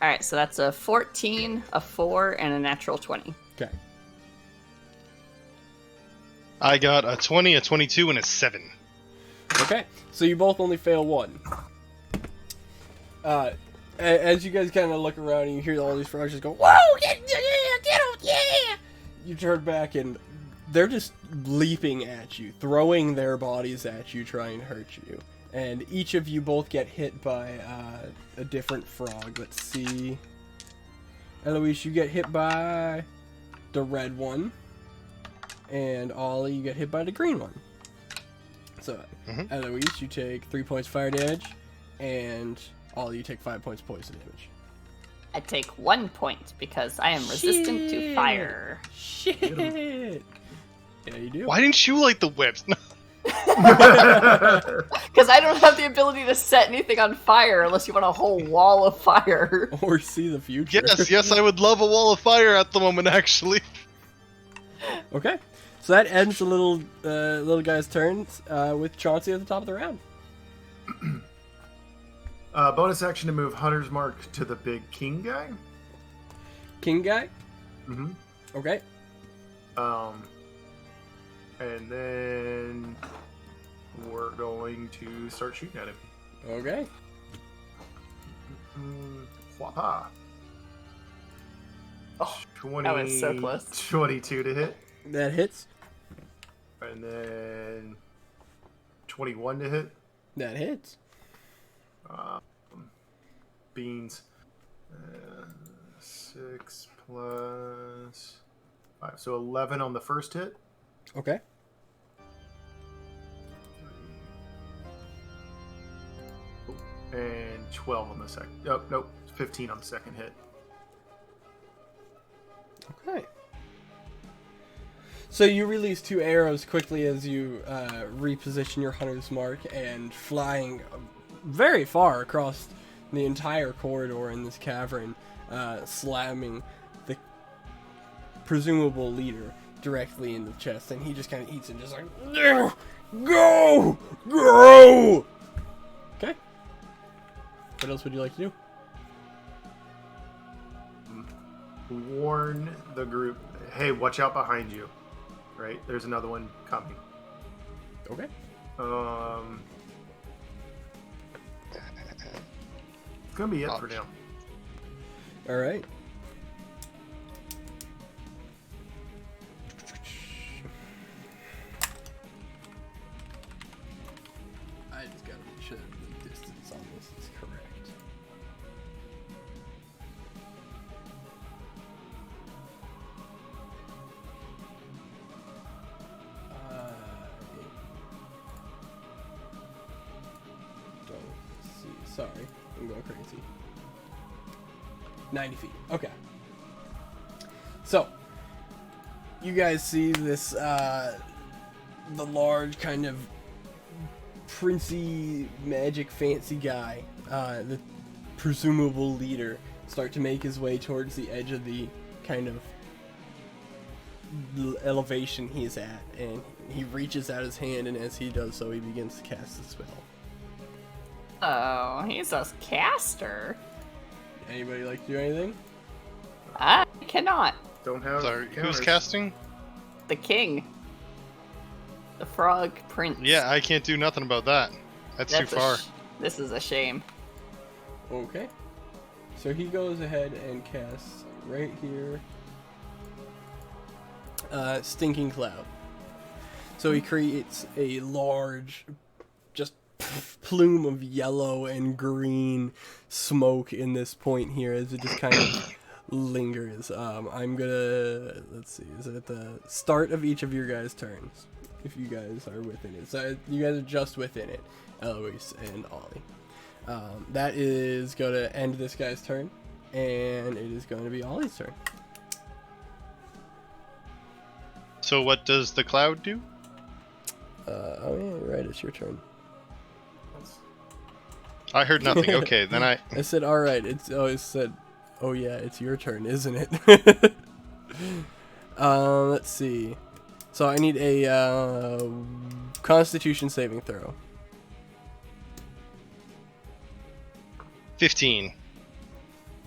[SPEAKER 2] All right, so that's a 14, a 4, and a natural 20.
[SPEAKER 1] Okay.
[SPEAKER 4] I got a 20, a 22, and a 7.
[SPEAKER 1] Okay, so you both only fail one. As you guys kind of look around and you hear all these frogs just go, "Whoa, get out, yeah!" You turn back and they're just leaping at you, throwing their bodies at you, trying to hurt you. And each of you both get hit by a different frog. Let's see. Eloise, you get hit by the red one. And Ollie, you get hit by the green one. So, Eloise, you take 3 points fire damage. And Ollie, you take 5 points poison damage.
[SPEAKER 2] I take 1 point because I am resistant to fire.
[SPEAKER 1] Shit! Yeah, you do.
[SPEAKER 4] Why didn't you light the whips?
[SPEAKER 2] Because I don't have the ability to set anything on fire unless you want a whole wall of fire.
[SPEAKER 1] Or see the future.
[SPEAKER 4] Yes, I would love a wall of fire at the moment, actually.
[SPEAKER 1] Okay, so that ends the little guy's turns with Chauncey at the top of the round.
[SPEAKER 3] Bonus action to move Hunter's Mark to the big king guy.
[SPEAKER 1] King guy?
[SPEAKER 3] Mm-hmm.
[SPEAKER 1] Okay.
[SPEAKER 3] And then we're going to start shooting at him.
[SPEAKER 1] Okay.
[SPEAKER 3] Whapa.
[SPEAKER 2] Oh,
[SPEAKER 3] 20,
[SPEAKER 2] that was so close.
[SPEAKER 3] 22 to hit.
[SPEAKER 1] That hits.
[SPEAKER 3] And then 21 to hit.
[SPEAKER 1] That hits.
[SPEAKER 3] Beans. 6 plus 5. So 11 on the first hit.
[SPEAKER 1] Okay.
[SPEAKER 3] And 12 on the second. Oh, nope. 15 on the second hit.
[SPEAKER 1] Okay. So you release 2 arrows quickly as you reposition your hunter's mark and flying very far across the entire corridor in this cavern, slamming the presumable leader directly in the chest, and he just kind of eats it, just like, go! Okay. What else would you like to do?
[SPEAKER 3] Warn the group, hey, watch out behind you. Right? There's another one coming.
[SPEAKER 1] Okay.
[SPEAKER 3] It's gonna be it for now.
[SPEAKER 1] All right. I just gotta make sure the distance on this is correct. Don't see. Sorry, I'm going crazy. 90 feet. Okay. So, you guys see this, the large kind of princey, magic, fancy guy, the presumable leader, start to make his way towards the edge of the kind of elevation he's at, and he reaches out his hand, and as he does so, he begins to cast the spell.
[SPEAKER 2] Oh, he's a caster.
[SPEAKER 1] Anybody like to do anything?
[SPEAKER 2] I cannot.
[SPEAKER 3] Don't have.
[SPEAKER 4] Sorry,
[SPEAKER 3] counters.
[SPEAKER 4] who's casting?
[SPEAKER 2] The king. The frog prince.
[SPEAKER 4] Yeah, I can't do nothing about that. That's too far.
[SPEAKER 2] This is a shame.
[SPEAKER 1] Okay. So he goes ahead and casts right here. Stinking Cloud. So he creates a large, just plume of yellow and green smoke in this point here as it just kind of lingers. I'm gonna, let's see, is it at the start of each of your guys' turns? If you guys are within it. So you guys are just within it, Eloise and Ollie. That is going to end this guy's turn, and it is going to be Ollie's turn.
[SPEAKER 4] So what does the cloud do?
[SPEAKER 1] Oh yeah, right, it's your turn.
[SPEAKER 4] I heard nothing. Okay, then I
[SPEAKER 1] said, all right. It said, oh yeah, it's your turn, isn't it? Let's see. So I need a Constitution saving throw.
[SPEAKER 4] 15.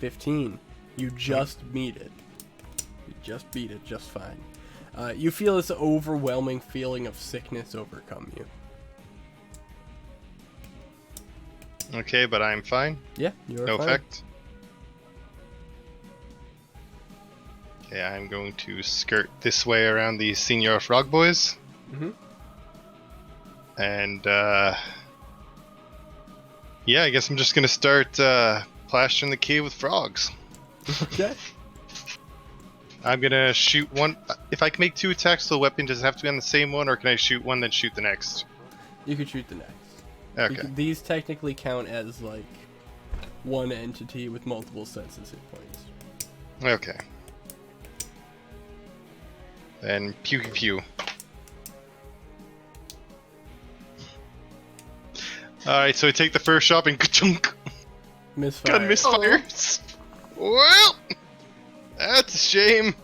[SPEAKER 1] 15. You just beat it. You just beat it just fine. You feel this overwhelming feeling of sickness overcome you.
[SPEAKER 4] Okay, but I'm fine.
[SPEAKER 1] Yeah, you're
[SPEAKER 4] No
[SPEAKER 1] fine.
[SPEAKER 4] effect. Okay, I'm going to skirt this way around the senior frog boys.
[SPEAKER 1] Mm-hmm.
[SPEAKER 4] And, yeah, I guess I'm just gonna start, plastering the cave with frogs.
[SPEAKER 1] Okay.
[SPEAKER 4] I'm gonna shoot one. If I can make 2 attacks to the weapon, does it have to be on the same one, or can I shoot one, then shoot the next?
[SPEAKER 1] You can shoot the next.
[SPEAKER 4] Okay.
[SPEAKER 1] These technically count as, like, one entity with multiple sets of hit points.
[SPEAKER 4] Okay. Then pew pew pew. Alright, so I take the first shot and ka-chunk!
[SPEAKER 1] Misfire.
[SPEAKER 4] Gun misfires! Well! That's a shame.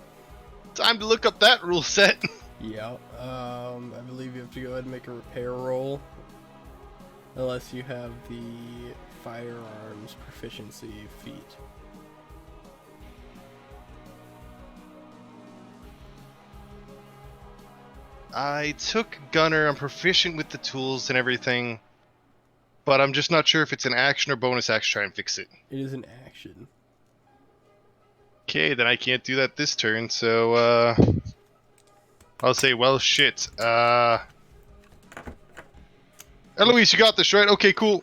[SPEAKER 4] Time to look up that rule set.
[SPEAKER 1] Yeah. I believe you have to go ahead and make a repair roll. Unless you have the firearms proficiency feat.
[SPEAKER 4] I took Gunner, I'm proficient with the tools and everything, but I'm just not sure if it's an action or bonus action to try and fix it.
[SPEAKER 1] It is an action.
[SPEAKER 4] Okay, then I can't do that this turn, so, I'll say, well, shit. Eloise, you got this, right? Okay, cool.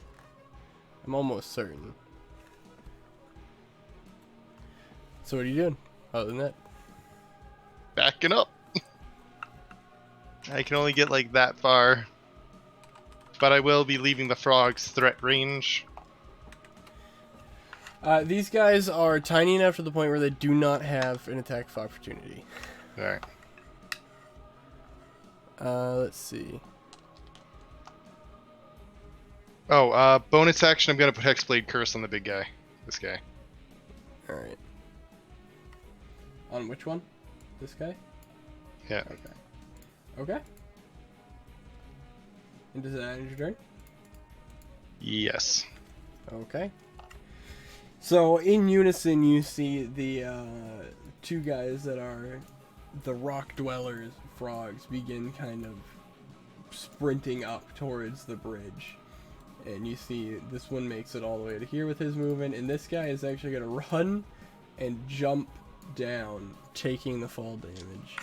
[SPEAKER 1] I'm almost certain. So what are you doing other than that?
[SPEAKER 4] Backing up. I can only get, like, that far. But I will be leaving the frogs threat range.
[SPEAKER 1] These guys are tiny enough to the point where they do not have an attack of opportunity.
[SPEAKER 4] Alright.
[SPEAKER 1] Let's see.
[SPEAKER 4] Oh, bonus action, I'm gonna put Hexblade Curse on the big guy. This guy.
[SPEAKER 1] Alright. On which one? This guy?
[SPEAKER 4] Yeah.
[SPEAKER 1] Okay. Okay. And does that end your turn?
[SPEAKER 4] Yes.
[SPEAKER 1] Okay. So, in unison, you see the 2 guys that are the rock dwellers, frogs, begin kind of sprinting up towards the bridge. And you see this one makes it all the way to here with his movement, and this guy is actually going to run and jump down, taking the fall damage.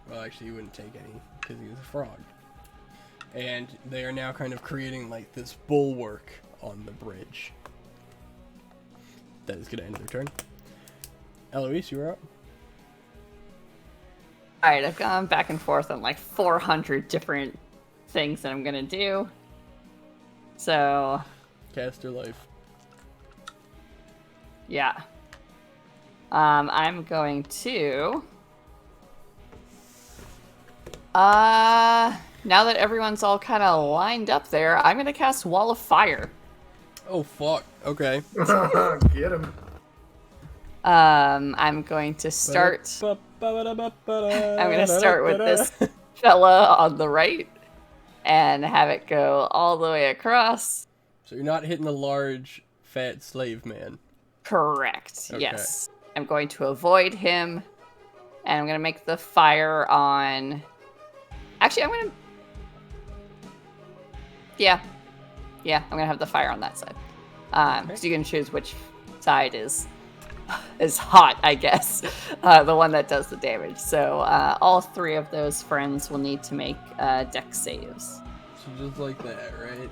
[SPEAKER 1] Well, actually, he wouldn't take any, because he was a frog. And they are now kind of creating, like, this bulwark on the bridge. That is going to end their turn. Eloise, you are up.
[SPEAKER 2] Alright, I've gone back and forth on like 400 different things that I'm gonna do. So,
[SPEAKER 1] Cast your life.
[SPEAKER 2] yeah. I'm going to... now that everyone's all kind of lined up there, I'm gonna cast Wall of Fire.
[SPEAKER 1] Oh, fuck. Okay.
[SPEAKER 3] Get him.
[SPEAKER 2] I'm going to start... I'm gonna start with this fella on the right and have it go all the way across.
[SPEAKER 1] So you're not hitting the large, fat slave man.
[SPEAKER 2] Correct.
[SPEAKER 1] Okay.
[SPEAKER 2] Yes. I'm going to avoid him, and I'm going to make the fire on... Actually, I'm going to... Yeah, I'm going to have the fire on that side. Because you can choose which side is hot, I guess. The one that does the damage. So all 3 of those friends will need to make dex saves.
[SPEAKER 1] So just like that, right?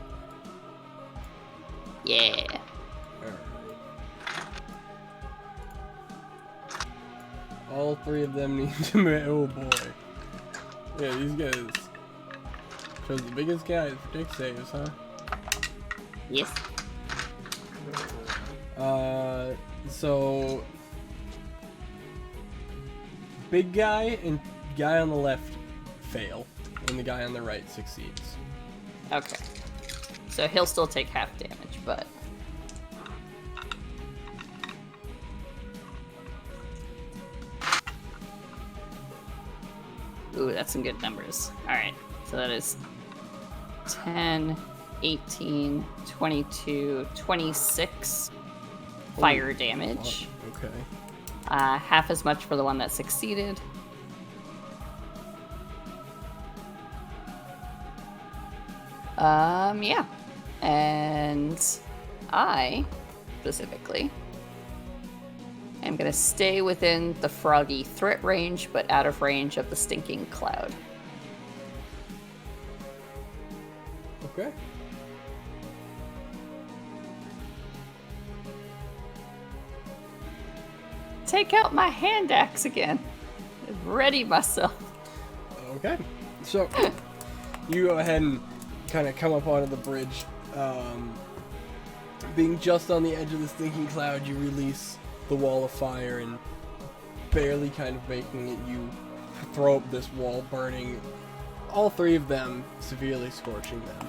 [SPEAKER 2] Yeah.
[SPEAKER 1] Alright. All 3 of them need to make... Oh, boy. Yeah, these guys... chose the biggest guys for dex saves, huh?
[SPEAKER 2] Yes.
[SPEAKER 1] So... Big guy and guy on the left fail, and the guy on the right succeeds.
[SPEAKER 2] Okay. So he'll still take half damage, but... Ooh, that's some good numbers. Alright, so that is 10, 18, 22, 26 fire damage.
[SPEAKER 1] Okay.
[SPEAKER 2] Half as much for the one that succeeded. Yeah. And I, specifically, am going to stay within the froggy threat range, but out of range of the stinking cloud.
[SPEAKER 1] Okay.
[SPEAKER 2] Take out my hand axe again. Ready myself.
[SPEAKER 1] Okay. So, you go ahead and kind of come up onto the bridge. Being just on the edge of the stinking cloud, you release the wall of fire and barely kind of making it, you throw up this wall, burning all three of them, severely scorching them.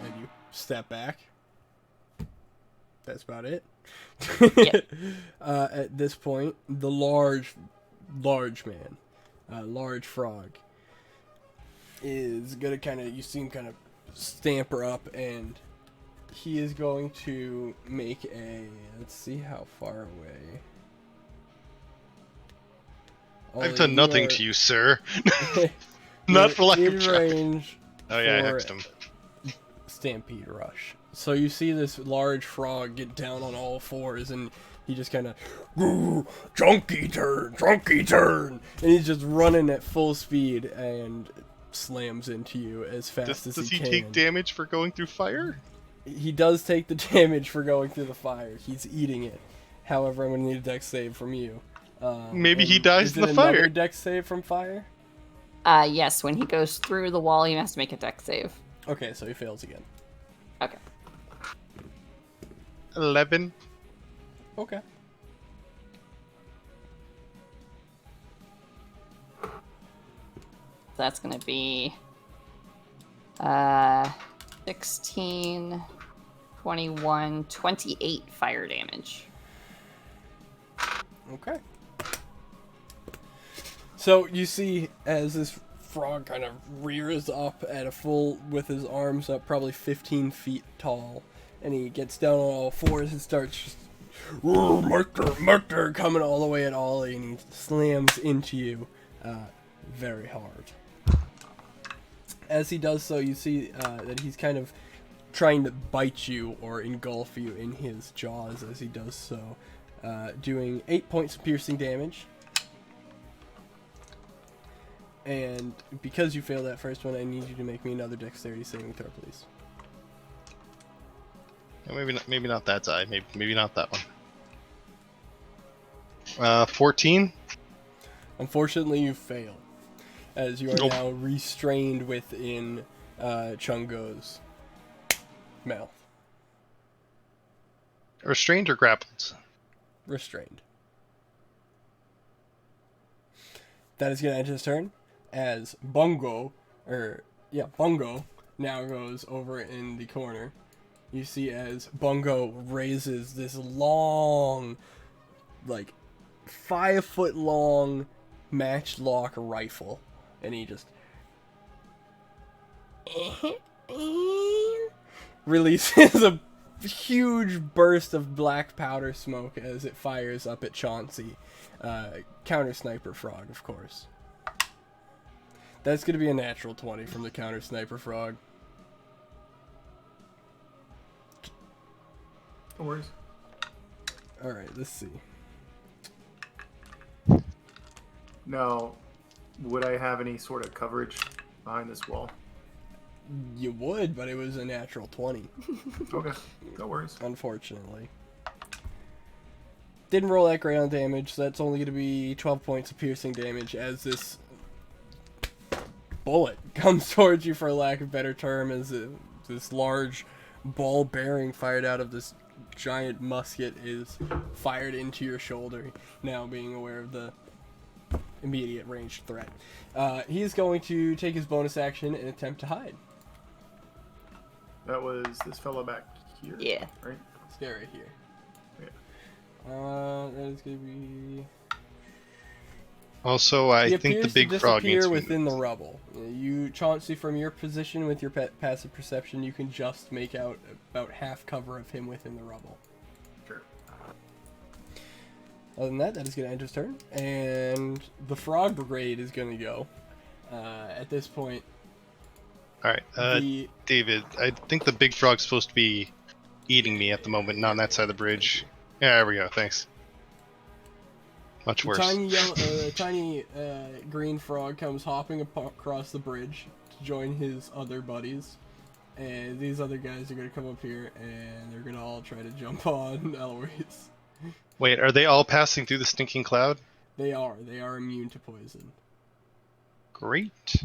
[SPEAKER 1] And you step back. That's about it.
[SPEAKER 2] Yep.
[SPEAKER 1] At this point, the large man, large frog, is gonna kind of, you see him kind of stamper up, and he is going to make a, let's see how far away.
[SPEAKER 4] I've done nothing to you, sir.
[SPEAKER 1] Not
[SPEAKER 4] Not for lack of
[SPEAKER 1] in
[SPEAKER 4] trying.
[SPEAKER 1] range.
[SPEAKER 4] Oh yeah, I
[SPEAKER 1] for
[SPEAKER 4] hexed him.
[SPEAKER 1] Stampede rush. So you see this large frog get down on all fours, and he just kind of, drunky turn, and he's just running at full speed and slams into you as fast as
[SPEAKER 4] Does
[SPEAKER 1] he
[SPEAKER 4] he
[SPEAKER 1] can.
[SPEAKER 4] take damage for going through fire?
[SPEAKER 1] He does take the damage for going through the fire. He's eating it. However, I'm going to need a dex save from you.
[SPEAKER 4] Maybe he
[SPEAKER 1] and
[SPEAKER 4] dies
[SPEAKER 1] is
[SPEAKER 4] in
[SPEAKER 1] it
[SPEAKER 4] the fire.
[SPEAKER 1] another dex save from fire?
[SPEAKER 2] Yes, when he goes through the wall, he has to make a dex save.
[SPEAKER 1] Okay, so he fails again.
[SPEAKER 2] Okay.
[SPEAKER 4] 11.
[SPEAKER 1] Okay.
[SPEAKER 2] That's gonna be 16, 21, 28 fire damage.
[SPEAKER 1] Okay. So you see as this frog kind of rears up at a full, with his arms up probably 15 feet tall, and he gets down on all fours and starts just murder coming all the way at Ollie, and he slams into you very hard. As he does so, you see that he's kind of trying to bite you or engulf you in his jaws as he does so, doing 8 points of piercing damage. And because you failed that first one, I need you to make me another dexterity saving throw, please.
[SPEAKER 4] Maybe not that side. Maybe not that one. 14.
[SPEAKER 1] Unfortunately, you fail, as you are
[SPEAKER 4] Nope.
[SPEAKER 1] now restrained within Chungo's mouth.
[SPEAKER 4] Restrained or grappled?
[SPEAKER 1] Restrained. That is going to end his turn, as Bungo now goes over in the corner. You see as Bungo raises this long, like 5 foot long matchlock rifle, and he just releases a huge burst of black powder smoke as it fires up at Chauncey. Counter sniper frog, of course. That's going to be a natural 20 from the counter sniper frog.
[SPEAKER 3] No worries.
[SPEAKER 1] Alright, let's see.
[SPEAKER 3] Now, would I have any sort of coverage behind this wall?
[SPEAKER 1] You would, but it was a natural 20.
[SPEAKER 3] Okay, no worries.
[SPEAKER 1] Unfortunately. Didn't roll that great on damage, so that's only going to be 12 points of piercing damage as this bullet comes towards you, for lack of a better term, as this large ball bearing fired out of this giant musket is fired into your shoulder, now being aware of the immediate ranged threat. He is going to take his bonus action and attempt to hide.
[SPEAKER 3] That was this fella back here.
[SPEAKER 2] Yeah.
[SPEAKER 3] Right?
[SPEAKER 1] Stay right here.
[SPEAKER 3] Yeah.
[SPEAKER 1] That is going to be...
[SPEAKER 4] Also, I
[SPEAKER 1] He
[SPEAKER 4] think the
[SPEAKER 1] appears
[SPEAKER 4] big
[SPEAKER 1] to
[SPEAKER 4] frog needs
[SPEAKER 1] disappear
[SPEAKER 4] to
[SPEAKER 1] within the rubble. You, Chauncey, from your position with your passive perception, you can just make out about half cover of him within the rubble.
[SPEAKER 3] Sure.
[SPEAKER 1] Other than that, that is going to end his turn. And the Frog Brigade is going to go. At this point,
[SPEAKER 4] Alright, David, I think the big frog's supposed to be eating me at the moment, not on that side of the bridge. Yeah, there we go, thanks. Much worse.
[SPEAKER 1] Tiny green frog comes hopping across the bridge to join his other buddies. And these other guys are going to come up here, and they're going to all try to jump on Eloise.
[SPEAKER 4] Wait, are they all passing through the stinking cloud?
[SPEAKER 1] They are. They are immune to poison.
[SPEAKER 4] Great.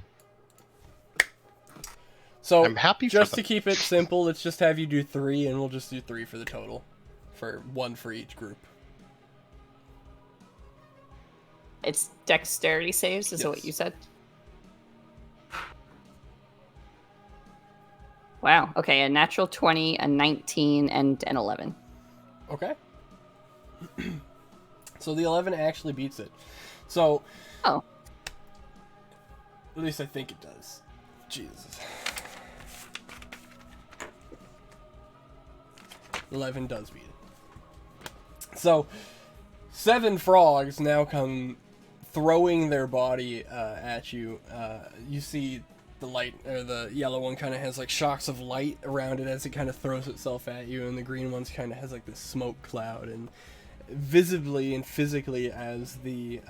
[SPEAKER 1] So,
[SPEAKER 4] I'm happy
[SPEAKER 1] just
[SPEAKER 4] for
[SPEAKER 1] to keep it simple, let's just have you do 3, and we'll just do 3 for the total. For 1 for each group.
[SPEAKER 2] It's dexterity saves, is
[SPEAKER 1] Yes.
[SPEAKER 2] what you said? Wow, okay, a natural 20, a 19, and an 11.
[SPEAKER 1] Okay. So the 11 actually beats it. So...
[SPEAKER 2] Oh.
[SPEAKER 1] At least I think it does. Jesus. 11 does beat it. So, 7 frogs now come throwing their body at you. You see the light, or the yellow one kind of has like shocks of light around it as it kind of throws itself at you, and the green one's kind of has like this smoke cloud. And visibly and physically, as the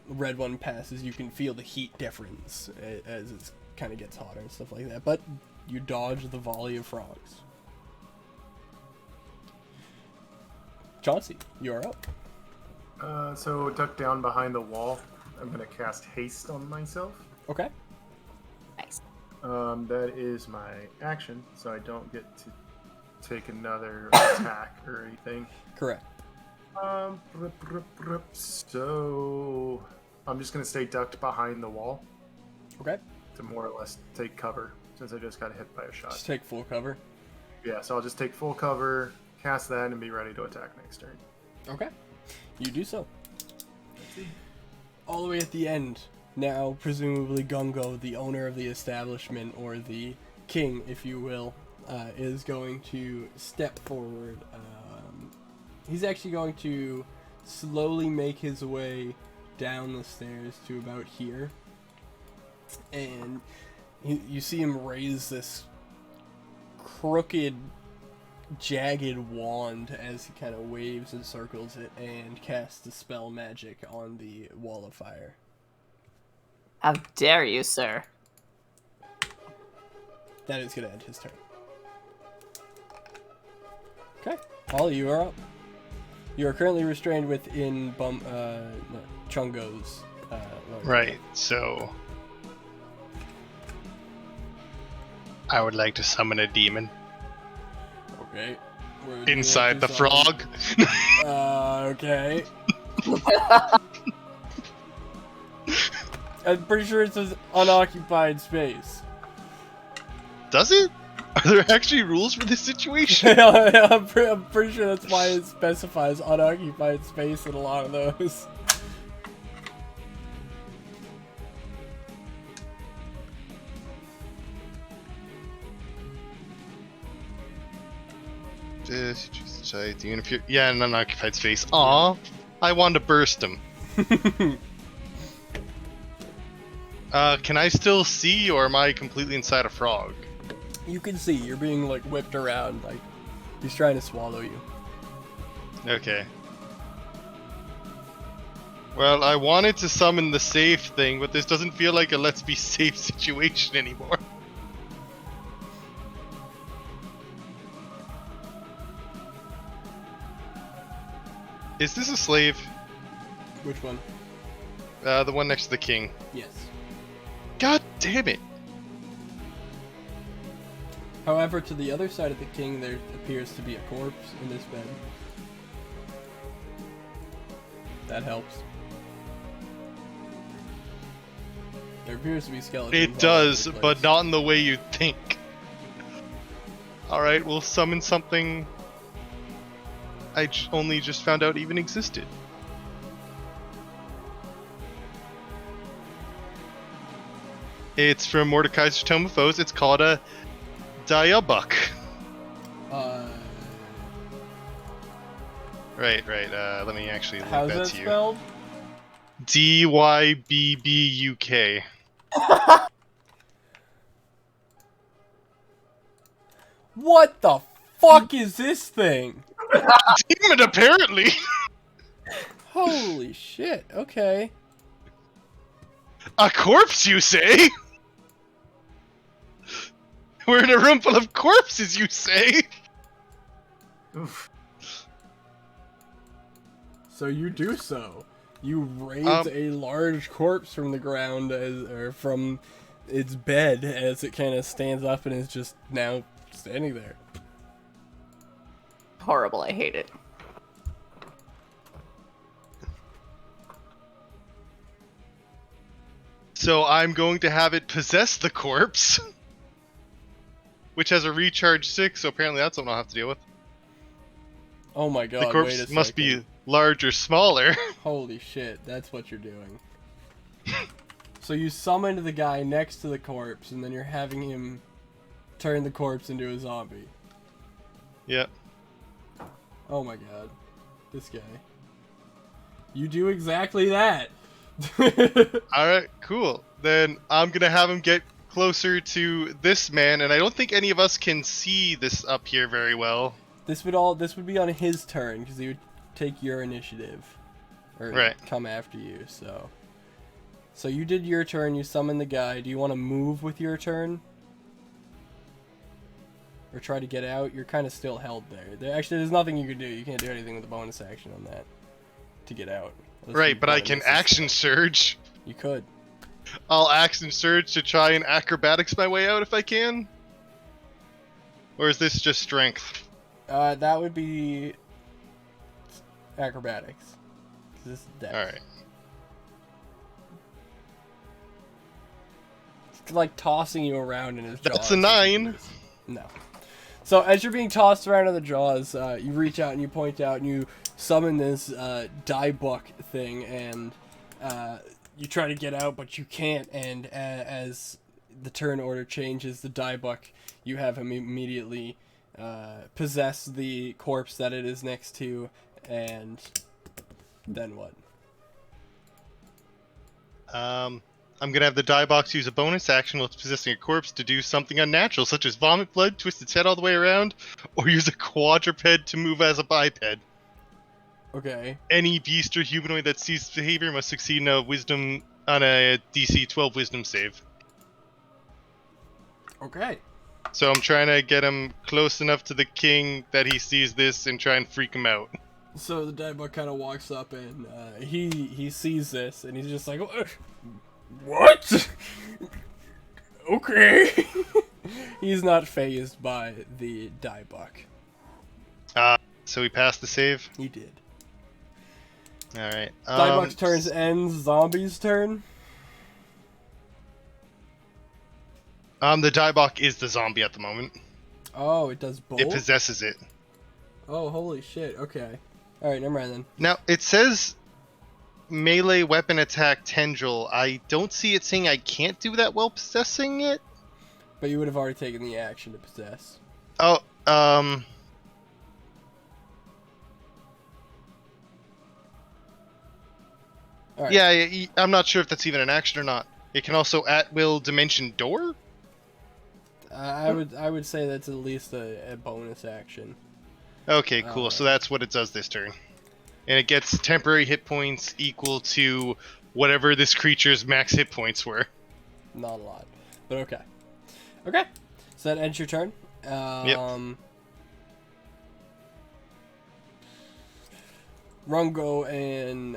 [SPEAKER 1] red one passes, you can feel the heat difference as it kind of gets hotter and stuff like that. But you dodge the volley of frogs. Chauncey, you are up.
[SPEAKER 3] So duck down behind the wall. I'm gonna cast haste on myself.
[SPEAKER 1] Okay.
[SPEAKER 2] Nice.
[SPEAKER 3] That is my action, so I don't get to take another attack or anything.
[SPEAKER 1] Correct.
[SPEAKER 3] So I'm just gonna stay ducked behind the wall
[SPEAKER 1] Okay.
[SPEAKER 3] to more or less take cover, since I just got hit by a shot.
[SPEAKER 1] Just take full cover.
[SPEAKER 3] Yeah, so I'll just take full cover, cast that, and be ready to attack next turn.
[SPEAKER 1] Okay. You do so. All the way at the end, now presumably Gungo, the owner of the establishment, or the king, if you will, is going to step forward. He's actually going to slowly make his way down the stairs to about here. And you see him raise this crooked, jagged wand as he kind of waves and circles it and casts the spell magic on the wall of fire.
[SPEAKER 2] How dare you, sir?
[SPEAKER 1] That is going to end his turn. Okay, Ollie, you are up. You are currently restrained within Chungo's.
[SPEAKER 4] Right, so I would like to summon a demon
[SPEAKER 1] Okay.
[SPEAKER 4] inside the frog.
[SPEAKER 1] Okay. I'm pretty sure it says unoccupied space.
[SPEAKER 4] Does it? Are there actually rules for this situation?
[SPEAKER 1] I'm pretty sure that's why it specifies unoccupied space in a lot of those.
[SPEAKER 4] Yeah, an unoccupied space. Aw, I want to burst him. Can I still see, or am I completely inside a frog?
[SPEAKER 1] You can see, you're being like whipped around, like he's trying to swallow you.
[SPEAKER 4] Okay. Well, I wanted to summon the safe thing, but this doesn't feel like a let's be safe situation anymore. Is this a slave?
[SPEAKER 1] Which one?
[SPEAKER 4] The one next to the king.
[SPEAKER 1] Yes.
[SPEAKER 4] God damn it!
[SPEAKER 1] However, to the other side of the king, there appears to be a corpse in this bed. That helps. There appears to be skeletons.
[SPEAKER 4] It does, but not in the way you'd think. Alright, we'll summon something I only just found out even existed. It's from Mordecai's Tome of Foes. It's called a Diabuck. Right. Let me actually link
[SPEAKER 1] How's
[SPEAKER 4] that
[SPEAKER 1] that
[SPEAKER 4] to you.
[SPEAKER 1] spelled?
[SPEAKER 4] Dybbuk.
[SPEAKER 1] What the fuck is this thing?
[SPEAKER 4] Demon, apparently.
[SPEAKER 1] Holy shit. Okay.
[SPEAKER 4] A corpse, you say? We're in a room full of corpses, you say?
[SPEAKER 3] Oof.
[SPEAKER 1] So you do so. You raise
[SPEAKER 4] Um,
[SPEAKER 1] a large corpse from the ground, or from its bed, as it kind of stands up and is just now standing there.
[SPEAKER 2] Horrible. I hate it.
[SPEAKER 4] So I'm going to have it possess the corpse, which has a recharge 6, so apparently that's something I'll have to deal with.
[SPEAKER 1] Oh my
[SPEAKER 4] The
[SPEAKER 1] god, wait a
[SPEAKER 4] corpse
[SPEAKER 1] second.
[SPEAKER 4] must be large or smaller.
[SPEAKER 1] Holy shit, that's what you're doing. So you summoned the guy next to the corpse, and then you're having him turn the corpse into a zombie.
[SPEAKER 4] Yeah.
[SPEAKER 1] Oh my god. This guy. You do exactly that!
[SPEAKER 4] Alright, cool. Then I'm gonna have him get closer to this man, and I don't think any of us can see this up here very well.
[SPEAKER 1] This would be on his turn, because he would take your initiative. Or
[SPEAKER 4] Right.
[SPEAKER 1] come after you, so. So you did your turn, you summoned the guy. Do you want to move with your turn? Or try to get out? You're kind of still held there. Actually, there's nothing you can do. You can't do anything with a bonus action on that. To get out. Unless you
[SPEAKER 4] Right, but I
[SPEAKER 1] wanna
[SPEAKER 4] can
[SPEAKER 1] miss this
[SPEAKER 4] action
[SPEAKER 1] guy.
[SPEAKER 4] surge.
[SPEAKER 1] You could.
[SPEAKER 4] I'll action surge to try and acrobatics my way out if I can. Or is this just strength?
[SPEAKER 1] That would be acrobatics. 'Cause this is dex.
[SPEAKER 4] Alright.
[SPEAKER 1] It's like tossing you around in his jaws.
[SPEAKER 4] That's a 9.
[SPEAKER 1] No. So as you're being tossed around in the jaws, you reach out and you point out and you summon this Dybbuk thing, and you try to get out, but you can't. And as the turn order changes, the Dybbuk, you have him immediately possess the corpse that it is next to, and then what?
[SPEAKER 4] I'm gonna have the die box use a bonus action while it's possessing a corpse to do something unnatural, such as vomit blood, twist its head all the way around, or use a quadruped to move as a biped.
[SPEAKER 1] Okay.
[SPEAKER 4] Any beast or humanoid that sees this behavior must succeed on a DC 12 wisdom save.
[SPEAKER 1] Okay.
[SPEAKER 4] So I'm trying to get him close enough to the king that he sees this and try and freak him out.
[SPEAKER 1] So the Dybbuk kind of walks up and he sees this and he's just like, what? Okay. He's not fazed by the Dybbuk.
[SPEAKER 4] So he passed the save.
[SPEAKER 1] He did.
[SPEAKER 4] All right.
[SPEAKER 1] Dybbuk's turn ends. Zombie's turn.
[SPEAKER 4] The Dybbuk is the zombie at the moment.
[SPEAKER 1] Oh, it does both?
[SPEAKER 4] It possesses it.
[SPEAKER 1] Oh, holy shit. Okay. Alright, never mind then.
[SPEAKER 4] Now, it says melee weapon attack tendril. I don't see it saying I can't do that while possessing it.
[SPEAKER 1] But you would have already taken the action to possess.
[SPEAKER 4] Oh,
[SPEAKER 1] All right.
[SPEAKER 4] yeah, I'm not sure if that's even an action or not. It can also at will dimension door?
[SPEAKER 1] I would say that's at least a bonus action.
[SPEAKER 4] Okay, cool. So that's what it does this turn. And it gets temporary hit points equal to whatever this creature's max hit points were.
[SPEAKER 1] Not a lot. But okay. Okay. So that ends your turn. Rungo and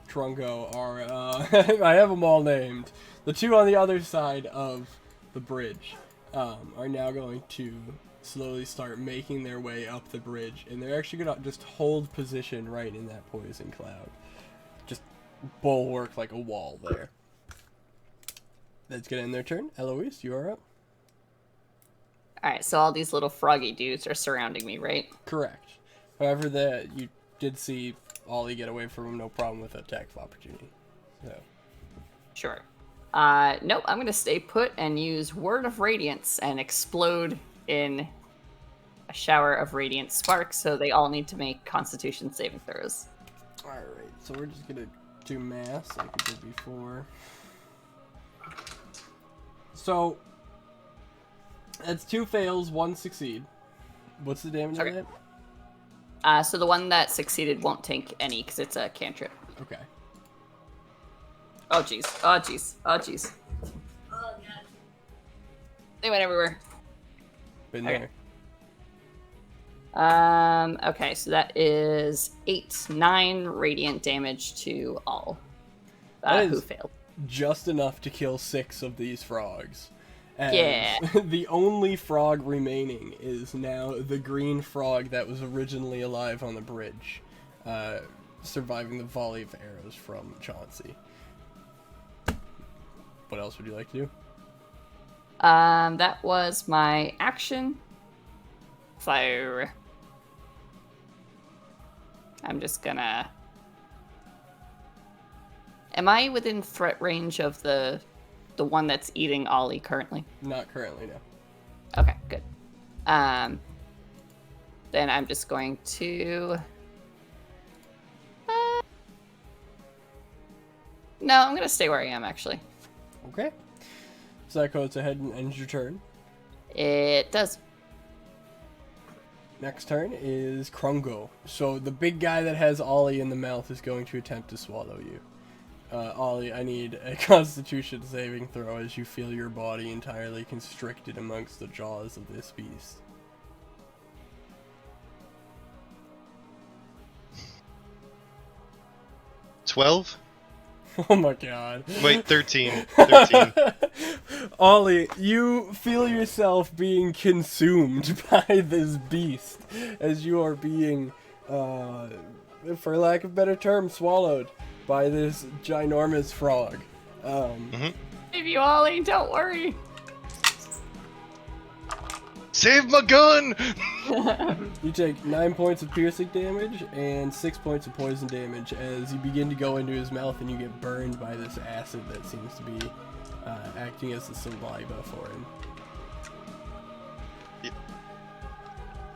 [SPEAKER 1] Trungo are I have them all named. The two on the other side of the bridge are now going to slowly start making their way up the bridge, and they're actually gonna just hold position right in that poison cloud. Just bulwark like a wall there. That's gonna end their turn. Eloise, you are up.
[SPEAKER 2] Alright, so all these little froggy dudes are surrounding me, right?
[SPEAKER 1] Correct. However, you did see Ollie get away from him, no problem with attack of opportunity. So.
[SPEAKER 2] Sure. Nope, I'm gonna stay put and use Word of Radiance and explode in a shower of radiant sparks, so they all need to make Constitution saving throws.
[SPEAKER 1] Alright, so we're just gonna do mass like we did before. So, that's 2 fails, 1 succeed. What's the damage
[SPEAKER 2] Okay.
[SPEAKER 1] on that?
[SPEAKER 2] So the one that succeeded won't take any because it's a cantrip.
[SPEAKER 1] Okay.
[SPEAKER 2] Oh jeez. Oh jeez. Oh jeez. Oh god. They went everywhere.
[SPEAKER 1] Been
[SPEAKER 2] Okay.
[SPEAKER 1] there.
[SPEAKER 2] Okay, so that is 9 radiant damage to all
[SPEAKER 1] That
[SPEAKER 2] who
[SPEAKER 1] is-
[SPEAKER 2] failed.
[SPEAKER 1] Just enough to kill 6 of these frogs. And
[SPEAKER 2] Yeah.
[SPEAKER 1] the only frog remaining is now the green frog that was originally alive on the bridge, surviving the volley of arrows from Chauncey. What else would you like to do?
[SPEAKER 2] That was my action. Fire. I'm just gonna... Am I within threat range of the one that's eating Ollie currently?
[SPEAKER 1] Not currently, no.
[SPEAKER 2] Okay, good. Then I'm just going to... No, I'm gonna stay where I am, actually.
[SPEAKER 1] Okay. So that goes ahead and ends your turn.
[SPEAKER 2] It does.
[SPEAKER 1] Next turn is Krungo. So the big guy that has Ollie in the mouth is going to attempt to swallow you. Ollie, I need a Constitution saving throw as you feel your body entirely constricted amongst the jaws of this beast.
[SPEAKER 4] $12?
[SPEAKER 1] Oh my god.
[SPEAKER 4] Wait, 13. 13.
[SPEAKER 1] Ollie, you feel yourself being consumed by this beast as you are being, for lack of a better term, swallowed by this ginormous frog.
[SPEAKER 2] Save you, Ollie, don't worry.
[SPEAKER 4] Save my gun!
[SPEAKER 1] You take 9 points of piercing damage and 6 points of poison damage as you begin to go into his mouth and you get burned by this acid that seems to be acting as the saliva for him.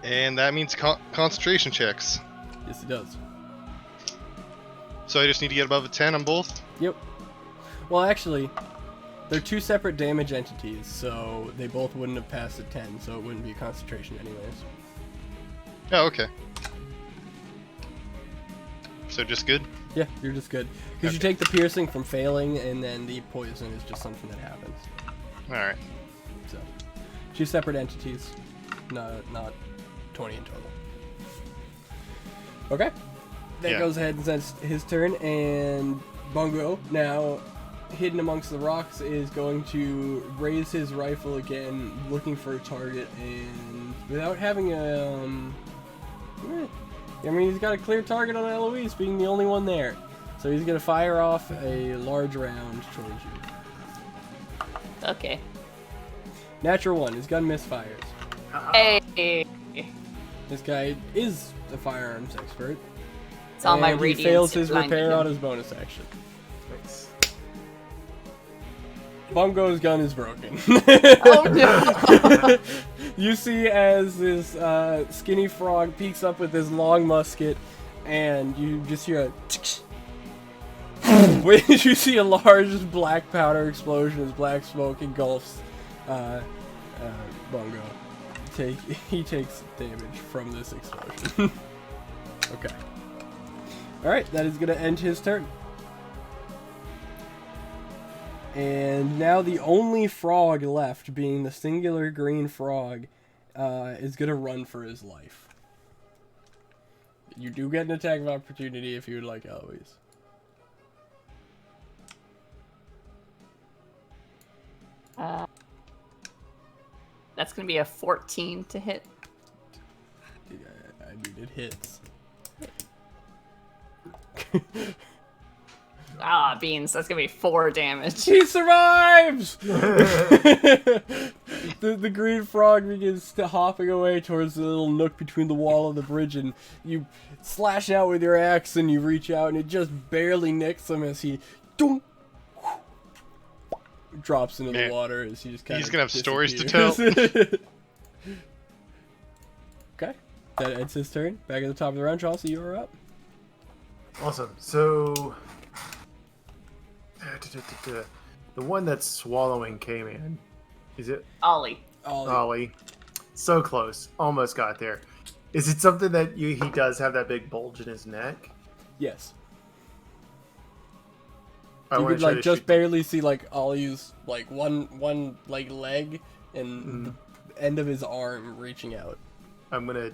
[SPEAKER 4] And that means concentration checks.
[SPEAKER 1] Yes, it does.
[SPEAKER 4] So I just need to get above a 10 on both?
[SPEAKER 1] Yep. Well, actually, they're 2 separate damage entities, so they both wouldn't have passed a 10, so it wouldn't be a concentration anyways.
[SPEAKER 4] Oh, okay. So just good?
[SPEAKER 1] Yeah, you're just good. Because you take the piercing from failing, and then the poison is just something that happens.
[SPEAKER 4] Alright.
[SPEAKER 1] So, 2 separate entities, not 20 in total. Okay. That
[SPEAKER 4] Yeah.
[SPEAKER 1] goes ahead and ends his turn, and Bungo, now hidden amongst the rocks, is going to raise his rifle again, looking for a target, and without having I mean, he's got a clear target on Eloise, being the only one there. So he's going to fire off a large round towards you.
[SPEAKER 2] Okay.
[SPEAKER 1] Natural 1, his gun misfires.
[SPEAKER 2] Hey.
[SPEAKER 1] This guy is a firearms expert.
[SPEAKER 2] It's all my
[SPEAKER 1] and
[SPEAKER 2] radiance.
[SPEAKER 1] he fails his
[SPEAKER 2] blinded
[SPEAKER 1] repair
[SPEAKER 2] him.
[SPEAKER 1] on his bonus action.
[SPEAKER 3] Nice.
[SPEAKER 1] Bungo's gun is broken.
[SPEAKER 2] Oh no!
[SPEAKER 1] You see as this skinny frog peeks up with his long musket, and you just hear a when you see a large black powder explosion as black smoke engulfs Bungo. He takes damage from this explosion. Okay. Alright, that is going to end his turn. And now the only frog left, being the singular green frog, is going to run for his life. You do get an attack of opportunity if you would like, Eloise.
[SPEAKER 2] That's gonna be a 14 to hit.
[SPEAKER 1] I mean, it hits.
[SPEAKER 2] Ah, beans. That's gonna be 4 damage.
[SPEAKER 1] He survives! the green frog begins hopping away towards the little nook between the wall and the bridge, and you slash out with your axe and you reach out and it just barely nicks him as he drops into the
[SPEAKER 4] Man,
[SPEAKER 1] water as he just kind of
[SPEAKER 4] he's gonna have stories to
[SPEAKER 1] disappears. That ends his turn. Back at the top of the round, Chauncey, you are up.
[SPEAKER 3] Awesome. So the one that's swallowing K-Man, is it
[SPEAKER 2] Ollie.
[SPEAKER 3] Ollie? So close. Almost got there. Is it something that he does have that big bulge in his neck?
[SPEAKER 1] Yes.
[SPEAKER 3] I
[SPEAKER 1] You
[SPEAKER 3] wanna
[SPEAKER 1] could
[SPEAKER 3] try
[SPEAKER 1] like
[SPEAKER 3] to
[SPEAKER 1] just
[SPEAKER 3] shoot-
[SPEAKER 1] barely see like Ollie's like one like leg and the end of his arm reaching out.
[SPEAKER 3] I'm gonna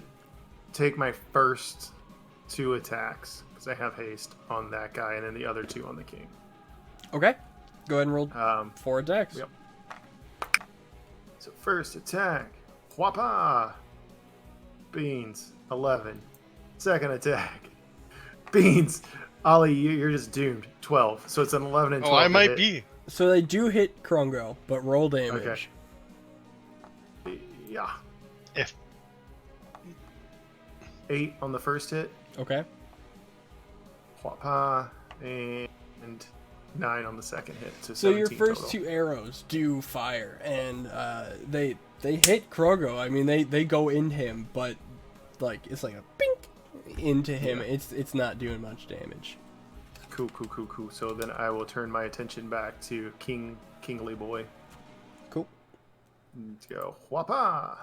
[SPEAKER 3] take my first 2 attacks because I have haste on that guy, and then the other 2 on the king.
[SPEAKER 1] Okay. Go ahead and roll 4 attacks.
[SPEAKER 3] Yep. So first attack, whapa, beans, 11. Second attack, beans, Ollie, you're just doomed, 12. So it's an 11 and 12.
[SPEAKER 4] Oh, I
[SPEAKER 3] to
[SPEAKER 4] might
[SPEAKER 3] hit.
[SPEAKER 4] be.
[SPEAKER 1] So they do hit Krongo, but roll damage.
[SPEAKER 3] Okay. Yeah.
[SPEAKER 4] If
[SPEAKER 3] 8 on the first hit,
[SPEAKER 1] Okay.
[SPEAKER 3] whapa, and 9 on the second hit.
[SPEAKER 1] So your
[SPEAKER 3] 17
[SPEAKER 1] first
[SPEAKER 3] total.
[SPEAKER 1] 2 arrows do fire, and they hit Krogo. I mean, they go in him, but like it's like a pink into him.
[SPEAKER 3] Yeah.
[SPEAKER 1] It's not doing much damage.
[SPEAKER 3] Cool. So then I will turn my attention back to Kingly Boy.
[SPEAKER 1] Cool.
[SPEAKER 3] Let's go. Whapa!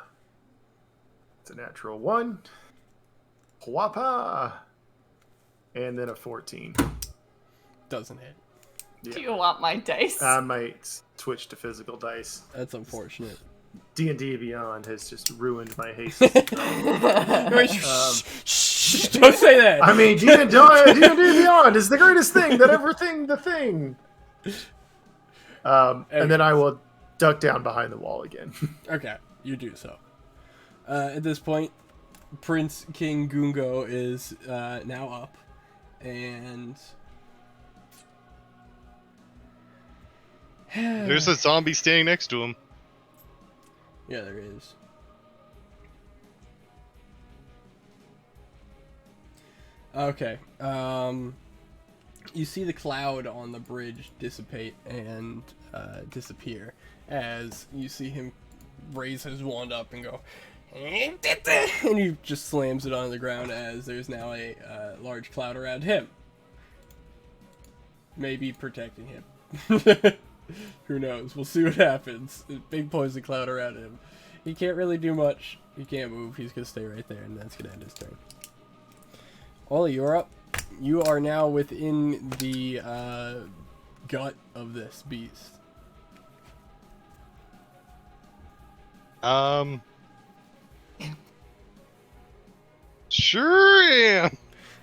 [SPEAKER 3] It's a natural 1. Whapa! And then a 14.
[SPEAKER 1] Doesn't hit.
[SPEAKER 2] Do you want my dice?
[SPEAKER 3] I might switch to physical dice.
[SPEAKER 1] That's unfortunate.
[SPEAKER 3] D&D Beyond has just ruined my haste.
[SPEAKER 1] Shh, don't say that.
[SPEAKER 3] I mean, D&D Beyond is the greatest thing that ever the thing. And then I will duck down behind the wall again.
[SPEAKER 1] Okay, you do so. At this point, Prince King Gungo is now up, and
[SPEAKER 4] There's a zombie standing next to him.
[SPEAKER 1] yeah, there is. Okay. You see the cloud on the bridge dissipate and disappear as you see him raise his wand up and go, and he just slams it on the ground as there's now a large cloud around him. Maybe protecting him. Who knows? We'll see what happens. A big poison cloud around him. He can't really do much. He can't move. He's gonna stay right there, and that's gonna end his turn. Ollie, you're up. You are now within the gut of this beast.
[SPEAKER 4] Sure am.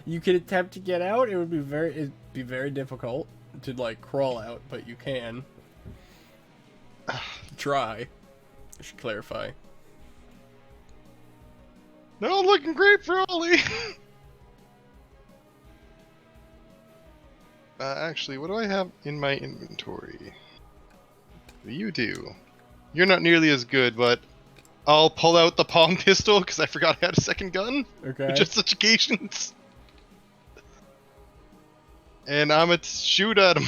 [SPEAKER 1] You could attempt to get out. It'd be very difficult to like crawl out, but you can try. I should clarify.
[SPEAKER 4] Not looking great for Ollie. Actually, what do I have in my inventory? You do. You're not nearly as good, but I'll pull out the palm pistol because I forgot I had a second gun.
[SPEAKER 1] Okay.
[SPEAKER 4] Just such occasions. And I'm gonna shoot at him.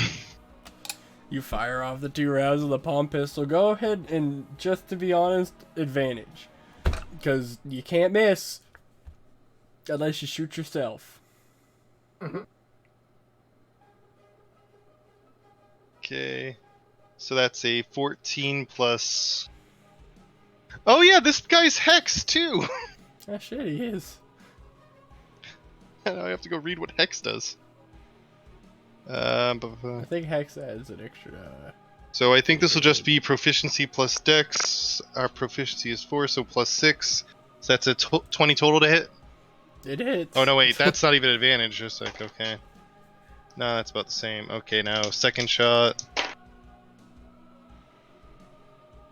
[SPEAKER 1] You fire off the 2 rounds of the palm pistol. Go ahead and, just to be honest, advantage. Because you can't miss. Unless you shoot yourself.
[SPEAKER 4] Okay. So that's a 14 plus... Oh yeah, this guy's Hex too!
[SPEAKER 1] Ah shit, he is.
[SPEAKER 4] Now I have to go read what Hex does.
[SPEAKER 1] I think Hex adds an extra...
[SPEAKER 4] So I think this will just be proficiency plus dex. Our proficiency is 4, so plus 6. So that's a 20 total to hit.
[SPEAKER 1] It hits.
[SPEAKER 4] Oh no, wait, that's not even advantage. Just like, okay. No, that's about the same. Okay, now second shot.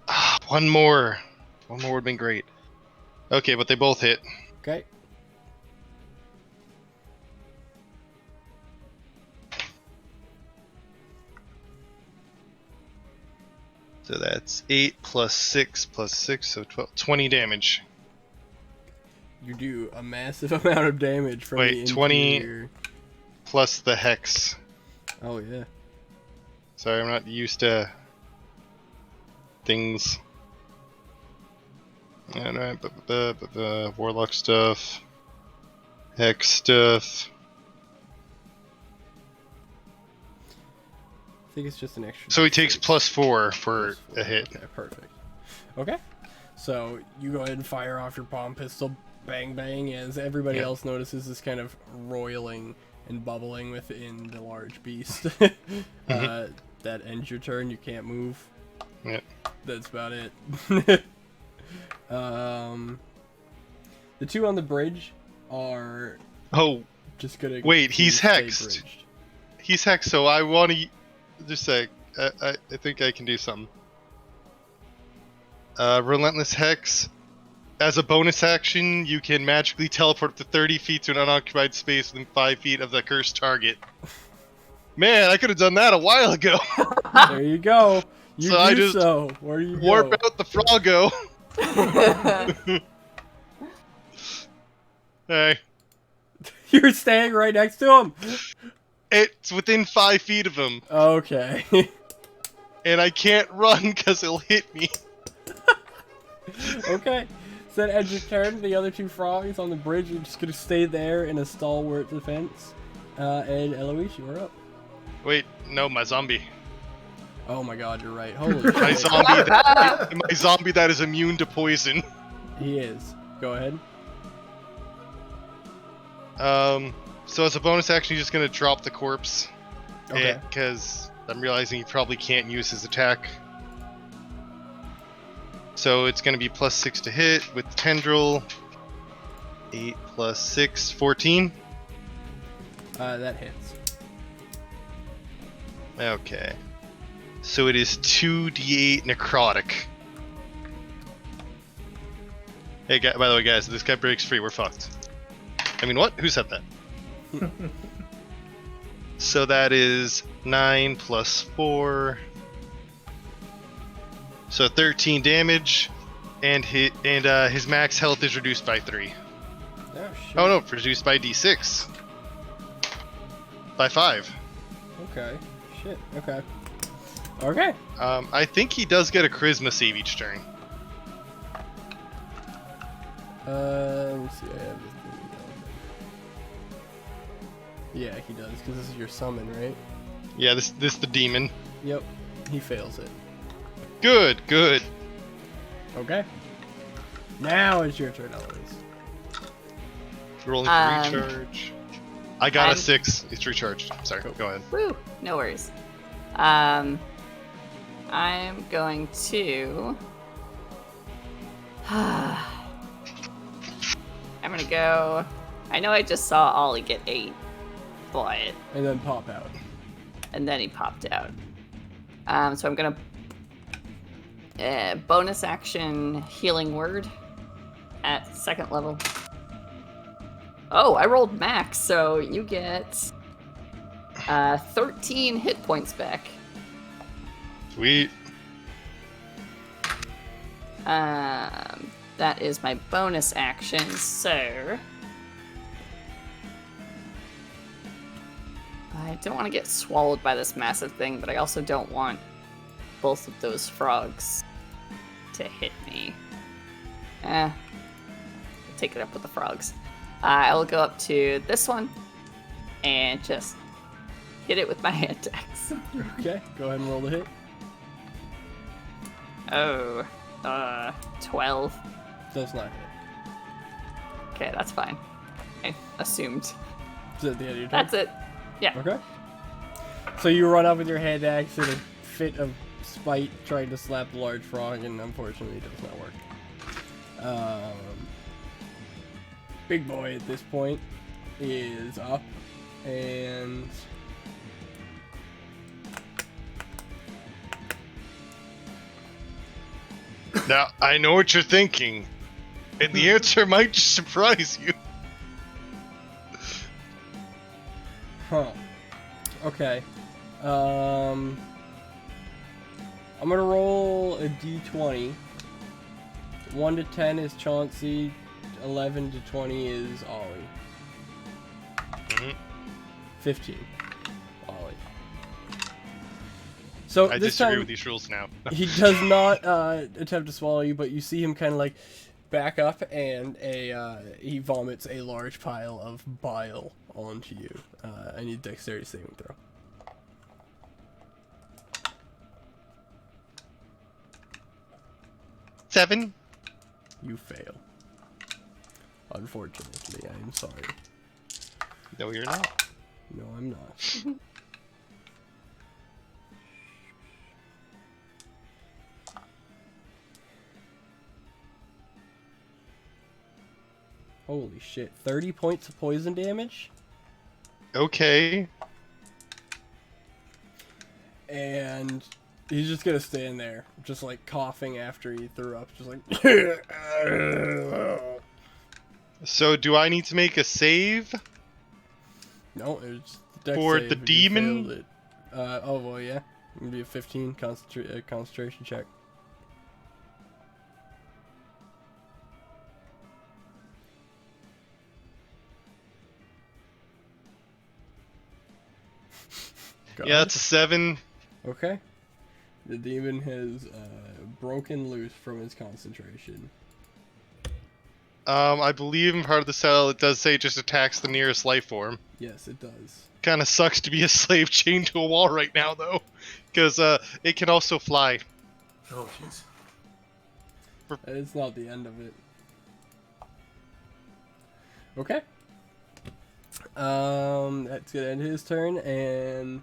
[SPEAKER 4] Ah, one more. One more would have been great. Okay, but they both hit.
[SPEAKER 1] Okay.
[SPEAKER 4] So that's 8 plus 6 plus 6, so 20 damage.
[SPEAKER 1] You do a massive amount of damage from
[SPEAKER 4] Wait,
[SPEAKER 1] the
[SPEAKER 4] 20
[SPEAKER 1] interior.
[SPEAKER 4] Plus the hex.
[SPEAKER 1] Oh yeah.
[SPEAKER 4] Sorry, I'm not used to things. Alright, warlock stuff, hex stuff.
[SPEAKER 1] I think it's just an extra.
[SPEAKER 4] So he takes +4 for
[SPEAKER 1] +4.
[SPEAKER 4] a hit.
[SPEAKER 1] Okay, perfect. Okay, so you go ahead and fire off your palm pistol, bang bang, as everybody else notices this kind of roiling and bubbling within the large beast. That ends your turn. You can't move.
[SPEAKER 4] Yep.
[SPEAKER 1] That's about it. The two on the bridge are
[SPEAKER 4] Oh,
[SPEAKER 1] just gonna
[SPEAKER 4] wait, he's
[SPEAKER 1] stay
[SPEAKER 4] hexed.
[SPEAKER 1] bridged.
[SPEAKER 4] He's hexed, so I want to... Just a sec. I think I can do something. Relentless Hex. As a bonus action, you can magically teleport up to 30 feet to an unoccupied space within 5 feet of the cursed target. Man, I could have done that a while ago.
[SPEAKER 1] There you go. You
[SPEAKER 4] So
[SPEAKER 1] do
[SPEAKER 4] I just
[SPEAKER 1] so. Where do you
[SPEAKER 4] Warp
[SPEAKER 1] go?
[SPEAKER 4] out the Froggo. Hey.
[SPEAKER 1] You're staying right next to him.
[SPEAKER 4] It's within 5 feet of him.
[SPEAKER 1] Okay.
[SPEAKER 4] And I can't run because he'll hit me.
[SPEAKER 1] Okay. So then ends your turn. The other two frogs on the bridge are just gonna stay there in a stalwart defense. And Eloise, you are up.
[SPEAKER 4] Wait, no, my zombie.
[SPEAKER 1] Oh my god, you're right. Holy
[SPEAKER 4] My
[SPEAKER 1] shit.
[SPEAKER 4] zombie that is immune to poison.
[SPEAKER 1] He is. Go ahead.
[SPEAKER 4] So as a bonus action, he's just gonna drop the corpse.
[SPEAKER 1] Okay.
[SPEAKER 4] Because I'm realizing he probably can't use his attack. So it's gonna be +6 to hit with the tendril. 8 + 6, 14.
[SPEAKER 1] That hits.
[SPEAKER 4] Okay. So it is 2d8 necrotic. Hey, by the way, guys, if this guy breaks free, we're fucked. I mean, what? Who said that? So that is 9 + 4. So 13 damage, and his max health is reduced by 3.
[SPEAKER 1] Oh shit.
[SPEAKER 4] Oh no, reduced by d6. By 5.
[SPEAKER 1] Okay. Shit. Okay. Okay.
[SPEAKER 4] I think he does get a charisma save each turn.
[SPEAKER 1] Let me see. I have this thing. Yeah, he does, because this is your summon, right?
[SPEAKER 4] Yeah, this the demon.
[SPEAKER 1] Yep. He fails it.
[SPEAKER 4] Good, good.
[SPEAKER 1] Okay. Now it's your turn, Eloise.
[SPEAKER 4] Rolling for recharge. I got a 6. It's recharged. Sorry, go ahead.
[SPEAKER 2] Woo! No worries. I'm going to... I'm gonna go... I know I just saw Ollie get 8, but...
[SPEAKER 1] And then pop out.
[SPEAKER 2] And then he popped out. So I'm gonna... bonus action Healing Word at 2nd level. Oh, I rolled max, so you get 13 hit points back.
[SPEAKER 4] Sweet.
[SPEAKER 2] That is my bonus action, so... I don't want to get swallowed by this massive thing, but I also don't want both of those frogs to hit me. I'll take it up with the frogs. I will go up to this one and just hit it with my hand axe.
[SPEAKER 1] Okay, go ahead and roll the hit.
[SPEAKER 2] Oh, 12.
[SPEAKER 1] Does not hit.
[SPEAKER 2] Okay, that's fine. I assumed.
[SPEAKER 1] Is that the end of your turn?
[SPEAKER 2] That's it. Yeah.
[SPEAKER 1] Okay. So you run up with your hand axe in a fit of spite, trying to slap the large frog, and unfortunately it does not work. Big boy at this point is up, and
[SPEAKER 4] Now, I know what you're thinking, and the answer might just surprise you.
[SPEAKER 1] huh. Okay. I'm gonna roll a d20. 1 to 10 is Chauncey. 11 to 20 is Ollie. 15. Ollie. So
[SPEAKER 4] I
[SPEAKER 1] this
[SPEAKER 4] disagree
[SPEAKER 1] time
[SPEAKER 4] with these rules now.
[SPEAKER 1] he does not attempt to swallow you, but you see him kind of like back up, and he vomits a large pile of bile onto you. I need a dexterity saving throw.
[SPEAKER 4] Seven.
[SPEAKER 1] You fail. Unfortunately, I am sorry.
[SPEAKER 4] No, you're not.
[SPEAKER 1] No, I'm not. Holy shit. 30 points of poison damage?
[SPEAKER 4] Okay.
[SPEAKER 1] And he's just gonna stand there, just like coughing after he threw up, just like.
[SPEAKER 4] So do I need to make a save?
[SPEAKER 1] No, it was dex
[SPEAKER 4] For
[SPEAKER 1] save,
[SPEAKER 4] the
[SPEAKER 1] but you
[SPEAKER 4] demon?
[SPEAKER 1] failed it. Oh well, yeah. It'll be a 15 concentration check. Got
[SPEAKER 4] Yeah,
[SPEAKER 1] it.
[SPEAKER 4] it's a 7.
[SPEAKER 1] Okay. The demon has broken loose from his concentration.
[SPEAKER 4] I believe in part of the cell it does say it just attacks the nearest life form.
[SPEAKER 1] Yes, it does.
[SPEAKER 4] Kind of sucks to be a slave chained to a wall right now, though, because it can also fly.
[SPEAKER 3] Oh, jeez.
[SPEAKER 1] It's not the end of it. Okay. That's gonna end his turn, and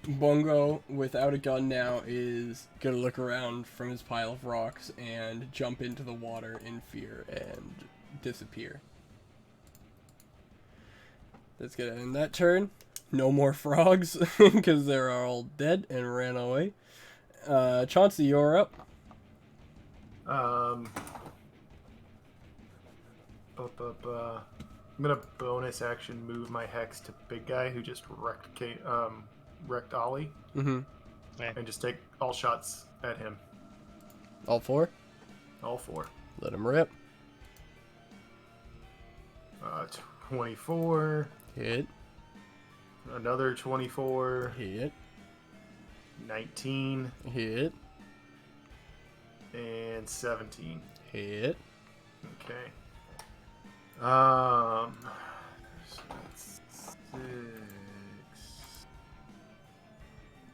[SPEAKER 1] Bongo, without a gun now, is gonna look around from his pile of rocks and jump into the water in fear and disappear. That's gonna end that turn. No more frogs, because they're all dead and ran away. Chauncey, you're up.
[SPEAKER 3] I'm gonna bonus action move my hex to big guy who just wrecked Ollie,
[SPEAKER 1] Mm-hmm.
[SPEAKER 3] and just take all shots at him.
[SPEAKER 1] All four?
[SPEAKER 3] All 4.
[SPEAKER 1] Let him rip.
[SPEAKER 3] 24.
[SPEAKER 1] Hit.
[SPEAKER 3] Another 24.
[SPEAKER 1] Hit.
[SPEAKER 3] 19.
[SPEAKER 1] Hit.
[SPEAKER 3] And 17.
[SPEAKER 1] Hit.
[SPEAKER 3] Okay. So that's 6.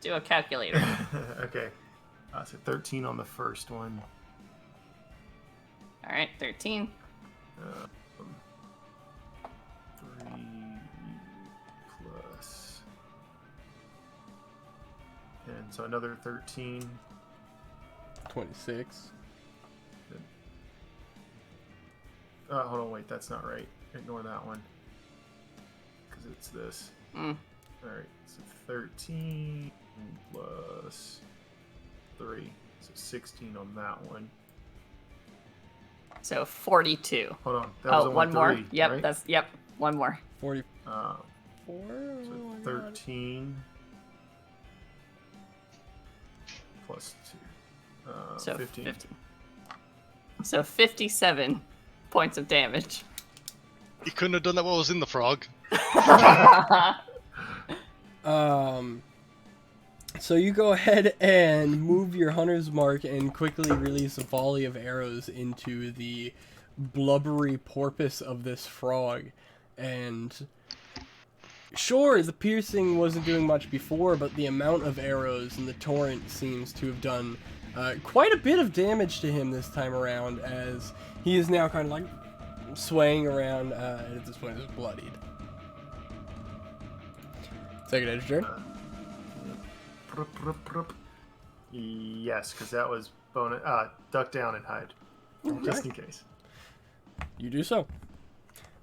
[SPEAKER 2] Do a calculator.
[SPEAKER 3] Okay. So 13 on the first one.
[SPEAKER 2] All right, 13.
[SPEAKER 3] 3 plus 10. So another 13.
[SPEAKER 1] 26.
[SPEAKER 3] Hold on, wait, that's not right. Ignore that one. Because it's this.
[SPEAKER 2] Mm.
[SPEAKER 3] Alright, so 13 plus 3. So 16 on that one.
[SPEAKER 2] So 42.
[SPEAKER 3] Hold on. That was
[SPEAKER 2] Oh,
[SPEAKER 3] only
[SPEAKER 2] one more.
[SPEAKER 3] 3,
[SPEAKER 2] Yep,
[SPEAKER 3] right?
[SPEAKER 2] that's one more.
[SPEAKER 1] 44.
[SPEAKER 3] So
[SPEAKER 1] Oh my God.
[SPEAKER 3] 13 plus 2.
[SPEAKER 2] So
[SPEAKER 3] 15.
[SPEAKER 2] So 57 points of damage.
[SPEAKER 4] You couldn't have done that while I was in the frog.
[SPEAKER 1] So you go ahead and move your hunter's mark and quickly release a volley of arrows into the blubbery porpoise of this frog. And sure, the piercing wasn't doing much before, but the amount of arrows in the torrent seems to have done quite a bit of damage to him this time around, as he is now kind of like swaying around, and at this point is bloodied. Second edge turn.
[SPEAKER 3] Yes, because that was bonus. Duck down and hide, just in case.
[SPEAKER 1] You do so.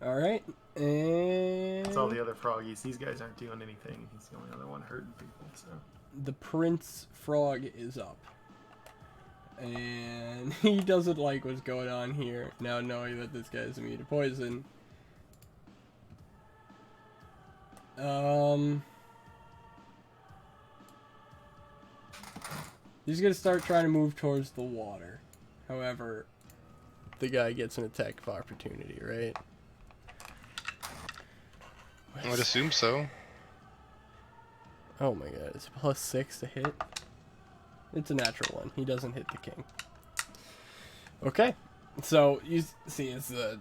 [SPEAKER 1] Alright, and
[SPEAKER 3] It's all the other froggies. These guys aren't doing anything. He's the only other one hurting people. So
[SPEAKER 1] the Prince Frog is up. And he doesn't like what's going on here, now knowing that this guy is immune to poison. He's gonna start trying to move towards the water. However, the guy gets an attack of opportunity, right?
[SPEAKER 4] I would assume so.
[SPEAKER 1] Oh my god, it's +6 to hit. It's a natural one. He doesn't hit the king. Okay. So you see as the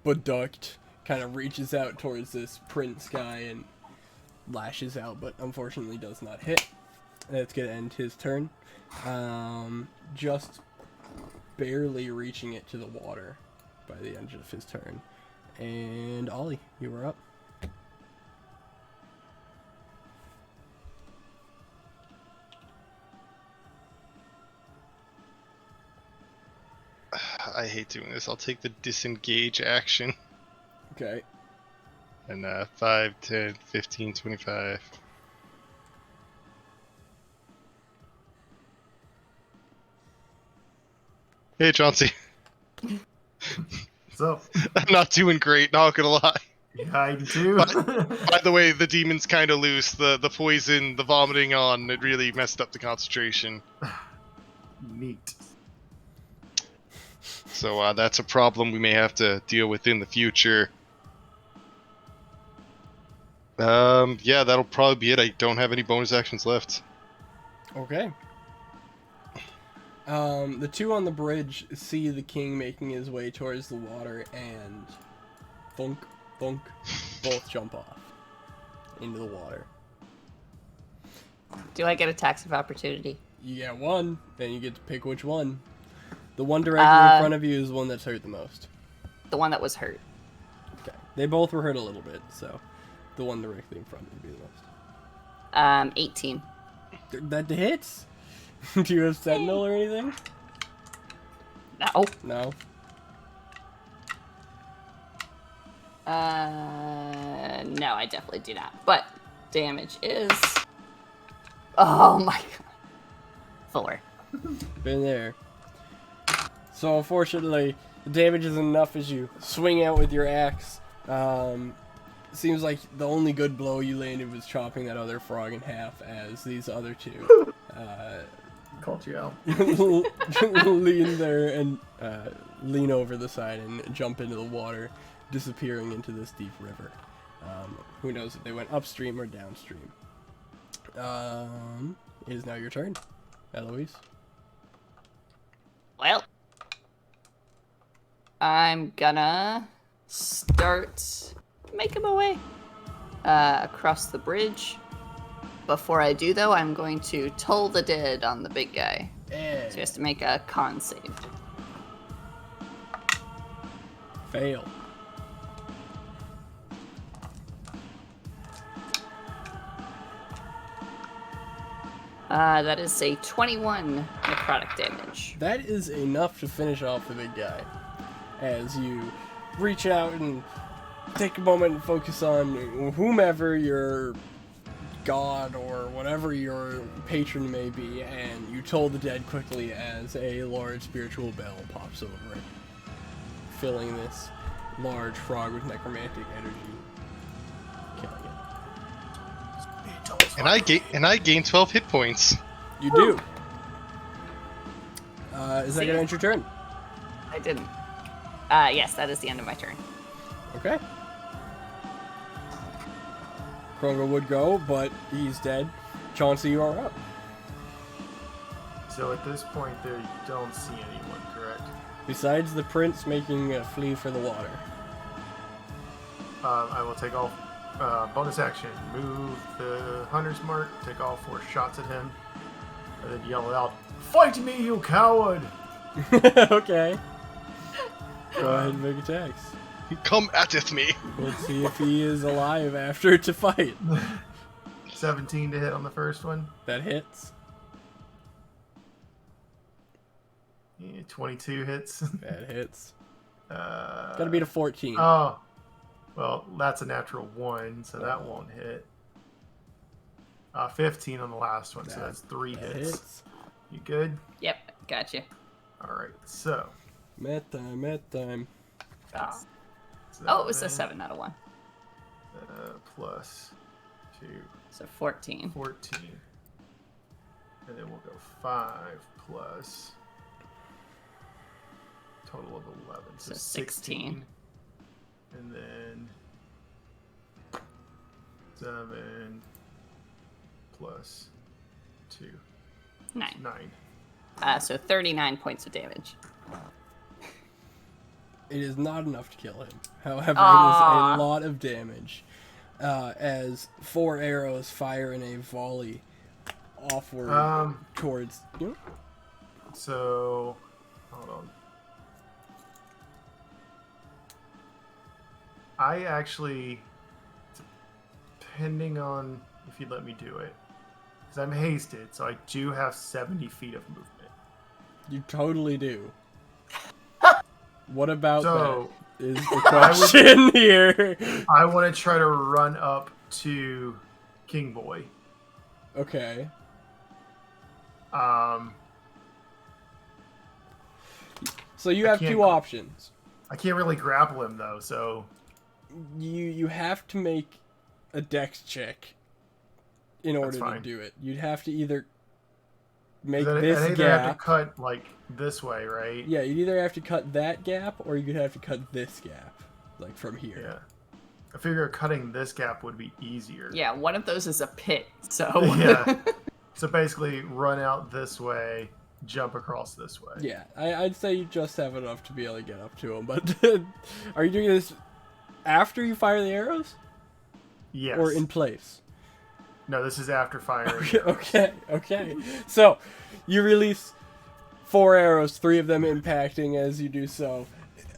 [SPEAKER 1] Buduct kind of reaches out towards this prince guy and lashes out, but unfortunately does not hit. That's gonna end his turn. Just barely reaching it to the water by the end of his turn. And Ollie, you were up.
[SPEAKER 4] I hate doing this. I'll take the disengage action.
[SPEAKER 1] Okay.
[SPEAKER 4] And 5, 10, 15, 25. Hey, Chauncey.
[SPEAKER 3] So,
[SPEAKER 4] I'm not doing great, not gonna lie.
[SPEAKER 3] you hiding too?
[SPEAKER 4] By the way, the demon's kind of loose. The poison, the vomiting on, it really messed up the concentration.
[SPEAKER 3] Neat.
[SPEAKER 4] So that's a problem we may have to deal with in the future. Yeah, that'll probably be it. I don't have any bonus actions left.
[SPEAKER 1] Okay. The two on the bridge see the king making his way towards the water, and thunk, thunk, both jump off into the water.
[SPEAKER 2] Do I get attacks of opportunity?
[SPEAKER 1] You get one, then you get to pick which one. The one directly in front of you is the one that's hurt the most.
[SPEAKER 2] The one that was hurt.
[SPEAKER 1] Okay. They both were hurt a little bit, so the one directly in front would be the most.
[SPEAKER 2] 18.
[SPEAKER 1] That hits? Do you have Sentinel or anything?
[SPEAKER 2] No.
[SPEAKER 1] No.
[SPEAKER 2] No, I definitely do not. But damage is... Oh my god. 4.
[SPEAKER 1] Been there. So unfortunately, the damage isn't enough as you swing out with your axe. Seems like the only good blow you landed was chopping that other frog in half, as these other two
[SPEAKER 3] Called you out.
[SPEAKER 1] lean there and lean over the side and jump into the water, disappearing into this deep river. Who knows if they went upstream or downstream. It is now your turn, Eloise.
[SPEAKER 2] Well, I'm gonna start making my way across the bridge. Before I do, though, I'm going to toll the dead on the big guy. So he has to make a con save.
[SPEAKER 1] Fail.
[SPEAKER 2] That is a 21 necrotic damage.
[SPEAKER 1] That is enough to finish off the big guy. As you reach out and take a moment and focus on whomever your god or whatever your patron may be, and you toll the dead quickly as a large spiritual bell pops over it, filling this large frog with necromantic energy, killing it.
[SPEAKER 4] And I gain 12 hit points.
[SPEAKER 1] You do. Is that gonna end your turn?
[SPEAKER 2] I didn't. Yes, that is the end of my turn.
[SPEAKER 1] Okay. Krongo would go, but he's dead. Chauncey, you are up.
[SPEAKER 3] So at this point there, you don't see anyone, correct?
[SPEAKER 1] Besides the prince making a flee for the water.
[SPEAKER 3] I will take all bonus action, move the hunter's mark, take all 4 shots at him, and then yell out, "Fight me, you coward!"
[SPEAKER 1] Okay. Go ahead and make attacks.
[SPEAKER 4] Come atteth me.
[SPEAKER 1] Let's see if he is alive after to fight.
[SPEAKER 3] 17 to hit on the first one.
[SPEAKER 1] That hits.
[SPEAKER 3] Yeah, 22 hits.
[SPEAKER 1] That hits. Gotta beat a 14.
[SPEAKER 3] Oh, well, that's a natural 1, so that won't hit. 15 on the last one, so that's 3
[SPEAKER 1] that
[SPEAKER 3] hits.
[SPEAKER 1] hits.
[SPEAKER 3] You good?
[SPEAKER 2] Yep, gotcha.
[SPEAKER 3] All right, so.
[SPEAKER 1] Met time.
[SPEAKER 2] Oh, it was a 7 out of 1.
[SPEAKER 3] Plus 2.
[SPEAKER 2] So 14.
[SPEAKER 3] 14. And then we'll go 5 plus total of 11.
[SPEAKER 2] So 16.
[SPEAKER 3] And then 7 plus 2.
[SPEAKER 2] 9.
[SPEAKER 3] 9.
[SPEAKER 2] So 39 points of damage.
[SPEAKER 1] It is not enough to kill him. However,
[SPEAKER 2] Aww.
[SPEAKER 1] it is a lot of damage. As 4 arrows fire in a volley offward towards you.
[SPEAKER 3] So, hold on. I actually, depending on if you'd let me do it, because I'm hasted, so I do have 70 feet of movement.
[SPEAKER 1] You totally do. What about
[SPEAKER 3] So,
[SPEAKER 1] that is the question here.
[SPEAKER 3] I want to try to run up to King Boy.
[SPEAKER 1] Okay. So you have 2 options.
[SPEAKER 3] I can't really grapple him though, so
[SPEAKER 1] You have to make a dex check in order to do it. You'd have to either make this
[SPEAKER 3] I either
[SPEAKER 1] gap.
[SPEAKER 3] have to cut like this way, right?
[SPEAKER 1] Yeah, you'd either have to cut that gap or you could have to cut this gap, like from here.
[SPEAKER 3] Yeah. I figure cutting this gap would be easier.
[SPEAKER 2] Yeah, one of those is a pit, so...
[SPEAKER 3] Yeah. So basically, run out this way, jump across this way.
[SPEAKER 1] Yeah, I'd say you just have enough to be able to get up to him, but are you doing this after you fire the arrows?
[SPEAKER 3] Yes.
[SPEAKER 1] Or in place?
[SPEAKER 3] No, this is after firing.
[SPEAKER 1] Okay. So, you release 4 arrows, 3 of them impacting as you do so.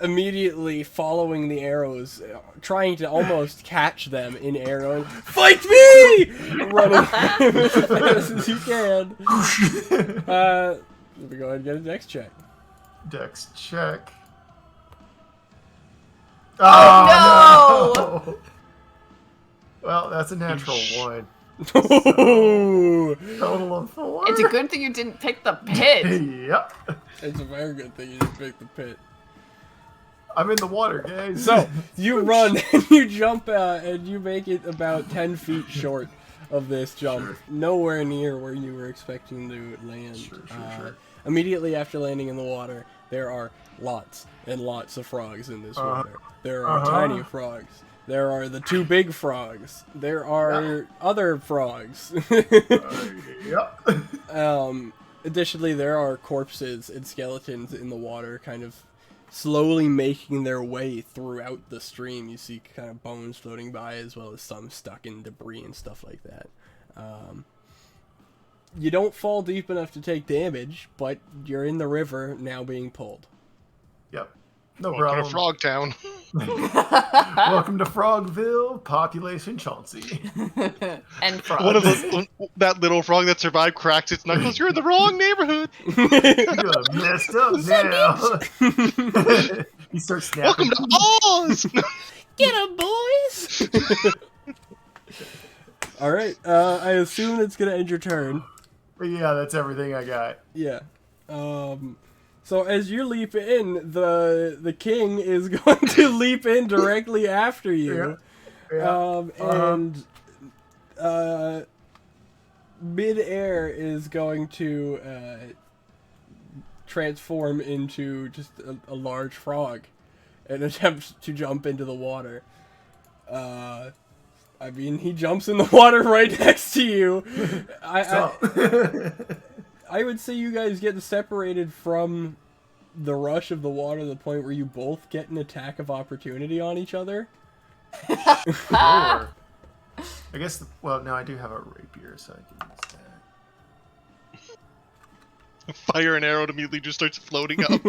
[SPEAKER 1] Immediately following the arrows, trying to almost catch them in arrow and fight me! Running as fast as you can. Let me go ahead and get a dex check.
[SPEAKER 3] Dex check.
[SPEAKER 2] Oh,
[SPEAKER 3] no! Well, that's a natural 1.
[SPEAKER 1] Ooh.
[SPEAKER 3] Total of 4.
[SPEAKER 2] it's a good thing you didn't pick the pit.
[SPEAKER 3] Yep.
[SPEAKER 1] It's a very good thing you just picked the pit.
[SPEAKER 3] I'm in the water, guys.
[SPEAKER 1] So, you run and you jump and you make it about 10 feet short of this jump.
[SPEAKER 3] Sure.
[SPEAKER 1] Nowhere near where you were expecting to land.
[SPEAKER 3] Sure.
[SPEAKER 1] Immediately after landing in the water, there are lots and lots of frogs in this water. There are tiny frogs. There are the 2 big frogs. There are other frogs.
[SPEAKER 3] Yep.
[SPEAKER 1] Additionally, there are corpses and skeletons in the water, kind of slowly making their way throughout the stream. You see kind of bones floating by, as well as some stuck in debris and stuff like that. You don't fall deep enough to take damage, but you're in the river now being pulled.
[SPEAKER 3] Yep. No
[SPEAKER 4] Welcome
[SPEAKER 3] problem.
[SPEAKER 4] to Frog Town.
[SPEAKER 3] Welcome to Frogville, population Chauncey.
[SPEAKER 2] And frogs.
[SPEAKER 4] One of that little frog that survived cracks its knuckles. You're in the wrong neighborhood.
[SPEAKER 3] You're messed up now. He starts snapping.
[SPEAKER 4] Welcome to Oz.
[SPEAKER 5] Get 'em, boys!
[SPEAKER 1] Alright, I assume that's gonna end your turn.
[SPEAKER 3] Yeah, that's everything I got.
[SPEAKER 1] Yeah. So as you leap in, the king is going to leap in directly after you. And mid-air is going to transform into just a large frog and attempt to jump into the water. I mean, he jumps in the water right next to you. I would say you guys get separated from the rush of the water to the point where you both get an attack of opportunity on each other.
[SPEAKER 3] Sure. I guess, well, no, I do have a rapier, so I can use that.
[SPEAKER 4] Fire an arrow and immediately just starts floating up.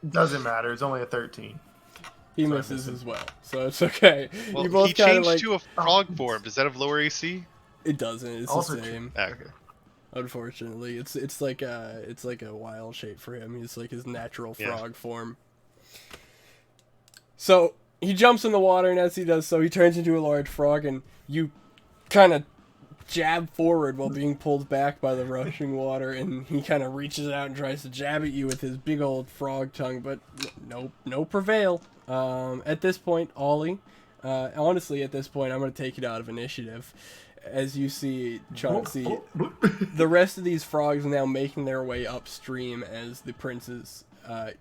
[SPEAKER 3] Doesn't matter, it's only a 13.
[SPEAKER 1] He
[SPEAKER 3] So I
[SPEAKER 1] misses
[SPEAKER 3] miss
[SPEAKER 1] as well, so it's okay.
[SPEAKER 4] Well,
[SPEAKER 1] you both
[SPEAKER 4] he
[SPEAKER 1] kind of
[SPEAKER 4] changed
[SPEAKER 1] like
[SPEAKER 4] to a frog form. Does that have lower AC?
[SPEAKER 1] it doesn't. It's
[SPEAKER 3] Also
[SPEAKER 1] the same.
[SPEAKER 3] Okay.
[SPEAKER 1] Unfortunately, it's like a wild shape for him. He's like his natural frog form. So he jumps in the water, and as he does so, he turns into a large frog, and you kind of jab forward while being pulled back by the rushing water, and he kind of reaches out and tries to jab at you with his big old frog tongue, but no prevail. At this point, Ollie, honestly, at this point, I'm going to take it out of initiative. As you see, Chauncey, the rest of these frogs now making their way upstream as the prince is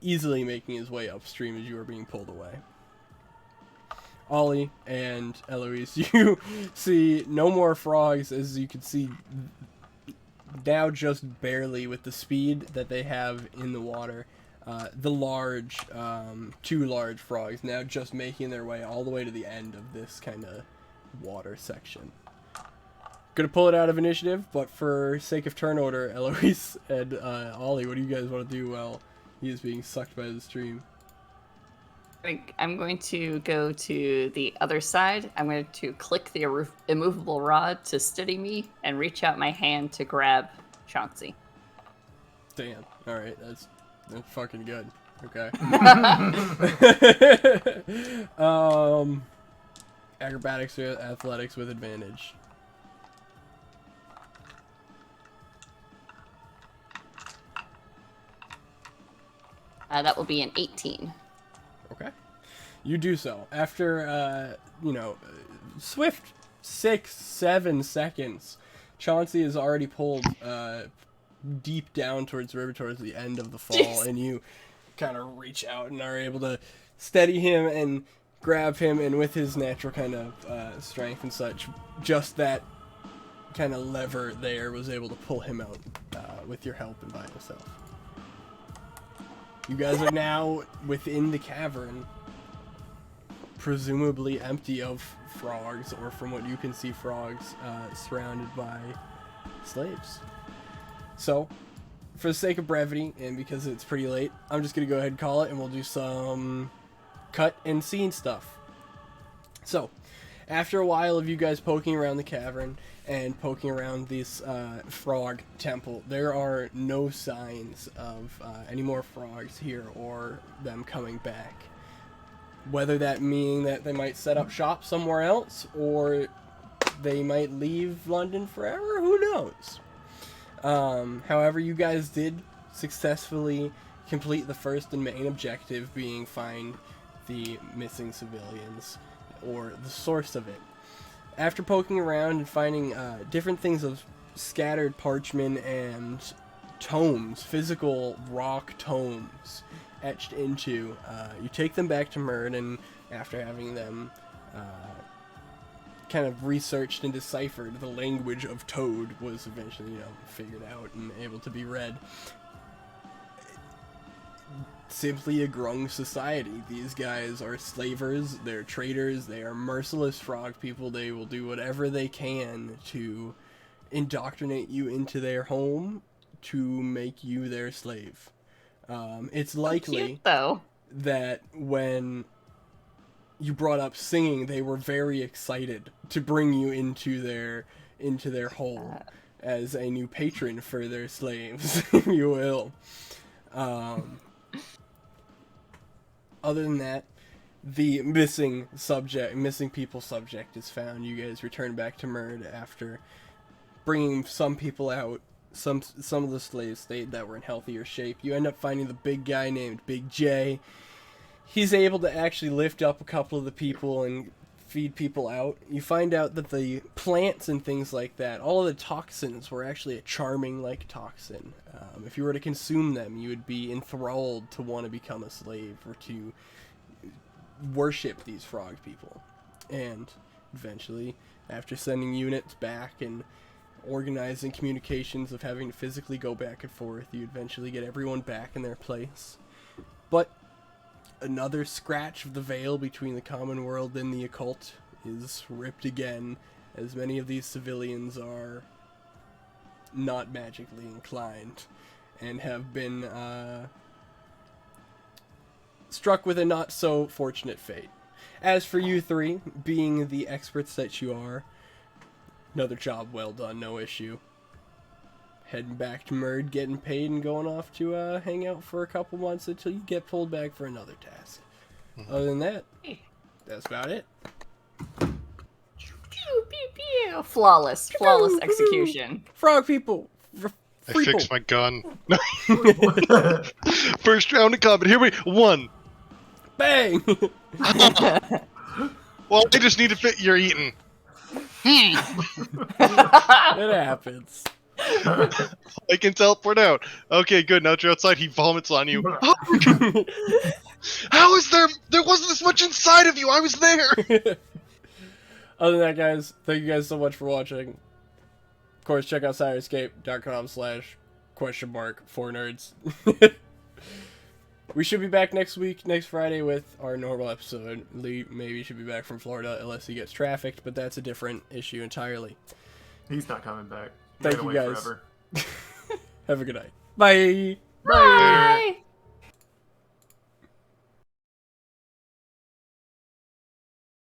[SPEAKER 1] easily making his way upstream as you are being pulled away. Ollie and Eloise, you see no more frogs, as you can see now just barely with the speed that they have in the water. the large, 2 large frogs now just making their way all the way to the end of this kind of water section. Gonna pull it out of initiative, but for sake of turn order, Eloise and Ollie, what do you guys want to do while he is being sucked by the stream?
[SPEAKER 2] I'm going to go to the other side. I'm going to click the immovable rod to steady me and reach out my hand to grab Chauncey.
[SPEAKER 1] Damn. Alright, that's fucking good. Okay. Acrobatics or athletics with advantage.
[SPEAKER 2] That will be an 18.
[SPEAKER 1] Okay. You do so. After, swift 6-7 seconds, Chauncey is already pulled deep down towards the river, towards the end of the fall,
[SPEAKER 2] Jeez.
[SPEAKER 1] and you kind of reach out and are able to steady him and grab him, and with his natural kind of strength and such, just that kind of lever there was able to pull him out with your help and by himself. You guys are now within the cavern, presumably empty of frogs, or from what you can see, frogs surrounded by slaves. So, for the sake of brevity, and because it's pretty late, I'm just going to go ahead and call it, and we'll do some cut and scene stuff. So, after a while of you guys poking around the cavern and poking around this frog temple, there are no signs of any more frogs here or them coming back. Whether that meaning that they might set up shop somewhere else or they might leave London forever, who knows? However, you guys did successfully complete the first and main objective, being find the missing civilians, or the source of it. After poking around and finding different things of scattered parchment and tomes, physical rock tomes etched into, you take them back to Merd, and after having them kind of researched and deciphered, the language of Toad was eventually, figured out and able to be read. Simply a grung society. These guys are slavers, they're traders, they are merciless frog people. They will do whatever they can to indoctrinate you into their home to make you their slave. It's likely
[SPEAKER 2] Cute, though.
[SPEAKER 1] that when you brought up singing, they were very excited to bring you into their home as a new patron for their slaves, if you will. Other than that, the missing people subject is found. You guys return back to Merd after bringing some people out. Some of the slaves stayed that were in healthier shape. You end up finding the big guy named Big J. He's able to actually lift up a couple of the people and feed people out. You find out that the plants and things like that, all of the toxins were actually a charming-like toxin. If you were to consume them, you would be enthralled to want to become a slave or to worship these frog people. And eventually, after sending units back and organizing communications of having to physically go back and forth, you eventually get everyone back in their place. But another scratch of the veil between the common world and the occult is ripped again, as many of these civilians are not magically inclined and have been struck with a not so fortunate fate. As for you three, being the experts that you are, another job well done, no issue. Heading back to Merd, getting paid, and going off to hang out for a couple months until you get pulled back for another task. Other than that, that's about it.
[SPEAKER 2] Pew, pew, pew. Flawless execution.
[SPEAKER 1] Frog people!
[SPEAKER 4] I fixed my gun. First round of combat. Here we 1.
[SPEAKER 1] Bang!
[SPEAKER 4] Well, I just need to fit. You're eating.
[SPEAKER 1] It happens.
[SPEAKER 4] I can teleport out. Okay, good. Now that you're outside, he vomits on you. How is there? There wasn't this much inside of you. I was there.
[SPEAKER 1] Other than that, guys, thank you guys so much for watching. Of course, check out Syrinscape.com/?4nerds. We should be back next week, next Friday, with our normal episode. Lee maybe should be back from Florida unless he gets trafficked, but that's a different issue entirely.
[SPEAKER 3] He's not coming back.
[SPEAKER 1] Thank
[SPEAKER 3] Ran
[SPEAKER 1] you,
[SPEAKER 3] away
[SPEAKER 1] guys.
[SPEAKER 3] forever.
[SPEAKER 1] Have a good night. Bye!
[SPEAKER 2] Bye.